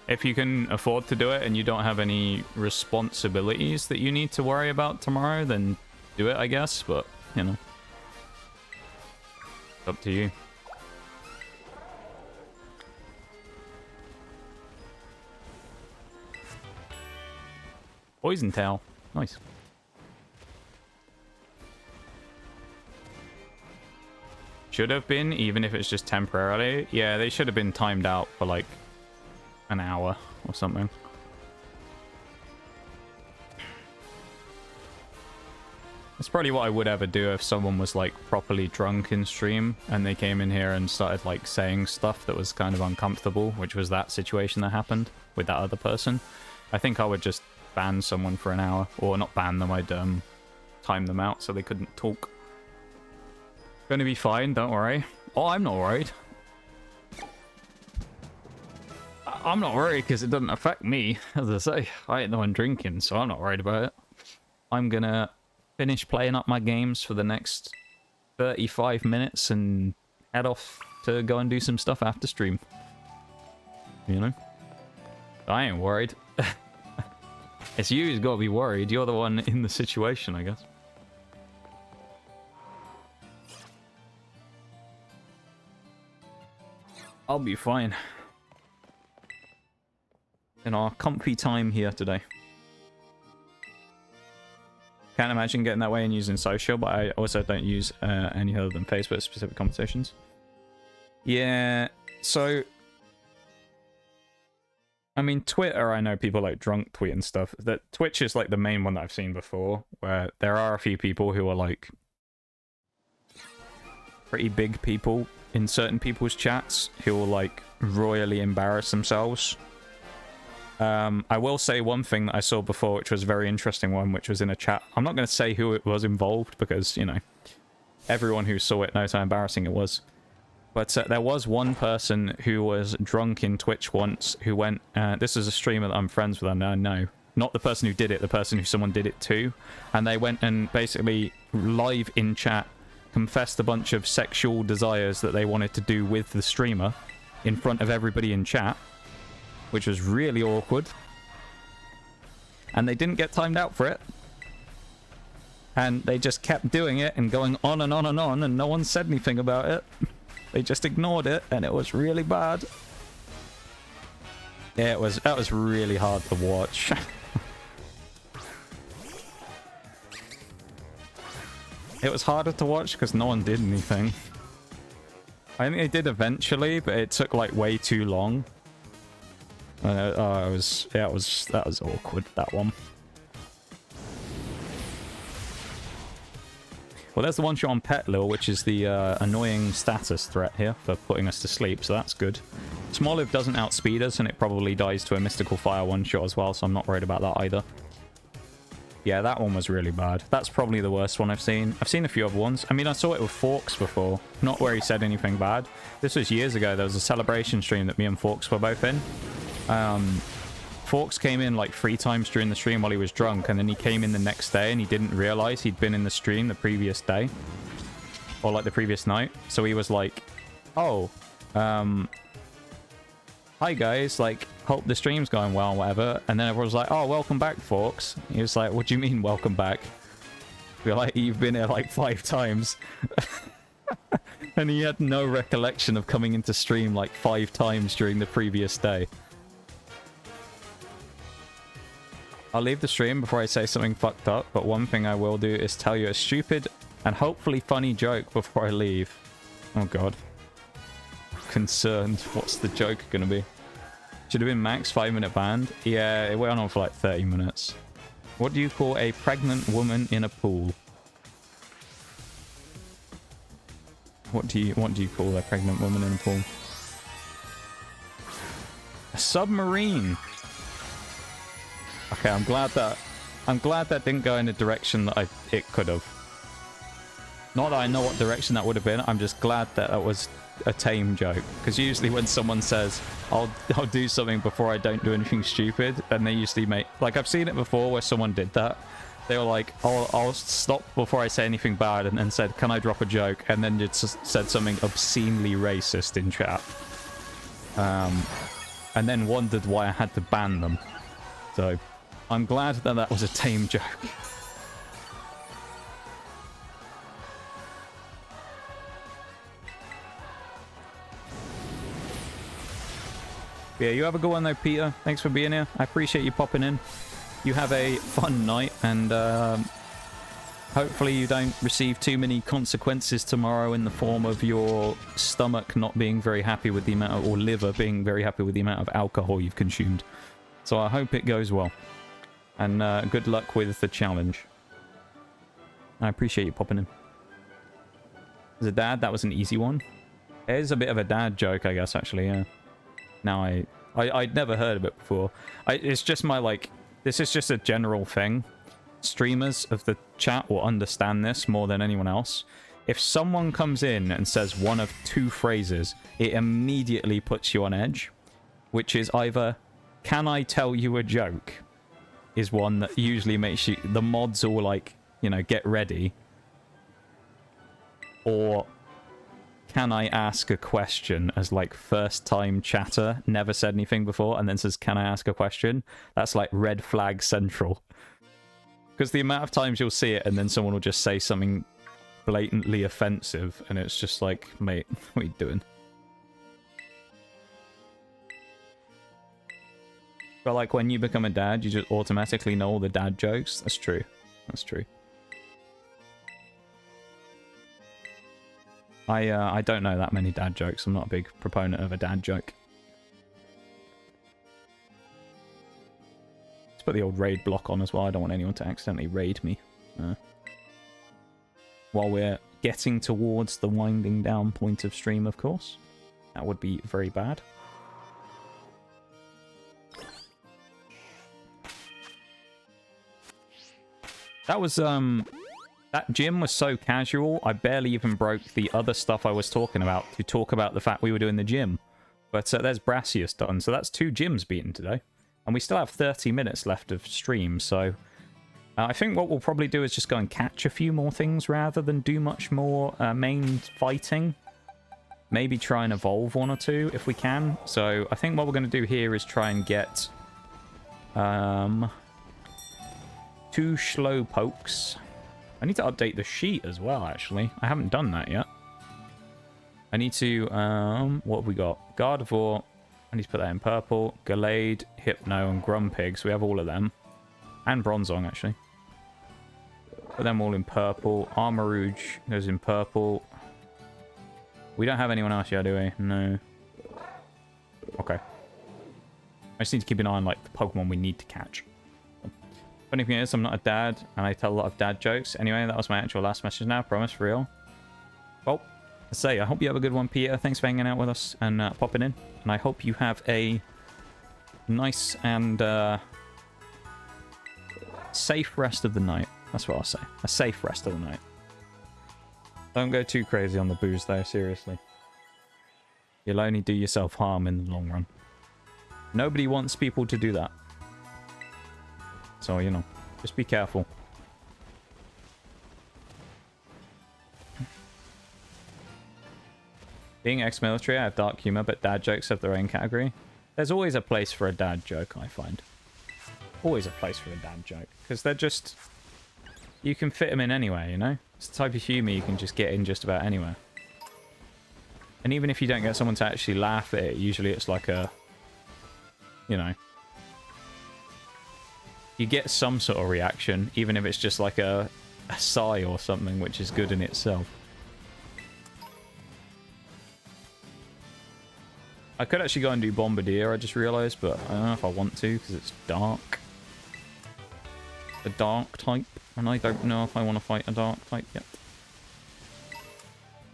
If you can afford to do it and you don't have any responsibilities that you need to worry about tomorrow, then do it, I guess. But, you know, it's up to you. Poison tail. Nice. Should have been, even if it's just temporarily. Yeah, they should have been timed out for like an hour or something. That's probably what I would ever do if someone was like properly drunk in stream and they came in here and started like saying stuff that was kind of uncomfortable, which was that situation that happened with that other person. I think I would just ban someone for an hour, or not ban them, I'd time them out so they couldn't talk. Gonna be fine, don't worry. Oh, I'm not worried. I'm not worried because it doesn't affect me. As I say, I ain't the one drinking, so I'm not worried about it. I'm gonna finish playing up my games for the next 35 minutes and head off to go and do some stuff after stream. You know? I ain't worried. It's you who's got to be worried. You're the one in the situation, I guess. I'll be fine. In our comfy time here today. Can't imagine getting that way and using social, but I also don't use any other than Facebook specific conversations. Yeah, so... I mean, Twitter, I know people like drunk tweet and stuff. That Twitch is like the main one that I've seen before, where there are a few people who are like... pretty big people in certain people's chats who will like royally embarrass themselves. I will say one thing that I saw before, which was a very interesting one, which was in a chat. I'm not going to say who it was involved because, you know, everyone who saw it knows how embarrassing it was. But there was one person who was drunk in Twitch once who went, this is a streamer that I'm friends with, I know. Not the person who did it, the person who someone did it to. And they went and basically live in chat confessed a bunch of sexual desires that they wanted to do with the streamer in front of everybody in chat, which was really awkward. And they didn't get timed out for it. And they just kept doing it and going on and on and on, and no one said anything about it. They just ignored it, and it was really bad. Yeah, that was really hard to watch. It was harder to watch because no one did anything. I think they did eventually, but it took like way too long. That was awkward, that one. Well, there's the one shot on Petlil, which is the annoying status threat here for putting us to sleep, so that's good. Smoliv doesn't outspeed us, and it probably dies to a Mystical Fire one-shot as well, so I'm not worried about that either. Yeah, that one was really bad. That's probably the worst one I've seen. I've seen a few other ones. I mean, I saw it with Forks before. Not where he said anything bad. This was years ago. There was a celebration stream that me and Forks were both in. Forks came in like 3 times during the stream while he was drunk, and then he came in the next day and he didn't realize he'd been in the stream the previous day. Or like the previous night. So he was like, oh, hi guys, like, hope the stream's going well, whatever. And then everyone was like, oh, welcome back, Forks. He was like, what do you mean, welcome back? We're like, you've been here like 5 times. And he had no recollection of coming into stream like 5 times during the previous day. I'll leave the stream before I say something fucked up, but one thing I will do is tell you a stupid and hopefully funny joke before I leave. Oh god. Concerned. What's the joke gonna be? Should have been max 5-minute band. Yeah, it went on for like 30 minutes. What do you call a pregnant woman in a pool? What do you call a pregnant woman in a pool? A submarine. Okay, I'm glad that didn't go in a direction that it could have. Not that I know what direction that would have been. I'm just glad that that was a tame joke. Because usually when someone says, I'll do something before I don't do anything stupid, then they usually make... Like, I've seen it before where someone did that. They were like, I'll stop before I say anything bad, and then said, can I drop a joke? And then just said something obscenely racist in chat. And then wondered why I had to ban them. So, I'm glad that that was a tame joke. Yeah, you have a good one though, Peter. Thanks for being here. I appreciate you popping in. You have a fun night, and hopefully you don't receive too many consequences tomorrow in the form of your stomach not being very happy with the amount of, or liver being very happy with the amount of alcohol you've consumed. So I hope it goes well. And good luck with the challenge. I appreciate you popping in. As a dad, that was an easy one. It is a bit of a dad joke, I guess, actually, yeah. Now I'd never heard of it before. It's just my, like, this is just a general thing. Streamers of the chat will understand this more than anyone else. If someone comes in and says one of 2 phrases, it immediately puts you on edge. Which is either, can I tell you a joke? Is one that usually makes you... The mods all, like, you know, get ready. Or... Can I ask a question as like first time chatter, never said anything before, and then says, can I ask a question? That's like red flag central. Because the amount of times you'll see it and then someone will just say something blatantly offensive, and it's just like, mate, what are you doing? But like when you become a dad, you just automatically know all the dad jokes. That's true. That's true. I don't know that many dad jokes. I'm not a big proponent of a dad joke. Let's put the old raid block on as well. I don't want anyone to accidentally raid me. While we're getting towards the winding down point of stream, of course. That would be very bad. That was, that gym was so casual, I barely even broke the other stuff I was talking about to talk about the fact we were doing the gym. But there's Brassius done, so that's 2 gyms beaten today. And we still have 30 minutes left of stream, so... I think what we'll probably do is just go and catch a few more things rather than do much more main fighting. Maybe try and evolve 1 or 2 if we can. So I think what we're going to do here is try and get... 2 Slowpokes. I need to update the sheet as well, actually. I haven't done that yet. I need to, what have we got? Gardevoir. I need to put that in purple. Gallade, Hypno, and Grumpig. So we have all of them. And Bronzong, actually. Put them all in purple. Armarouge goes in purple. We don't have anyone else yet, do we? No. Okay. I just need to keep an eye on, like, the Pokemon we need to catch. Funny thing is, I'm not a dad, and I tell a lot of dad jokes. Anyway, that was my actual last message now. Promise, for real. Well, I hope you have a good one, Peter. Thanks for hanging out with us and popping in. And I hope you have a nice and safe rest of the night. That's what I'll say. A safe rest of the night. Don't go too crazy on the booze, though, seriously. You'll only do yourself harm in the long run. Nobody wants people to do that. So, you know, just be careful. Being ex-military, I have dark humor, but dad jokes have their own category. There's always a place for a dad joke, I find. Always a place for a dad joke. Because they're just... You can fit them in anywhere, you know? It's the type of humor you can just get in just about anywhere. And even if you don't get someone to actually laugh at it, usually it's like a... You know... You get some sort of reaction, even if it's just like a sigh or something, which is good in itself. I could actually go and do Bombardier, I just realised, but I don't know if I want to, because it's dark. A dark type, and I don't know if I want to fight a dark type yet.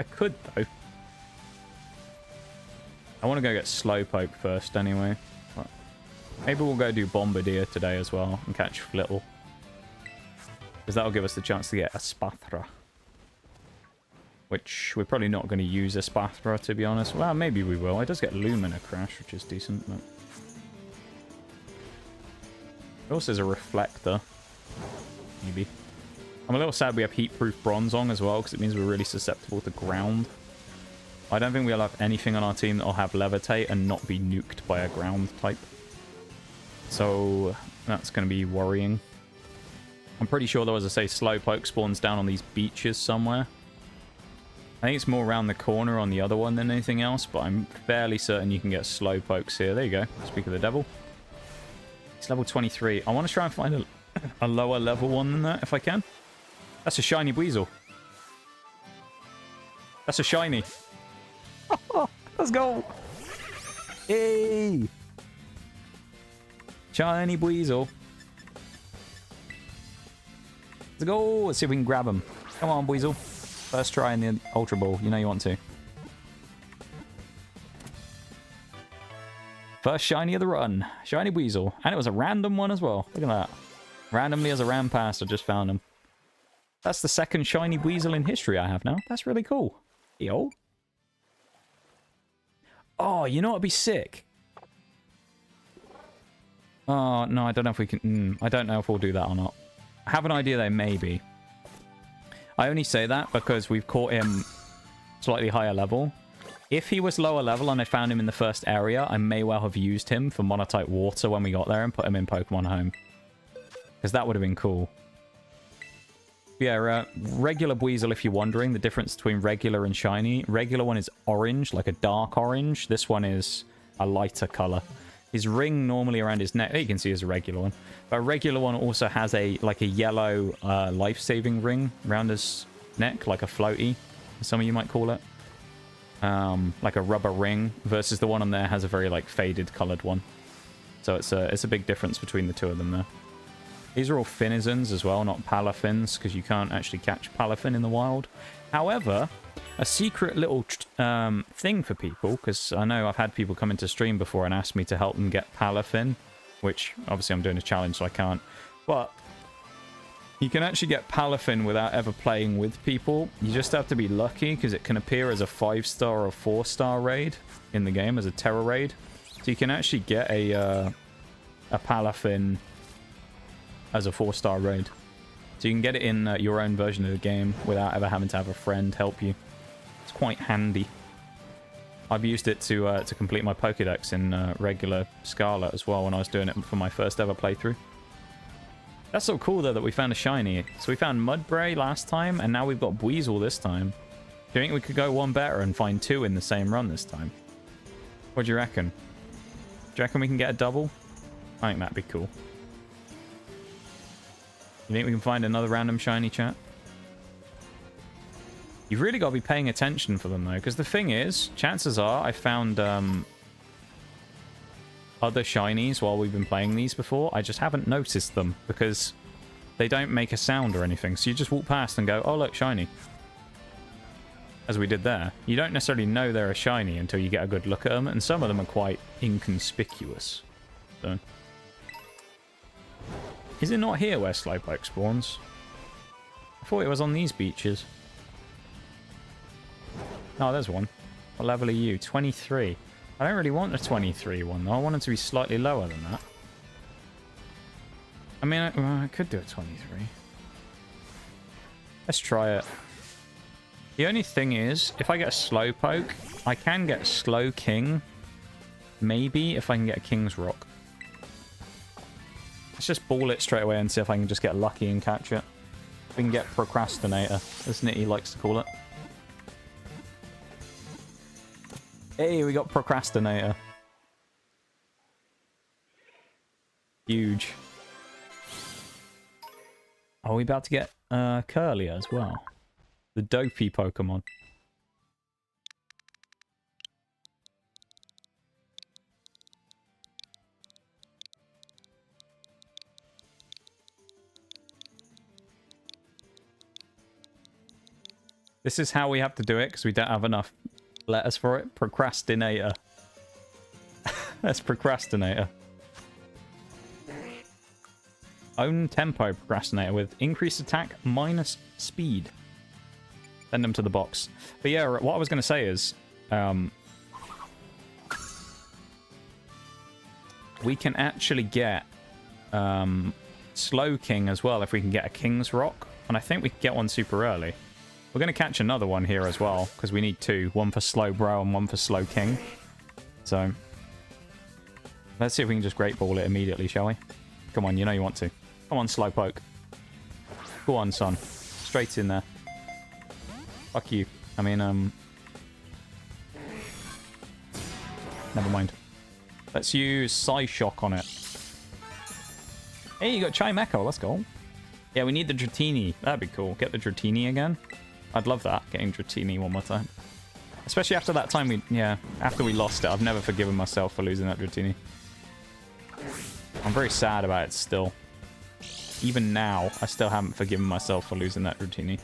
I could, though. I want to go get Slowpoke first, anyway. But maybe we'll go do Bombardier today as well, and catch Flittle. Because that'll give us the chance to get a Spathra. Which we're probably not going to use a Spathra, to be honest. Well, maybe we will. It does get Lumina Crash, which is decent. But... It also has a Reflector. Maybe. I'm a little sad we have Heat-Proof Bronzong as well, because it means we're really susceptible to ground. I don't think we'll have anything on our team that will have Levitate and not be nuked by a ground type. So that's going to be worrying. I'm pretty sure, though, as I say, Slowpoke spawns down on these beaches somewhere. I think it's more around the corner on the other one than anything else, but I'm fairly certain you can get Slowpokes here. There you go. Speak of the devil. It's level 23. I want to try and find a lower level one than that, if I can. That's a shiny Weasel. That's a shiny. Let's go. Hey! Shiny Weasel. Let's go. Let's see if we can grab him. Come on, Weasel. First try in the Ultra Ball. You know you want to. First shiny of the run. Shiny Weasel. And it was a random one as well. Look at that. Randomly as a ram pass, I just found him. That's the second shiny Weasel in history I have now. That's really cool. Yo. Oh, you know what would be sick? Oh, no, I don't know if we can... I don't know if we'll do that or not. I have an idea though, maybe. I only say that because we've caught him slightly higher level. If he was lower level and I found him in the first area, I may well have used him for Monotype Water when we got there and put him in Pokemon Home. Because that would have been cool. Yeah, regular Weasel, if you're wondering, the difference between regular and shiny. Regular one is orange, like a dark orange. This one is a lighter color. His ring normally around his neck, you can see is a regular one. But a regular one also has a yellow life-saving ring around his neck, like a floaty, some of you might call it. Like a rubber ring, versus the one on there has a very faded colored one. So it's a big difference between the two of them there. These are all Finizons as well, not Palafins, because you can't actually catch Palafin in the wild. However, a secret little thing for people, because I know I've had people come into stream before and ask me to help them get Palafin, which obviously I'm doing a challenge so I can't. But you can actually get Palafin without ever playing with people. You just have to be lucky, because it can appear as a 5-star or 4-star raid in the game, as a Terra raid. So you can actually get a Palafin as a 4-star raid. So you can get it in your own version of the game without ever having to have a friend help you. It's quite handy. I've used it to complete my Pokédex in regular Scarlet as well when I was doing it for my first ever playthrough. That's so cool though that we found a shiny. So we found Mudbray last time and now we've got Weasel this time. Do you think we could go one better and find two in the same run this time? What do you reckon? Do you reckon we can get a double? I think that'd be cool. You think we can find another random shiny, chat? You've really got to be paying attention for them, though, because the thing is, chances are I found other shinies while we've been playing these before. I just haven't noticed them, because they don't make a sound or anything. So you just walk past and go, oh, look, shiny. as we did there. You don't necessarily know they're a shiny until you get a good look at them, and some of them are quite inconspicuous. So, is it not here where Slowpoke spawns? I thought it was on these beaches. Oh, there's one. What level are you? 23. I don't really want a 23 one, though. I want it to be slightly lower than that. I mean, I could do a 23. Let's try it. The only thing is, if I get a Slowpoke, I can get Slow King. Maybe if I can get a King's Rock. Let's just ball it straight away and see if I can just get lucky and catch it. We can get Procrastinator, as Nitty likes to call it. Hey, we got Procrastinator. Huge. Are we about to get Curly as well? The dopey Pokemon. This is how we have to do it because we don't have enough letters for it. Procrastinator. That's Procrastinator. Own tempo Procrastinator with increased attack minus speed. Send them to the box. But yeah, what I was going to say is we can actually get Slow King as well if we can get a King's Rock. And I think we can get one super early. We're going to catch another one here as well, because we need two. One for Slowbro and one for Slow King. So, let's see if we can just Great Ball it immediately, shall we? Come on, you know you want to. Come on, Slowpoke. Go on, son. Straight in there. Fuck you. I mean, never mind. Let's use Psyshock on it. Hey, you got Chimecho. Let's go. Yeah, we need the Dratini. That'd be cool. Get the Dratini again. I'd love that, getting Dratini one more time. Especially after that time after we lost it. I've never forgiven myself for losing that Dratini. I'm very sad about it still. Even now, I still haven't forgiven myself for losing that Dratini.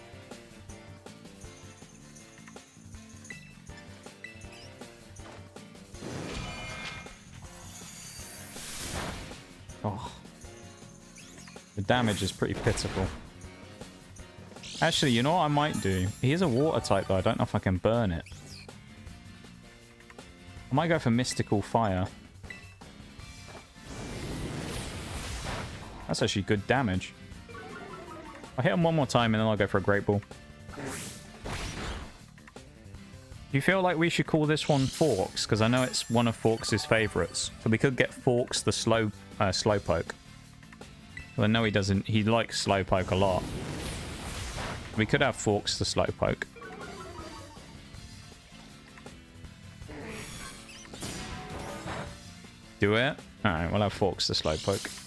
Oh. The damage is pretty pitiful. Actually, you know what I might do? He is a water type, though. I don't know if I can burn it. I might go for Mystical Fire. That's actually good damage. I'll hit him one more time, and then I'll go for a Great Ball. Do you feel like we should call this one Forks? Because I know it's one of Forks' favourites. So we could get Forks the Slowpoke. Well, no, he doesn't. He likes Slowpoke a lot. We could have Forks the Slowpoke. Do it? Alright, we'll have Forks the Slowpoke.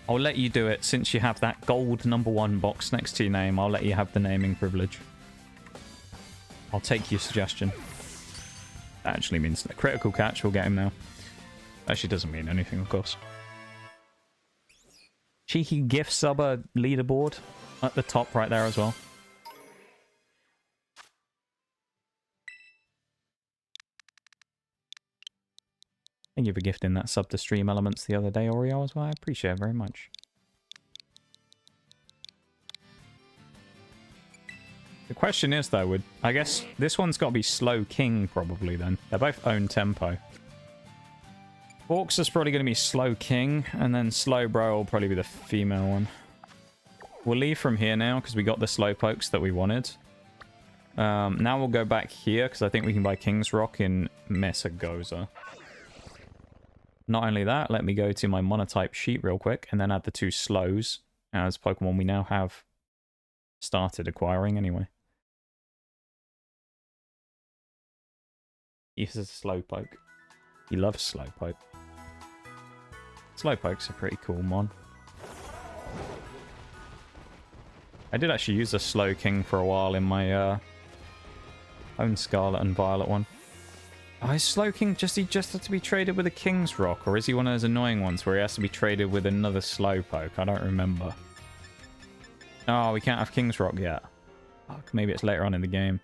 I'll let you do it since you have that gold #1 box next to your name. I'll let you have the naming privilege. I'll take your suggestion. That actually means that critical catch will get him now. Actually doesn't mean anything, of course. Cheeky gift subber leaderboard at the top right there as well. Thank you for gifting that sub to Stream Elements the other day, Oreo, as well. I appreciate it very much. The question is, though, I guess this one's got to be Slow King, probably, then. They both own tempo. Forks is probably going to be Slow King, and then Slowbro will probably be the female one. We'll leave from here now, because we got the Slowpokes that we wanted. Now we'll go back here, because I think we can buy King's Rock in Messagoza. Not only that, let me go to my Monotype sheet real quick, and then add the two Slows as Pokemon we now have started acquiring anyway. He's a Slowpoke. He loves Slowpoke. Slowpoke's a pretty cool mon. I did actually use a Slow King for a while in my own Scarlet and Violet one. Oh, is Slow King he just had to be traded with a King's Rock, or is he one of those annoying ones where he has to be traded with another Slowpoke? I don't remember. Oh, we can't have King's Rock yet. Fuck, maybe it's later on in the game.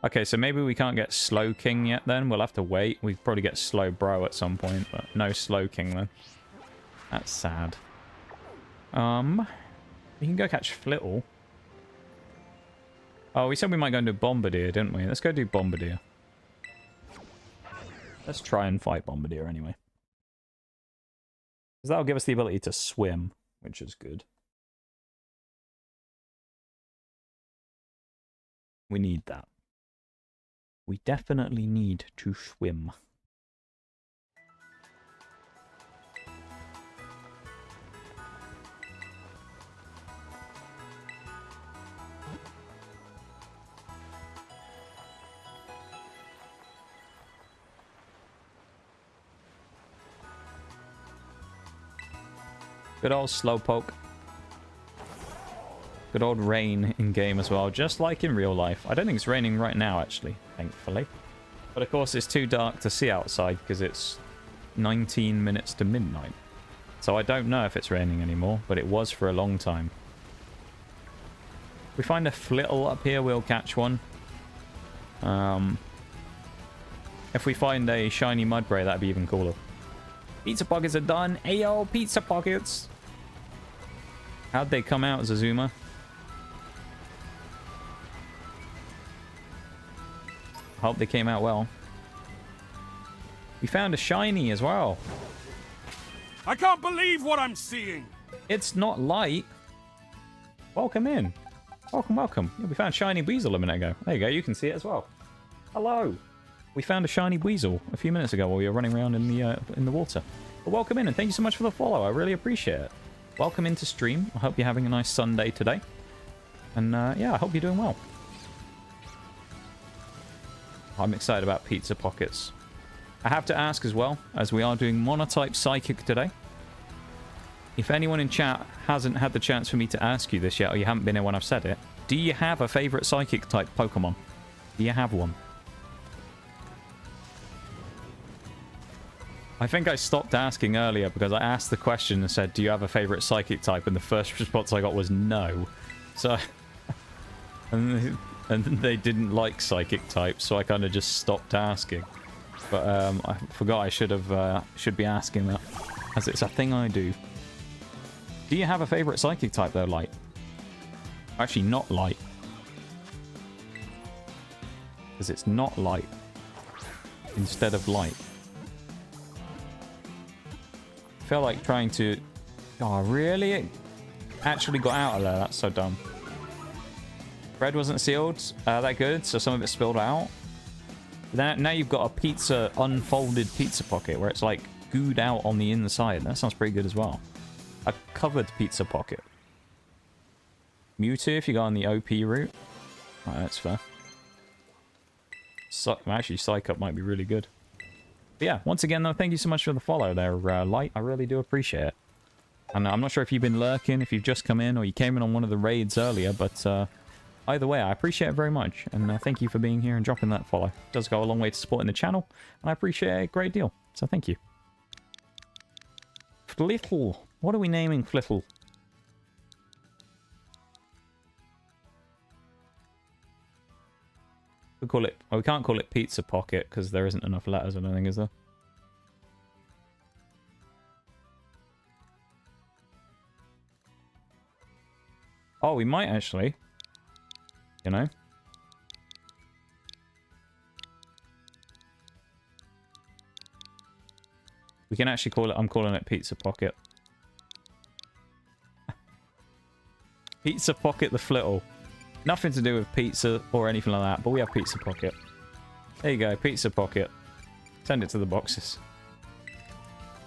Okay, so maybe we can't get Slow King yet then. We'll have to wait. We could probably get Slow Bro at some point, but no Slow King then. That's sad. We can go catch Flittle. Oh, we said we might go and do Bombardier, didn't we? Let's go do Bombardier. Let's try and fight Bombardier anyway. Because that'll give us the ability to swim, which is good. We need that. We definitely need to swim. Good old Slowpoke. Good old rain in game as well, just like in real life. I don't think it's raining right now, actually, thankfully. But of course, it's too dark to see outside because it's 19 minutes to midnight. So I don't know if it's raining anymore, but it was for a long time. If we find a Flittle up here, we'll catch one. If we find a shiny Mudbray, that'd be even cooler. Pizza Pockets are done. Ayo, Pizza Pockets! How'd they come out, Zazuma? Hope they came out well. We found a shiny as well. I can't believe what I'm seeing. It's not light. Welcome in. Welcome, welcome. Yeah, we found shiny Weasel a minute ago. There you go, you can see it as well. Hello. We found a shiny Weasel a few minutes ago while we were running around in the water. But welcome in, and thank you so much for the follow. I really appreciate it. Welcome into stream. I hope you're having a nice Sunday today. And yeah, I hope you're doing well. I'm excited about Pizza Pockets. I have to ask as well, as we are doing Monotype Psychic today. If anyone in chat hasn't had the chance for me to ask you this yet, or you haven't been here when I've said it, do you have a favorite Psychic type Pokemon? Do you have one? I think I stopped asking earlier because I asked the question and said, do you have a favorite Psychic type? And the first response I got was no. So, and they didn't like Psychic types, so I kind of just stopped asking. But I forgot I should be asking that, as it's a thing I do. Do you have a favorite Psychic type though, Light? Actually, not Light. Because it's not Light. Instead of Light. I feel like trying to... Oh, really? It actually got out of there. That's so dumb. Bread wasn't sealed that good, so some of it spilled out. Now you've got a unfolded pizza pocket where it's like gooed out on the inside. That sounds pretty good as well. A covered pizza pocket. Mewtwo if you go on the OP route. Oh, that's fair. Actually, Psych Up might be really good. But yeah, once again, though, thank you so much for the follow there, Light. I really do appreciate it. And I'm not sure if you've been lurking, if you've just come in, or you came in on one of the raids earlier, but either way, I appreciate it very much. And thank you for being here and dropping that follow. It does go a long way to supporting the channel, and I appreciate it a great deal. So thank you. Flittle. What are we naming Flittle? We call it... Oh, we can't call it Pizza Pocket because there isn't enough letters, I don't think, is there? Oh, we might actually. You know? We can actually call it... I'm calling it Pizza Pocket. Pizza Pocket the Flittle. Nothing to do with pizza or anything like that, but we have Pizza Pocket. There you go, Pizza Pocket. Send it to the boxes.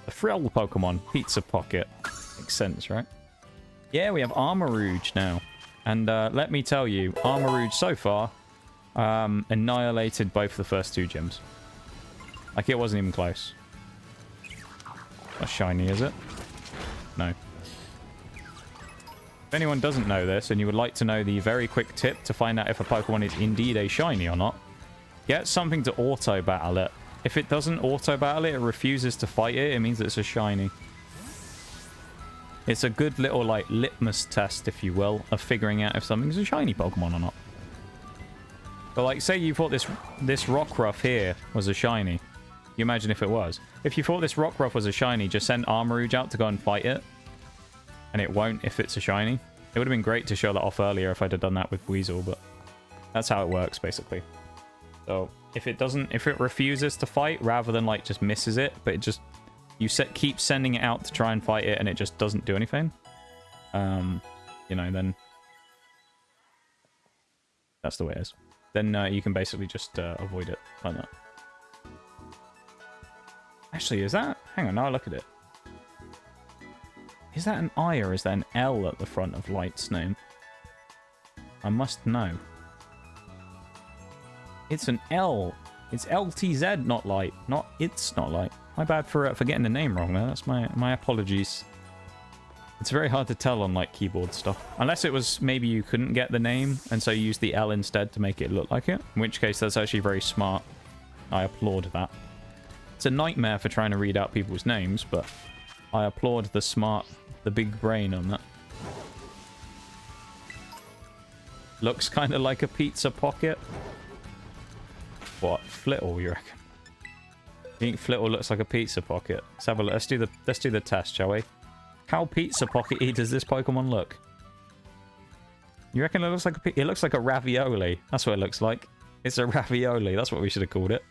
The Frill Pokemon, Pizza Pocket. Makes sense, right? Yeah, we have Armarouge now. And let me tell you, Armarouge so far annihilated both the first two gyms. Like, it wasn't even close. That's shiny, is it? No. If anyone doesn't know this, and you would like to know the very quick tip to find out if a Pokemon is indeed a shiny or not, get something to auto-battle it. If it doesn't auto-battle it, it refuses to fight it, it means it's a shiny. It's a good little, like, litmus test, if you will, of figuring out if something's a shiny Pokemon or not. But like, say you thought this Rockruff here was a shiny. You imagine if it was. If you thought this Rockruff was a shiny, just send Armarouge out to go and fight it. And it won't if it's a shiny. It would have been great to show that off earlier if I'd have done that with Weasel, but that's how it works, basically. So, if it refuses to fight, rather than, like, just misses it, but it just... You keep sending it out to try and fight it, and it just doesn't do anything. You know, then... That's the way it is. Then you can basically just avoid it like that. Actually, is that... Hang on, now I look at it. Is that an I or is that an L at the front of Light's name? I must know. It's an L. It's LTZ, not Light. Not It's not Light. My bad for getting the name wrong there. That's my apologies. It's very hard to tell on, like, keyboard stuff. Unless it was maybe you couldn't get the name, and so you used the L instead to make it look like it. In which case, that's actually very smart. I applaud that. It's a nightmare for trying to read out people's names, but I applaud the big brain on that. Looks kind of like a pizza pocket. What? Flittle, you reckon? You think Flittle looks like a pizza pocket? Let's have a look. Let's do the test, shall we? How pizza pocket-y does this Pokemon look? You reckon it looks like it looks like a ravioli? That's what it looks like. It's a ravioli. That's what we should have called it.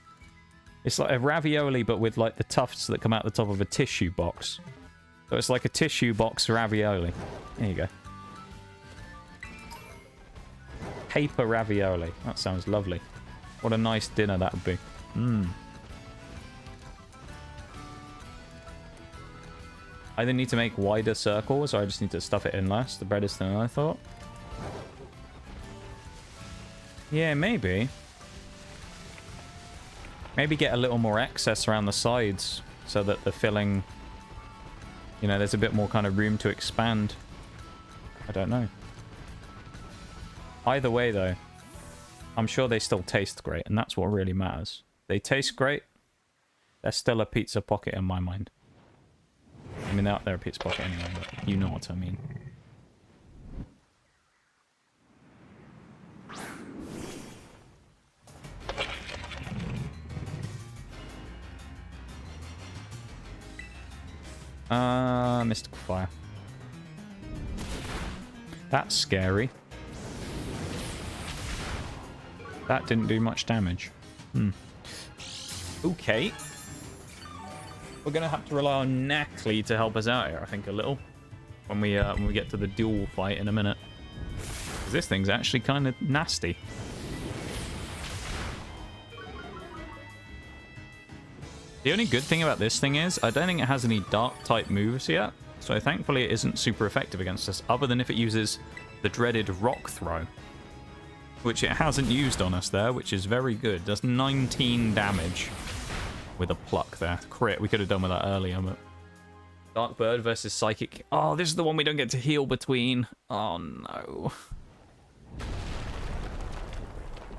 It's like a ravioli, but with, like, the tufts that come out the top of a tissue box. So it's like a tissue box ravioli. There you go. Paper ravioli. That sounds lovely. What a nice dinner that would be. Mmm. I either need to make wider circles, or I just need to stuff it in less. The bread is thinner than I thought. Yeah, maybe. Maybe get a little more excess around the sides so that the filling, you know, there's a bit more kind of room to expand. I don't know. Either way, though, I'm sure they still taste great, and that's what really matters. They taste great. They're still a pizza pocket in my mind. I mean, they're a pizza pocket anyway, but you know what I mean. Mystical Fire. That's scary. That didn't do much damage. Okay. We're gonna have to rely on Knackley to help us out here, I think, a little. When we get to the duel fight in a minute. 'Cause this thing's actually kind of nasty. The only good thing about this thing is, I don't think it has any dark-type moves yet. So thankfully it isn't super effective against us, other than if it uses the dreaded Rock Throw. Which it hasn't used on us there, which is very good. Does 19 damage with a pluck there. Crit, we could have done with that earlier, but... Dark Bird versus Psychic. Oh, this is the one we don't get to heal between. Oh, no.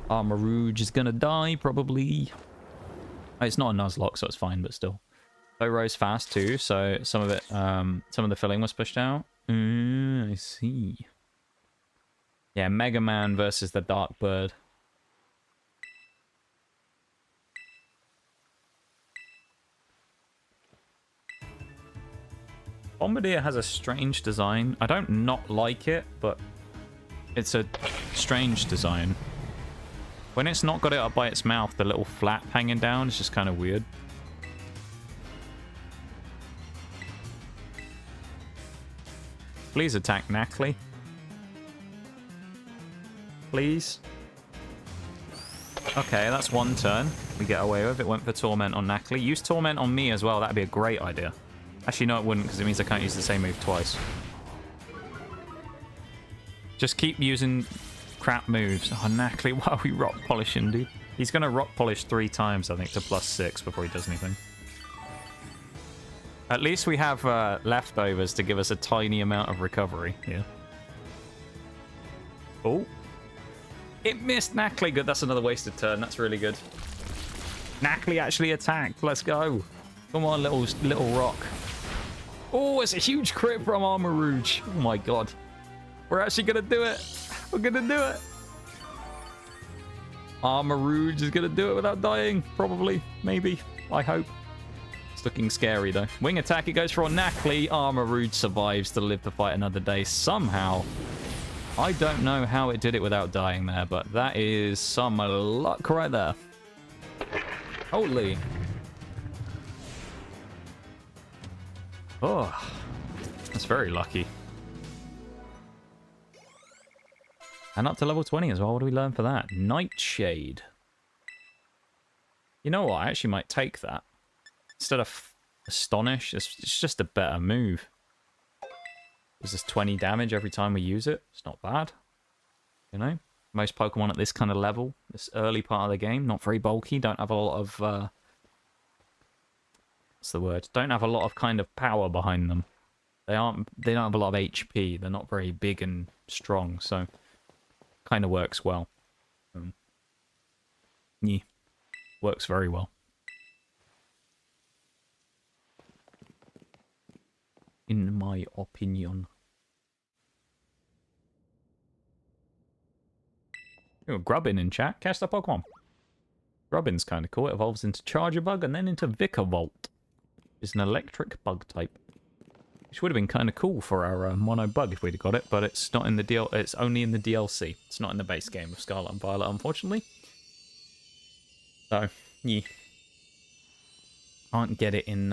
Armarouge is gonna die, probably. It's not a Nuzlocke, so it's fine, but still. Bow rose fast too, so some of it, some of the filling was pushed out. I see. Yeah, Mega Man versus the Dark Bird. Bombardier has a strange design. I don't not like it, but it's a strange design. When it's not got it up by its mouth, the little flap hanging down is just kind of weird. Please attack Knackley. Please. Okay, that's one turn we get away with. It went for Torment on Knackley. Use Torment on me as well. That'd be a great idea. Actually, no, it wouldn't, because it means I can't use the same move twice. Just keep using crap moves. Oh, Knackley, why are we rock polishing, dude? He's going to rock polish 3 times, I think, to +6 before he does anything. At least we have leftovers to give us a tiny amount of recovery here. Oh. It missed Knackley. Good, that's another wasted turn. That's really good. Knackley actually attacked. Let's go. Come on, little rock. Oh, it's a huge crit from Armarouge. Oh my god. We're actually going to do it. We're going to do it. Armarouge is going to do it without dying. Probably. Maybe. I hope. It's looking scary, though. Wing attack, it goes for Onacli. Armarouge survives to live to fight another day somehow. I don't know how it did it without dying there, but that is some luck right there. Holy. Oh, that's very lucky. And up to level 20 as well. What do we learn for that? Nightshade. You know what? I actually might take that. Instead of Astonish, it's just a better move. Gives us 20 damage every time we use it. It's not bad. You know? Most Pokemon at this kind of level, this early part of the game, not very bulky, don't have a lot of... what's the word? Don't have a lot of kind of power behind them. They don't have a lot of HP. They're not very big and strong, so... kind of works well. Yeah. Works very well. In my opinion. Ooh, Grubbin in chat. Cast a Pokemon. Grubbin's kind of cool. It evolves into Charjabug and then into Vikavolt. It's an electric bug type. Which would have been kind of cool for our mono bug if we'd have got it, but it's not in the it's only in the DLC. It's not in the base game of Scarlet and Violet, unfortunately. So, yeah. Can't get it in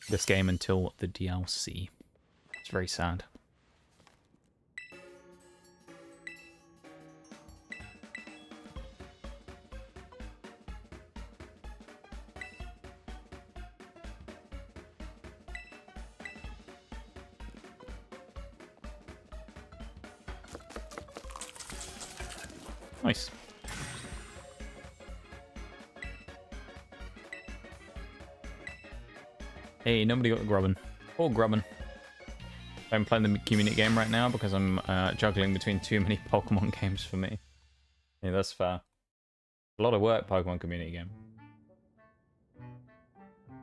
this game until the DLC. It's very sad. Nice. Hey, nobody got the Grubbin. Poor Grubbin. I'm playing the community game right now because I'm juggling between too many Pokemon games for me. Yeah, that's fair. A lot of work, Pokemon community game.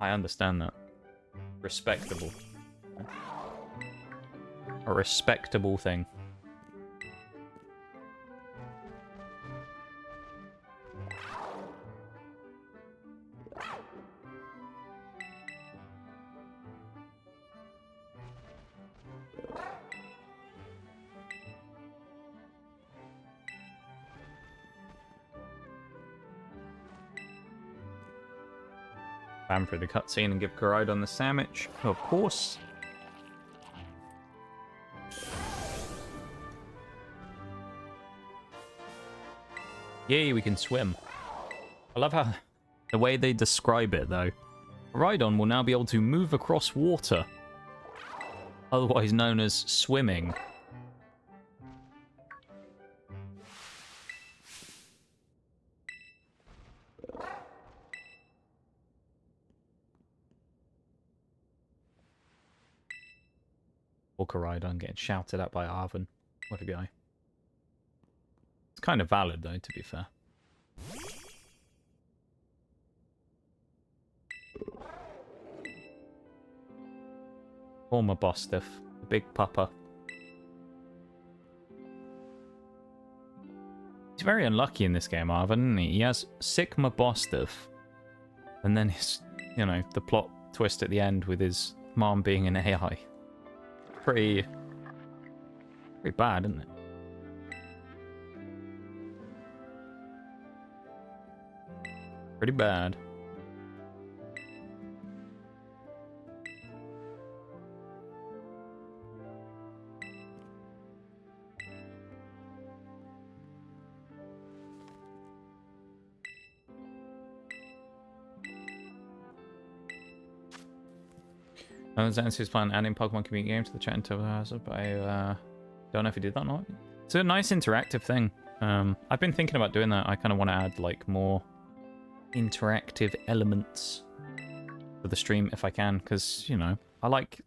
I understand that. Respectable. A respectable thing. Bam through the cutscene and give Koraidon the sandwich. Of course. Yay, we can swim. I love how the way they describe it, though. Koraidon will now be able to move across water, otherwise known as swimming. Or Koraidon getting shouted at by Arven. What a guy. It's kind of valid, though, to be fair. Former Bostiff, the big pupper. He's very unlucky in this game, Arven, isn't he? He has Sigma Bostiff. And then his, you know, the plot twist at the end with his mom being an AI. Pretty bad, isn't it? Pretty bad. Zansu's plan adding Pokemon community game to the chat until but I don't know if he did that or not. It's a nice interactive thing. I've been thinking about doing that. I kind of want to add like more interactive elements for the stream if I can, because, you know, I like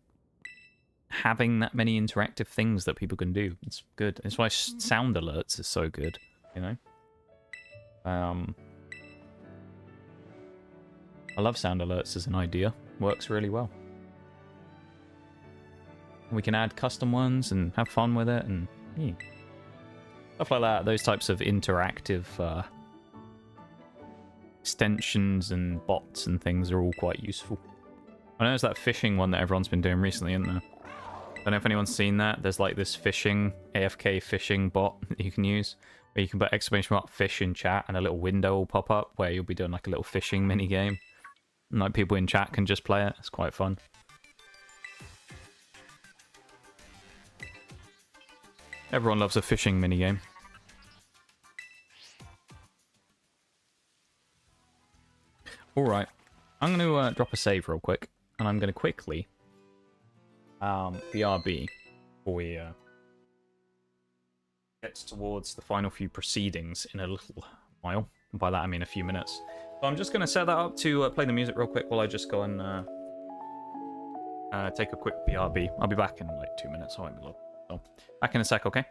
having that many interactive things that people can do. It's good. It's why sound alerts is so good, you know. I love sound alerts as an idea. Works really well. We can add custom ones and have fun with it, and yeah. Stuff like that, those types of interactive extensions and bots and things are all quite useful. I know there's that fishing one that everyone's been doing recently, isn't there? I don't know if anyone's seen that. There's like this fishing, AFK fishing bot that you can use, where you can put exclamation mark fish in chat and a little window will pop up where you'll be doing like a little fishing mini game. And like people in chat can just play it. It's quite fun. Everyone loves a fishing mini game. Alright, I'm going to drop a save real quick, and I'm going to quickly BRB before we get towards the final few proceedings in a little while. And by that I mean a few minutes. So I'm just going to set that up to play the music real quick while I just go and take a quick BRB. I'll be back in like 2 minutes, I won't be long. So, back in a sec, okay?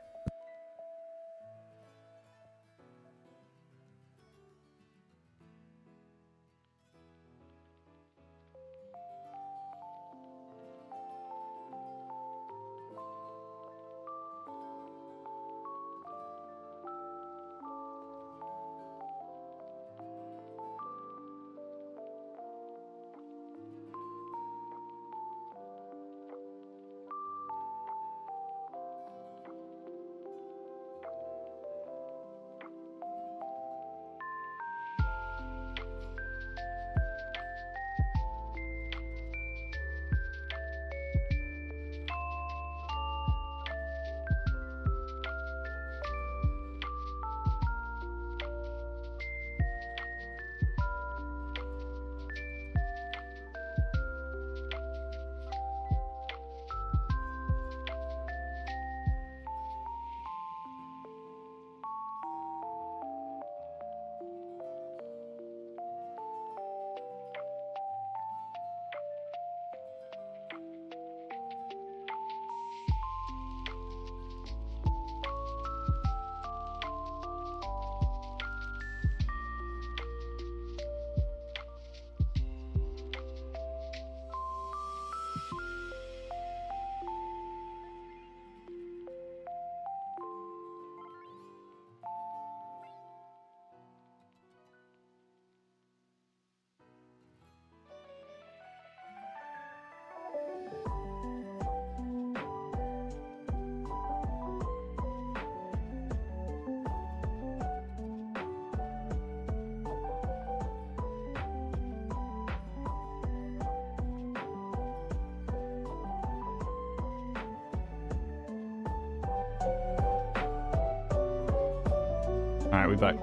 Alright, we're back.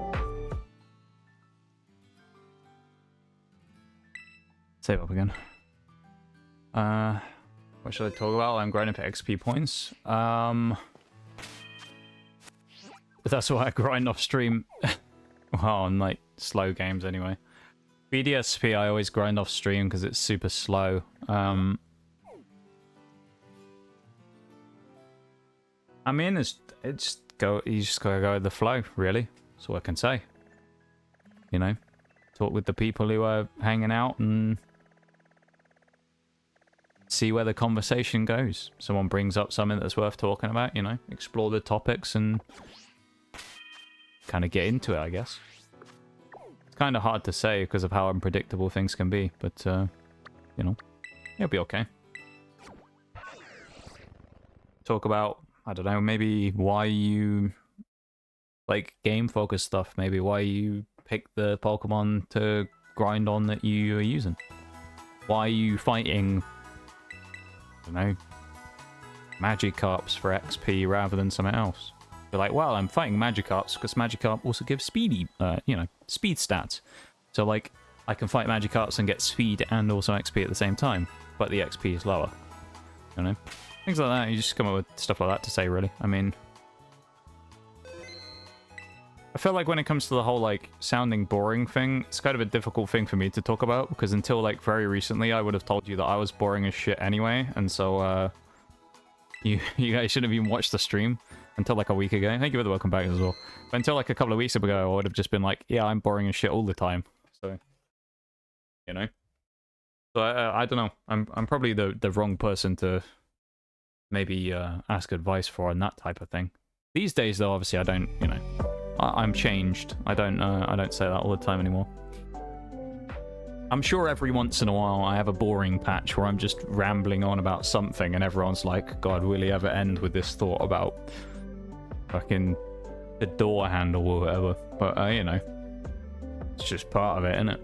Save up again. What should I talk about? I'm grinding for XP points. But that's why I grind off stream. Well, on like slow games anyway. BDSP I always grind off stream because it's super slow. I mean, it's you just gotta go with the flow, really. That's all I can say. You know, talk with the people who are hanging out and see where the conversation goes. Someone brings up something that's worth talking about, you know, explore the topics and kind of get into it, I guess. It's kind of hard to say because of how unpredictable things can be, but, you know, it'll be okay. Talk about, I don't know, maybe why you like game-focused stuff, maybe why you pick the Pokemon to grind on that you are using. Why are you fighting, I don't know, Magikarps for XP rather than something else? You're like, well, I'm fighting Magikarps because Magikarp also gives speedy, you know, speed stats. So, like, I can fight Magikarps and get speed and also XP at the same time, but the XP is lower. You know? Things like that, you just come up with stuff like that to say, really. I mean, I feel like when it comes to the whole, like, sounding boring thing, it's kind of a difficult thing for me to talk about, because until, like, very recently, I would have told you that I was boring as shit anyway, and so, you guys shouldn't have even watched the stream until, like, a week ago. Thank you for the welcome back as well. But until, like, a couple of weeks ago, I would have just been like, yeah, I'm boring as shit all the time. So, you know. So, I don't know. I'm probably the wrong person to maybe ask advice for on that type of thing. These days, though, obviously, I don't, you know, I'm changed. I don't say that all the time anymore. I'm sure every once in a while I have a boring patch where I'm just rambling on about something and everyone's like, God, will he ever end with this thought about fucking the door handle or whatever? But, you know, it's just part of it, isn't it?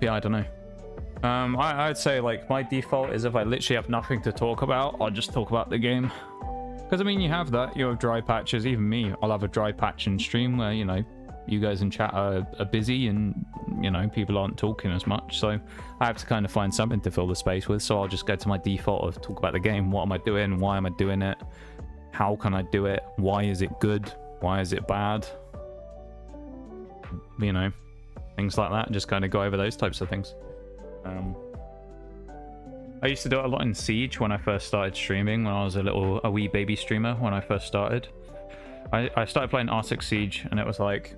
Yeah, I don't know. I'd say, like, my default is if I literally have nothing to talk about, I'll just talk about the game. Because, I mean, you have that. You have dry patches. Even me, I'll have a dry patch in stream where, you know, you guys in chat are busy and, you know, people aren't talking as much. So I have to kind of find something to fill the space with. So I'll just go to my default of talk about the game. What am I doing? Why am I doing it? How can I do it? Why is it good? Why is it bad? You know, things like that. Just kind of go over those types of things. I used to do it a lot in Siege when I first started streaming, when I was a wee baby streamer when I first started. I started playing Arctic Siege, and it was like,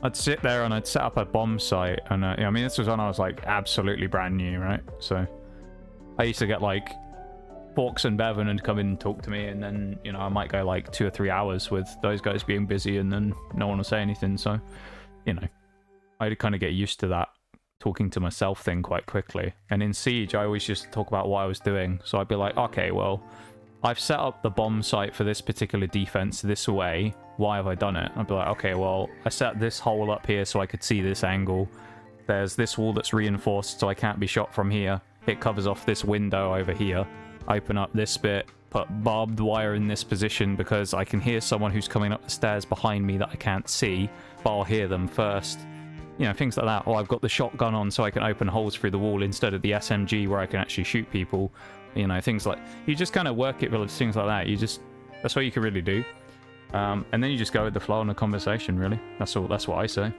I'd sit there and I'd set up a bomb site, and I mean, this was when I was like absolutely brand new, right? So I used to get like Forks and Bevan and come in and talk to me, and then, you know, I might go like 2 or 3 hours with those guys being busy, and then no one will say anything. So, you know, I'd kind of get used to that talking to myself thing quite quickly. And in Siege, I always just talk about what I was doing. So I'd be like, okay, well, I've set up the bomb site for this particular defense this way. Why have I done it? I'd be like, okay, well, I set this hole up here so I could see this angle. There's this wall that's reinforced so I can't be shot from here. It covers off this window over here. Open up this bit, put barbed wire in this position because I can hear someone who's coming up the stairs behind me that I can't see, but I'll hear them first. You know, things like that. Or I've got the shotgun on so I can open holes through the wall instead of the SMG where I can actually shoot people. You know, things like... You just kind of work it with things like that. You just... That's what you can really do. And then you just go with the flow in the conversation, really. That's all. That's what I say.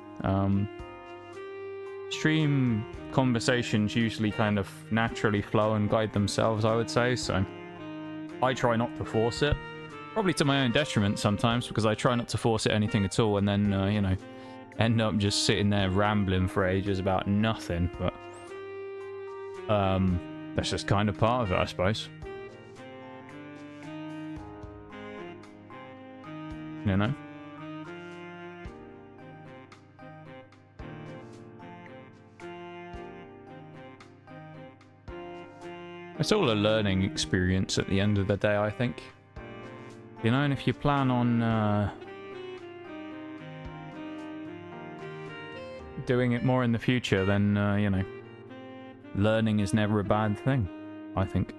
Stream conversations usually kind of naturally flow and guide themselves, I would say. So I try not to force it. Probably to my own detriment sometimes, because I try not to force it anything at all. And then, you know, end up just sitting there rambling for ages about nothing. But that's just kind of part of it, I suppose. You know? It's all a learning experience at the end of the day, I think. You know, and if you plan on doing it more in the future, then, you know, learning is never a bad thing, I think.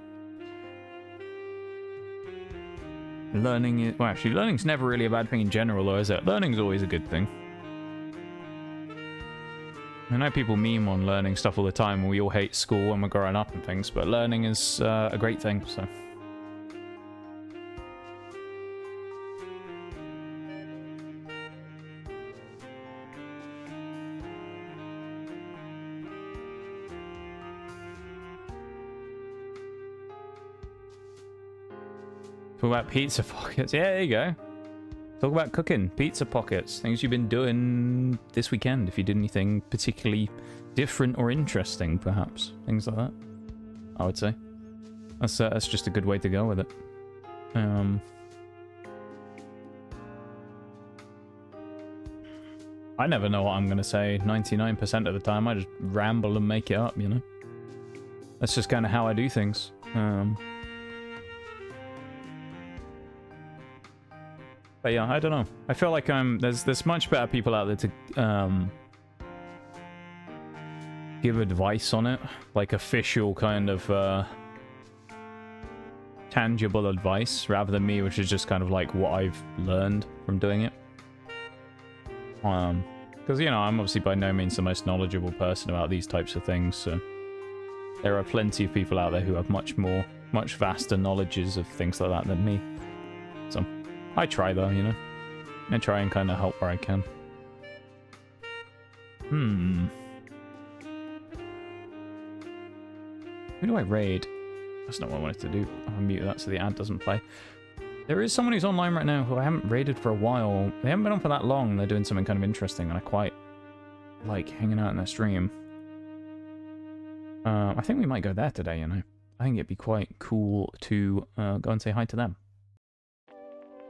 Learning is... Well, actually, learning's never really a bad thing in general, though, is it? Learning's always a good thing. I know people meme on learning stuff all the time, and we all hate school when we're growing up and things, but learning is a great thing, so... Talk about pizza pockets. Yeah, there you go. Talk about cooking. Pizza pockets. Things you've been doing this weekend. If you did anything particularly different or interesting, perhaps. Things like that, I would say. That's just a good way to go with it. I never know what I'm going to say 99% of the time. I just ramble and make it up, you know? That's just kind of how I do things. But yeah, I don't know. I feel like there's much better people out there to give advice on it, like official kind of tangible advice, rather than me, which is just kind of like what I've learned from doing it. Because, you know, I'm obviously by no means the most knowledgeable person about these types of things, so there are plenty of people out there who have much vaster knowledges of things like that than me. So I try, though, you know. I try and kind of help where I can. Who do I raid? That's not what I wanted to do. I'll mute that so the ad doesn't play. There is someone who's online right now who I haven't raided for a while. They haven't been on for that long. They're doing something kind of interesting, and I quite like hanging out in their stream. I think we might go there today, you know. I think it'd be quite cool to go and say hi to them.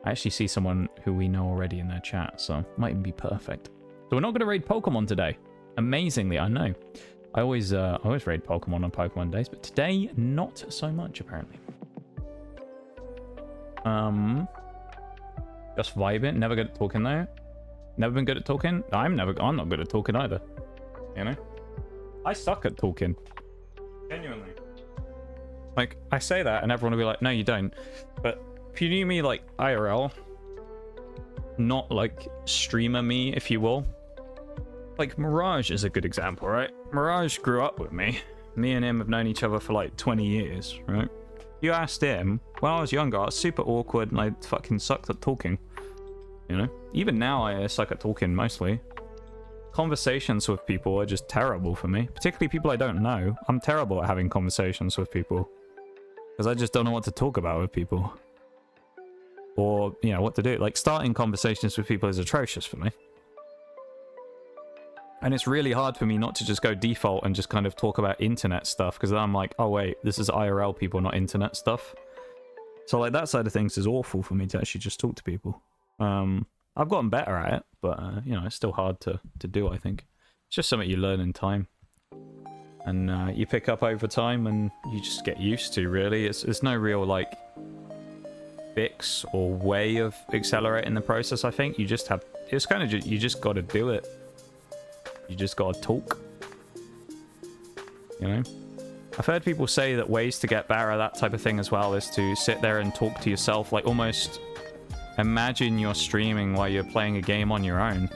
I actually see someone who we know already in their chat, so might even be perfect. So we're not going to raid Pokemon today. Amazingly, I know. I always raid Pokemon on Pokemon days, but today, not so much, apparently. Just vibing. Never good at talking, though. Never been good at talking. I'm not good at talking either. You know? I suck at talking. Genuinely. Like, I say that, and everyone will be like, no, you don't. But if you knew me, like, IRL, not, like, streamer me, if you will. Like, Armarouge is a good example, right? Armarouge grew up with me. Me and him have known each other for, like, 20 years, right? You asked him, when I was younger, I was super awkward, and I fucking sucked at talking. You know? Even now, I suck at talking, mostly. Conversations with people are just terrible for me. Particularly people I don't know. I'm terrible at having conversations with people. Because I just don't know what to talk about with people. Or, you know, what to do. Like, starting conversations with people is atrocious for me. And it's really hard for me not to just go default and just kind of talk about internet stuff. Because then I'm like, oh wait, this is IRL people, not internet stuff. So, like, that side of things is awful for me to actually just talk to people. I've gotten better at it, but, you know, it's still hard to do, I think. It's just something you learn in time. And you pick up over time and you just get used to, really. It's no real, like, fix or way of accelerating the process, I think. You just have... It's kind of just... You just got to do it. You just got to talk. You know? I've heard people say that ways to get better at that type of thing as well is to sit there and talk to yourself, like, almost... Imagine you're streaming while you're playing a game on your own.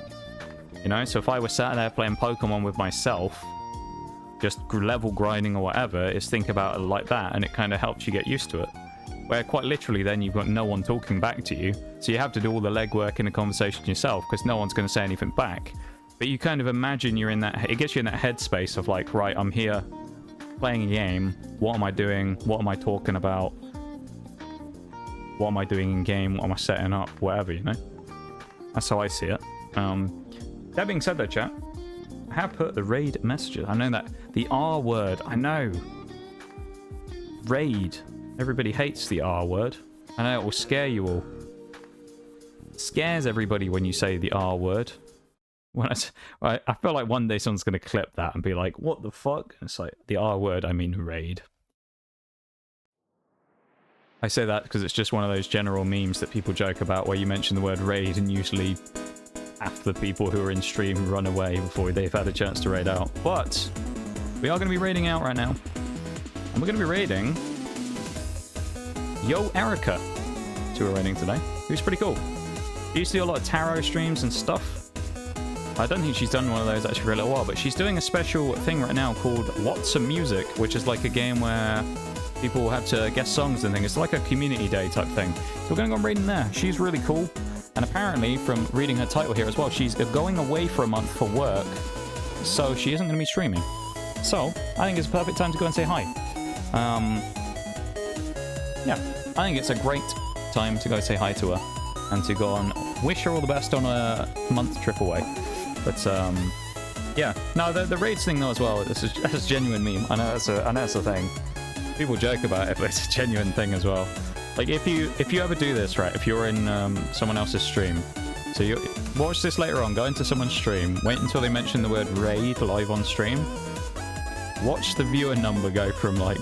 You know, so if I was sat there playing Pokemon with myself, just level grinding or whatever, is think about it like that, and it kind of helps you get used to it. Where quite literally then you've got no one talking back to you, so you have to do all the legwork in a conversation yourself, because no one's going to say anything back. But you kind of imagine you're in that, it gets you in that headspace of like, right, I'm here playing a game, what am I doing, what am I talking about? What am I doing in game? What am I setting up? Whatever, you know? That's how I see it. That being said though, chat, I have put the raid messages. I know that the R word, I know. Raid. Everybody hates the R word. I know it will scare you all. It scares everybody when you say the R word. When I feel like one day someone's going to clip that and be like, what the fuck? And it's like, the R word, I mean raid. I say that because it's just one of those general memes that people joke about where you mention the word raid and usually half the people who are in stream run away before they've had a chance to raid out. But we are going to be raiding out right now. And we're going to be raiding Yo Erica, who we're raiding today, who's pretty cool. She used to do a lot of tarot streams and stuff. I don't think she's done one of those actually for a little while, but she's doing a special thing right now called Lots of Music, which is like a game where people have to guess songs and things. It's like a community day type thing. So we're going to go and raid in there. She's really cool. And apparently, from reading her title here as well, she's going away for a month for work. So she isn't going to be streaming. So I think it's a perfect time to go and say hi. Yeah, I think it's a great time to go say hi to her. And to go and wish her all the best on a month trip away. But, yeah. No, the raids thing though as well, that's a genuine meme. I know that's a thing. People joke about it, but it's a genuine thing as well. Like, if you ever do this, right, if you're in someone else's stream, so you watch this later on, go into someone's stream, wait until they mention the word raid live on stream, watch the viewer number go from, like,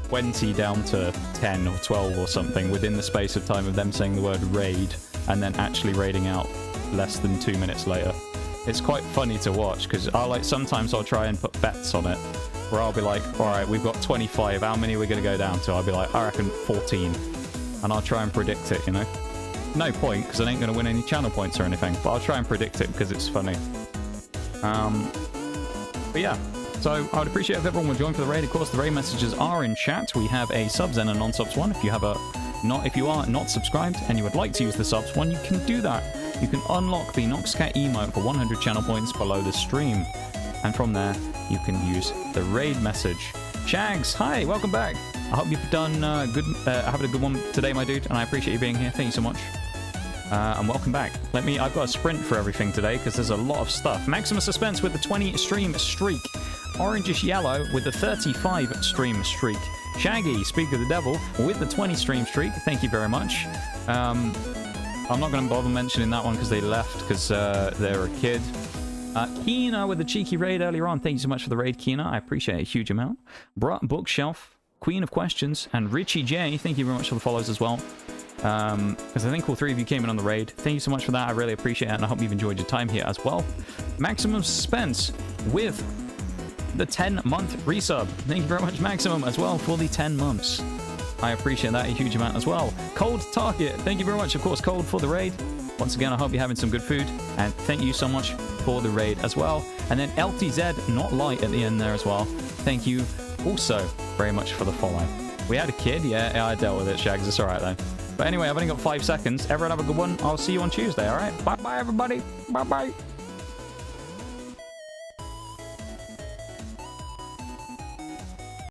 20 down to 10 or 12 or something within the space of time of them saying the word raid, and then actually raiding out less than 2 minutes later. It's quite funny to watch, because sometimes I'll try and put bets on it, where I'll be like, alright, we've got 25, how many are we going to go down to? I'll be like, I reckon 14. And I'll try and predict it, you know? No point, because I ain't going to win any channel points or anything, but I'll try and predict it because it's funny. But yeah, so I would appreciate if everyone would join for the raid. Of course, the raid messages are in chat. We have a subs and a non-subs one. If you are not subscribed and you would like to use the subs one, you can do that. You can unlock the Noxcat emote for 100 channel points below the stream. And from there, you can use the raid message. Shags, hi, welcome back. I hope you've done having a good one today, my dude, and I appreciate you being here. Thank you so much. And welcome back. I've got a sprint for everything today because there's a lot of stuff. Maximus Suspense with the 20 stream streak. Orangish Yellow with the 35 stream streak. Shaggy, Speak of the Devil, with the 20 stream streak. Thank you very much. I'm not going to bother mentioning that one because they left because they're a kid. Keena with the cheeky raid earlier on. Thank you so much for the raid, Keena. I appreciate it a huge amount. Bookshelf, Queen of Questions, and Richie J. Thank you very much for the follows as well. Because I think all three of you came in on the raid. Thank you so much for that. I really appreciate it, and I hope you've enjoyed your time here as well. Maximum Suspense with the 10-month resub. Thank you very much, Maximum, as well, for the 10 months. I appreciate that a huge amount as well. Cold Target, thank you very much, of course, Cold, for the raid. Once again, I hope you're having some good food, and thank you so much for the raid as well. And then LTZ, not light at the end there as well. Thank you also very much for the follow. We had a kid, yeah, I dealt with it, Shags, it's alright though. But anyway, I've only got 5 seconds. Everyone have a good one. I'll see you on Tuesday, alright? Bye-bye, everybody. Bye-bye.